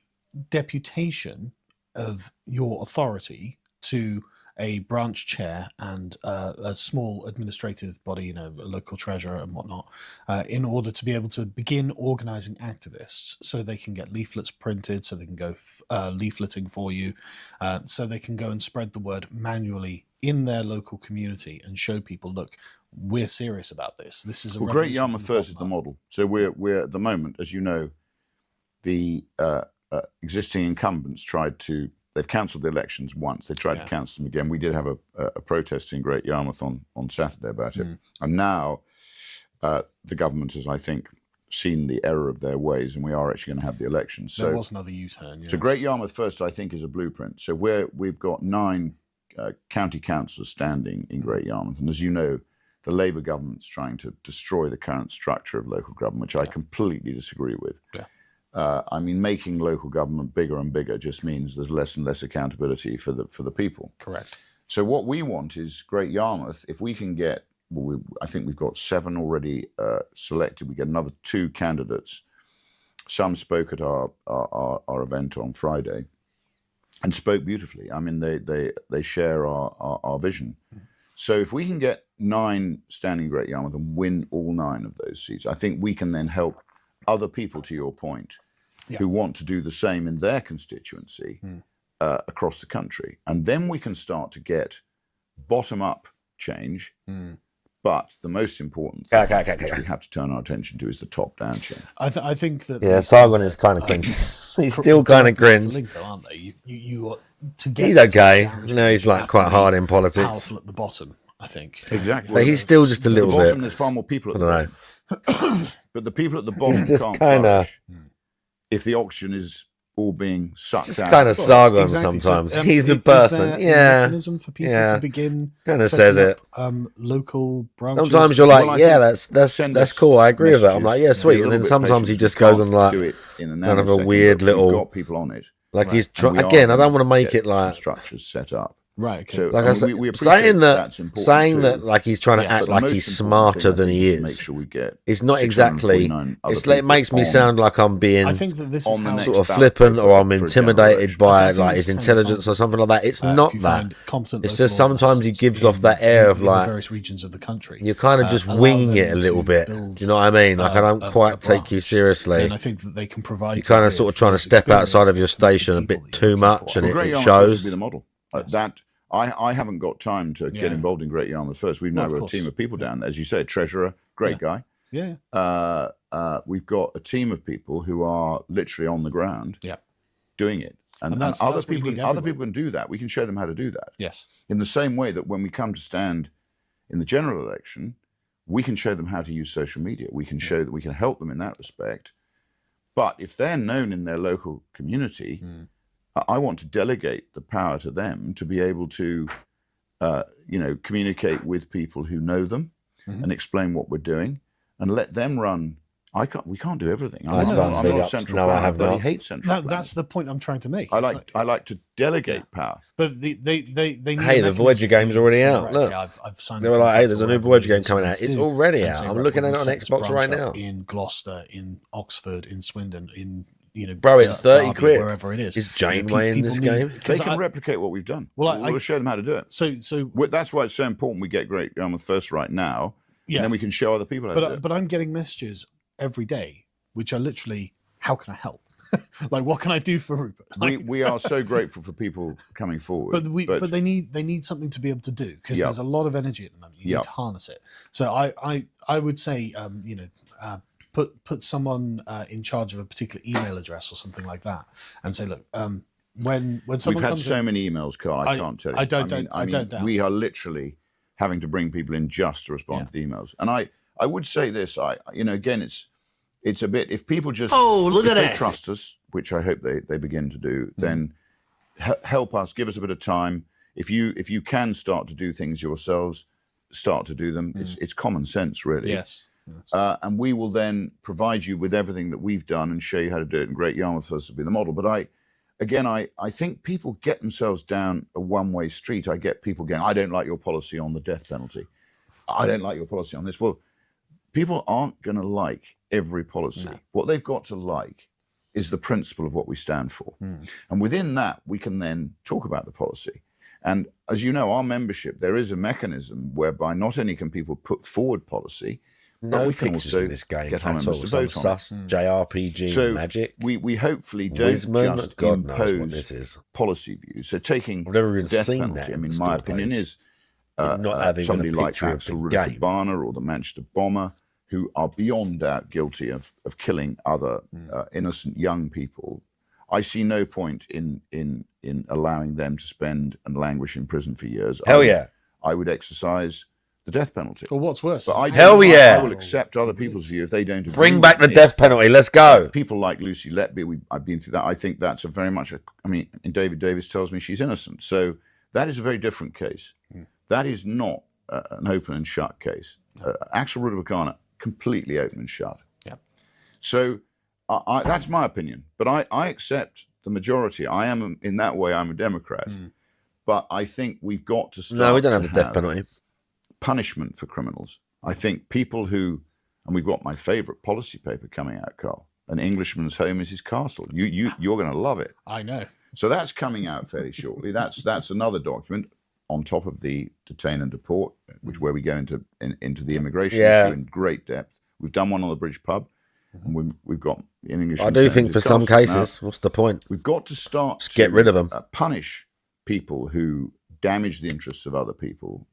deputation of your authority to a branch chair and a small administrative body, you know, a local treasurer and whatnot, in order to be able to begin organising activists, so they can get leaflets printed, so they can go leafleting for you, so they can go and spread the word manually in their local community and show people, look, we're serious about this. This is a Great Yarmouth First is the model. So we're at the moment, as you know, the existing incumbents they've cancelled the elections once. They tried to cancel them again. We did have a protest in Great Yarmouth on Saturday about it. And now the government has, I think, seen the error of their ways, and we are actually going to have the elections. So there was another U-turn. Yes. So Great Yarmouth First, I think, is a blueprint. So we've got 9 county councillors standing in Great Yarmouth. And as you know, the Labour government's trying to destroy the current structure of local government, which I completely disagree with. Yeah. I mean, making local government bigger and bigger just means there's less and less accountability for the people. Correct. So what we want is Great Yarmouth. If we can get, I think we've got 7 already selected. We get another 2 candidates. Some spoke at our event on Friday and spoke beautifully. I mean, they share our vision. So if we can get 9 standing Great Yarmouth and win all 9 of those seats, I think we can then help other people, to your point, who want to do the same in their constituency across the country. And then we can start to get bottom-up change. But the most important thing which we have to turn our attention to is the top-down change. I think that... Yeah, Simon is kind of cringe. He's still kind of cringe. Aren't they? He's okay. No, he's like quite hard in politics. Powerful at the bottom, I think. Exactly. But he's still just a little bit... There's far more people at the bottom. But the people at the bottom can't flourish if the oxygen is all being sucked out. It's just kind of Sargon sometimes. So, he's the person. Is there a mechanism for people to begin kind of says it. Local branches. Sometimes you're like, that's cool. I agree with that. I'm like, yeah, sweet. And then sometimes he just goes on like kind of a weird little. Got people on it. Like he's again. I don't want to make it like structures set up. Right. Okay. So Like I I mean, said, we appreciate saying that, that's important saying too. that, like he's trying to Yes. act But the like most he's important smarter thing, I than think, he is to make is. sure we get It's not exactly. 649 other It's like, it people makes me on sound like I'm being I think that this on is the how next sort of ballot flippant, paper or I'm for a general intimidated election. by I think like this his is how you intelligence find or something like that. It's if not you that. find competent It's local just sometimes he organisers gives off that air of in the like various regions of the country. you're kind of just allow winging it them a little to bit. Do build, you know what I mean? Like I don't a quite take you branch, seriously. Then I think that they can provide. You're kind of with sort of trying to those step outside of experience your and committed station a people bit that you're too looking much, for. and Well, Great it Yarmouth First would be shows. the model. Yes. That I haven't got time to get Yeah. involved in Great Yarmouth First. We've Well, now of got a course. team of people down there, as you said, treasurer, great guy. Yeah. We've got a team of people who are literally on the ground, Yeah. doing it, and that's other what you people need other everywhere. people can do that. We can show them how to do that. Yes. In the same way that when we come to stand in the general election, we can show them how to use social media. We can show that we can help them in that respect. But if they're known in their local community, I want to delegate the power to them to be able to, communicate with people who know them and explain what we're doing, and let them run. We can't do everything. I'm not a central No, I planner. have I bloody not. hate central planning. That's the point I'm trying to make. I It's like to delegate power. But they need Hey, a the Voyager mechanism to game's be able to already say, out. right, Look. okay, I've signed They a were like, hey, contract there's a or new whatever Voyager it game is coming we out. need to It's do, already and out. say, I'm right, looking we're at it gonna on set this Xbox branch right up now. in Gloucester, in Oxford, in Swindon, in Bro, it's 30 Derby, quid. wherever it is. Is Janeway in this game? They can replicate what we've done. Well, We'll show them how to do it. So That's why it's so important we get Great Yarmouth First right now, yeah, and then we can show other people how to do it. but I'm getting messages every day, which are literally, how can I help? Like, what can I do for Rupert? Like, We are so grateful for people coming forward. but they need something to be able to do, because there's a lot of energy at the moment. You need to harness it. So I would say put someone in charge of a particular email address or something like that, and say, look, when someone we've had comes so in, many emails, Carl. I can't tell you. I don't doubt. We are literally having to bring people in just to respond to the emails. And I would say this. Again, it's a bit. If people just if they trust us, which I hope they begin to do, then help us. Give us a bit of time. If you can start to do things yourselves, start to do them. It's common sense, really. Yes. And we will then provide you with everything that we've done and show you how to do it. And Great Yarmouth First will be the model. But I think people get themselves down a one-way street. I get people going, I don't like your policy on the death penalty. I don't like your policy on this. Well, people aren't going to like every policy. No. What they've got to like is the principle of what we stand for. And within that, we can then talk about the policy. And as you know, our membership, there is a mechanism whereby not only can people put forward policy, but we can also this game get our at members all. to Some vote on sus JRPG so magic. We hopefully don't Wisman, just God knows what impose this is. policy views. So taking I've never even death seen penalty, that. I mean, my opinion is not having somebody a like picture of Axel the Ruda game. Cabana or the Manchester bomber, who are beyond doubt guilty of killing other innocent young people. I see no point in allowing them to spend and languish in prison for years. Hell yeah. I would exercise the death penalty. Or what's worse? But I will accept other people's view if they don't agree. Bring back the with me. death penalty. Let's go. People like Lucy Letby, I've been through that. I think that's and David Davis tells me she's innocent. So that is a very different case. That is not an open and shut case. Axel Ruda completely open and shut. Yeah. So that's my opinion. But I accept the majority. In that way, I'm a Democrat. But I think we've got to start. No, we don't have the death penalty. Punishment for criminals. I think people who, and we've got my favorite policy paper coming out, Carl. An Englishman's home is his castle. You're going to love it. I know. So that's coming out fairly shortly. That's another document on top of the detain and deport, where we go into the immigration issue in great depth. We've done one on the British pub, and we've got in English. I do think for some cases, what's the point? We've got to start to get rid of them. Punish people who damage the interests of other people.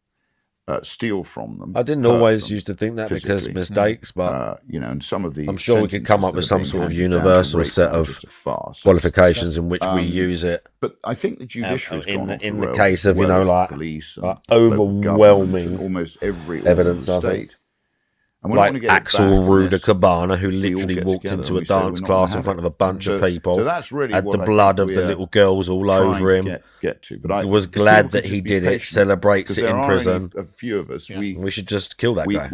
Steal from them. I didn't always used to think that because mistakes, but and some of the I'm sure we could come up with some sort of universal set of qualifications in which we use it. But I think the judiciary in the case of police overwhelming almost every evidence of it. Like Axel Ruda Cabana, who literally walked into a dance class in front of a bunch of people, so that's really had the blood of the little girls all over him. But I was glad that he did it, celebrates it in prison. A few of us, we should just kill that guy.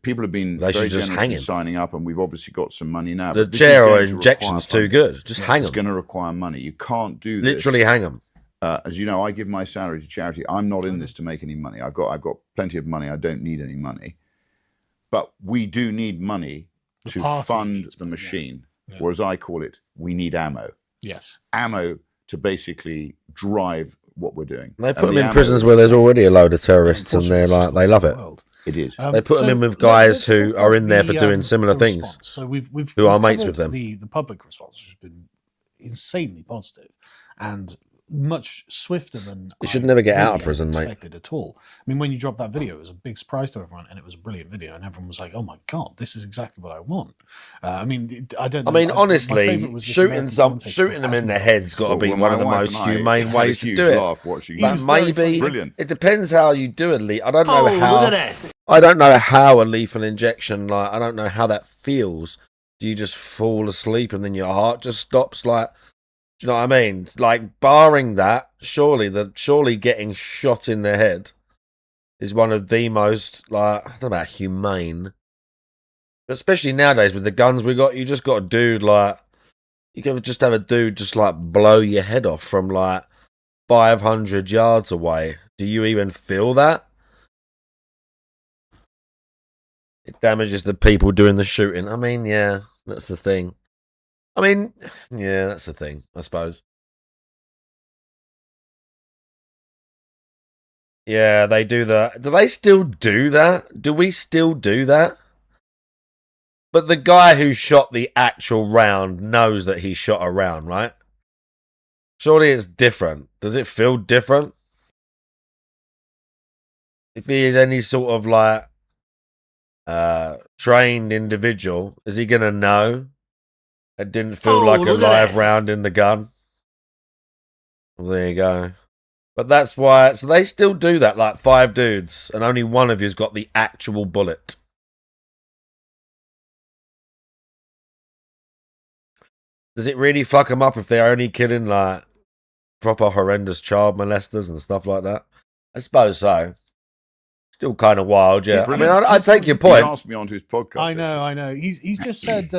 People have been very generous in signing up, and we've obviously got some money now. The chair or injection's too good. Just hang them. It's going to require money. You can't do this. Literally hang them. as you know, I give my salary to charity. I'm not in this to make any money. I've got plenty of money. I don't need any money. But we do need money to fund the machine. Yeah. Or as I call it, we need ammo. Yes. Ammo to basically drive what we're doing. They put them in prisons where there's already a load of terrorists, and they're like, they love it. It is. They put them in with guys who are in there for doing similar things. So we've who are mates with them. The public response has been insanely positive and much swifter than you should never get out of prison, mate. Expected at all. I mean, when you dropped that video, it was a big surprise to everyone, and it was a brilliant video, and everyone was like, "Oh my god, this is exactly what I want." I mean, I don't. I mean, honestly, shooting them in the head's got to be one of the most humane ways to do it. But maybe it depends how you do it. I don't know how. I don't know how a lethal injection. Like, I don't know how that feels. Do you just fall asleep and then your heart just stops? Like, do you know what I mean? Like, barring that, surely getting shot in the head is one of the most, like, I don't know about humane. Especially nowadays with the guns we got, you just got a dude, like, you can just have a dude just, like, blow your head off from, like, 500 yards away. Do you even feel that? It damages the people doing the shooting. I mean, yeah, that's the thing. I mean, yeah, that's the thing, I suppose. Yeah, they do that. Do they still do that? Do we still do that? But the guy who shot the actual round knows that he shot a round, right? Surely it's different. Does it feel different? If he is any sort of, like, trained individual, is he gonna know it didn't feel like a live round in the gun? Well, there you go. But that's why, so they still do that, like 5 dudes, and only one of you's got the actual bullet. Does it really fuck them up if they're only killing, like, proper horrendous child molesters and stuff like that? I suppose so. Still kind of wild, yeah. I mean, I take your point. He asked me onto his podcast. I know. He's just said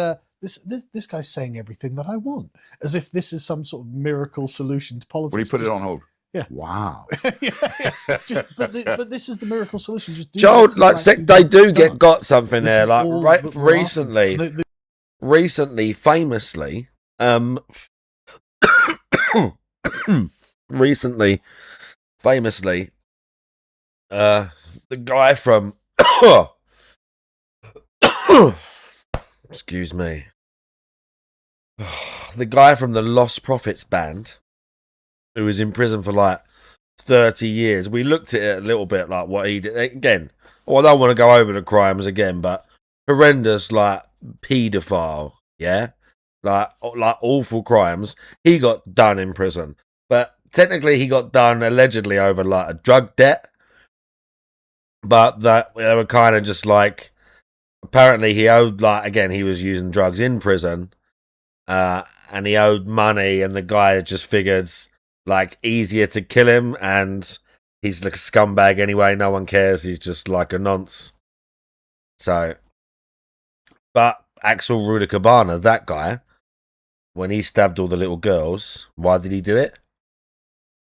this guy's saying everything that I want, as if this is some sort of miracle solution to politics. Will he put it on hold? Yeah. Wow. yeah. But this is the miracle solution. Just do Joel, they do got something there. Like recently, famously, the guy from excuse me, the guy from the Lost Prophets band, who was in prison for like 30 years. We looked at it a little bit, like what he did. Again, I don't want to go over the crimes again, but horrendous, like paedophile, yeah? Like awful crimes. He got done in prison. But technically he got done allegedly over like a drug debt. But that they were kind of just like, apparently he owed, like, again, he was using drugs in prison. And he owed money, and the guy just figured, like, easier to kill him, and he's like a scumbag anyway, no one cares, he's just like a nonce. So, but Axel Rudakabana, that guy, when he stabbed all the little girls, why did he do it?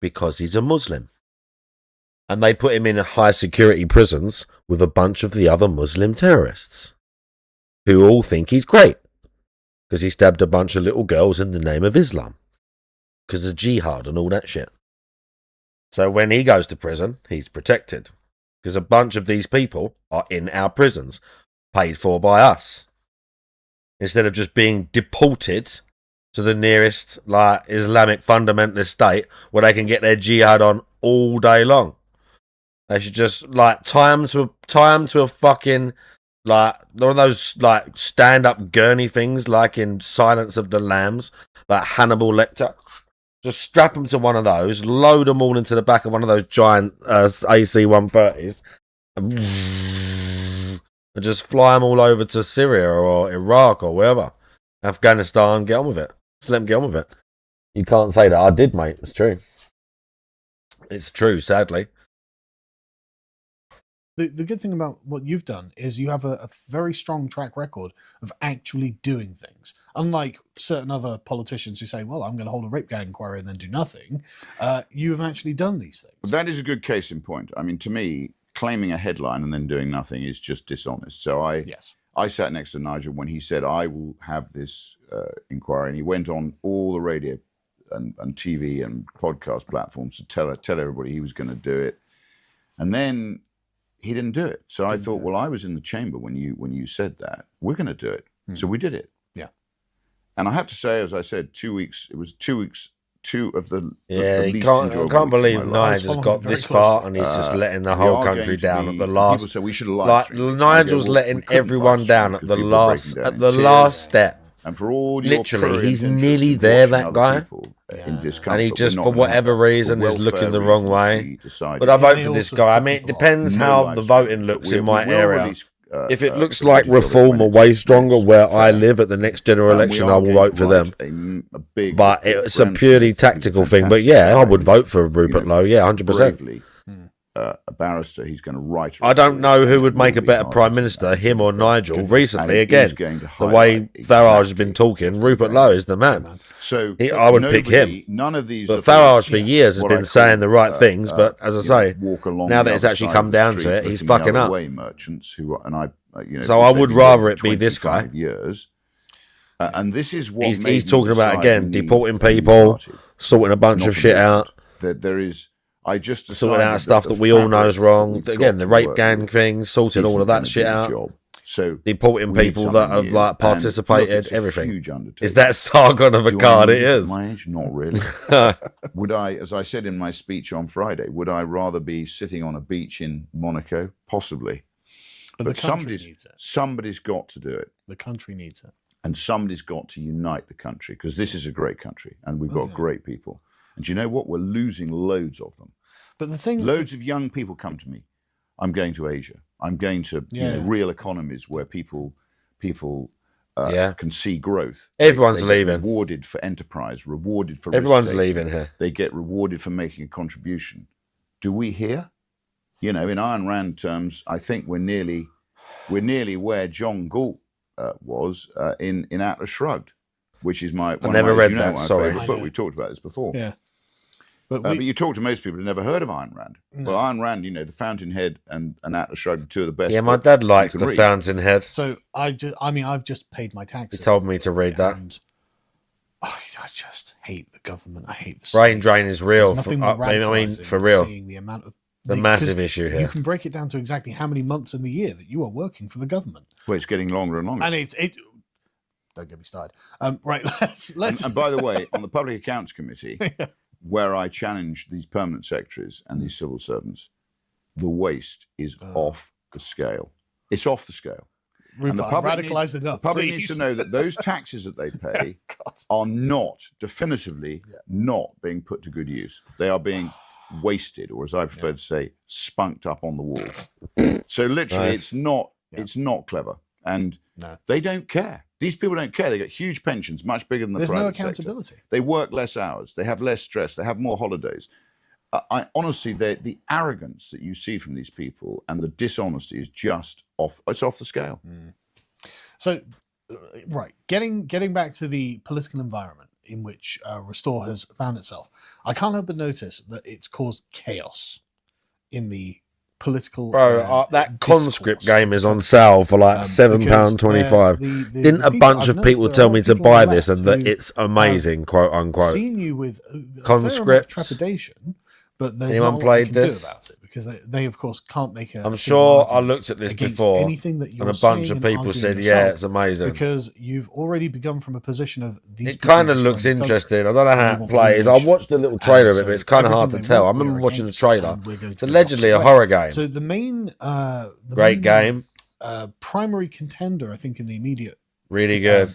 Because he's a Muslim. And they put him in high security prisons with a bunch of the other Muslim terrorists, who all think he's great, because he stabbed a bunch of little girls in the name of Islam, because of jihad and all that shit. So when he goes to prison, he's protected, because a bunch of these people are in our prisons, paid for by us, instead of just being deported to the nearest, like, Islamic fundamentalist state where they can get their jihad on all day long. They should just, like, tie him to a fucking, like, one of those, like, stand-up gurney things, like in Silence of the Lambs, like Hannibal Lecter. Just strap them to one of those, load them all into the back of one of those giant AC-130s, and just fly them all over to Syria or Iraq or wherever. Afghanistan, get on with it. Just let them get on with it. You can't say that I did, mate. It's true. It's true, sadly. The good thing about what you've done is you have a very strong track record of actually doing things. Unlike certain other politicians who say, well, I'm going to hold a rape gang inquiry and then do nothing. You have actually done these things. That is a good case in point. I mean, to me, claiming a headline and then doing nothing is just dishonest. So I sat next to Nigel when he said, I will have this inquiry. And he went on all the radio and TV and podcast platforms to tell everybody he was going to do it. And then he didn't do it. So I thought, well, I was in the chamber when you said that. We're going to do it. So we did it. Yeah. And I have to say, as I said, 2 weeks, it was 2 weeks, two of the I least can't enjoyable believe weeks of my life. Nigel's got this far and he's just letting the whole country down at the last. People say we should have Like Nigel's letting everyone down at the last step. And for all literally, he's nearly there, that guy. And he just, for whatever reason, is looking the wrong way. But I vote for this guy. I mean, it depends how the voting looks in my area. If it looks like Reform are way stronger where I live at the next general election, I will vote for them. But it's a purely tactical thing. But yeah, I would vote for Rupert Lowe. Yeah, 100%. A barrister, he's going to write. I don't know who would make a better prime minister, him or Nigel. Recently, again, the way Farage has been talking, Rupert Lowe is the man. So I would pick him. None of these. But Farage for years has been saying the right things. But as I say, now that it's actually come down to it, he's fucking up. Merchants who and I, so I would rather it be this guy. Years, and this is what he's talking about again: deporting people, sorting a bunch of shit out. There is. I just sorting out stuff that we all know is wrong. Again, the rape gang thing, sorting all of that shit out. So deporting people that have like participated, everything. Is that Sargon of Akkad? It is. My age, not really. Would I, as I said in my speech on Friday, would I rather be sitting on a beach in Monaco? Possibly. But the country needs it. Somebody's got to do it. The country needs it. And somebody's got to unite the country, because this is a great country and we've got great people. And do you know what? We're losing loads of them. But the thing, loads of young people come to me. I'm going to Asia. I'm going to real economies where people can see growth. Everyone's they leaving. Rewarded for enterprise. Rewarded for everyone's leaving here. They get rewarded for making a contribution. Do we here? You know, in Ayn Rand terms, I think we're nearly where John Galt was in Atlas Shrugged, which is my I never read that. Sorry, favorite book. We talked about this before. Yeah. But you talk to most people who've never heard of Ayn Rand. No. Well, Ayn Rand, you know, The Fountainhead and Atlas Shrugged are two of the best. Yeah, my dad likes The Fountainhead. So I've just paid my taxes. He told me to read that. And I just hate the government. I hate the brain drain is real. I mean, for real. Seeing the amount of massive issue here. You can break it down to exactly how many months in the year that you are working for the government. Well, it's getting longer and longer. And don't get me started. Right, let's. And by the way, on the Public Accounts Committee. Where I challenge these permanent secretaries and these civil servants, the waste is off the scale. It's off the scale. And the public radicalized enough. The public needs to know that those taxes that they pay are not definitively not being put to good use. They are being wasted, or as I prefer to say, spunked up on the wall. So literally, it's not clever, and they don't care. These people don't care. They get huge pensions, much bigger than the private sector. There's no accountability. They work less hours. They have less stress. They have more holidays. I honestly, the arrogance that you see from these people and the dishonesty is just off. It's off the scale. So, right, getting back to the political environment in which Restore has found itself, I can't help but notice that it's caused chaos in the political. That conscript game is on sale for like £7.25. Didn't a bunch of people tell me to buy this and that it's amazing, quote unquote? Seen you with conscript trepidation, but there's anyone not played a lot they can this? do about it because they of course can't make a. I'm sure I looked at this before, anything that and a bunch of people said, "Yeah, it's amazing." Because you've already begun from a position of these. It kind of looks interesting. I don't know how it plays. I watched a little trailer of it, but it's kind of hard to tell. I remember watching the trailer. It's allegedly a horror game. So the main, great game, primary contender, I think, in the immediate. Really good.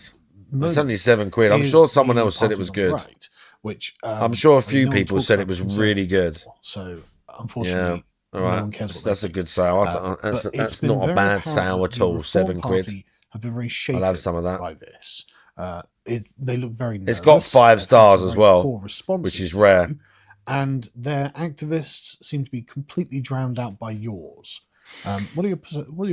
It's only £7. I'm sure someone else said it was good. Right, which I'm sure a few people said it was really good. So unfortunately, all right, no one cares what that's a good sale. That's not a bad sale at all. £7. Have been very shaken. I'll have some of that. By this, they look very. It's got 5 stars as well, which is rare. And their activists seem to be completely drowned out by yours. What are your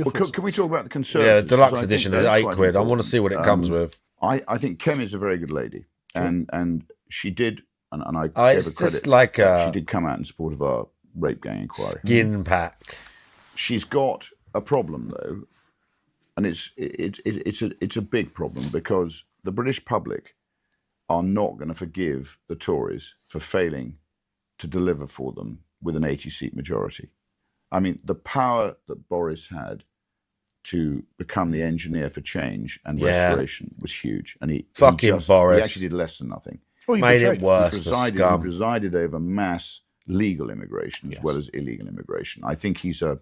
thoughts? Can we talk about the Yeah, Conservatives? the deluxe 'Cause I edition think is that's £8. quite I want to see what it comes important. with. I think Kemi's a very good lady, and she did, and I Oh, gave it's her credit. just like she did come out in support of our rape gang inquiry. Skin pack. She's got a problem though, and it's a big problem because the British public are not going to forgive the Tories for failing to deliver for them with an 80-seat majority. I mean, the power that Boris had to become the engineer for change and restoration was huge, and Boris. He actually did less than nothing. Well, he Made betrayed it worse. He The scum. presided over mass legal immigration as well as illegal immigration. I think he's a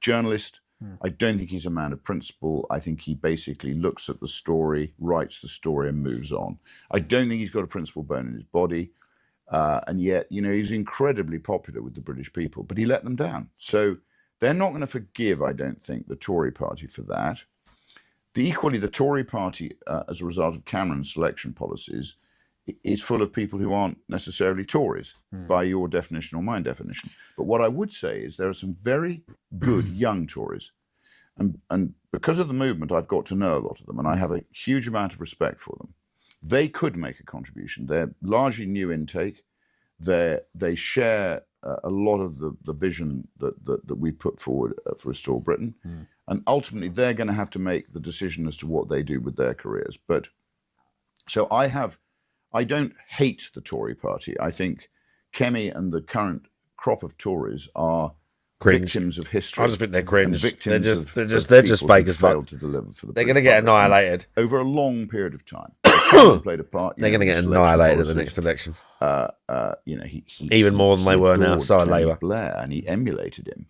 journalist. I don't think he's a man of principle. I think he basically looks at the story, writes the story, and moves on. I don't think he's got a principle bone in his body. And yet, he's incredibly popular with the British people, but he let them down. So they're not going to forgive, I don't think, the Tory party for that. Equally, the Tory party, as a result of Cameron's selection policies, is full of people who aren't necessarily Tories by your definition or my definition. But what I would say is there are some very good young Tories. And because of the movement, I've got to know a lot of them, and I have a huge amount of respect for them. They could make a contribution. They're largely new intake. They share a lot of the vision that we put forward for Restore Britain. And ultimately, they're going to have to make the decision as to what they do with their careers. But so I don't hate the Tory party. I think Kemi and the current crop of Tories are victims of history. I just think they're cringe. They're just fake as fuck. They're going to get annihilated over a long period of time. Played a part. They're going to get annihilated at the next election. Even more than they were now. So are Labour. Blair, and he emulated him.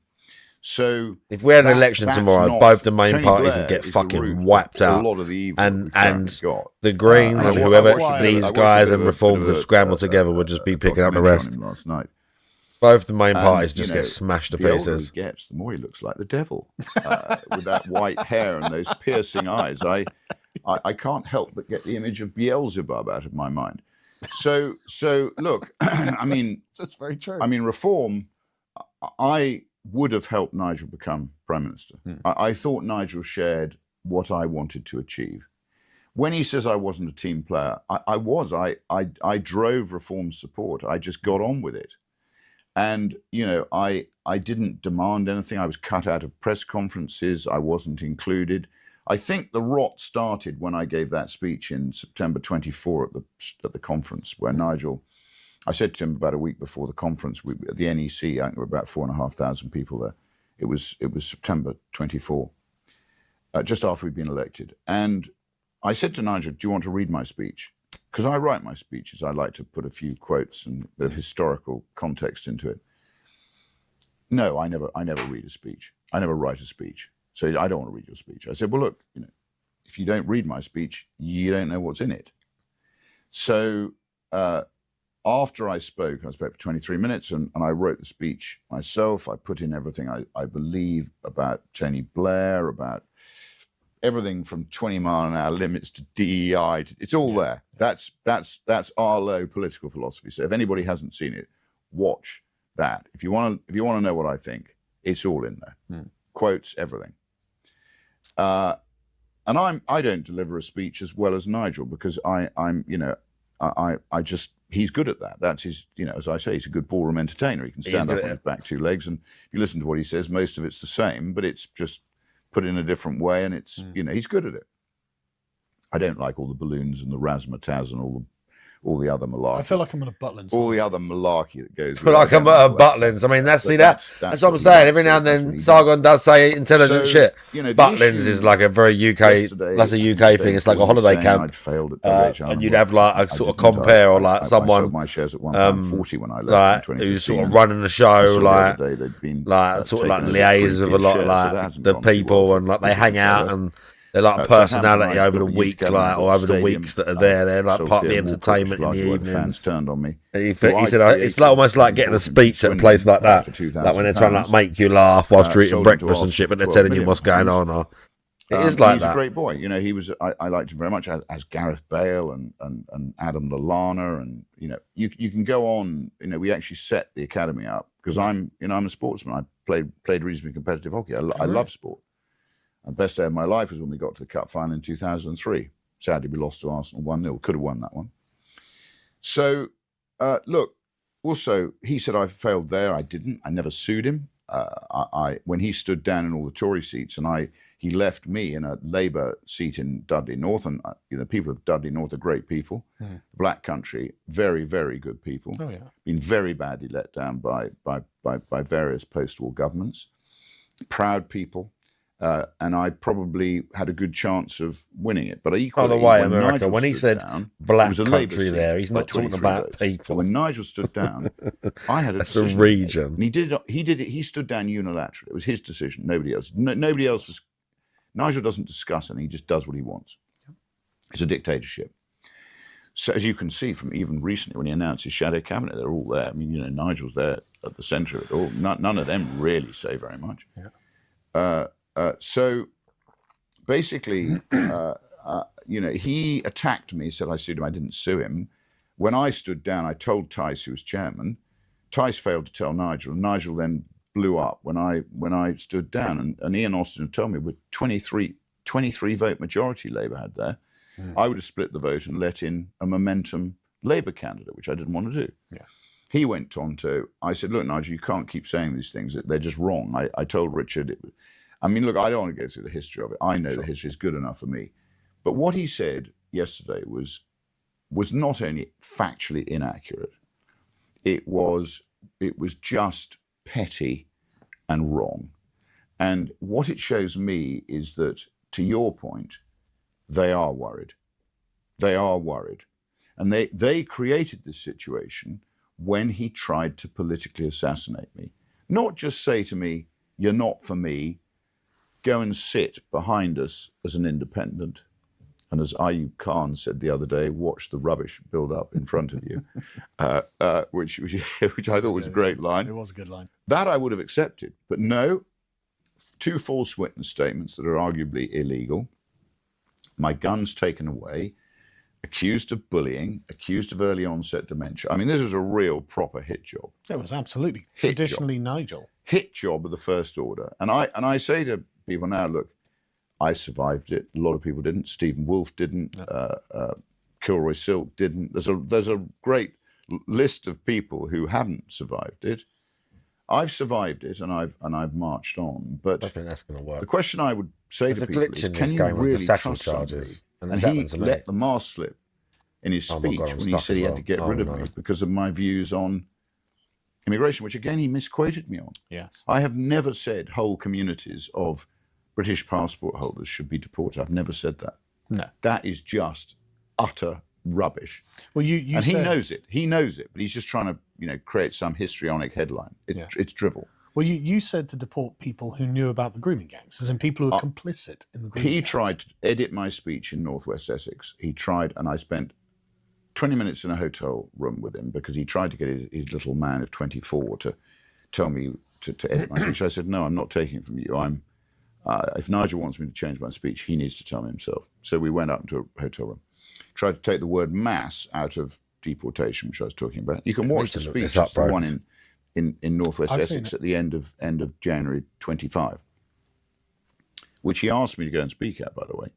So if we had an election tomorrow, both the main parties would get fucking wiped out, and the Greens and whoever these guys and Reform that scramble together would just be picking up the rest. Last night. Both the main parties just get smashed to pieces. The older he gets, the more he looks like the devil, with that white hair and those piercing eyes. I can't help but get the image of Beelzebub out of my mind. So look, I mean, that's very true. I mean, Reform, I would have helped Nigel become Prime Minister. I thought Nigel shared what I wanted to achieve. When he says I wasn't a team player, I was. I drove Reform's support. I just got on with it. And, I didn't demand anything. I was cut out of press conferences. I wasn't included. I think the rot started when I gave that speech in September 24 at the conference, where Nigel, I said to him about a week before the conference, at the NEC, I think there were about 4,500 people there. It was September 24, just after we'd been elected. And I said to Nigel, do you want to read my speech? Because I write my speeches. I like to put a few quotes and a bit of historical context into it. No, I never read a speech. I never write a speech. So I don't want to read your speech. I said, well, look, if you don't read my speech, you don't know what's in it. So after I spoke for 23 minutes and I wrote the speech myself. I put in everything I believe about Tony Blair, about everything from 20-mile-an-hour limits to DEI. It's all there. That's our low political philosophy. So if anybody hasn't seen it, watch that. If you want to know what I think, it's all in there. Quotes, everything. And I don't deliver a speech as well as Nigel because he's good at that. That's his, as I say, he's a good ballroom entertainer. He can stand up on his back two legs, and if you listen to what he says, most of it's the same, but it's just put in a different way, and it's, he's good at it. I don't like all the balloons and the razzmatazz and all the other malarkey. I feel like I'm in a Butlins. All the other malarkey that goes. Feel like I'm at a Butlins. I mean, that's what I'm saying. Every now and then, Sargon does say intelligent shit. Butlins is like a very UK. That's a UK thing. It's like a holiday camp. I'd failed at and you'd have like a sort of compare or like someone. I sold my shares at £1.40 when I left. Like who's sort of running the show, like sort of like liaise with a lot of like the people, and like they hang out and. They're like personality over the week, like, or over the weeks that are there. They're like part of the entertainment in the evenings. Fans turned on me. He said it's like almost like getting a speech at a place like that, like when they're trying to like make you laugh whilst you're eating breakfast and shit, but they're telling you what's going on. Or It is like he's that. a great boy. You know, he was. I liked him very much as Gareth Bale and Adam Lallana, and you know, you can go on. You know, we actually set the academy up because I'm a sportsman. I played reasonably competitive hockey. I love sport. The best day of my life was when we got to the cup final in 2003. Sadly, we lost to Arsenal 1-0. Could have won that one. So, look. Also, he said I failed there. I didn't. I never sued him. When he stood down in all the Tory seats, and he left me in a Labour seat in Dudley North, and you know, people of Dudley North are great people. Black country, very, very good people. Oh yeah, been very badly let down by various post-war governments. Proud people, and I probably had a good chance of winning it. But equally, by the way, when America, Nigel when he stood said down, black it was a Labour country seat there, he's by not talking 23 about votes. people. So when Nigel stood down, I had a That's a decision. region. And he did it. He stood down unilaterally. It was his decision. Nobody else. Nobody else was. Nigel doesn't discuss and he just does what he wants. It's a dictatorship. So as you can see from even recently when he announced his shadow cabinet, they're all there. I mean, you know, Nigel's there at the centre of it all. None of them really say very much. So basically, you know, he attacked me, said I sued him. I didn't sue him. When I stood down, I told Tice, who was chairman. Tice failed to tell Nigel, and Nigel then blew up when I stood down. And Ian Austin told me with 23 vote majority Labour had there, I would have split the vote and let in a momentum Labour candidate, which I didn't want to do. Yeah. He went on to, I said, look, Nigel, you can't keep saying these things. They're just wrong. I told Richard, I mean, look, I don't want to go through the history of it. I know the history is good enough for me. But what he said yesterday was not only factually inaccurate, it was just petty and wrong. And what it shows me is that, to your point, they are worried. They are worried. And they created this situation when he tried to politically assassinate me. Not just say to me, you're not for me, go and sit behind us as an independent. And as Ayub Khan said the other day, watch the rubbish build up in front of you, which I thought was a great line. It was a good line. That I would have accepted. But no, 2 false witness statements that are arguably illegal, my guns taken away, accused of bullying, accused of early onset dementia. I mean, this was a real proper hit job. It was absolutely Hit traditionally job. Nigel. Hit job of the first order. And I say to people now, look, I survived it. A lot of people didn't. Stephen Wolfe didn't. Kilroy Silk didn't. There's a great list of people who haven't survived it. I've survived it, and I've marched on. But I think that's going to work. the question I would say There's to a people glitch is, in can this you game with really the satchel trust somebody? charges, and And it's he happened to me. let the mask slip in his Oh my speech God, I'm when he stuck said as he had well. to get Oh rid of no. me because of my views on immigration, which again he misquoted me on. Yes. I have never said whole communities of British passport holders should be deported. I've never said that. No. That is just utter rubbish. Well, you and said, he knows it. He knows it, but he's just trying to, create some histrionic headline. It's drivel. Well, you said to deport people who knew about the grooming gangs, as in people who are complicit in the grooming He gangs. tried to edit my speech in Northwest Essex. He tried, and I spent 20 minutes in a hotel room with him because he tried to get his little man of 24 to tell me to edit my speech. I said, no, I'm not taking it from you. If Nigel wants me to change my speech, he needs to tell me himself. So we went up into a hotel room, tried to take the word mass out of deportation, which I was talking about. You can watch the speech, it's the one in Northwest Essex at the end of January 25, which he asked me to go and speak at, by the way.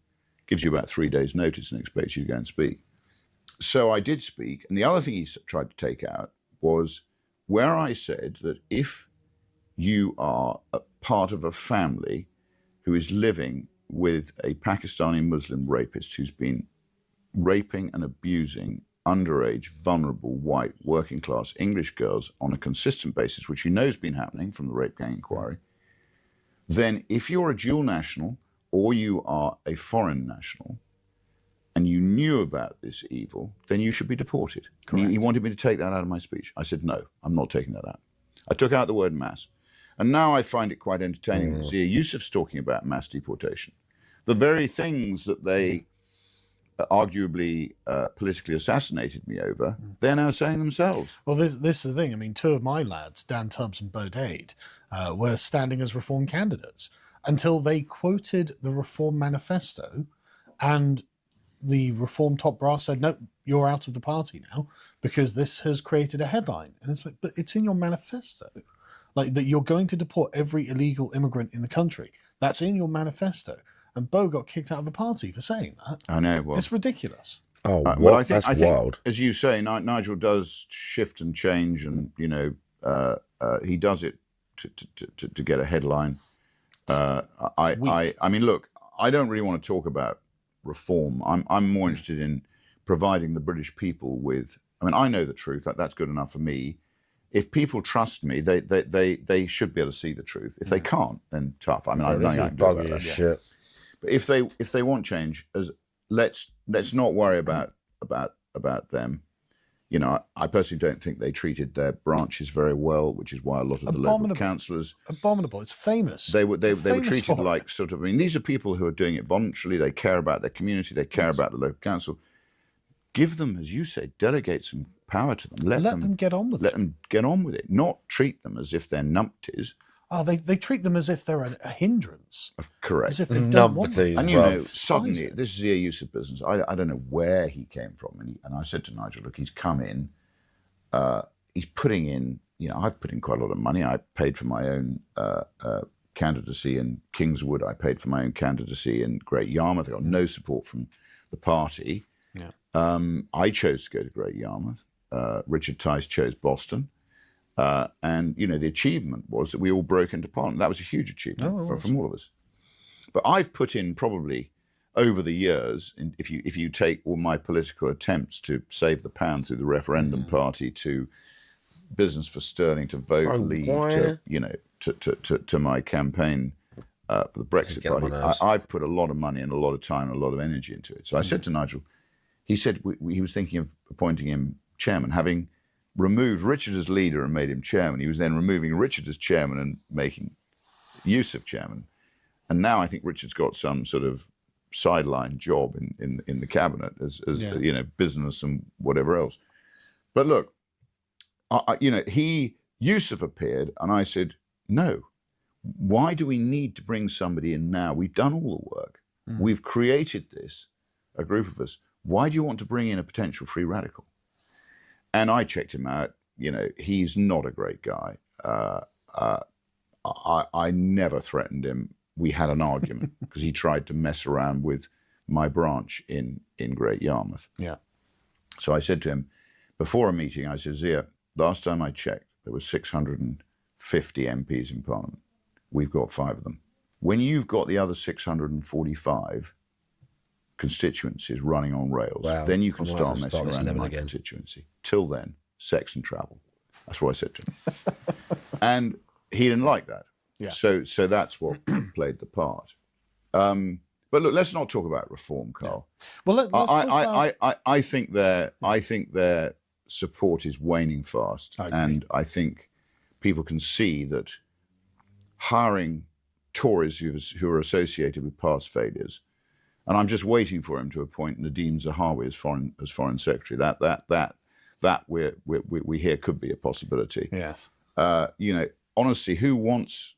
Gives you about 3 days' notice and expects you to go and speak. So I did speak, and the other thing he tried to take out was where I said that if you are a part of a family who is living with a Pakistani Muslim rapist who's been raping and abusing underage, vulnerable, white, working class English girls on a consistent basis, which you know has been happening from the rape gang inquiry, then if you're a dual national or you are a foreign national and you knew about this evil, then you should be deported. He wanted me to take that out of my speech. I said, no, I'm not taking that out. I took out the word mass. And now I find it quite entertaining that Zia Yusuf's talking about mass deportation. The very things that they arguably politically assassinated me over, they're now saying themselves. Well, this is the thing. I mean, 2 of my lads, Dan Tubbs and Bo Dade, were standing as Reform candidates. until they quoted the Reform Manifesto, and the Reform top brass said, "No, you're out of the party now because this has created a headline." And it's like, but it's in your manifesto, like that you're going to deport every illegal immigrant in the country. That's in your manifesto. And Bo got kicked out of the party for saying that. I know. Well, it's ridiculous. Oh, what? Well, I That's think, wild. as you say, Nigel does shift and change, and he does it to get a headline. I mean, look, I don't really want to talk about reform. I'm more interested in providing the British people with. I mean, I know the truth. That's good enough for me. If people trust me, they should be able to see the truth. If they can't, then tough. I mean, I don't know I can do about that. Shit. But if they want change, let's not worry about them. You know, I personally don't think they treated their branches very well, which is why a lot of the local councillors abominable. It's famous. They were treated like sort of. I mean, these are people who are doing it voluntarily. They care about their community. They care about the local council. Give them, as you say, delegate some power to them. Let them get on with it. Let them get on with it. Not treat them as if they're numpties. Oh, they treat them as if they're a hindrance. Correct. As if they don't want them. And you know, suddenly, this is the use of business. I don't know where he came from. And I said to Nigel, look, he's come in, he's putting in, you know, I've put in quite a lot of money. I paid for my own candidacy in Kingswood. I paid for my own candidacy in Great Yarmouth. I got no support from the party. Yeah. I chose to go to Great Yarmouth. Richard Tice chose Boston. And, you know, the achievement was that we all broke into Parliament. That was a huge achievement from all of us. But I've put in probably over the years, if you take all my political attempts to save the pound through the referendum party, to Business for Sterling, to Vote Leave, to, you know, to my campaign for the Brexit party, I've put a lot of money and a lot of time and a lot of energy into it. So I said to Nigel, he said he was thinking of appointing him chairman, having removed Richard as leader and made him chairman. He was then removing Richard as chairman and making Yusuf chairman. And now I think Richard's got some sort of sideline job in the cabinet as you know, business and whatever else. But look, you know, Yusuf appeared, and I said, no. Why do we need to bring somebody in now? We've done all the work. We've created this, a group of us. Why do you want to bring in a potential free radical? And I checked him out. You know, he's not a great guy. I never threatened him. We had an argument because he tried to mess around with my branch in Great Yarmouth. Yeah. So I said to him, before a meeting, I said, Zia, last time I checked, there were 650 MPs in Parliament. We've got 5 of them. When you've got the other 645 constituencies running on rails, then you can start messing around in my constituency. Till then, sex and travel. That's what I said to him. And he didn't like that. Yeah. So that's what played the part. But look, let's not talk about reform, Carl. Yeah. Well, let's talk about... I think their support is waning fast, and I think people can see that hiring Tories who are associated with past failures. And I'm just waiting for him to appoint Nadine Zahawi as foreign secretary. That we hear could be a possibility. Yes. You know, honestly, who wants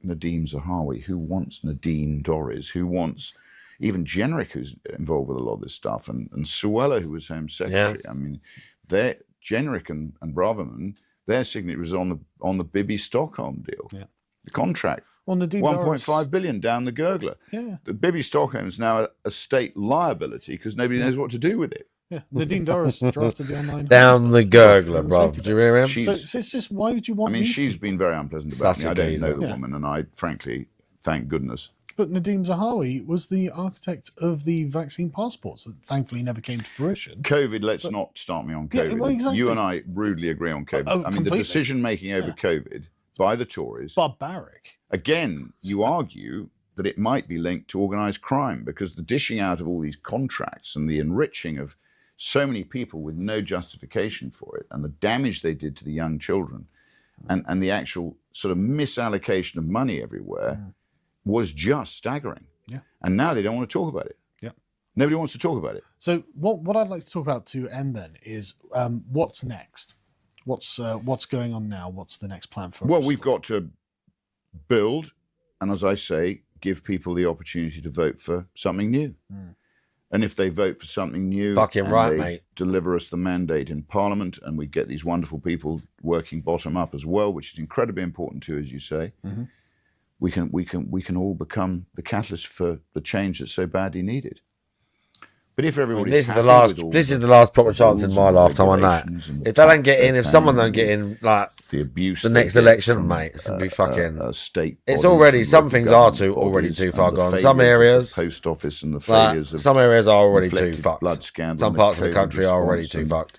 Nadine Zahawi? Who wants Nadine Dorries? Who wants even Jenrick, who's involved with a lot of this stuff, and Suella, who was Home Secretary? Yeah. I mean, Jenrick and Braverman, their signature was on the Bibi Stockholm deal. Yeah. The contract. Well, 1.5 billion down the gurgler. Yeah. The Bibi Stockholm is now a state liability because nobody knows what to do with it. Yeah. Nadine Dorries drafted the online down the gurgler, bro. Do you hear him? So it's just, why would you want? I mean, she's been very unpleasant about me. I don't know the woman, and I frankly, thank goodness. But Nadine Zahawi was the architect of the vaccine passports that thankfully never came to fruition. COVID, let's not start me on COVID. Yeah, well, exactly. You and I rudely agree on COVID. I mean, completely. The decision-making over COVID by the Tories... barbaric. Again, you argue that it might be linked to organised crime because the dishing out of all these contracts and the enriching of so many people with no justification for it and the damage they did to the young children and the actual sort of misallocation of money everywhere was just staggering. Yeah. And now they don't want to talk about it. Yeah. Nobody wants to talk about it. So what I'd like to talk about to end then is what's next? What's going on now? What's the next plan for us? Well, we've got to build as I say, give people the opportunity to vote for something new. And if they vote for something new, Fucking and right, they mate. deliver us the mandate in Parliament, and we get these wonderful people working bottom up as well, which is incredibly important too, as you say, we can all become the catalyst for the change that's so badly needed. But if everybody, this is the last proper chance in my lifetime on that. If they don't get in, if someone don't get in, like the abuse, the next election, mate, it's gonna be fucking. State. It's already some things are already too far gone. Some areas, post office, and the failures of some areas are already too fucked. Blood scandal. Some parts of the country are already too fucked.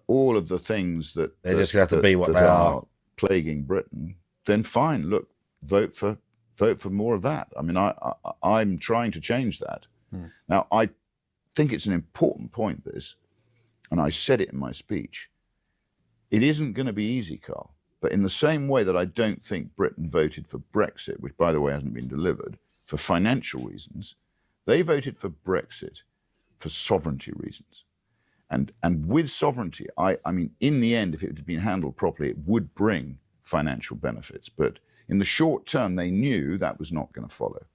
All of the things that they're just gonna have to be what they are plaguing Britain. Then fine, look, vote for more of that. I mean, I'm trying to change that. Now, I think it's an important point, this, and I said it in my speech. It isn't going to be easy, Carl, but in the same way that I don't think Britain voted for Brexit, which, by the way, hasn't been delivered, for financial reasons, they voted for Brexit for sovereignty reasons. And with sovereignty, I mean, in the end, if it had been handled properly, it would bring financial benefits. But in the short term, they knew that was not going to follow.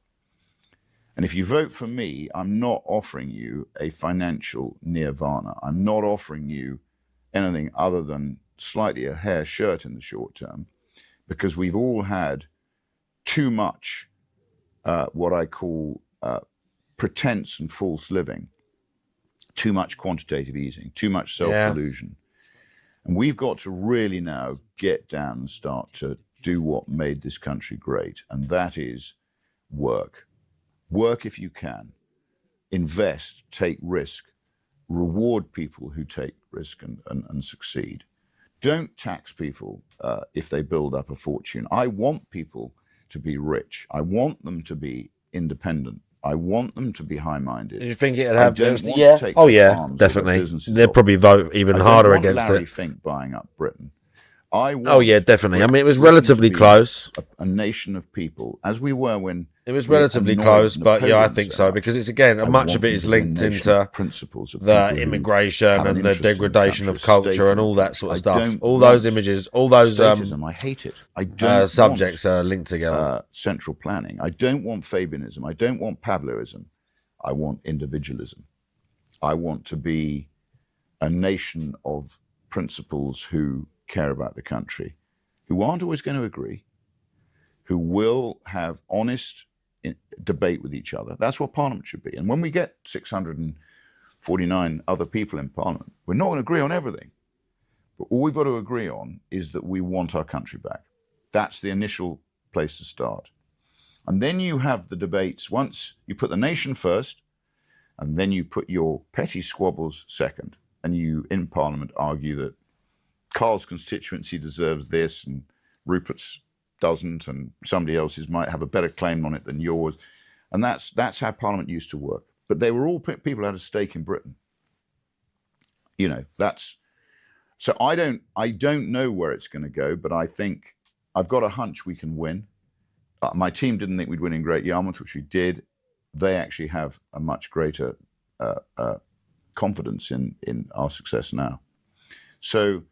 And if you vote for me, I'm not offering you a financial nirvana. I'm not offering you anything other than slightly a hair shirt in the short term, because we've all had too much what I call pretense and false living, too much quantitative easing, too much self-delusion. And we've got to really now get down and start to do what made this country great, and that is work. Work if you can, invest, take risk, reward people who take risk and succeed. Don't tax people if they build up a fortune. I want people to be rich. I want them to be independent. I want them to be high-minded. Do you think it'd have yeah? Oh yeah, definitely. They'd probably vote even harder against Larry it. Fink buying up Britain. I want oh yeah, definitely. Britain, I mean, it was relatively close. A nation of people, as we were when it was relatively close, but yeah, I think so, because it's again much of it is linked into principles of the immigration and the degradation of culture and all that sort of stuff. All those images, all those I hate it. I don't subjects want, are linked together. Central planning. I don't want Fabianism. I don't want Pabloism. I want individualism. I want to be a nation of principles who care about the country, who aren't always going to agree, who will have honest debate with each other. That's what Parliament should be. And when we get 649 other people in Parliament, we're not going to agree on everything. But all we've got to agree on is that we want our country back. That's the initial place to start. And then you have the debates. Once you put the nation first, and then you put your petty squabbles second, and you, in Parliament, argue that Carl's constituency deserves this and Rupert's doesn't, and somebody else's might have a better claim on it than yours. And that's how Parliament used to work. But they were all people who had a stake in Britain. You know, so I don't know where it's going to go, but I think I've got a hunch we can win. My team didn't think we'd win in Great Yarmouth, which we did. They actually have a much greater confidence in our success now. So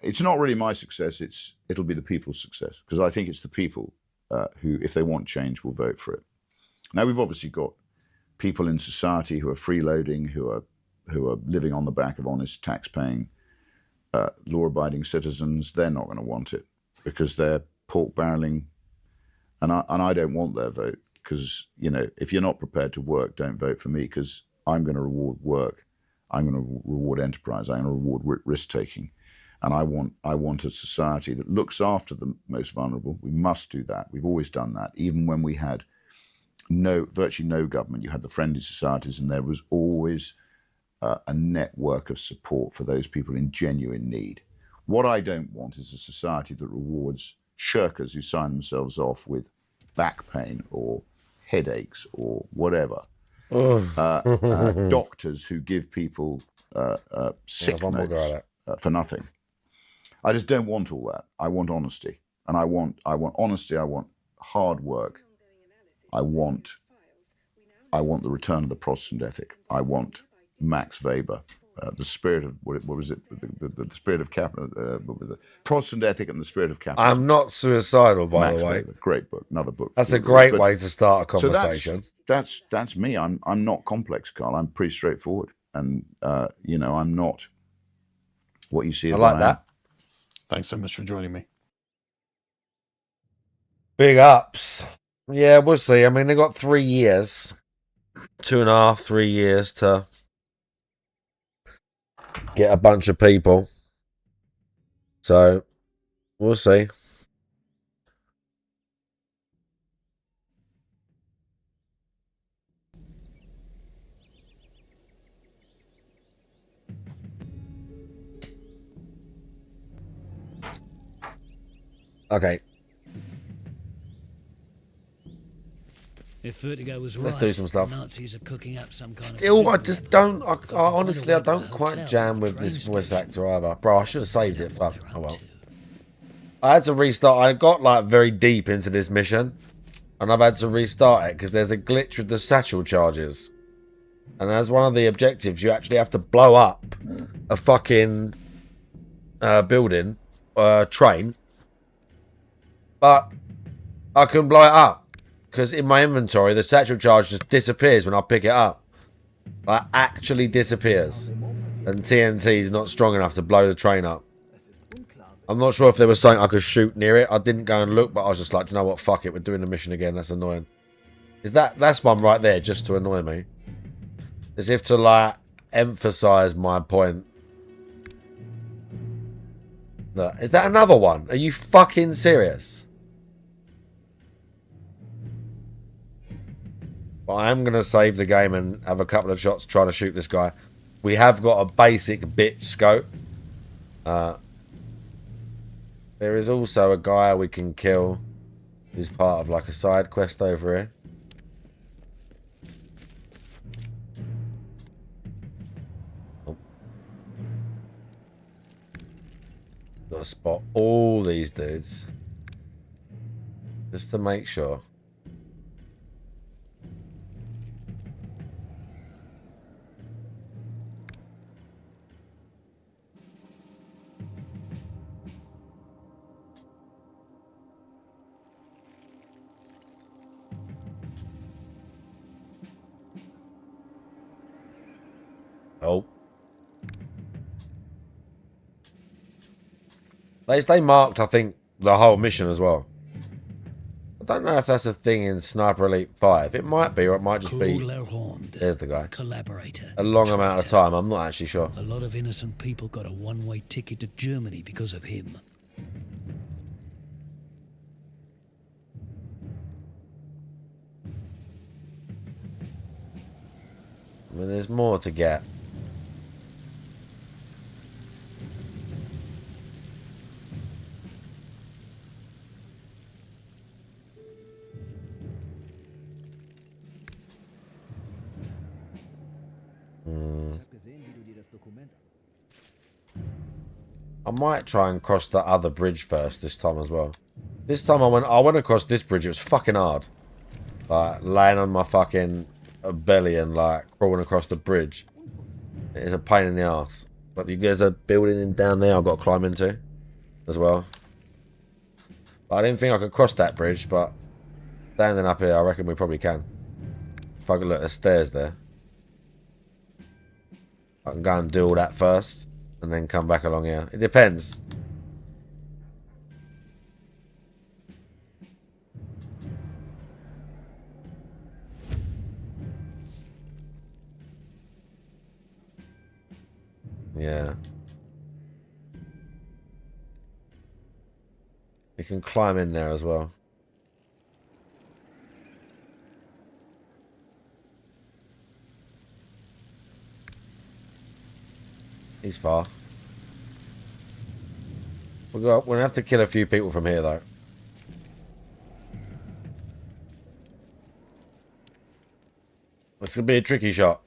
it's not really my success, it'll be the people's success, because I think it's the people who, if they want change, will vote for it. Now, we've obviously got people in society who are freeloading, who are living on the back of honest, tax-paying, law-abiding citizens. They're not going to want it because they're pork barreling, and I don't want their vote, because, you know, if you're not prepared to work, don't vote for me, because I'm going to reward work, I'm going to reward enterprise, I'm going to reward risk-taking. And I want a society that looks after the most vulnerable. We must do that. We've always done that. Even when we had virtually no government, you had the friendly societies, and there was always a network of support for those people in genuine need. What I don't want is a society that rewards shirkers who sign themselves off with back pain or headaches or whatever. Doctors who give people sick notes for nothing. I just don't want all that. I want honesty, and I want honesty. I want hard work. I want the return of the Protestant ethic. I want Max Weber the spirit of what was it? The spirit of capital, Protestant ethic and the spirit of capitalism. I'm not suicidal, by Max the way. Weber, great book, another book. That's a great way to start a conversation. So that's me. I'm not complex, Carl. I'm pretty straightforward, and I'm not what you see. I like that. Thanks so much for joining me. Big ups. Yeah, we'll see. I mean, they got 3 years, 2.5, 3 years to get a bunch of people. So we'll see. Okay. If Vertigo was Let's right, do some stuff. Nazis are cooking up some kind Still, of I just don't. I honestly, I don't quite jam with this voice actor either. Bro, I should have saved it. Fuck. Oh well. I had to restart. I got like very deep into this mission, and I've had to restart it because there's a glitch with the satchel charges. And as one of the objectives, you actually have to blow up a fucking building, train. But I couldn't blow it up because in my inventory, the satchel charge just disappears when I pick it up. Like, actually disappears. And TNT is not strong enough to blow the train up. I'm not sure if there was something I could shoot near it. I didn't go and look, but I was just like, you know what, fuck it, we're doing the mission again. That's annoying. That's one right there just to annoy me. As if to, like, emphasize my point. Look, is that another one? Are you fucking serious? But I am going to save the game and have a couple of shots trying to shoot this guy. We have got a basic bitch scope. There is also a guy we can kill who's part of like a side quest over here. Oh. Got to spot all these dudes just to make sure. Oh. They stay marked, I think, the whole mission as well. I don't know if that's a thing in Sniper Elite 5. It might be, or it might just be... There's the guy. Collaborator. A long amount of time. I'm not actually sure. A lot of innocent people got a one-way ticket to Germany because of him. I mean, there's more to get. I might try and cross the other bridge first this time as well. This time I went across this bridge. It was fucking hard. Like, laying on my fucking belly and, like, crawling across the bridge. It's a pain in the ass. But you guys are building in down there I've got to climb into as well. But I didn't think I could cross that bridge, but standing up here, I reckon we probably can. If I could look, there's stairs there. I can go and do all that first. And then come back along here. It depends. Yeah. You can climb in there as well. He's far. We're gonna have to kill a few people from here, though. This could be a tricky shot.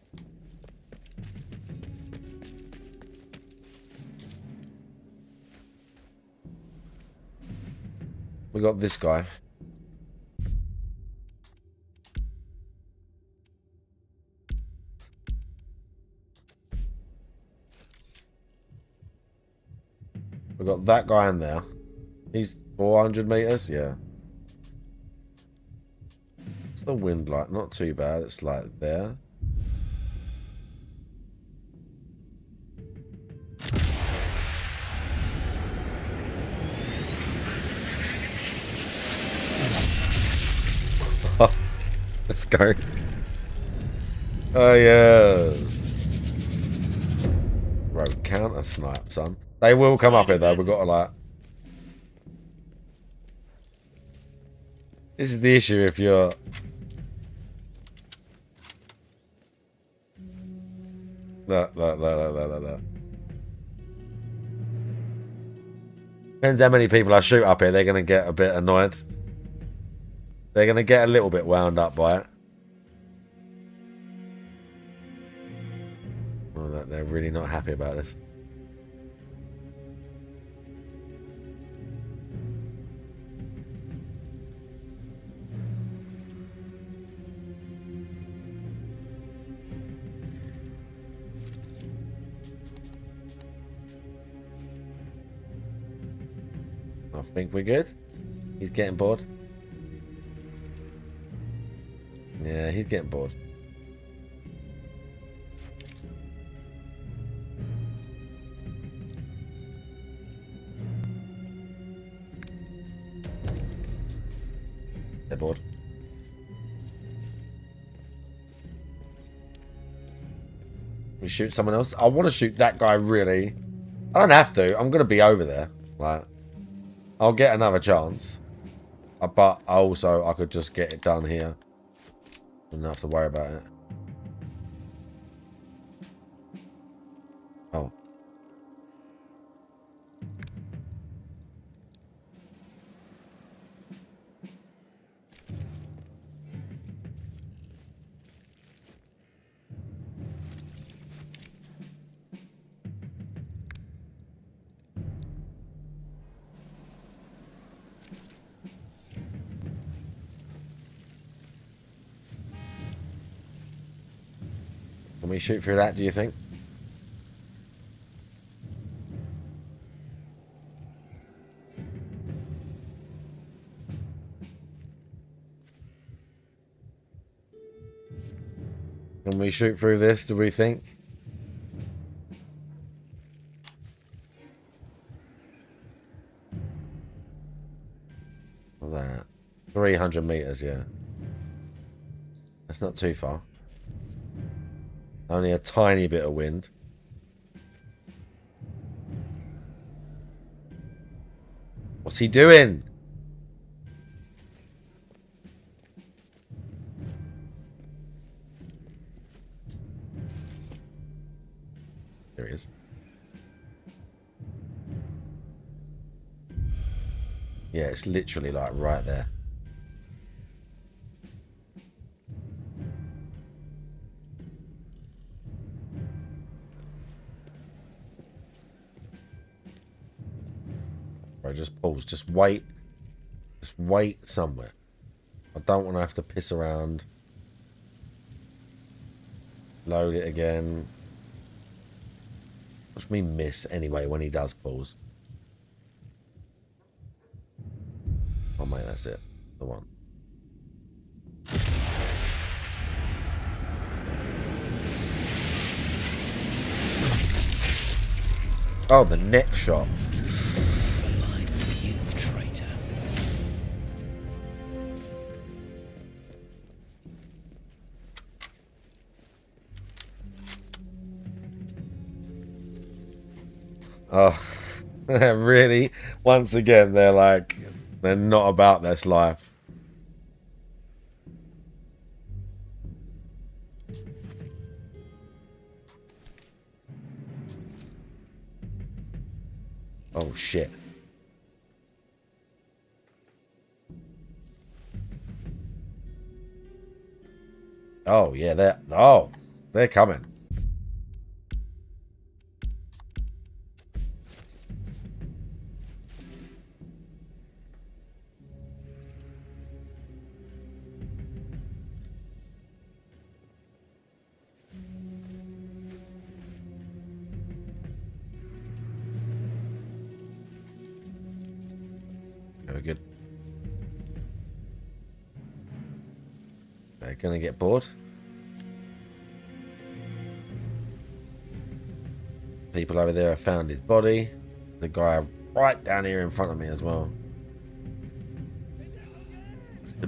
We got this guy. We've got that guy in there. He's 400 meters. Yeah. What's the wind like? Not too bad. It's like there. Let's go. Oh, yes. Road counter snipe, son. They will come up here, though. We've got to, like... This is the issue if you're... Look. Depends how many people I shoot up here. They're going to get a bit annoyed. They're going to get a little bit wound up by it. Oh, they're really not happy about this. I think we're good. He's getting bored. Yeah, he's getting bored. They're bored. We shoot someone else. I want to shoot that guy, really. I don't have to. I'm going to be over there. Like, I'll get another chance. But also, I could just get it done here. Don't have to worry about it. Oh. Can we shoot through that, do you think? Can we shoot through this, do we think? What's that? 300 meters, yeah. That's not too far. Only a tiny bit of wind. What's he doing? There he is. Yeah, it's literally like right there. Bro, just pause. Just wait. Just wait somewhere. I don't want to have to piss around. Load it again. Watch me miss anyway when he does pause. Oh mate, that's it. The one. Oh, the neck shot. You traitor. Oh, really? Once again, they're like, they're not about this life. Oh, shit. Oh, yeah, they're coming. Gonna get bored. People over there have found his body. The guy right down here in front of me as well.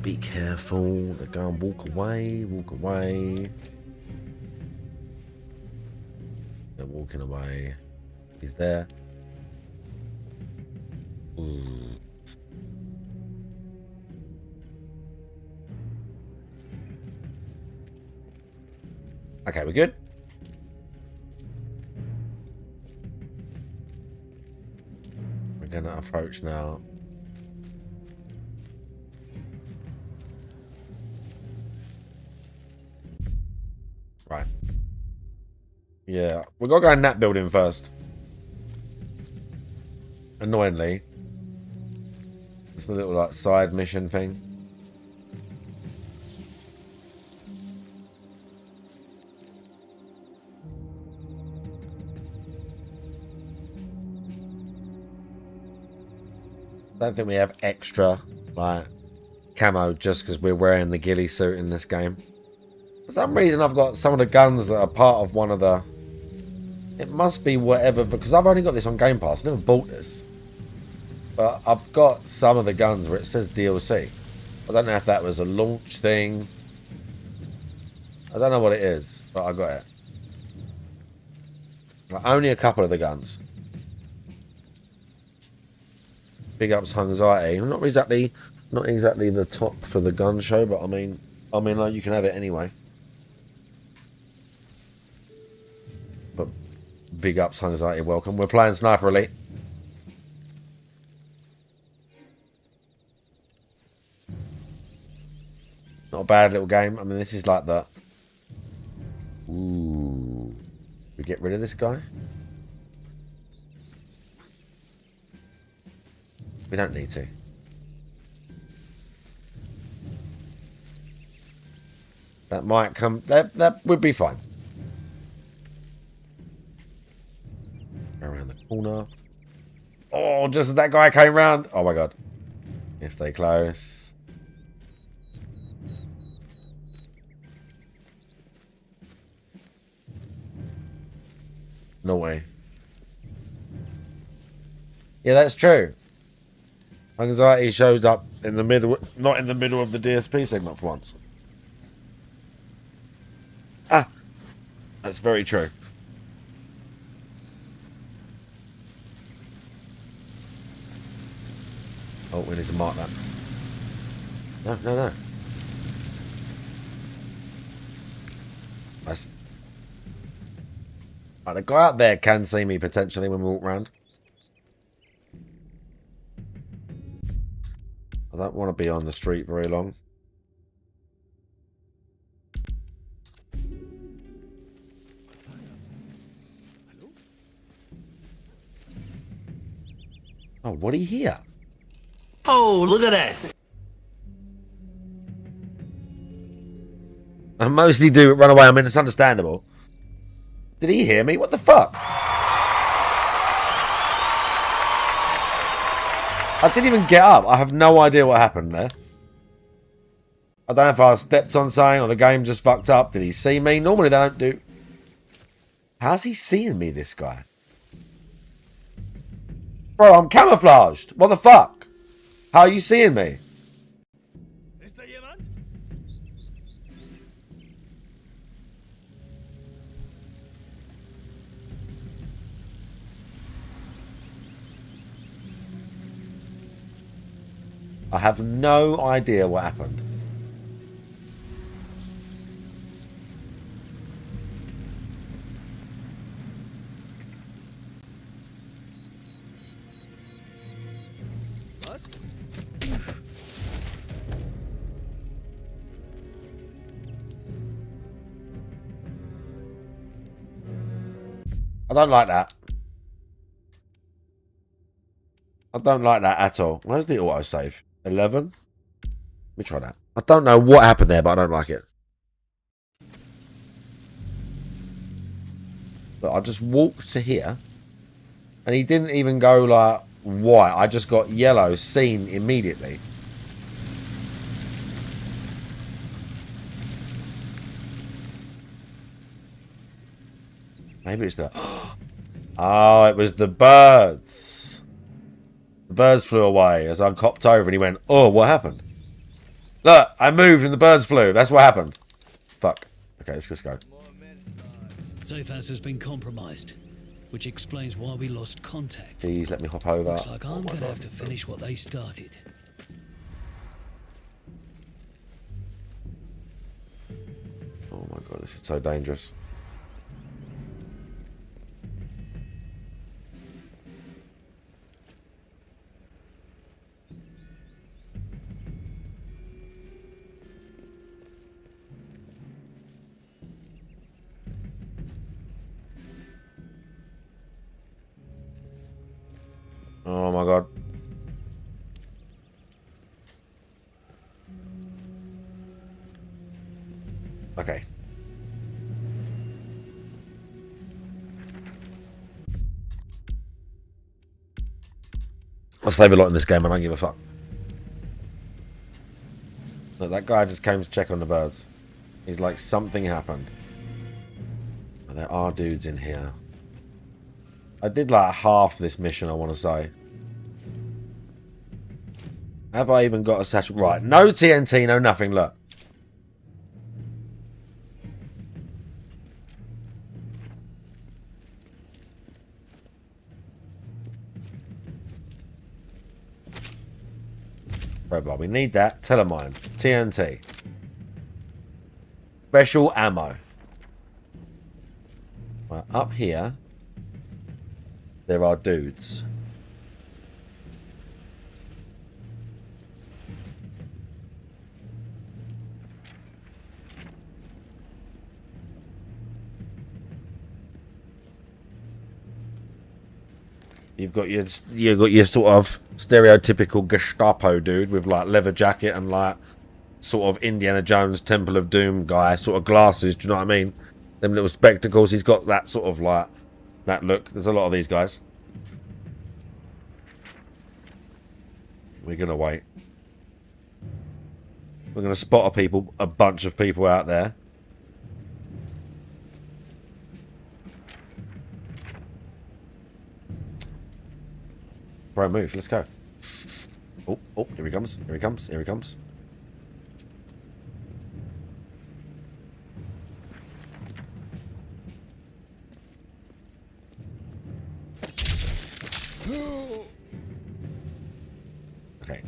Be careful. They're going walk away, walk away. They're walking away. He's there. Okay, we're good. We're gonna approach now. Right. Yeah, we've got to go in that building first. Annoyingly. It's the little like side mission thing. I don't think we have extra like camo just because we're wearing the ghillie suit in this game. For some reason I've got some of the guns that are part of one of the... It must be whatever, because I've only got this on Game Pass. I never bought this. But I've got some of the guns where it says DLC. I don't know if that was a launch thing. I don't know what it is, but I got it. Like, only a couple of the guns. Big ups Anxiety. Not exactly the top for the gun show, but I mean like, you can have it anyway. But big ups Anxiety, welcome. We're playing Sniper Elite. Not a bad little game. I mean, this is like the... Ooh. We get rid of this guy? We don't need to. That might come... That would be fine. Go around the corner. Oh, just as that guy came round. Oh my god. Yeah, stay close. No way. Yeah, that's true. Anxiety shows up in the middle, not in the middle of the DSP segment for once. Ah, that's very true. Oh, we need to mark that. No. That's... Right, the guy out there can see me potentially when we walk around. I don't want to be on the street very long. Oh, what do you hear? Oh, look at that. I mostly do run away. I mean, it's understandable. Did he hear me? What the fuck? I didn't even get up. I have no idea what happened there. I don't know if I stepped on something or the game just fucked up. Did he see me? Normally they don't do... How's he seeing me, this guy? Bro, I'm camouflaged. What the fuck? How are you seeing me? I have no idea what happened. I don't like that. I don't like that at all. Where's the autosave? 11? Let me try that. I don't know what happened there, but I don't like it. But I just walked to here. And he didn't even go like white. I just got yellow seen immediately. Maybe it's the... Oh, it was the birds. The birds flew away as I copped over and he went, oh, what happened? Look, I moved and the birds flew. That's what happened. Fuck. Okay, let's just go. Safe house has been compromised, which explains why we lost contact. Please let me hop over. Looks like I'm gonna have to finish what they started. Oh my god, this is so dangerous. Oh my god. Okay. I save a lot in this game, I don't give a fuck. Look, that guy just came to check on the birds. He's like, something happened. Oh, there are dudes in here. I did like half this mission, I want to say. Have I even got a satchel? Right, no TNT, no nothing, look. Robot, we need that. Telemine. TNT. Special ammo. Right, up here, there are dudes. You've got your sort of stereotypical Gestapo dude with like leather jacket and like sort of Indiana Jones Temple of Doom guy, sort of glasses, do you know what I mean? Them little spectacles, he's got that sort of like that look. There's a lot of these guys. We're gonna wait. We're gonna spot a bunch of people out there. Bro, move. Let's go. Oh, oh, here he comes. Here he comes. Here he comes. Okay.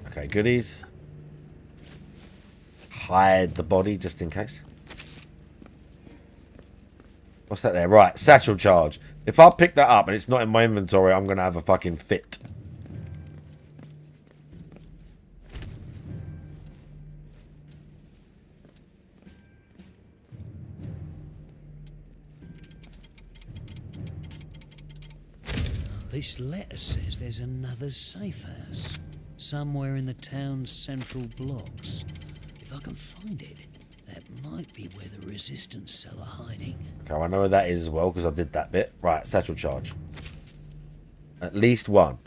Okay, goodies. Hide the body just in case. What's that there? Right, satchel charge. If I pick that up and it's not in my inventory, I'm going to have a fucking fit. This letter says there's another safe house somewhere in the town's central blocks. If I can find it, that might be where the resistance cell are hiding. Okay, I know where that is as well because I did that bit. Right, satchel charge. At least one.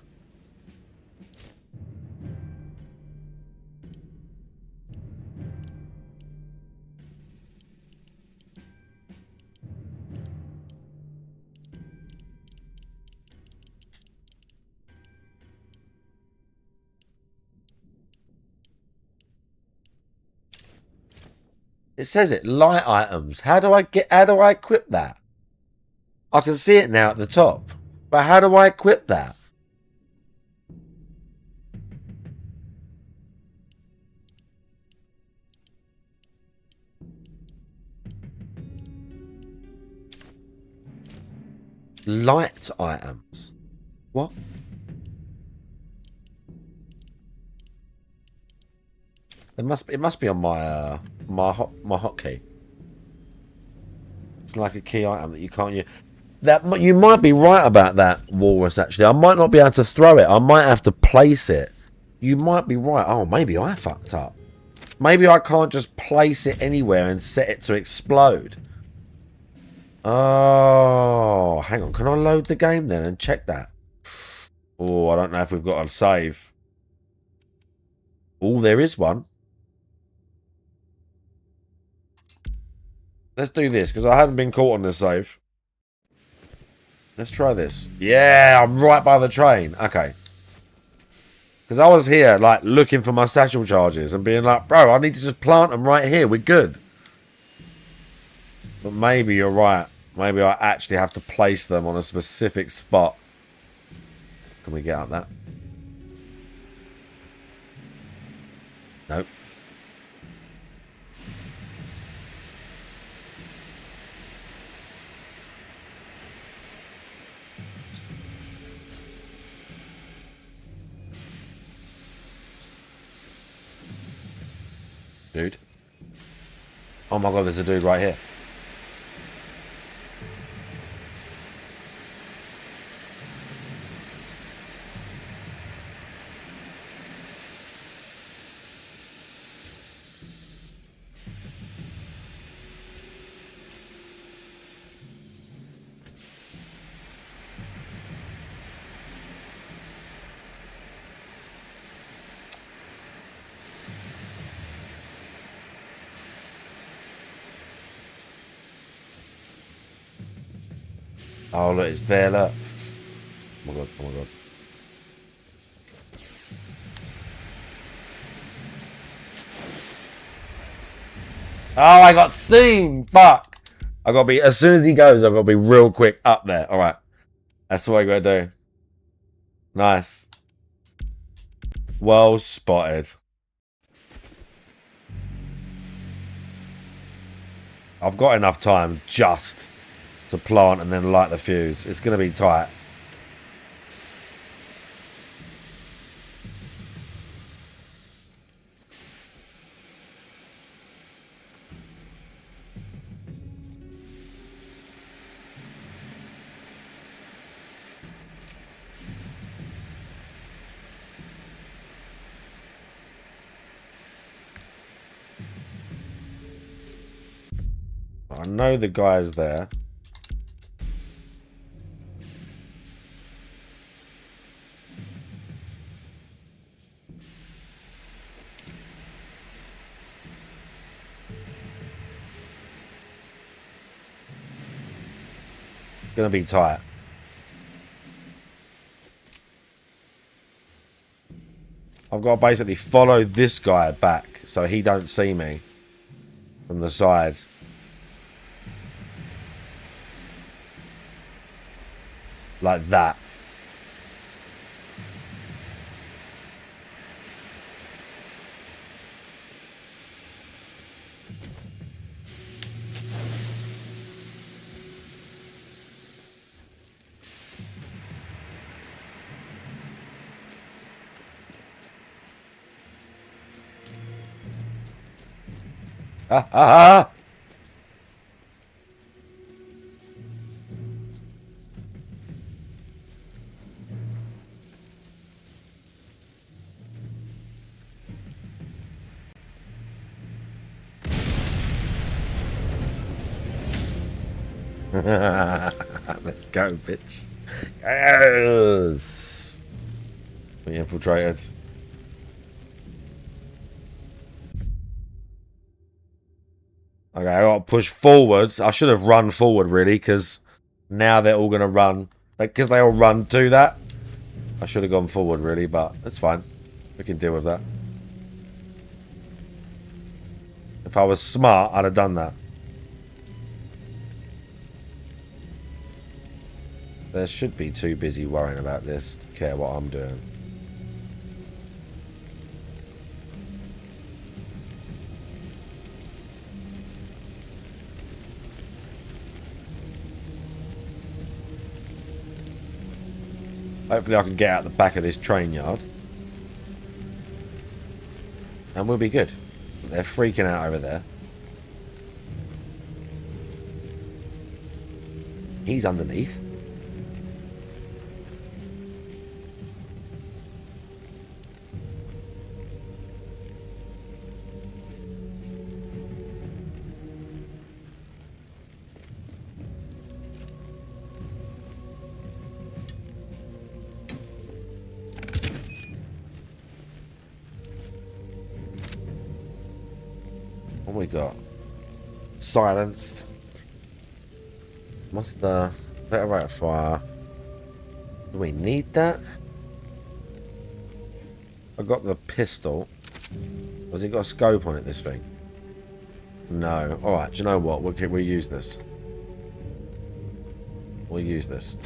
It says it, light items. How do I equip that? I can see it now at the top. But how do I equip that? Light items. What? It must be on my my hotkey. It's like a key item that you can't use. That you might be right about that, Walrus. Actually, I might not be able to throw it. I might have to place it. You might be right. Oh, maybe I fucked up. Maybe I can't just place it anywhere and set it to explode. Oh, hang on. Can I load the game then and check that? Oh, I don't know if we've got a save. Oh, there is one. Let's do this, because I hadn't been caught on the save. Let's try this. Yeah, I'm right by the train. Okay. Because I was here, like, looking for my satchel charges and being like, bro, I need to just plant them right here. We're good. But maybe you're right. Maybe I actually have to place them on a specific spot. Can we get out that? Nope. Dude. Oh my god, there's a dude right here. Oh, look, it's there, look. Oh my god, oh my god. Oh, I got steam! Fuck! I gotta be, as soon as he goes, I've gotta be real quick up there. Alright. That's what I gotta do. Nice. Well spotted. I've got enough time just to plant and then light the fuse. It's going to be tight. I know the guy's there. It's gonna be tight. I've got to basically follow this guy back so he don't see me from the side. Like that. Ah, ah, ah. Let's go, bitch. Yes. We infiltrated. Okay, I got to push forwards. I should have run forward, really, because now they're all going to run. Because they all run to that. I should have gone forward, really, but it's fine. We can deal with that. If I was smart, I'd have done that. They should be too busy worrying about this to care what I'm doing. Hopefully I can get out the back of this train yard. And we'll be good. They're freaking out over there. He's underneath. What we got? silenced. What's the better rate of fire? Do we need that? I got the pistol. Has it got a scope on it, this thing? No. Alright, do you know what? We'll use this. We'll use this.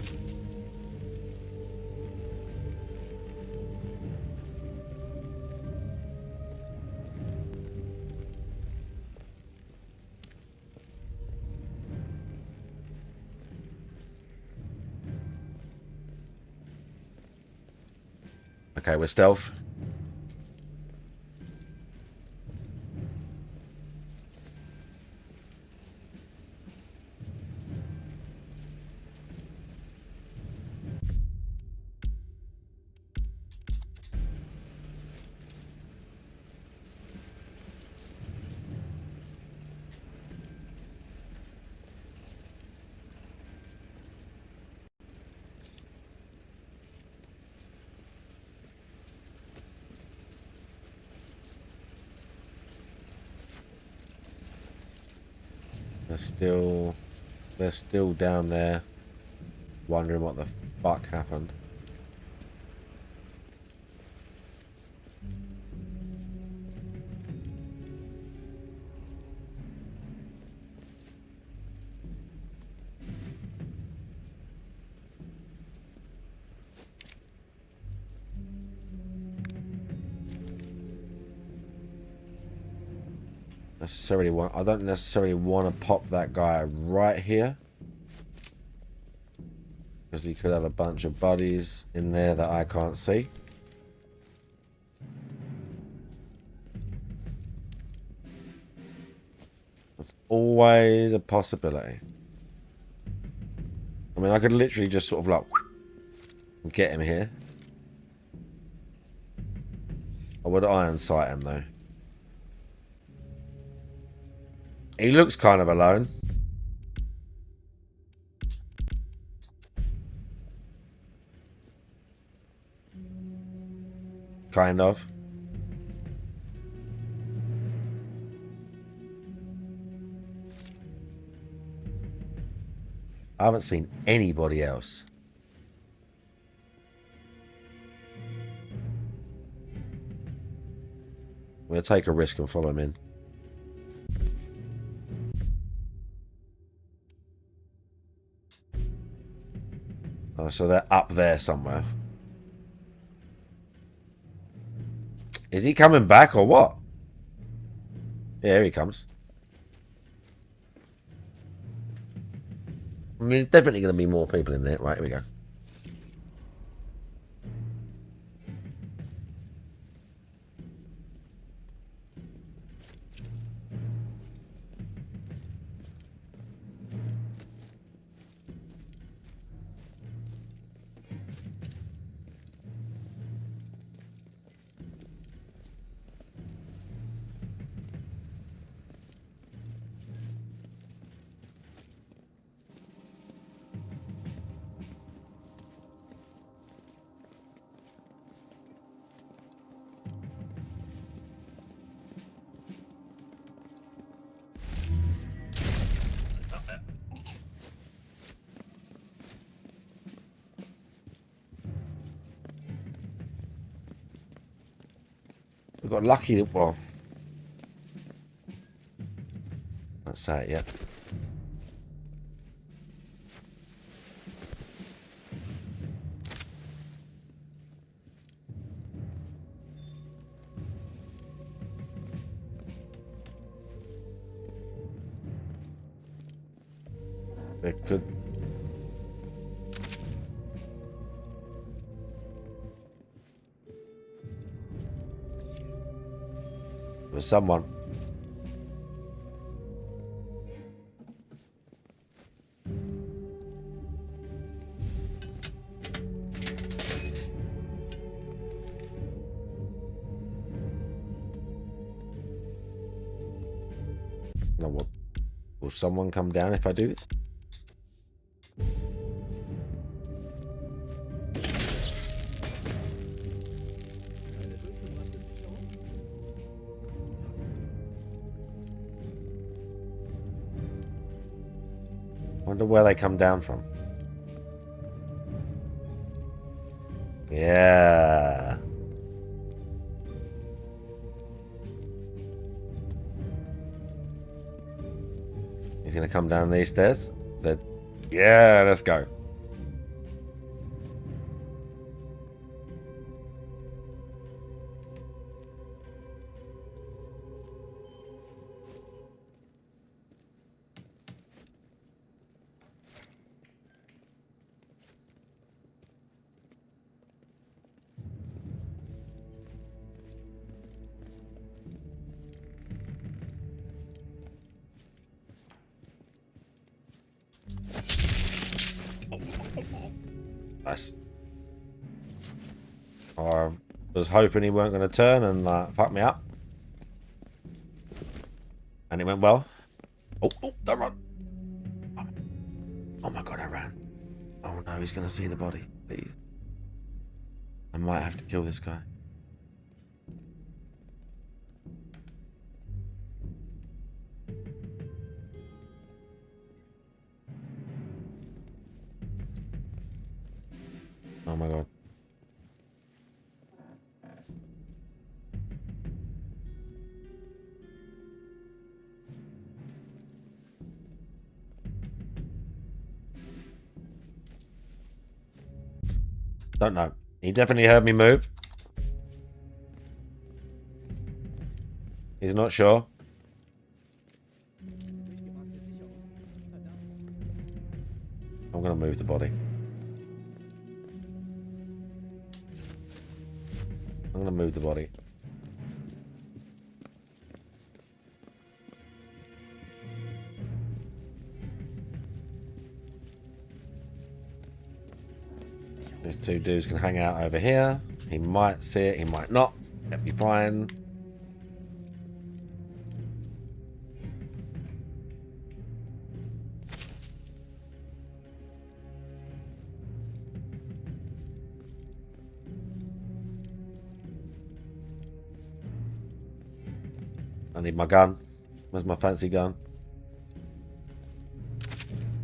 Okay, we're stealth. They're still down there wondering what the fuck happened. I don't necessarily want to pop that guy right here, because he could have a bunch of buddies in there that I can't see. That's always a possibility. I mean, I could literally just sort of like get him here. I would iron sight him though. He looks kind of alone. Kind of. I haven't seen anybody else. We'll take a risk and follow him in. Oh, so they're up there somewhere. Is he coming back or what? Yeah, here he comes. I mean, there's definitely going to be more people in there. Right, here we go. We got lucky that, well, can't say it yet. They could. There's someone. Now what? Will someone come down if I do this? Wonder where they come down from. Yeah. He's gonna come down these stairs. Yeah, let's go. Nice. I was hoping he weren't going to turn and fuck me up. And it went well. Oh, don't run. Oh my god, I ran. Oh no, he's going to see the body. Please. I might have to kill this guy. Oh my god. Don't know. He definitely heard me move. He's not sure. I'm gonna move the body. I'm gonna move the body. These two dudes can hang out over here. He might see it, he might not. That'd be fine. I need my gun. Where's my fancy gun?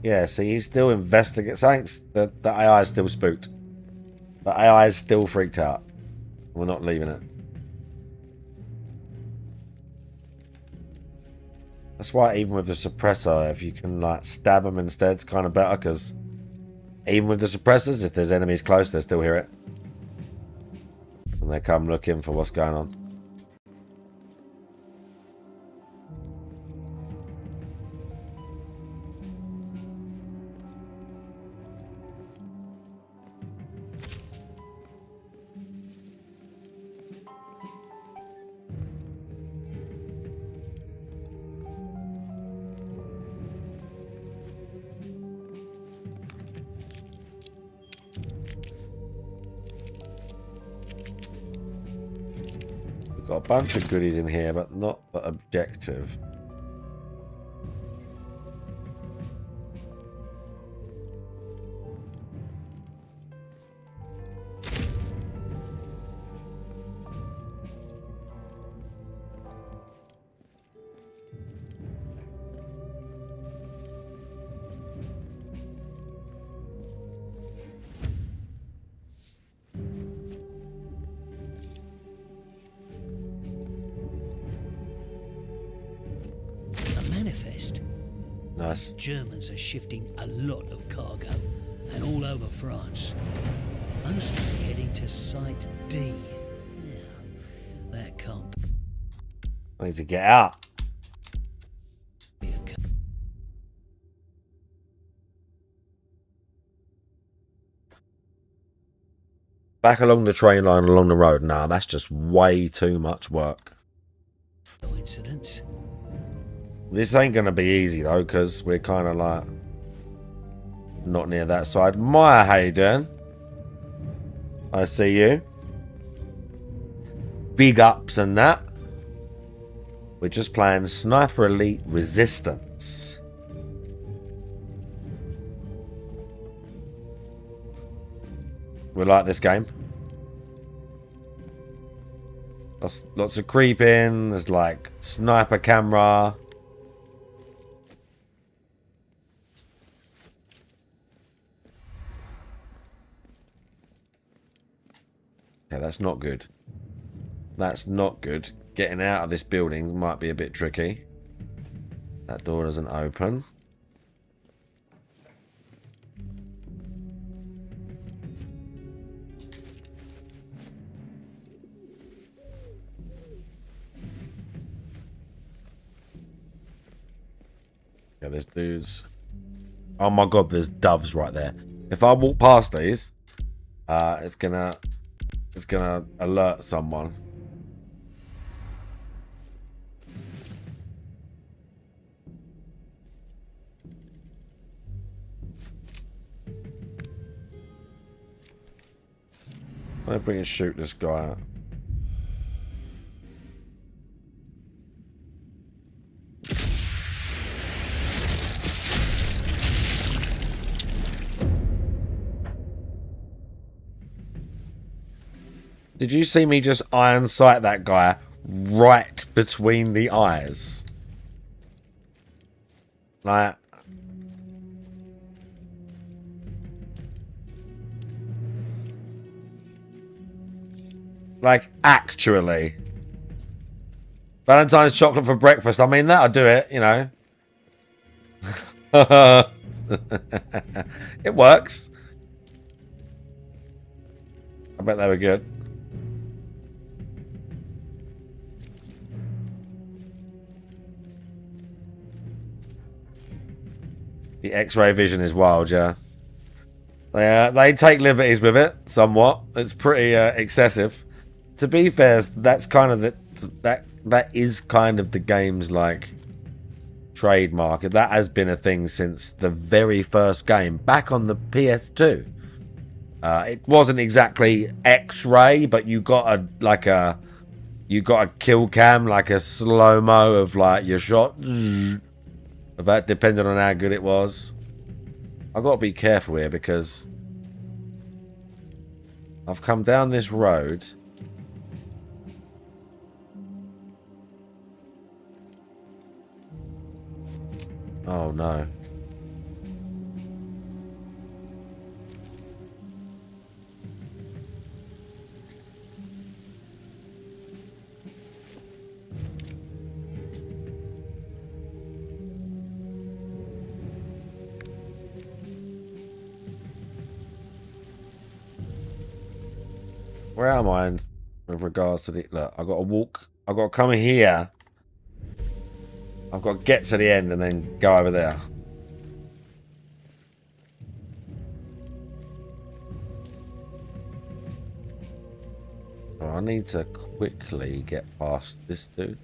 Yeah, see, he's still investigating. Something's the AI is still spooked. The AI is still freaked out. We're not leaving it. That's why even with the suppressor, if you can like stab them instead, it's kind of better, because even with the suppressors, if there's enemies close, they still hear it. And they come looking for what's going on. Got a bunch of goodies in here, but not the objective. Nice. Germans are shifting a lot of cargo, and all over France. Most are heading to Site D. Yeah, that can't be. I need to get out. Back along the train line, along the road. Nah, that's just way too much work. Coincidence. This ain't gonna be easy though, because we're kind of like not near that side. Maya, how you doing? I see you. Big ups and that. We're just playing Sniper Elite Resistance. We like this game. Lots of creeping. There's like sniper camera. Okay, that's not good. That's not good. Getting out of this building might be a bit tricky. That door doesn't open. Yeah, there's dudes. Oh my god, there's doves right there. If I walk past these, it's gonna alert someone. I don't know if we can shoot this guy. Did you see me just iron sight that guy right between the eyes? Like actually. Valentine's chocolate for breakfast. I mean, that'll do it, you know. It works. I bet they were good. The X-ray vision is wild, yeah. They take liberties with it somewhat. It's pretty excessive. To be fair, that's kind of that is kind of the game's like trademark. That has been a thing since the very first game back on the PS2. It wasn't exactly X-ray, but you got a kill cam, like a slow-mo of like your shot. That depended on how good it was. I've got to be careful here because I've come down this road. Oh no. Where am I with regards to the... Look, I've got to walk. I've got to come here. I've got to get to the end and then go over there. Oh, I need to quickly get past this dude.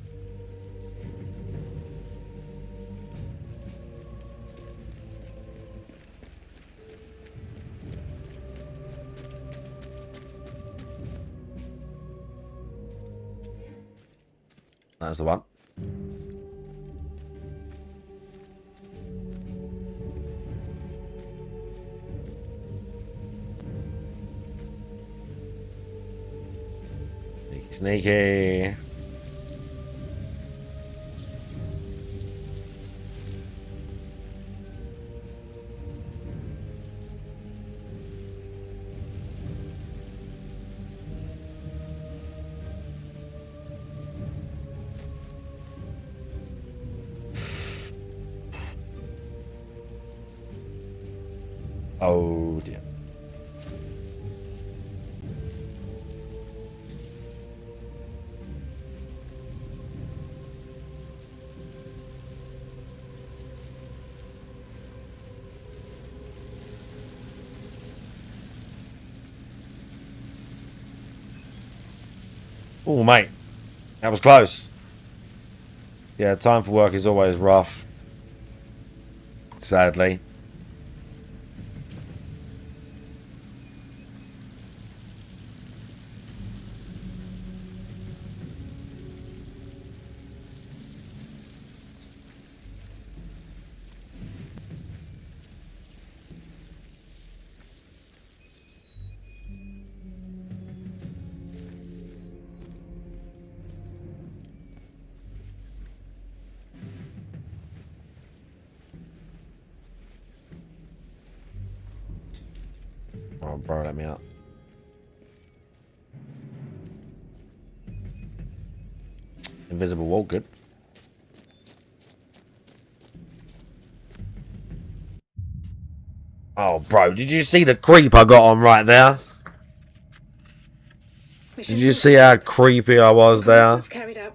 That's the one. Sneaky, sneaky. Oh dear. Oh, mate. That was close. Yeah, time for work is always rough. Sadly. Oh, bro, let me out. Invisible wall, good. Oh, bro, did you see the creep I got on right there? Did you see how creepy I was there?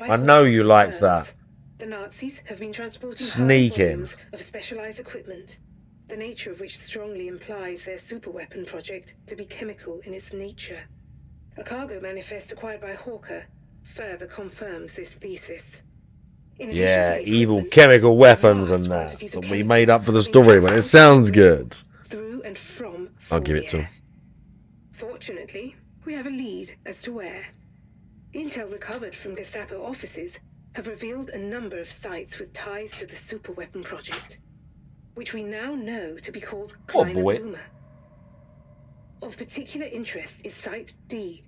I know you liked that. The Nazis have been transporting Sneaking. high volumes of specialized equipment, the nature of which strongly implies their superweapon project to be chemical in its nature. A cargo manifest acquired by Hawker further confirms this thesis. Yeah, evil chemical weapons and that. That we made up for the story, but it sounds good. Through and from I'll give it to him. Fortunately, we have a lead as to where. Intel recovered from Gestapo offices have revealed a number of sites with ties to the superweapon project, which we now know to be called Kleiner Blume. Of particular interest is Site D,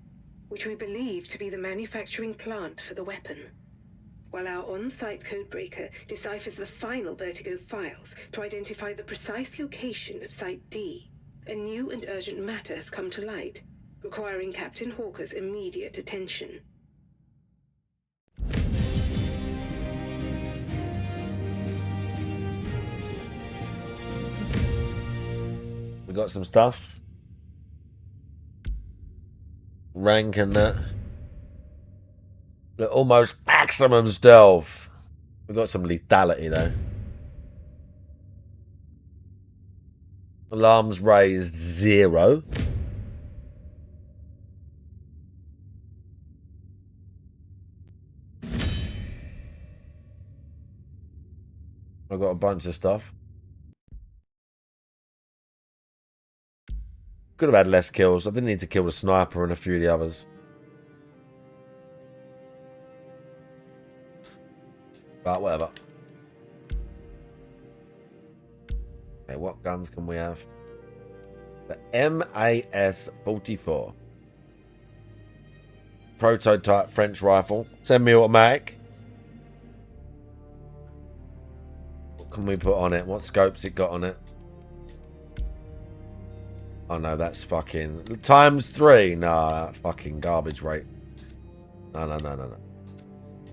which we believe to be the manufacturing plant for the weapon. While our on-site codebreaker deciphers the final Vertigo files to identify the precise location of Site D, a new and urgent matter has come to light, requiring Captain Hawker's immediate attention. We got some stuff. Rank and that. Almost maximum stealth. We got some lethality though. Alarms raised 0. I've got a bunch of stuff. Could have had less kills. I didn't need to kill the sniper and a few of the others. But whatever. Okay, what guns can we have? The MAS-44. Prototype French rifle. Semi-automatic. What can we put on it? What scopes it got on it? Oh no, that's fucking... ×3. Nah, that fucking garbage rate. No.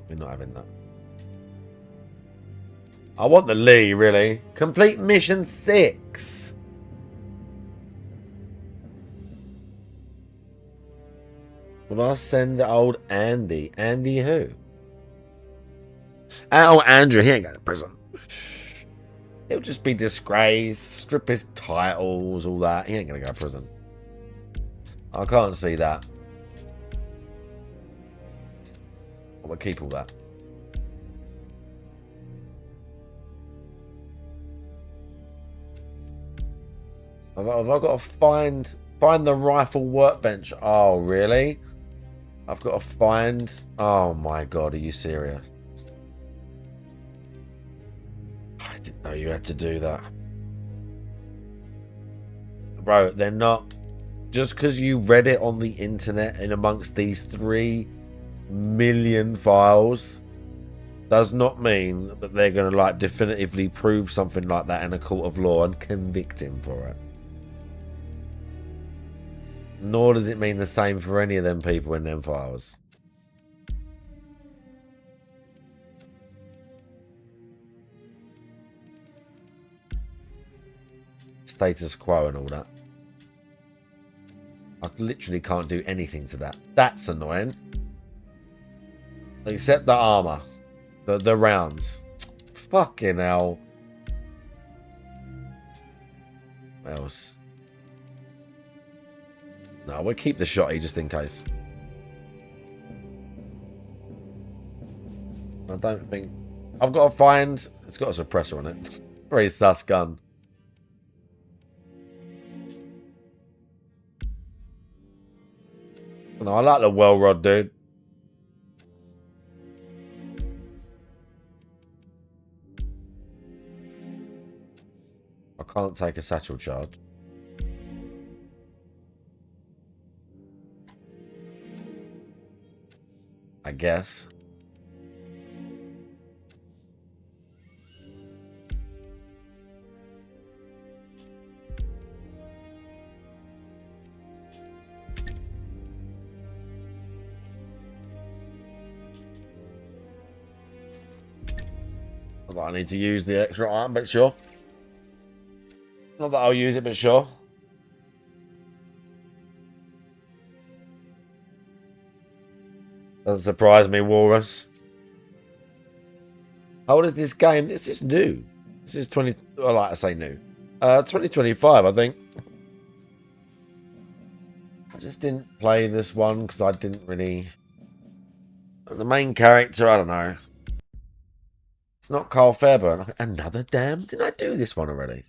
We're not having that. I want the Lee, really. Complete mission 6. Will I send old Andy? Andy who? Oh, Andrew. He ain't going to prison. He'll just be disgraced, strip his titles, all that. He ain't going to go to prison. I can't see that. We'll keep all that. Have I got to find the rifle workbench? Oh, really? I've got to find... Oh, my God. Are you serious? I didn't know you had to do that. Bro, they're not... Just because you read it on the internet in amongst these 3 million files does not mean that they're going to, like, definitively prove something like that in a court of law and convict him for it. Nor does it mean the same for any of them people in them files. Status quo and all that. I literally can't do anything to that. That's annoying. Except the armor. The rounds. Fucking hell. What else? No, we'll keep the shotty just in case. I don't think... I've got to find... It's got a suppressor on it. Very sus gun. No, I like the well rod, dude. I can't take a satchel charge. I guess. Not that I need to use the extra item, but sure. Not that I'll use it, but sure. Doesn't surprise me, Walrus. How old is this game? This is new. This is 20... I like to say new. 2025, I think. I just didn't play this one because I didn't really... The main character, I don't know. It's not Carl Fairburn. Another damn? Didn't I do this one already?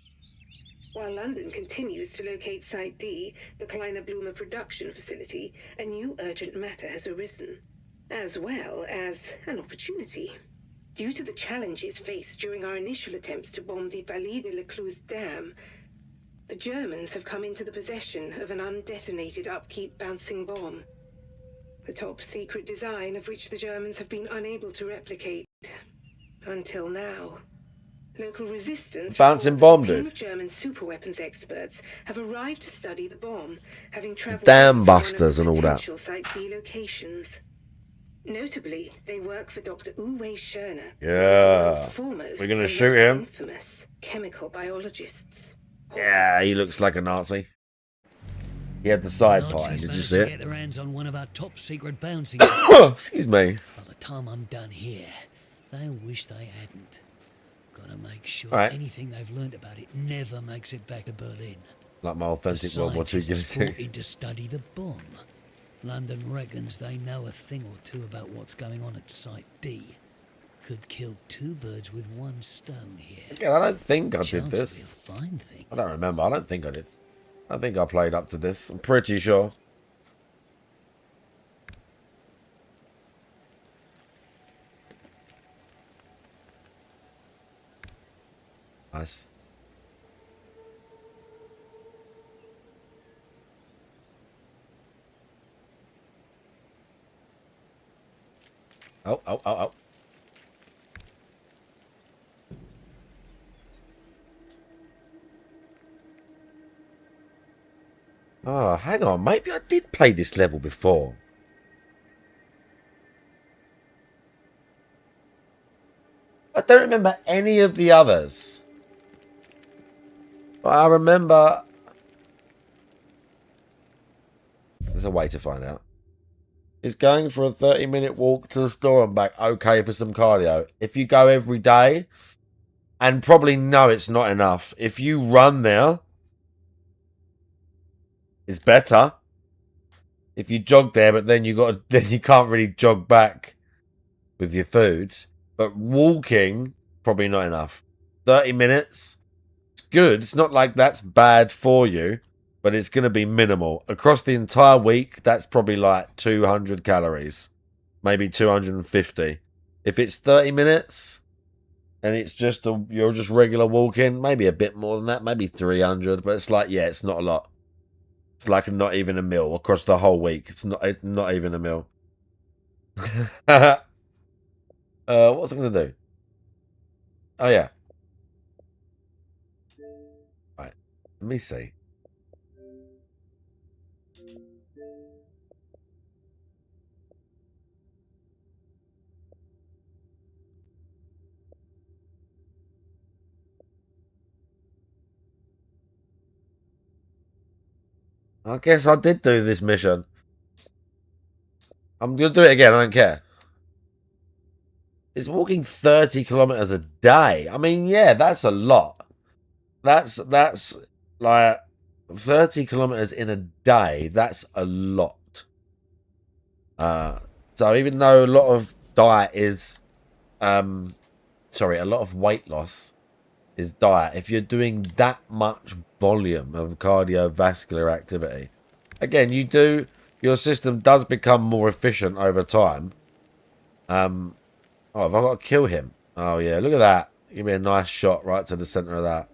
While London continues to locate Site D, the Kleiner Blumer production facility, a new urgent matter has arisen, as well as an opportunity. Due to the challenges faced during our initial attempts to bomb the Vallée-de-la-Cluse Dam, the Germans have come into the possession of an undetonated upkeep bouncing bomb. The top secret design of which the Germans have been unable to replicate until now. Local resistance Bouncing bomb, team dude. of German superweapons experts have arrived to study the bomb, having traveled Dam from busters one of and the all that. potential Site D locations. Notably, they work for Dr. Uwe Schörner, Yeah. foremost We're gonna and shoot most him. infamous chemical biologists. Yeah, he looks like a Nazi. He had the side Nazis pie. Did you managed see to it? get their hands on one of our top secret bouncing Excuse me. By the time I'm done here, they wish they hadn't. Gotta make sure Right. anything they've learned about it never makes it back to Berlin. Like my authentic The World War II scientists guillotine. brought in to study the bomb. London reckons they know a thing or two about what's going on at Site D. Could kill two birds with one stone here. Again, I don't think I did Chance this. will be a fine thing. I don't remember. I don't think I did. I think I played up to this. I'm pretty sure. Nice. Oh, oh, oh, oh. Oh, hang on. Maybe I did play this level before. I don't remember any of the others. But I remember... There's a way to find out. Is going for a 30-minute walk to the store and back okay for some cardio? If you go every day, and probably no, it's not enough. If you run there, it's better. If you jog there, but then then you can't really jog back with your foods. But walking, probably not enough. 30 minutes, it's good. It's not like that's bad for you, but it's going to be minimal. Across the entire week, that's probably like 200 calories, maybe 250. If it's 30 minutes and it's just you're just regular walking, maybe a bit more than that, maybe 300. But it's like, yeah, it's not a lot. It's like not even a meal across the whole week. It's not even a meal. What was I going to do? Oh, yeah. Right. Let me see. I guess I did do this mission. I'm going to do it again. I don't care. It's walking 30 kilometers a day. I mean, yeah, that's a lot. That's like 30 kilometers in a day. That's a lot. So even though a lot of diet is, a lot of weight loss is diet. If you're doing that much volume of cardiovascular activity, again, your system does become more efficient over time. Oh, have I got to kill him? Oh, yeah. Look at that. Give me a nice shot right to the center of that.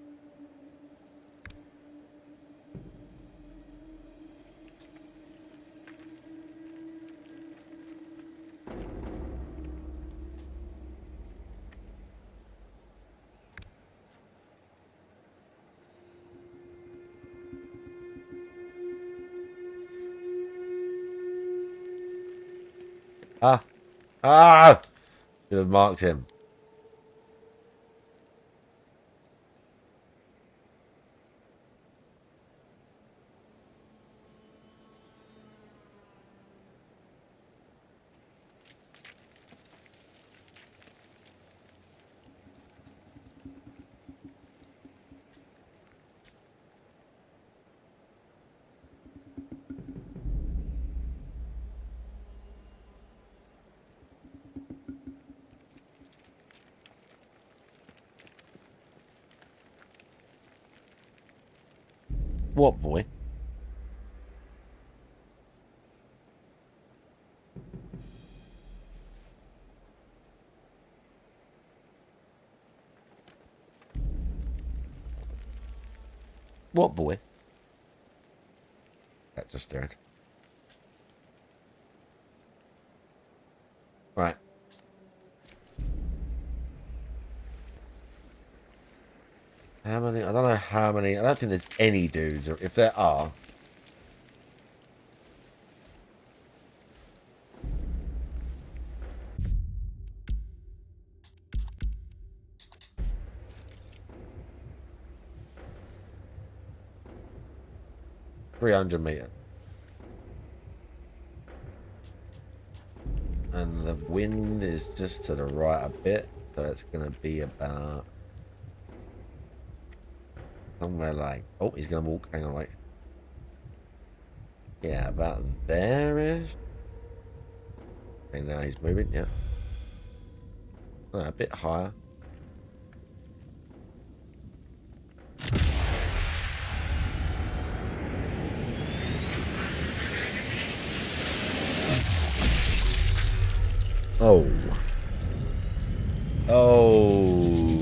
Ah! Ah! Should have marked him. What boy? What boy? That just stared. Right. How many? I don't know how many. I don't think there's any dudes, or if there are. $300 and the wind is just to the right a bit, so it's gonna be about somewhere like, oh, he's gonna walk, hang on, wait, yeah, about there-ish. Okay, now he's moving, yeah, no, a bit higher. Oh. Oh.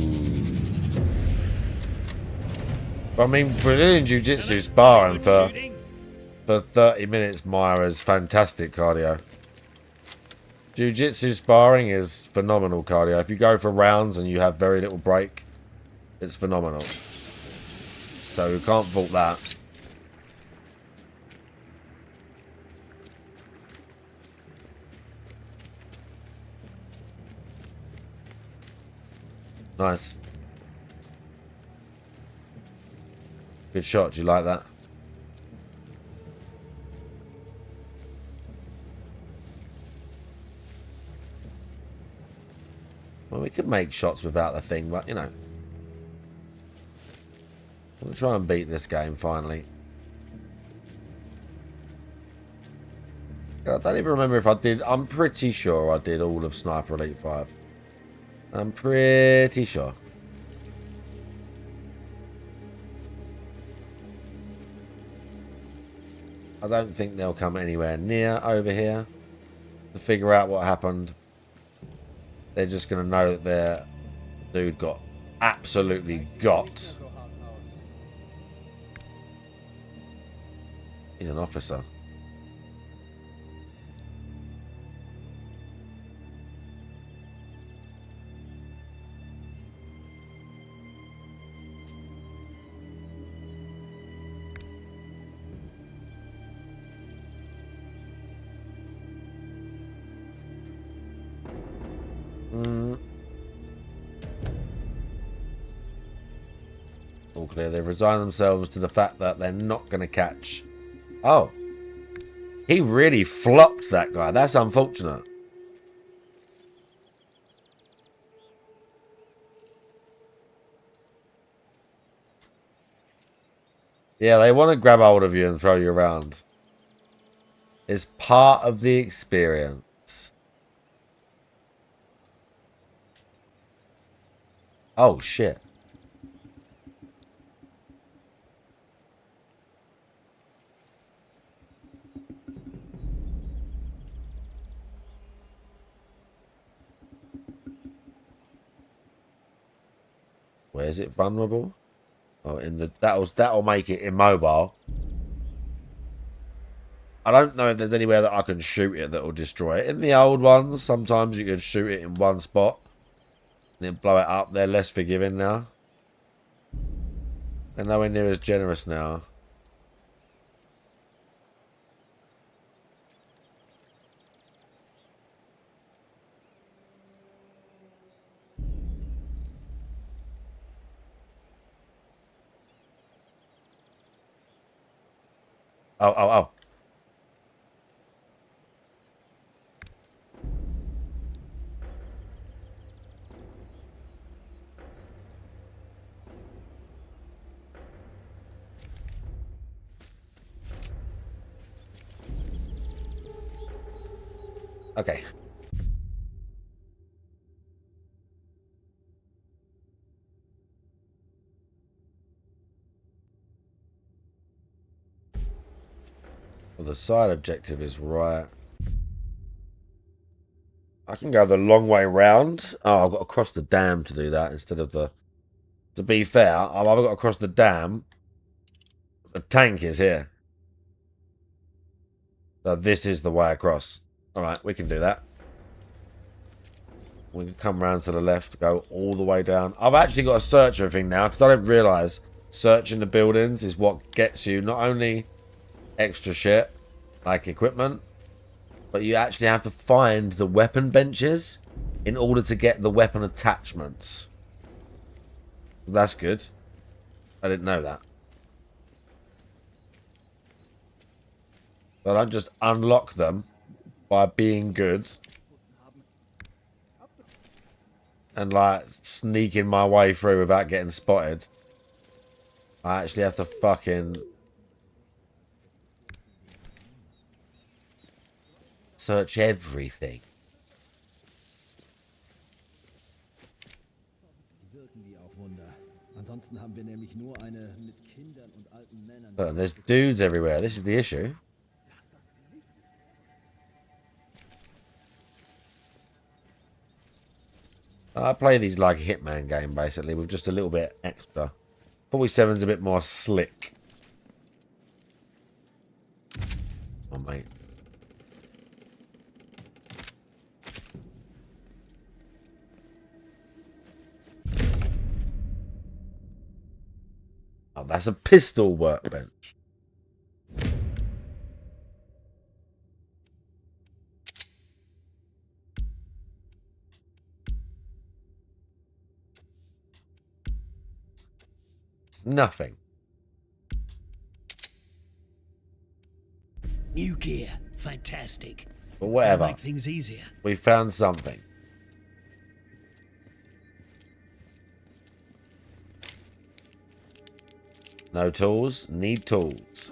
I mean, Brazilian Jiu-Jitsu sparring for 30 minutes, Myra, is fantastic cardio. Jiu-Jitsu sparring is phenomenal cardio. If you go for rounds and you have very little break, it's phenomenal. So you can't fault that. Nice. Good shot. Do you like that? Well, we could make shots without the thing, but, you know. We'll try and beat this game, finally. I don't even remember if I did. I'm pretty sure I did all of Sniper Elite 5. I'm pretty sure. I don't think they'll come anywhere near over here to figure out what happened. They're just going to know that their dude got absolutely got. He's an officer. All clear. They've resigned themselves to the fact that they're not going to catch. Oh. He really flopped that guy. That's unfortunate. Yeah, they want to grab hold of you and throw you around. It's part of the experience. Oh, shit. Where is it vulnerable? Oh, in the that'll make it immobile. I don't know if there's anywhere that I can shoot it that will destroy it. In the old ones, sometimes you could shoot it in one spot and then blow it up. They're less forgiving now. They're nowhere near as generous now. Oh, oh, oh. Okay. Well, the side objective is right. I can go the long way round. Oh, I've got to cross the dam to do that instead of the... To be fair, I've got to cross the dam. The tank is here. So this is the way across. Alright, we can do that. We can come round to the left, go all the way down. I've actually got to search everything now because I didn't realise searching the buildings is what gets you not only extra shit, like equipment, but you actually have to find the weapon benches in order to get the weapon attachments. That's good. I didn't know that. But I don't just unlock them by being good and like sneaking my way through without getting spotted. I actually have to fucking search everything. But there's dudes everywhere. This is the issue. I play these like a Hitman game, basically, with just a little bit extra. 47's a bit more slick. Oh, mate. Oh, that's a pistol workbench. Nothing. New gear. Fantastic. But whatever. Make things easier. We found something. No tools. Need tools.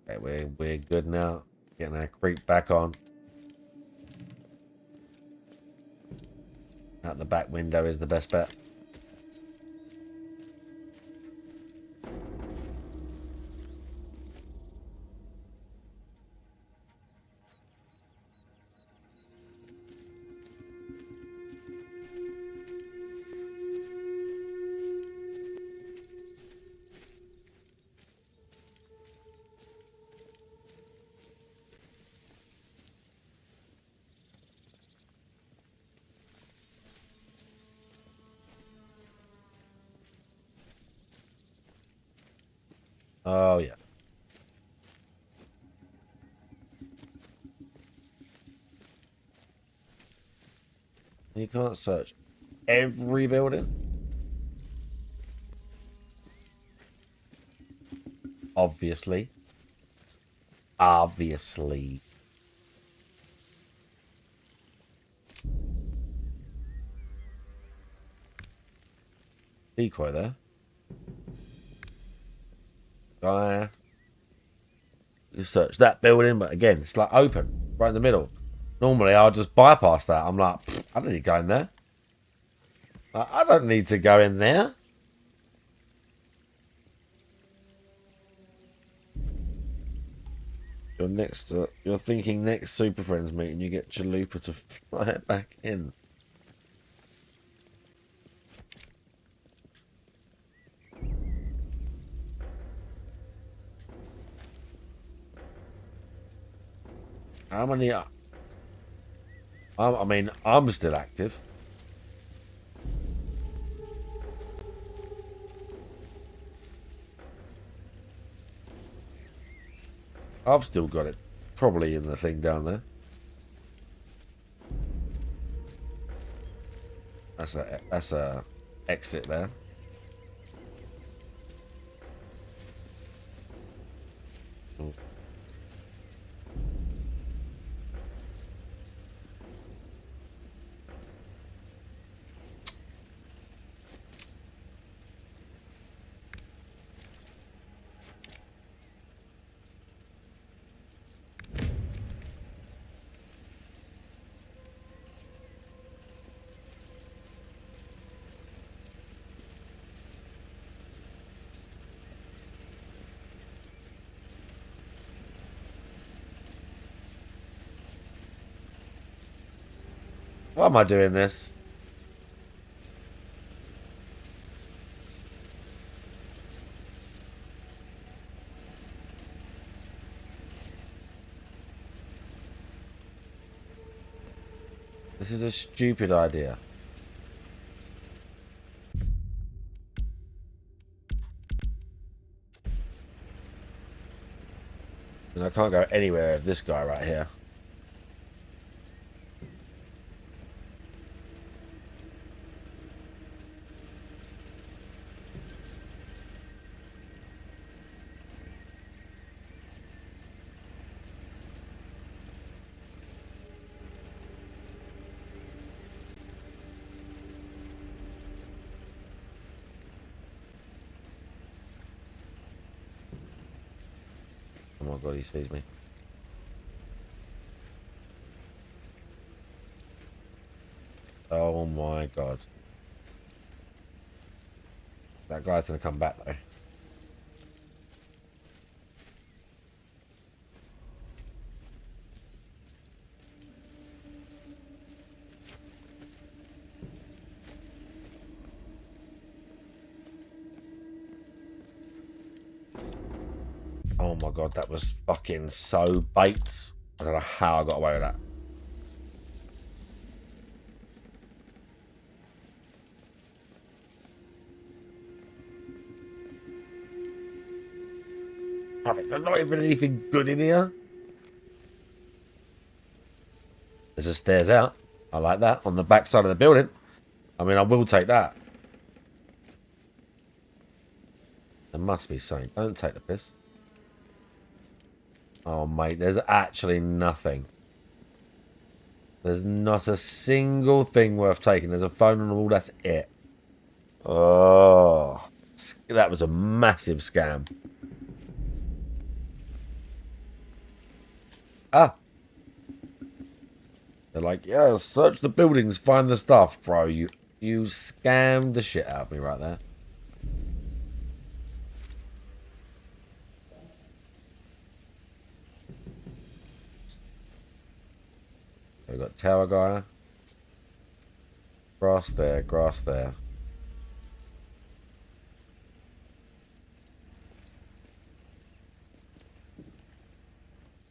Okay, we're good now. Getting our creep back on. Out the back window is the best bet. Oh, yeah. You can't search every building. Obviously. Obviously. Decoy there. Guy. You search that building, but again, it's like open, right in the middle. Normally, I'll just bypass that. I'm like, I don't need to go in there. I don't need to go in there. You're thinking next Super Friends meeting, you get Chalupa to fly it back in. How many? I mean, I'm still active. I've still got it, probably in the thing down there. That's a exit there. Why am I doing this? This is a stupid idea. And I can't go anywhere with this guy right here. Oh my god, he sees me. Oh my god. That guy's gonna come back though. Oh my god, that was fucking so bait. I don't know how I got away with that. There's not even anything good in here. There's a stairs out. I like that. On the back side of the building. I mean, I will take that. There must be something. Don't take the piss. Oh, mate, there's actually nothing. There's not a single thing worth taking. There's a phone and all, that's it. Oh, that was a massive scam. Ah. They're like, yeah, search the buildings, find the stuff. Bro, you scammed the shit out of me right there. We've got tower guy. Grass there, grass there.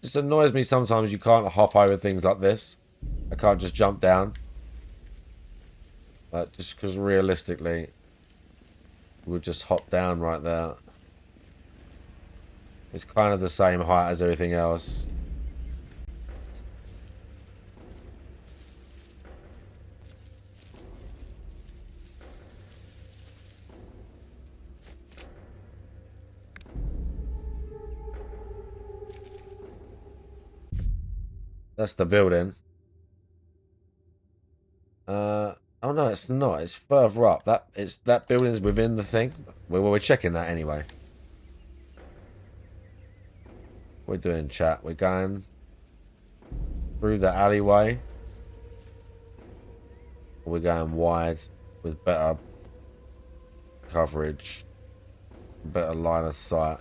Just annoys me sometimes you can't hop over things like this. I can't just jump down. Just because realistically, we'll just hop down right there. It's kind of the same height as everything else. That's the building. Oh no, it's not. It's further up. That building's within the thing. We're checking that anyway. We're doing chat. We're going through the alleyway. We're going wide with better coverage, better line of sight.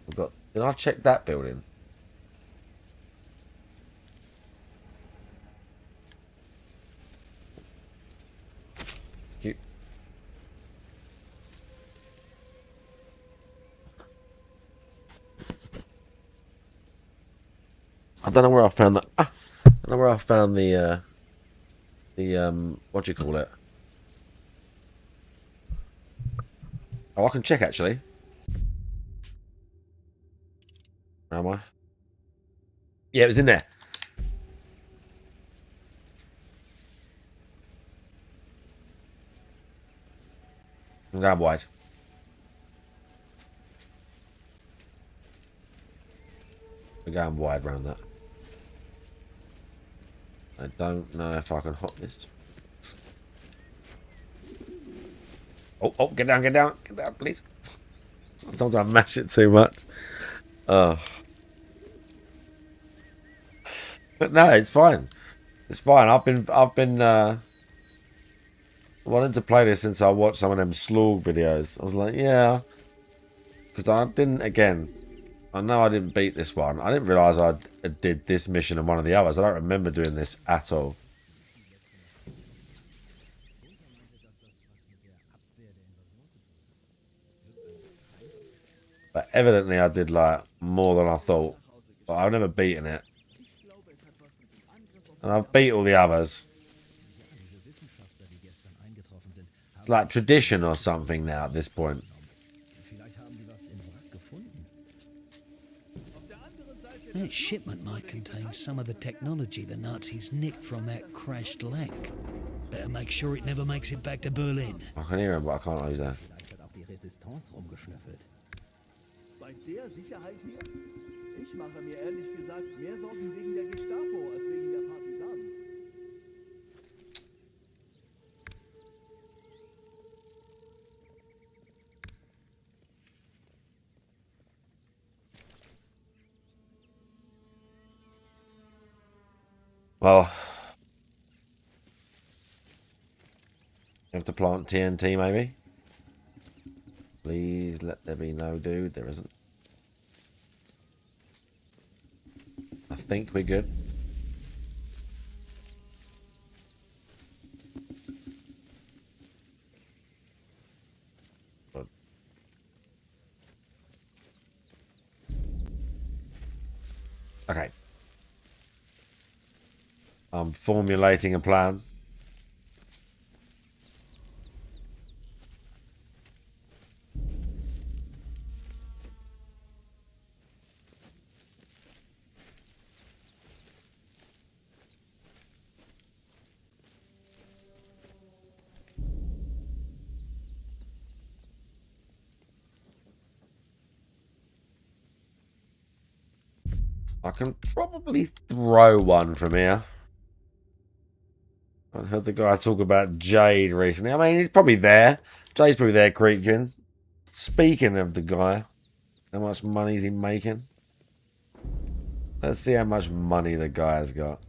We've got. Did I check that building? Cute. I don't know where I found that. I don't know where I found the what do you call it? Oh, I can check actually. Am I? Yeah, it was in there. I'm going wide. We're going wide around that. I don't know if I can hop this. Oh, get down, please. Sometimes I mash it too much. But no, it's fine. It's fine. I've been wanting to play this since I watched some of them slog videos. I was like, yeah, Because I didn't, again, I know I didn't beat this one. I didn't realise I did this mission and one of the others. I don't remember doing this at all. But evidently I did like more than I thought. But I've never beaten it. And I've beat all the others. It's like tradition or something now at this point. That shipment might contain some of the technology the Nazis nicked from that crashed Lek. Better make sure it never makes it back to Berlin. I can hear him, but I can't use that. Bei der Sicherheit hier? Ich mache mir ehrlich gesagt mehr Sorgen wegen der Gestapo als wegen der Partisanen. Well, you have to plant TNT maybe? Please let there be no dude. There isn't. I think we're good. Good. Okay. I'm formulating a plan. I can probably throw one from here. I heard the guy talk about Jade recently. I mean, he's probably there. Jade's probably there creaking. Speaking of the guy, how much money is he making? Let's see how much money the guy has got.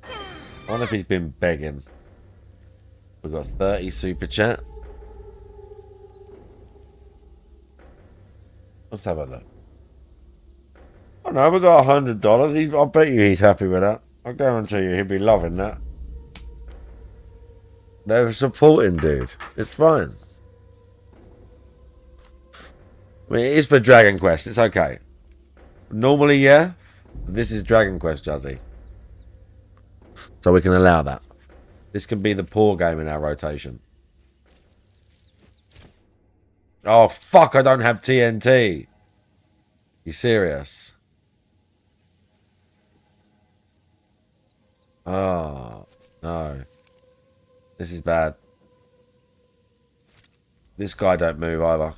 I wonder if he's been begging. We've got 30 super chat. Let's have a look. Oh no, we got $100. I bet you he's happy with that. I guarantee you he'll be loving that. They're supporting, dude. It's fine. I mean, it is for Dragon Quest. It's okay. Normally, yeah. This is Dragon Quest, Juzzy. So we can allow that. This can be the poor game in our rotation. Oh, fuck, I don't have TNT. You serious? Oh, no. This is bad. This guy don't move either.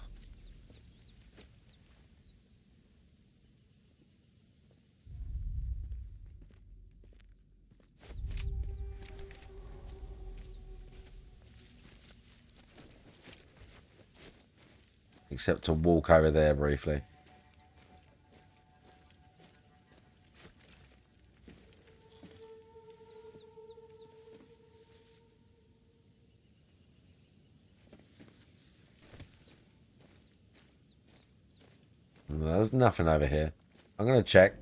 Except to walk over there briefly. There's nothing over here. I'm going to check.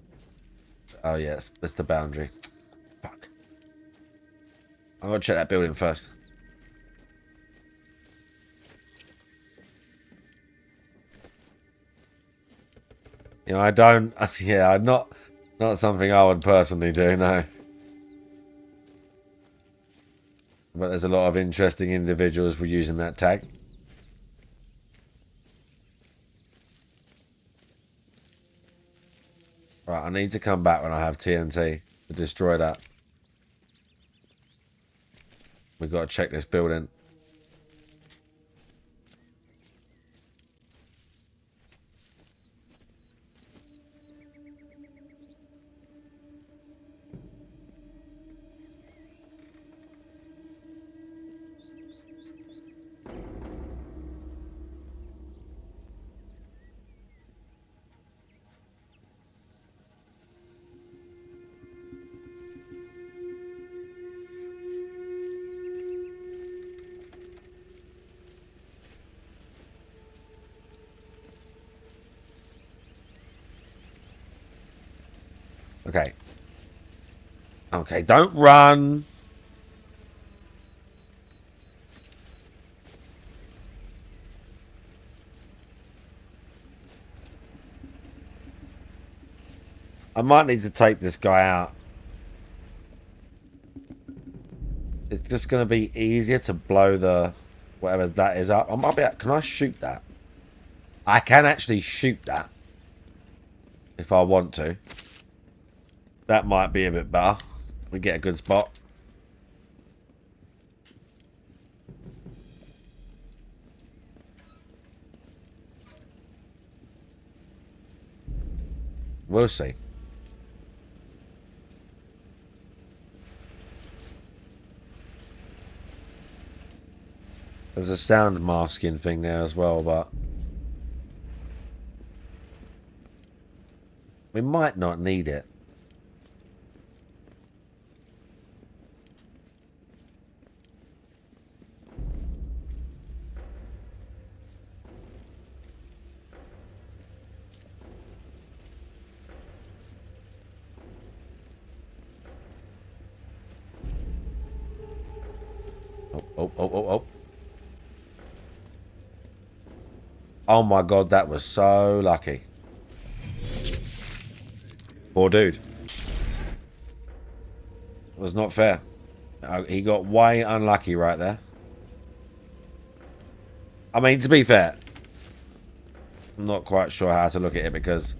Oh, yes. It's the boundary. Fuck. I'm going to check that building first. You know, I don't... Yeah, not something I would personally do, no. But there's a lot of interesting individuals for using that tag. Right, I need to come back when I have TNT to destroy that. We've got to check this building. Okay. Okay, don't run. I might need to take this guy out. It's just going to be easier to blow the whatever that is up. I might be. Can I shoot that? I can actually shoot that if I want to. That might be a bit better. We get a good spot. We'll see. There's a sound masking thing there as well, but we might not need it. Oh. Oh my god, that was so lucky. Poor dude. It was not fair. He got way unlucky right there. I mean, to be fair, I'm not quite sure how to look at it, because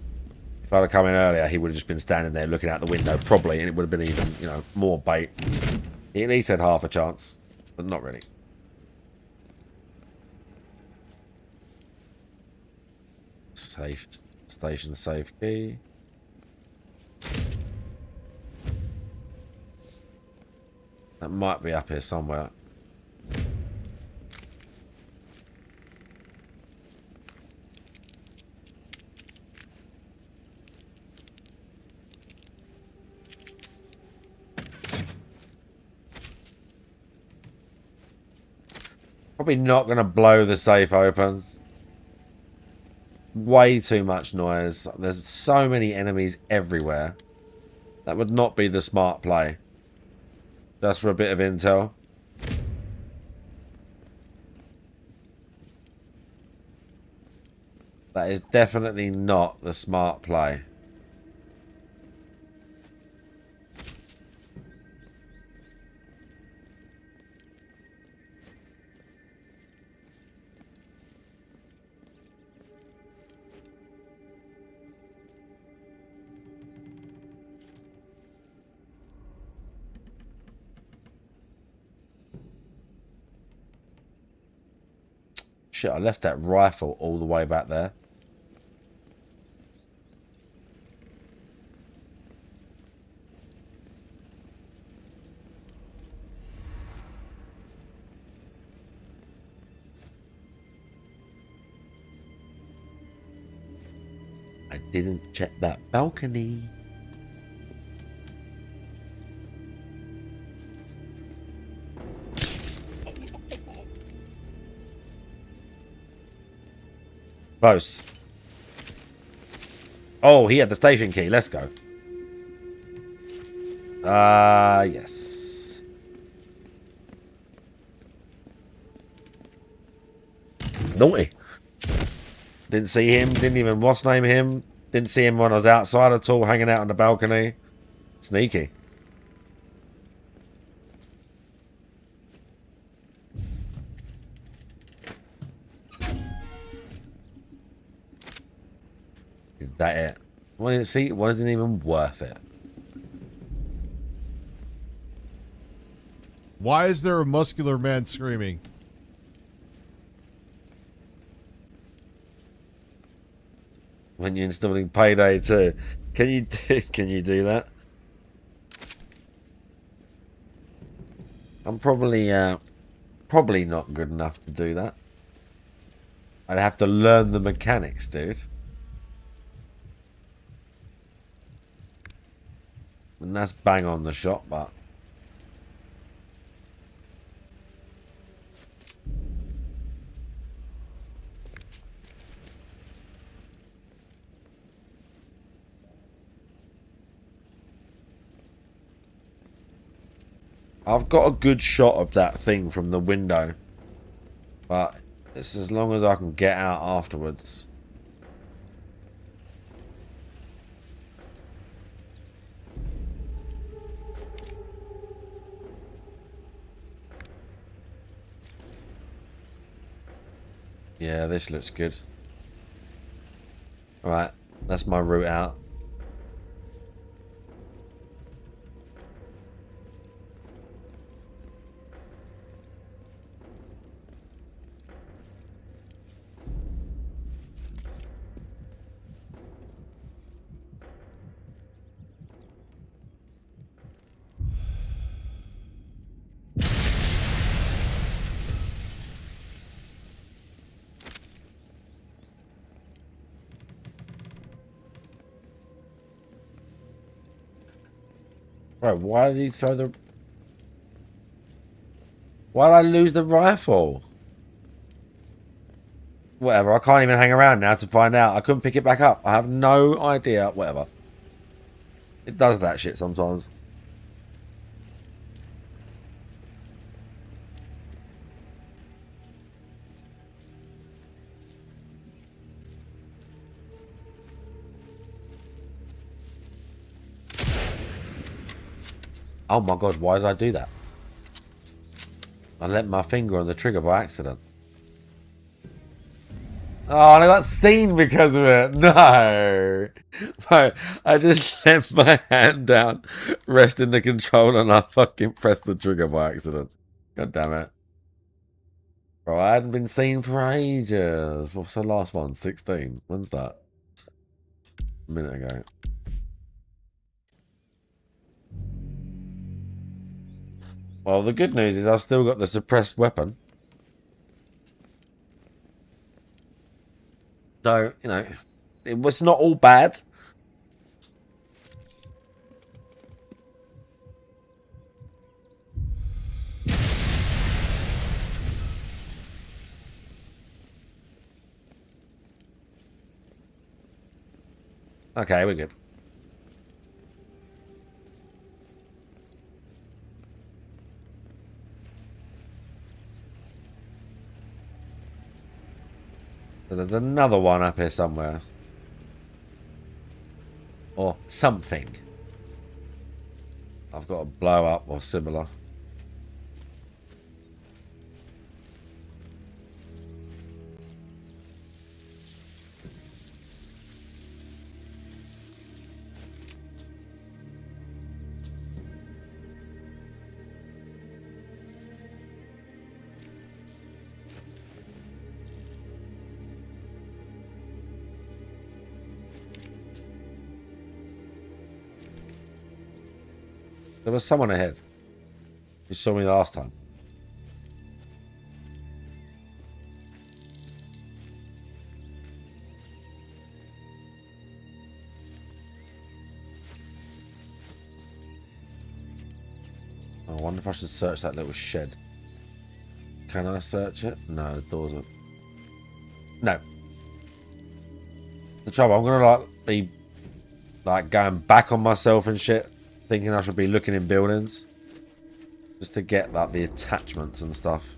if I'd have come in earlier, he would have just been standing there looking out the window, probably, and it would have been even, you know, more bait. He at least had half a chance, but not really. Safe station, safe key. That might be up here somewhere. Probably not going to blow the safe open. Way too much noise. There's so many enemies everywhere. That would not be the smart play. Just for a bit of intel. That is definitely not the smart play. Shit, I left that rifle all the way back there. I didn't check that balcony. Close. Oh, he had the station key. Let's go. Yes. Naughty. Didn't see him. Didn't even what's name him. Didn't see him when I was outside at all, hanging out on the balcony. Sneaky. Is that it? Well, see, it wasn't even worth it. Why is there a muscular man screaming? When you're installing Payday 2. Can you do that? I'm probably not good enough to do that. I'd have to learn the mechanics, dude. And that's bang on the shot, but I've got a good shot of that thing from the window. But it's as long as I can get out afterwards. Yeah, this looks good. Alright, that's my route out. Bro, why did he throw the... Why did I lose the rifle? Whatever, I can't even hang around now to find out. I couldn't pick it back up. I have no idea. Whatever. It does that shit sometimes. Oh my god, why did I do that? I let my finger on the trigger by accident. Oh, and I got seen because of it. No. No, I just let my hand down, resting the controller, and I fucking pressed the trigger by accident. God damn it. Bro, I hadn't been seen for ages. What's the last one? 16. When's that? A minute ago. Well, the good news is I've still got the suppressed weapon. So, you know, it was not all bad. Okay, we're good. So there's another one up here somewhere. Or something. I've got to blow up or similar. There was someone ahead. You saw me last time. I wonder if I should search that little shed. Can I search it? No, the doors are... No. The trouble, I'm gonna be going back on myself and shit, thinking I should be looking in buildings. Just to get the attachments and stuff.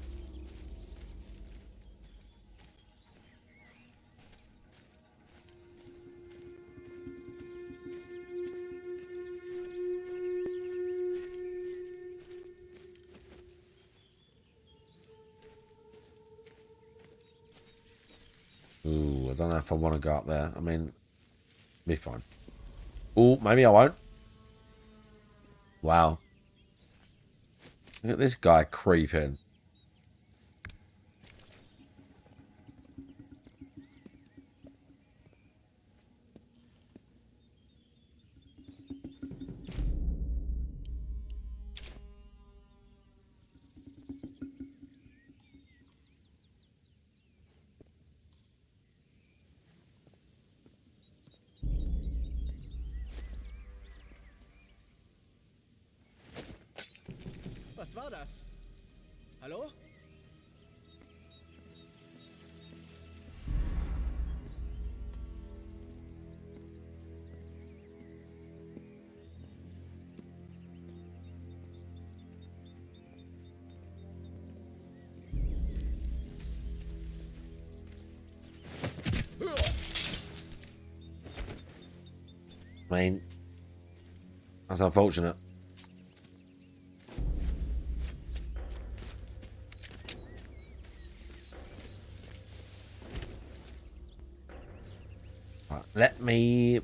Ooh, I don't know if I want to go up there. I mean, be fine. Ooh, maybe I won't. Wow. Look at this guy creeping. Was war das? Hallo? I mean, that's unfortunate. Right, let me...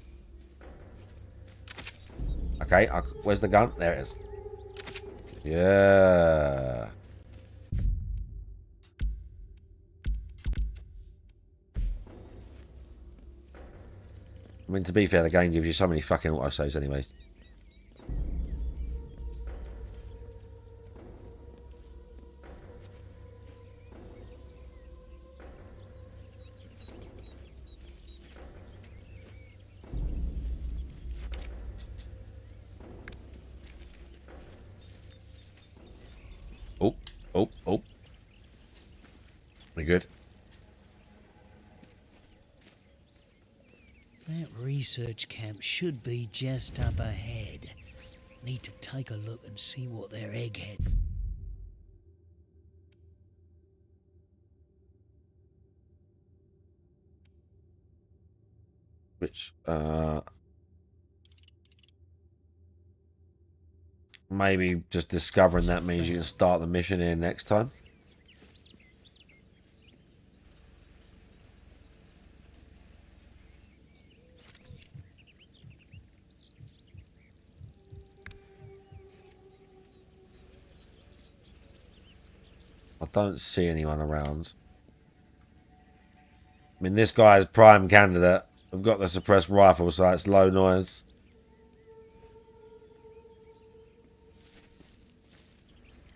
Okay, where's the gun? There it is. Yeah. I mean, to be fair, the game gives you so many fucking autosaves anyways. Oh, oh, oh. We good? That research camp should be just up ahead. Need to take a look and see what their egghead... Which, maybe just discovering that means you can start the mission here next time. I don't see anyone around. I mean, this guy is prime candidate. I've got the suppressed rifle, so it's low noise.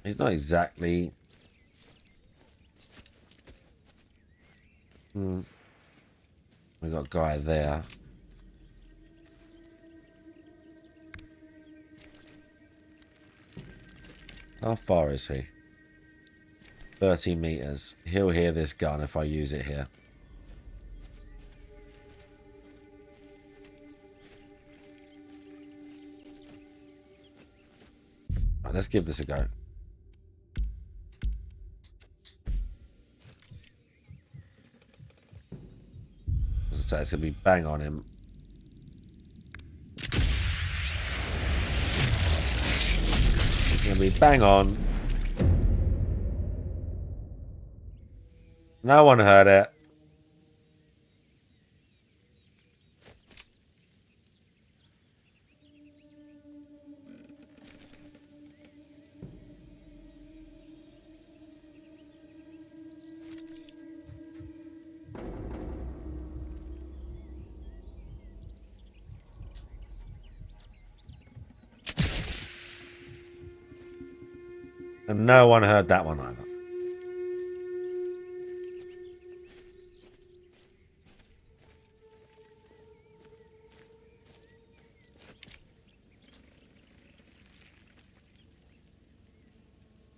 He's not exactly... We got a guy there. How far is he? 30 meters. He'll hear this gun if I use it here. Right, let's give this a go. So it's going to be bang on him. It's going to be bang on. No one heard it. And no one heard that one either.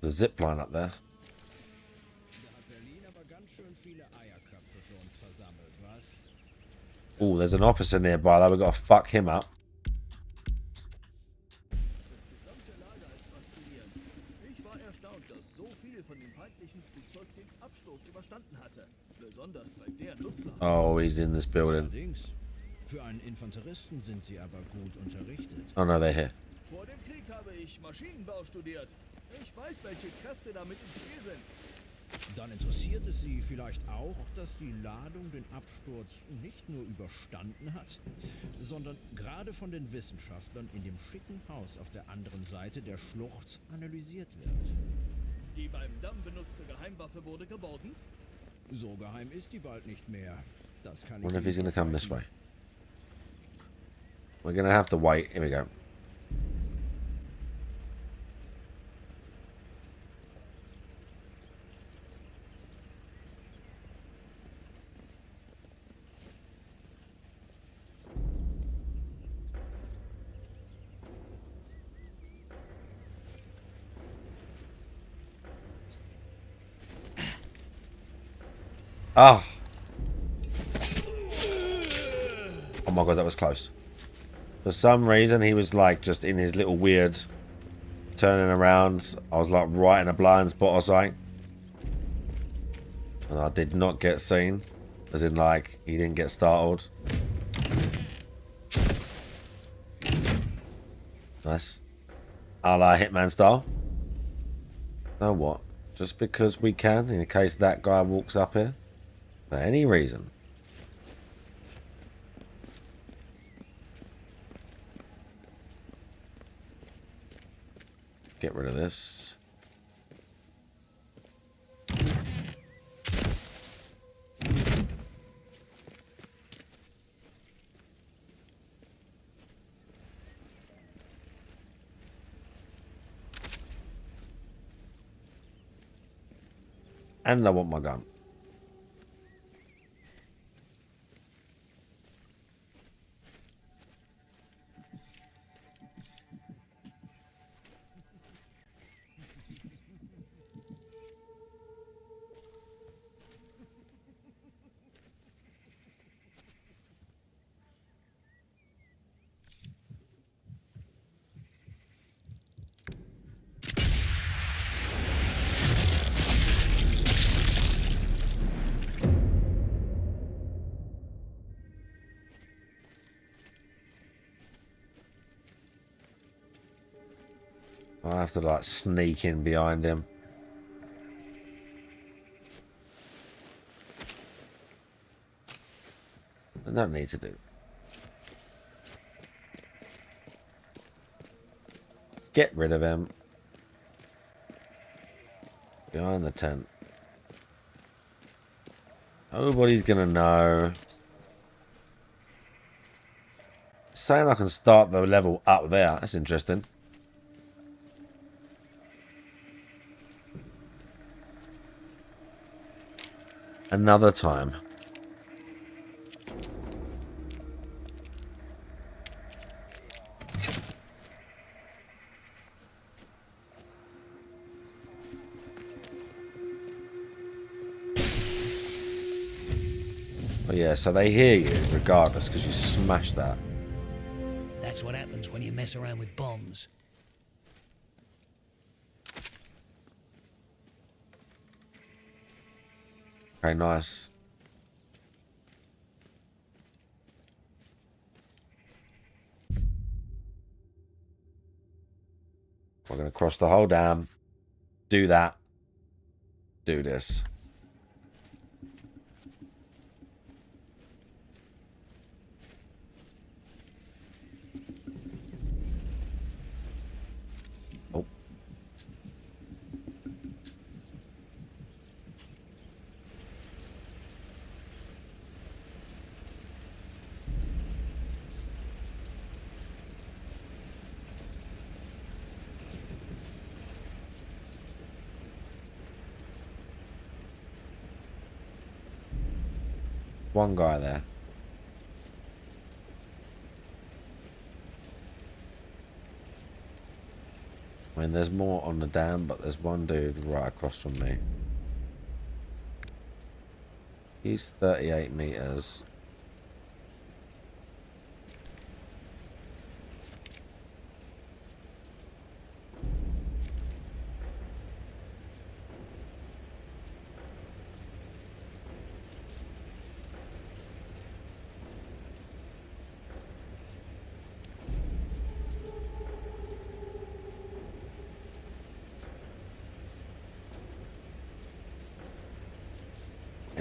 There's a zip line up there. Oh, there's an officer nearby though. We've got to fuck him up. Oh, he's in this building. Oh no, they're here. Vor dem Krieg habe ich Maschinenbau studiert. Ich weiß, welche Kräfte damit im Spiel sind. Dann interessiert es Sie vielleicht auch, dass die Ladung den Absturz nicht nur überstanden hat, sondern gerade von den Wissenschaftlern in dem schicken Haus auf der anderen Seite der Schlucht analysiert wird. Die beim Damm benutzte Geheimwaffe wurde geborgen? So geheim ist die bald nicht mehr. Das kann ich Wonder if he's Ihnen gonna come this versprechen. way. We're gonna have to wait. Here we go. Ah. Oh my god, that was close. For some reason, he was like just in his little weird turning around. I was like right in a blind spot or something. And I did not get seen. As in like, he didn't get startled. Nice. A la Hitman style. Know what? Just because we can, in case that guy walks up here, for any reason. Get rid of this. And I want my gun. I have to like sneak in behind him. I don't need to do. Get rid of him. Behind the tent. Nobody's gonna know. Saying I can start the level up there. That's interesting. Another time. Oh yeah, so they hear you regardless because you smash that. That's what happens when you mess around with bombs. Okay, nice. We're going to cross the whole dam. Do that. Do this. Oh. One guy there. I mean, there's more on the dam, but there's one dude right across from me. He's 38 meters.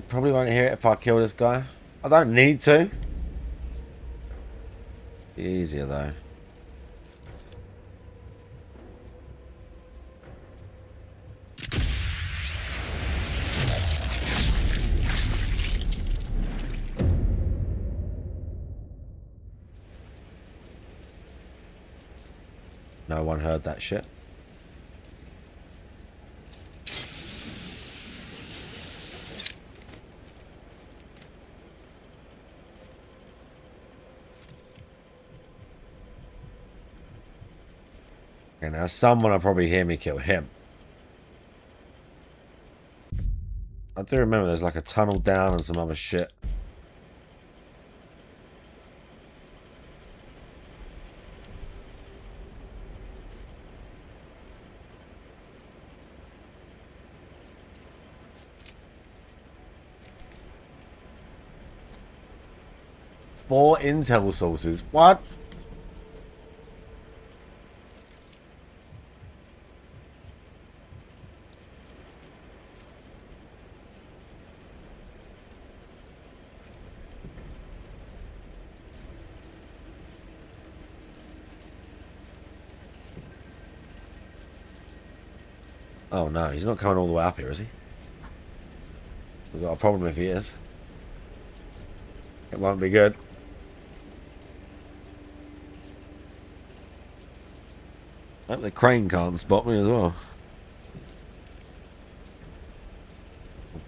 Probably won't hear it if I kill this guy. I don't need to. Be easier though. No one heard that shit. Okay, now someone will probably hear me kill him. I do remember there's like a tunnel down and some other shit. Four intel sources. What? Oh no, he's not coming all the way up here, is he? We've got a problem if he is. It won't be good. I hope the crane can't spot me as well.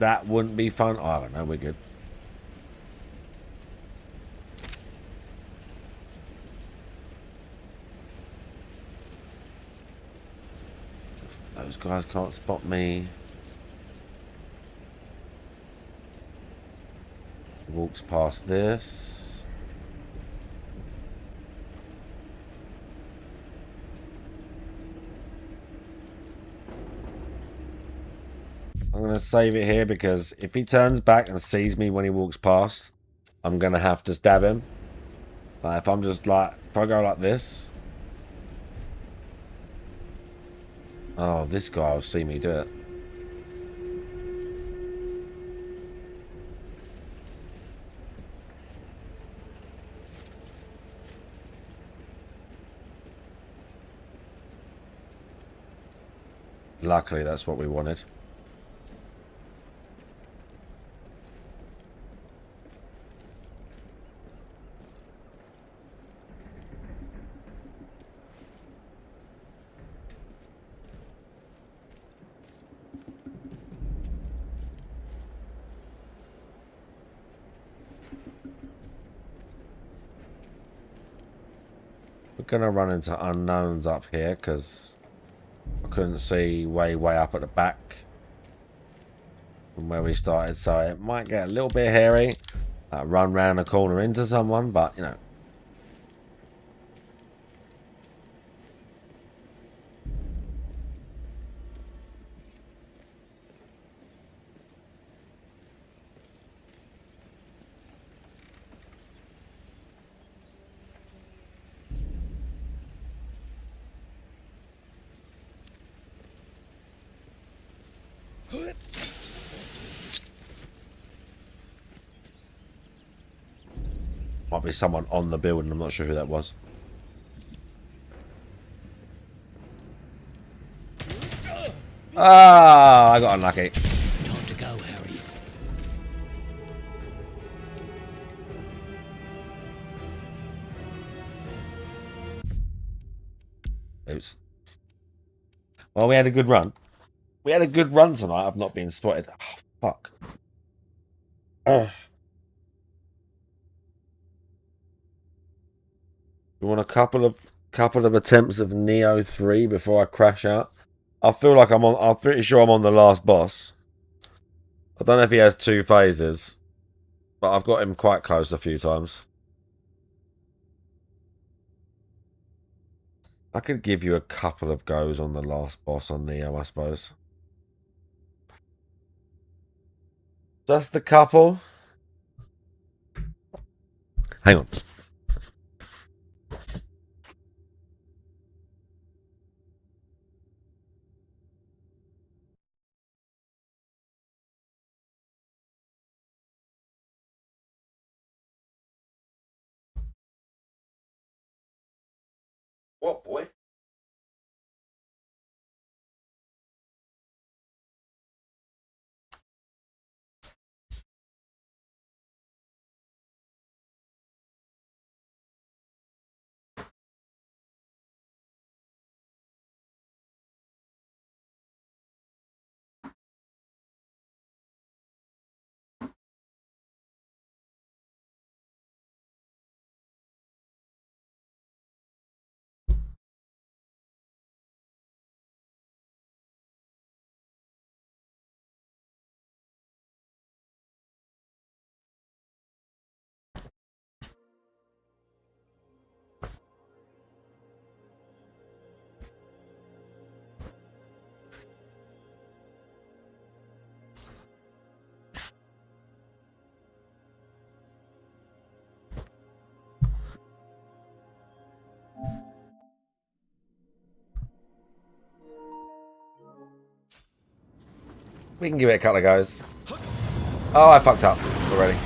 That wouldn't be fun. Oh, I don't know, we're good. Those guys can't spot me. Walks past this. I'm going to save it here because if he turns back and sees me when he walks past, I'm going to have to stab him. But if I'm just like, if I go like this. Oh, this guy will see me do it. Luckily, that's what we wanted. We're going to run into unknowns up here because I couldn't see way up at the back from where we started, so it might get a little bit hairy. Run round the corner into someone, but you know. Might be someone on the building, I'm not sure who that was. Ah, I got unlucky. Time to go, Harry. Oops. Well, we had a good run. We had a good run tonight. I've not been spotted. Oh, fuck. Oh. You want a couple of attempts of Neo 3 before I crash out? I feel like I'm pretty sure I'm on the last boss. I don't know if he has 2 phases, but I've got him quite close a few times. I could give you a couple of goes on the last boss on Neo, I suppose. Just the couple. Hang on. What, boy? We can give it a couple of goes. Oh, I fucked up already.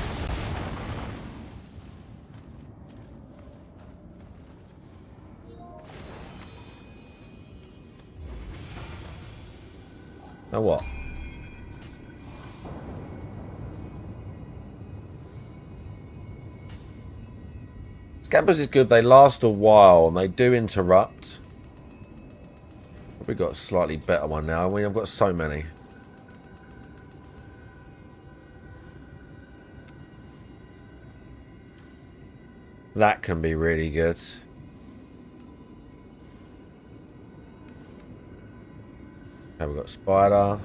Now what? Scampers is good. They last a while and they do interrupt. Probably got a slightly better one now. I mean, I've got so many. That can be really good. Okay, we've got Spider.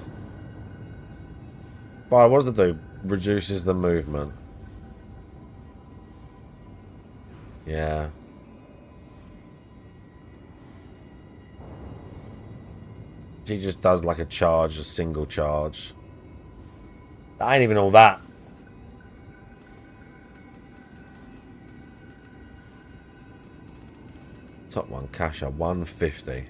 Spider, what does it do? Reduces the movement. Yeah. She just does like a charge, a single charge. That ain't even all that. Top one, Kasha, 150.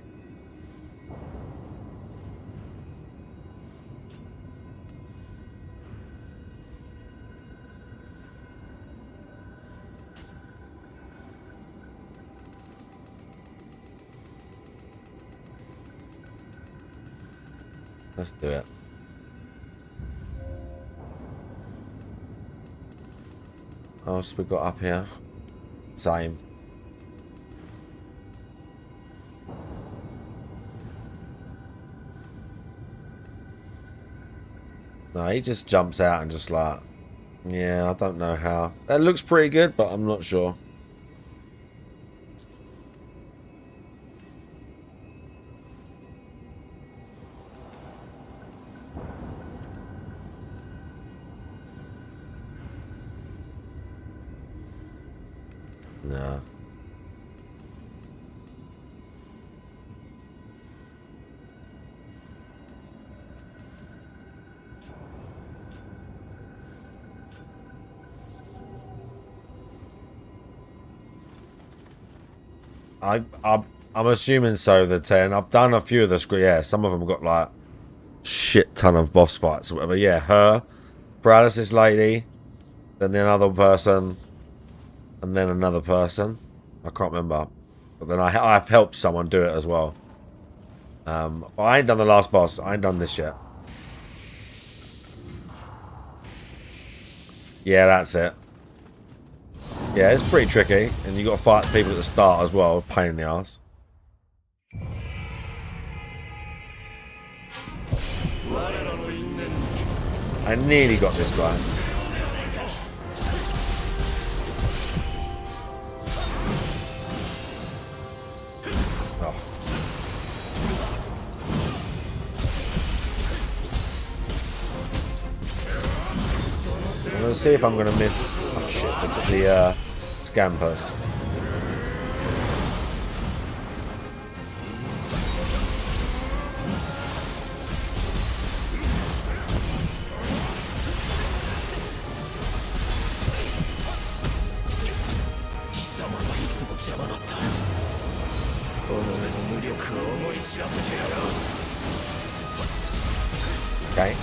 Let's do it. What else we got up here? Same. No, he just jumps out and just like, yeah, I don't know how. That looks pretty good, but I'm not sure. No. I'm assuming so, the 10. I've done a few of the screens. Yeah, some of them got like shit ton of boss fights or whatever. Yeah, her, paralysis lady, then the other person, and then another person. I can't remember. But then I've helped someone do it as well. But I ain't done the last boss. I ain't done this yet. Yeah, that's it. Yeah, it's pretty tricky. And you got to fight people at the start as well. Pain in the ass. I nearly got this guy. Oh. I'm going to see if I'm going to miss... Oh shit, the scampers. Okay.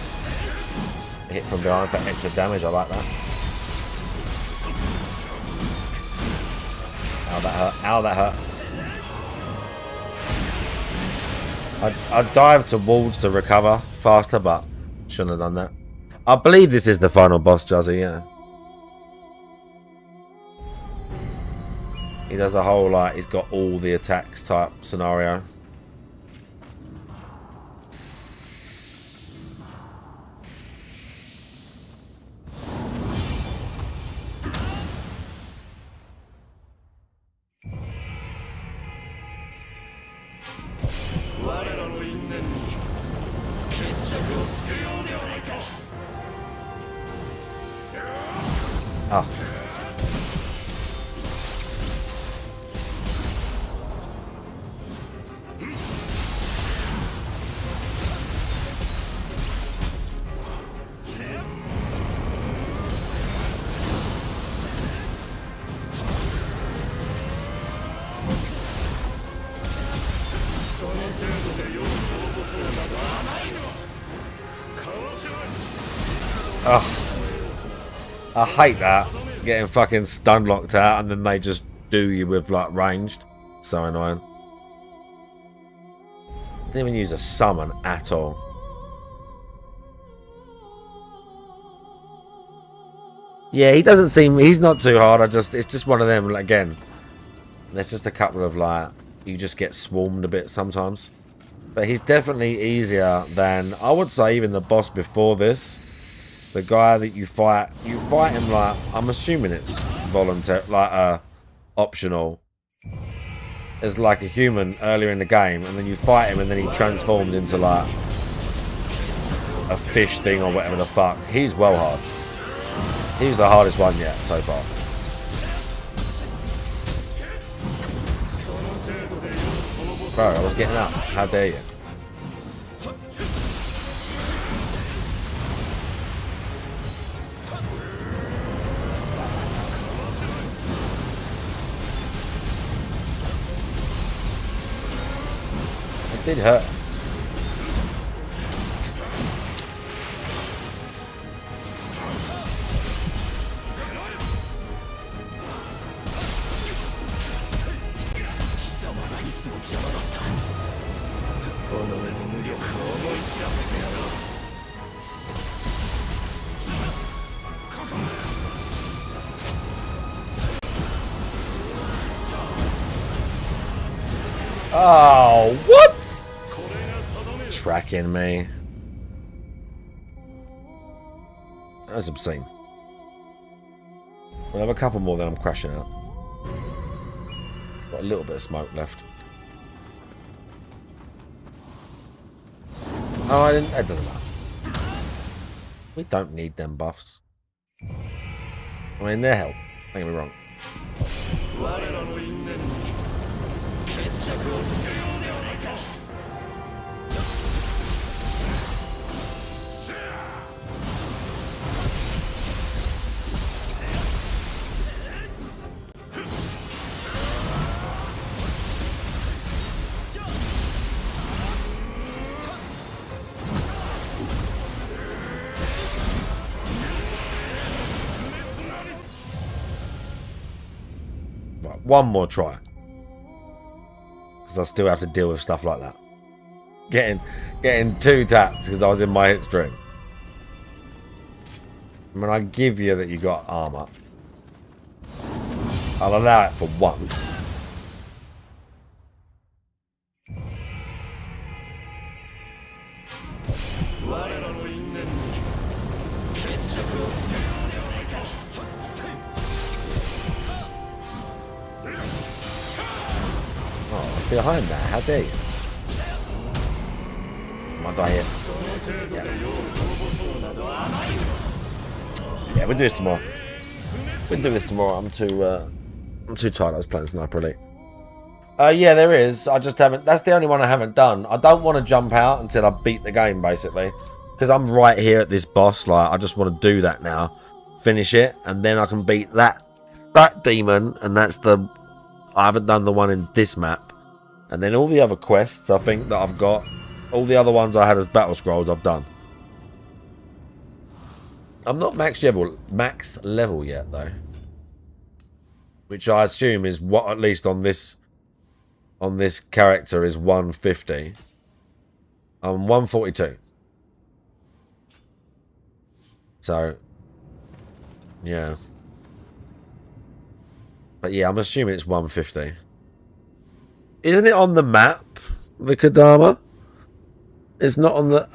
Hit from behind for extra damage, I like that. Ow, that hurt. Ow, that hurt. I dived towards to recover faster, but shouldn't have done that. I believe this is the final boss, Juzzy, yeah. He does a whole, like, he's got all the attacks type scenario. Ah. Ugh. I hate that. Getting fucking stun locked out and then they just do you with like ranged. So annoying. Didn't even use a summon at all. Yeah, he doesn't seem... He's not too hard. It's just one of them, like, again. There's just a couple of, like... You just get swarmed a bit sometimes. But he's definitely easier than... I would say even the boss before this. The guy that you fight him, like... I'm assuming it's voluntary, like, optional. As, like, a human earlier in the game. And then you fight him and then he transforms into, like... a fish thing or whatever the fuck. He's well hard. He's the hardest one yet so far. Bro, I was getting up. How dare you? It did hurt. Oh, what? Tracking me. That was obscene. We'll have a couple more, then I'm crashing out. Got a little bit of smoke left. Oh, I didn't. It doesn't matter. We don't need them buffs. I mean, they're help. Don't get me wrong. Right, one more try. Because I still have to deal with stuff like that. Getting two tapped because I was in my hit string. I mean, I give you that you got armor. I'll allow it for once. Oh, behind that, how dare you? Might die here. Yeah, we'll do this tomorrow. We'll do this tomorrow. I'm too tired. I was playing Sniper Elite. Yeah, there is. I just haven't. That's the only one I haven't done. I don't want to jump out until I beat the game, basically, because I'm right here at this boss. Like, I just want to do that now, finish it, and then I can beat that demon. And that's the. I haven't done the one in this map, and then all the other quests I think that I've got. All the other ones I had as battle scrolls I've done. I'm not max level yet though, which I assume is what, at least on this character, is 150. I'm 142. So yeah, but yeah, I'm assuming it's 150. Isn't it on the map, the Kodama? It's not on the...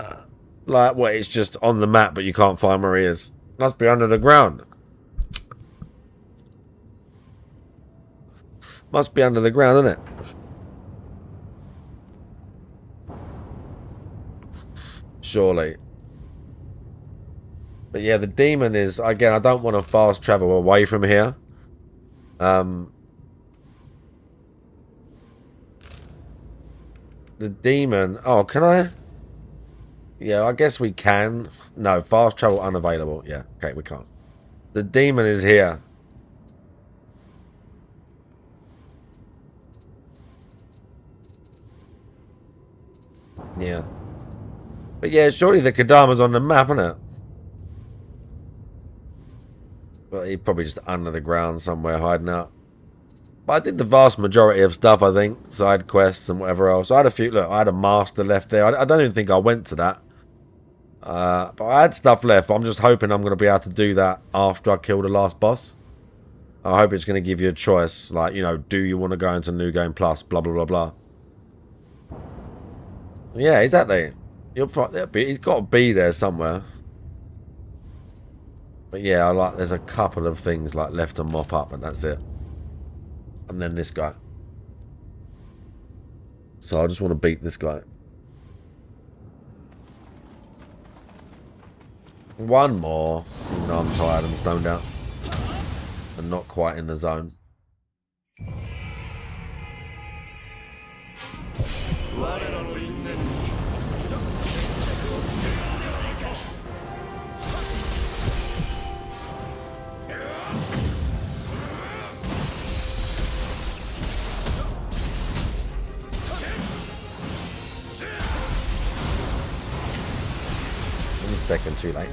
like, what, it's just on the map, but you can't find where he is. Must be under the ground. Must be under the ground, isn't it? Surely. But yeah, the demon is... Again, I don't want to fast travel away from here. The demon... Oh, can I... Yeah, I guess we can. No, fast travel unavailable. Yeah, okay, we can't. The demon is here. Yeah. But yeah, surely the Kodama's on the map, isn't it? But he's probably just under the ground somewhere hiding out. But I did the vast majority of stuff, I think. Side quests and whatever else. I had a few... Look, I had a master left there. I don't even think I went to that. But I had stuff left, but I'm just hoping I'm going to be able to do that after I kill the last boss. I hope it's going to give you a choice, like, you know, do you want to go into New Game Plus, blah, blah, blah, blah. Yeah, exactly. He's got to be there somewhere. But yeah, there's a couple of things like left to mop up, and that's it. And then this guy. So I just want to beat this guy. One more. Even though I'm tired and stoned out. And not quite in the zone. Second too late.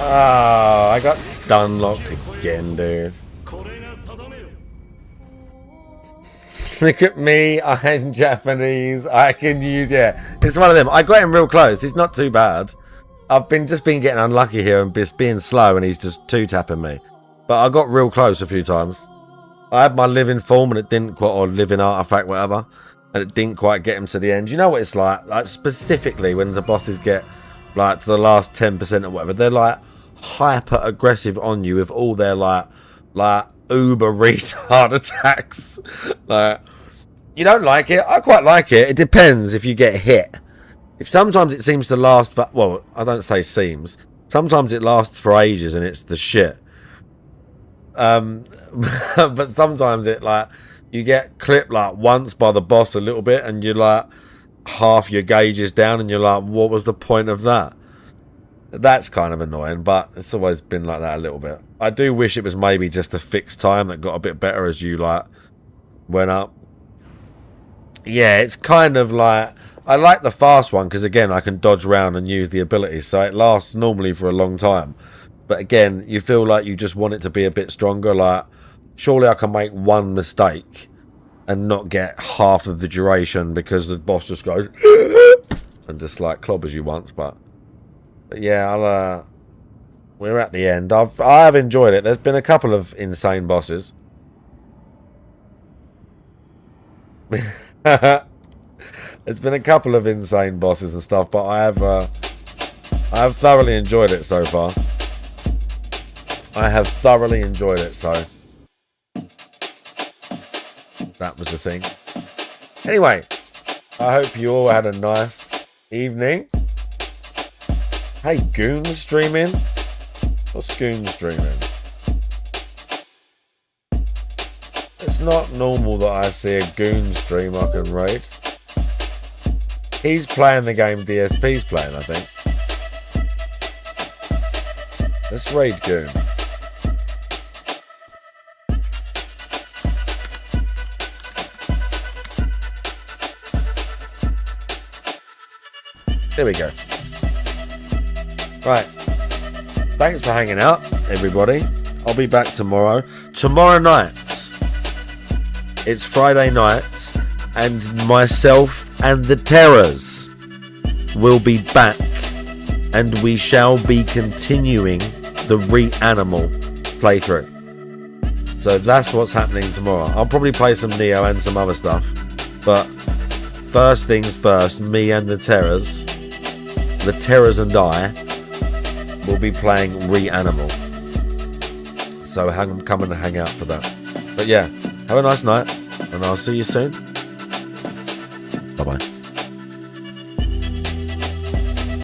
Oh, I got stun locked again, dude. Look at me, I'm Japanese. I can use, yeah. It's one of them. I got him real close. He's not too bad. I've just been getting unlucky here and just being slow, and he's just two-tapping me. But I got real close a few times. I had my living form and it didn't quite, or living artifact, whatever, and it didn't quite get him to the end. You know what it's like? Like specifically when the bosses get like to the last 10% or whatever, they're like hyper aggressive on you with all their like uber retard attacks. Like, you don't like it? I quite like it. It depends if you get hit. If sometimes it seems to last for, well, I don't say seems. Sometimes it lasts for ages and it's the shit. But sometimes it like you get clipped like once by the boss a little bit and you're like half your gauge is down and you're like, what was the point of that? That's kind of annoying, but it's always been like that a little bit. I do wish it was maybe just a fixed time that got a bit better as you like went up. Yeah, it's kind of like, I like the fast one because again I can dodge around and use the ability, so it lasts normally for a long time. But again, you feel like you just want it to be a bit stronger. Like, surely I can make one mistake and not get half of the duration because the boss just goes and just like clobbers you once. But yeah, we're at the end. I have enjoyed it. There's been a couple of insane bosses. There's been a couple of insane bosses and stuff, but I have thoroughly enjoyed it so far. I have thoroughly enjoyed it, so that was the thing. Anyway, I hope you all had a nice evening. Hey, Goon streaming? What's Goon streaming? It's not normal that I see a Goon stream I can raid. He's playing the game DSP's playing, I think. Let's raid Goon. There we go. Right. Thanks for hanging out, everybody. I'll be back tomorrow. Tomorrow night. It's Friday night, and myself and the Terrors will be back, and we shall be continuing the Reanimal playthrough. So that's what's happening tomorrow. I'll probably play some Neo and some other stuff, but first things first, me and the Terrors and I will be playing Reanimal. So come and hang out for that. But yeah, have a nice night, and I'll see you soon. Bye-bye.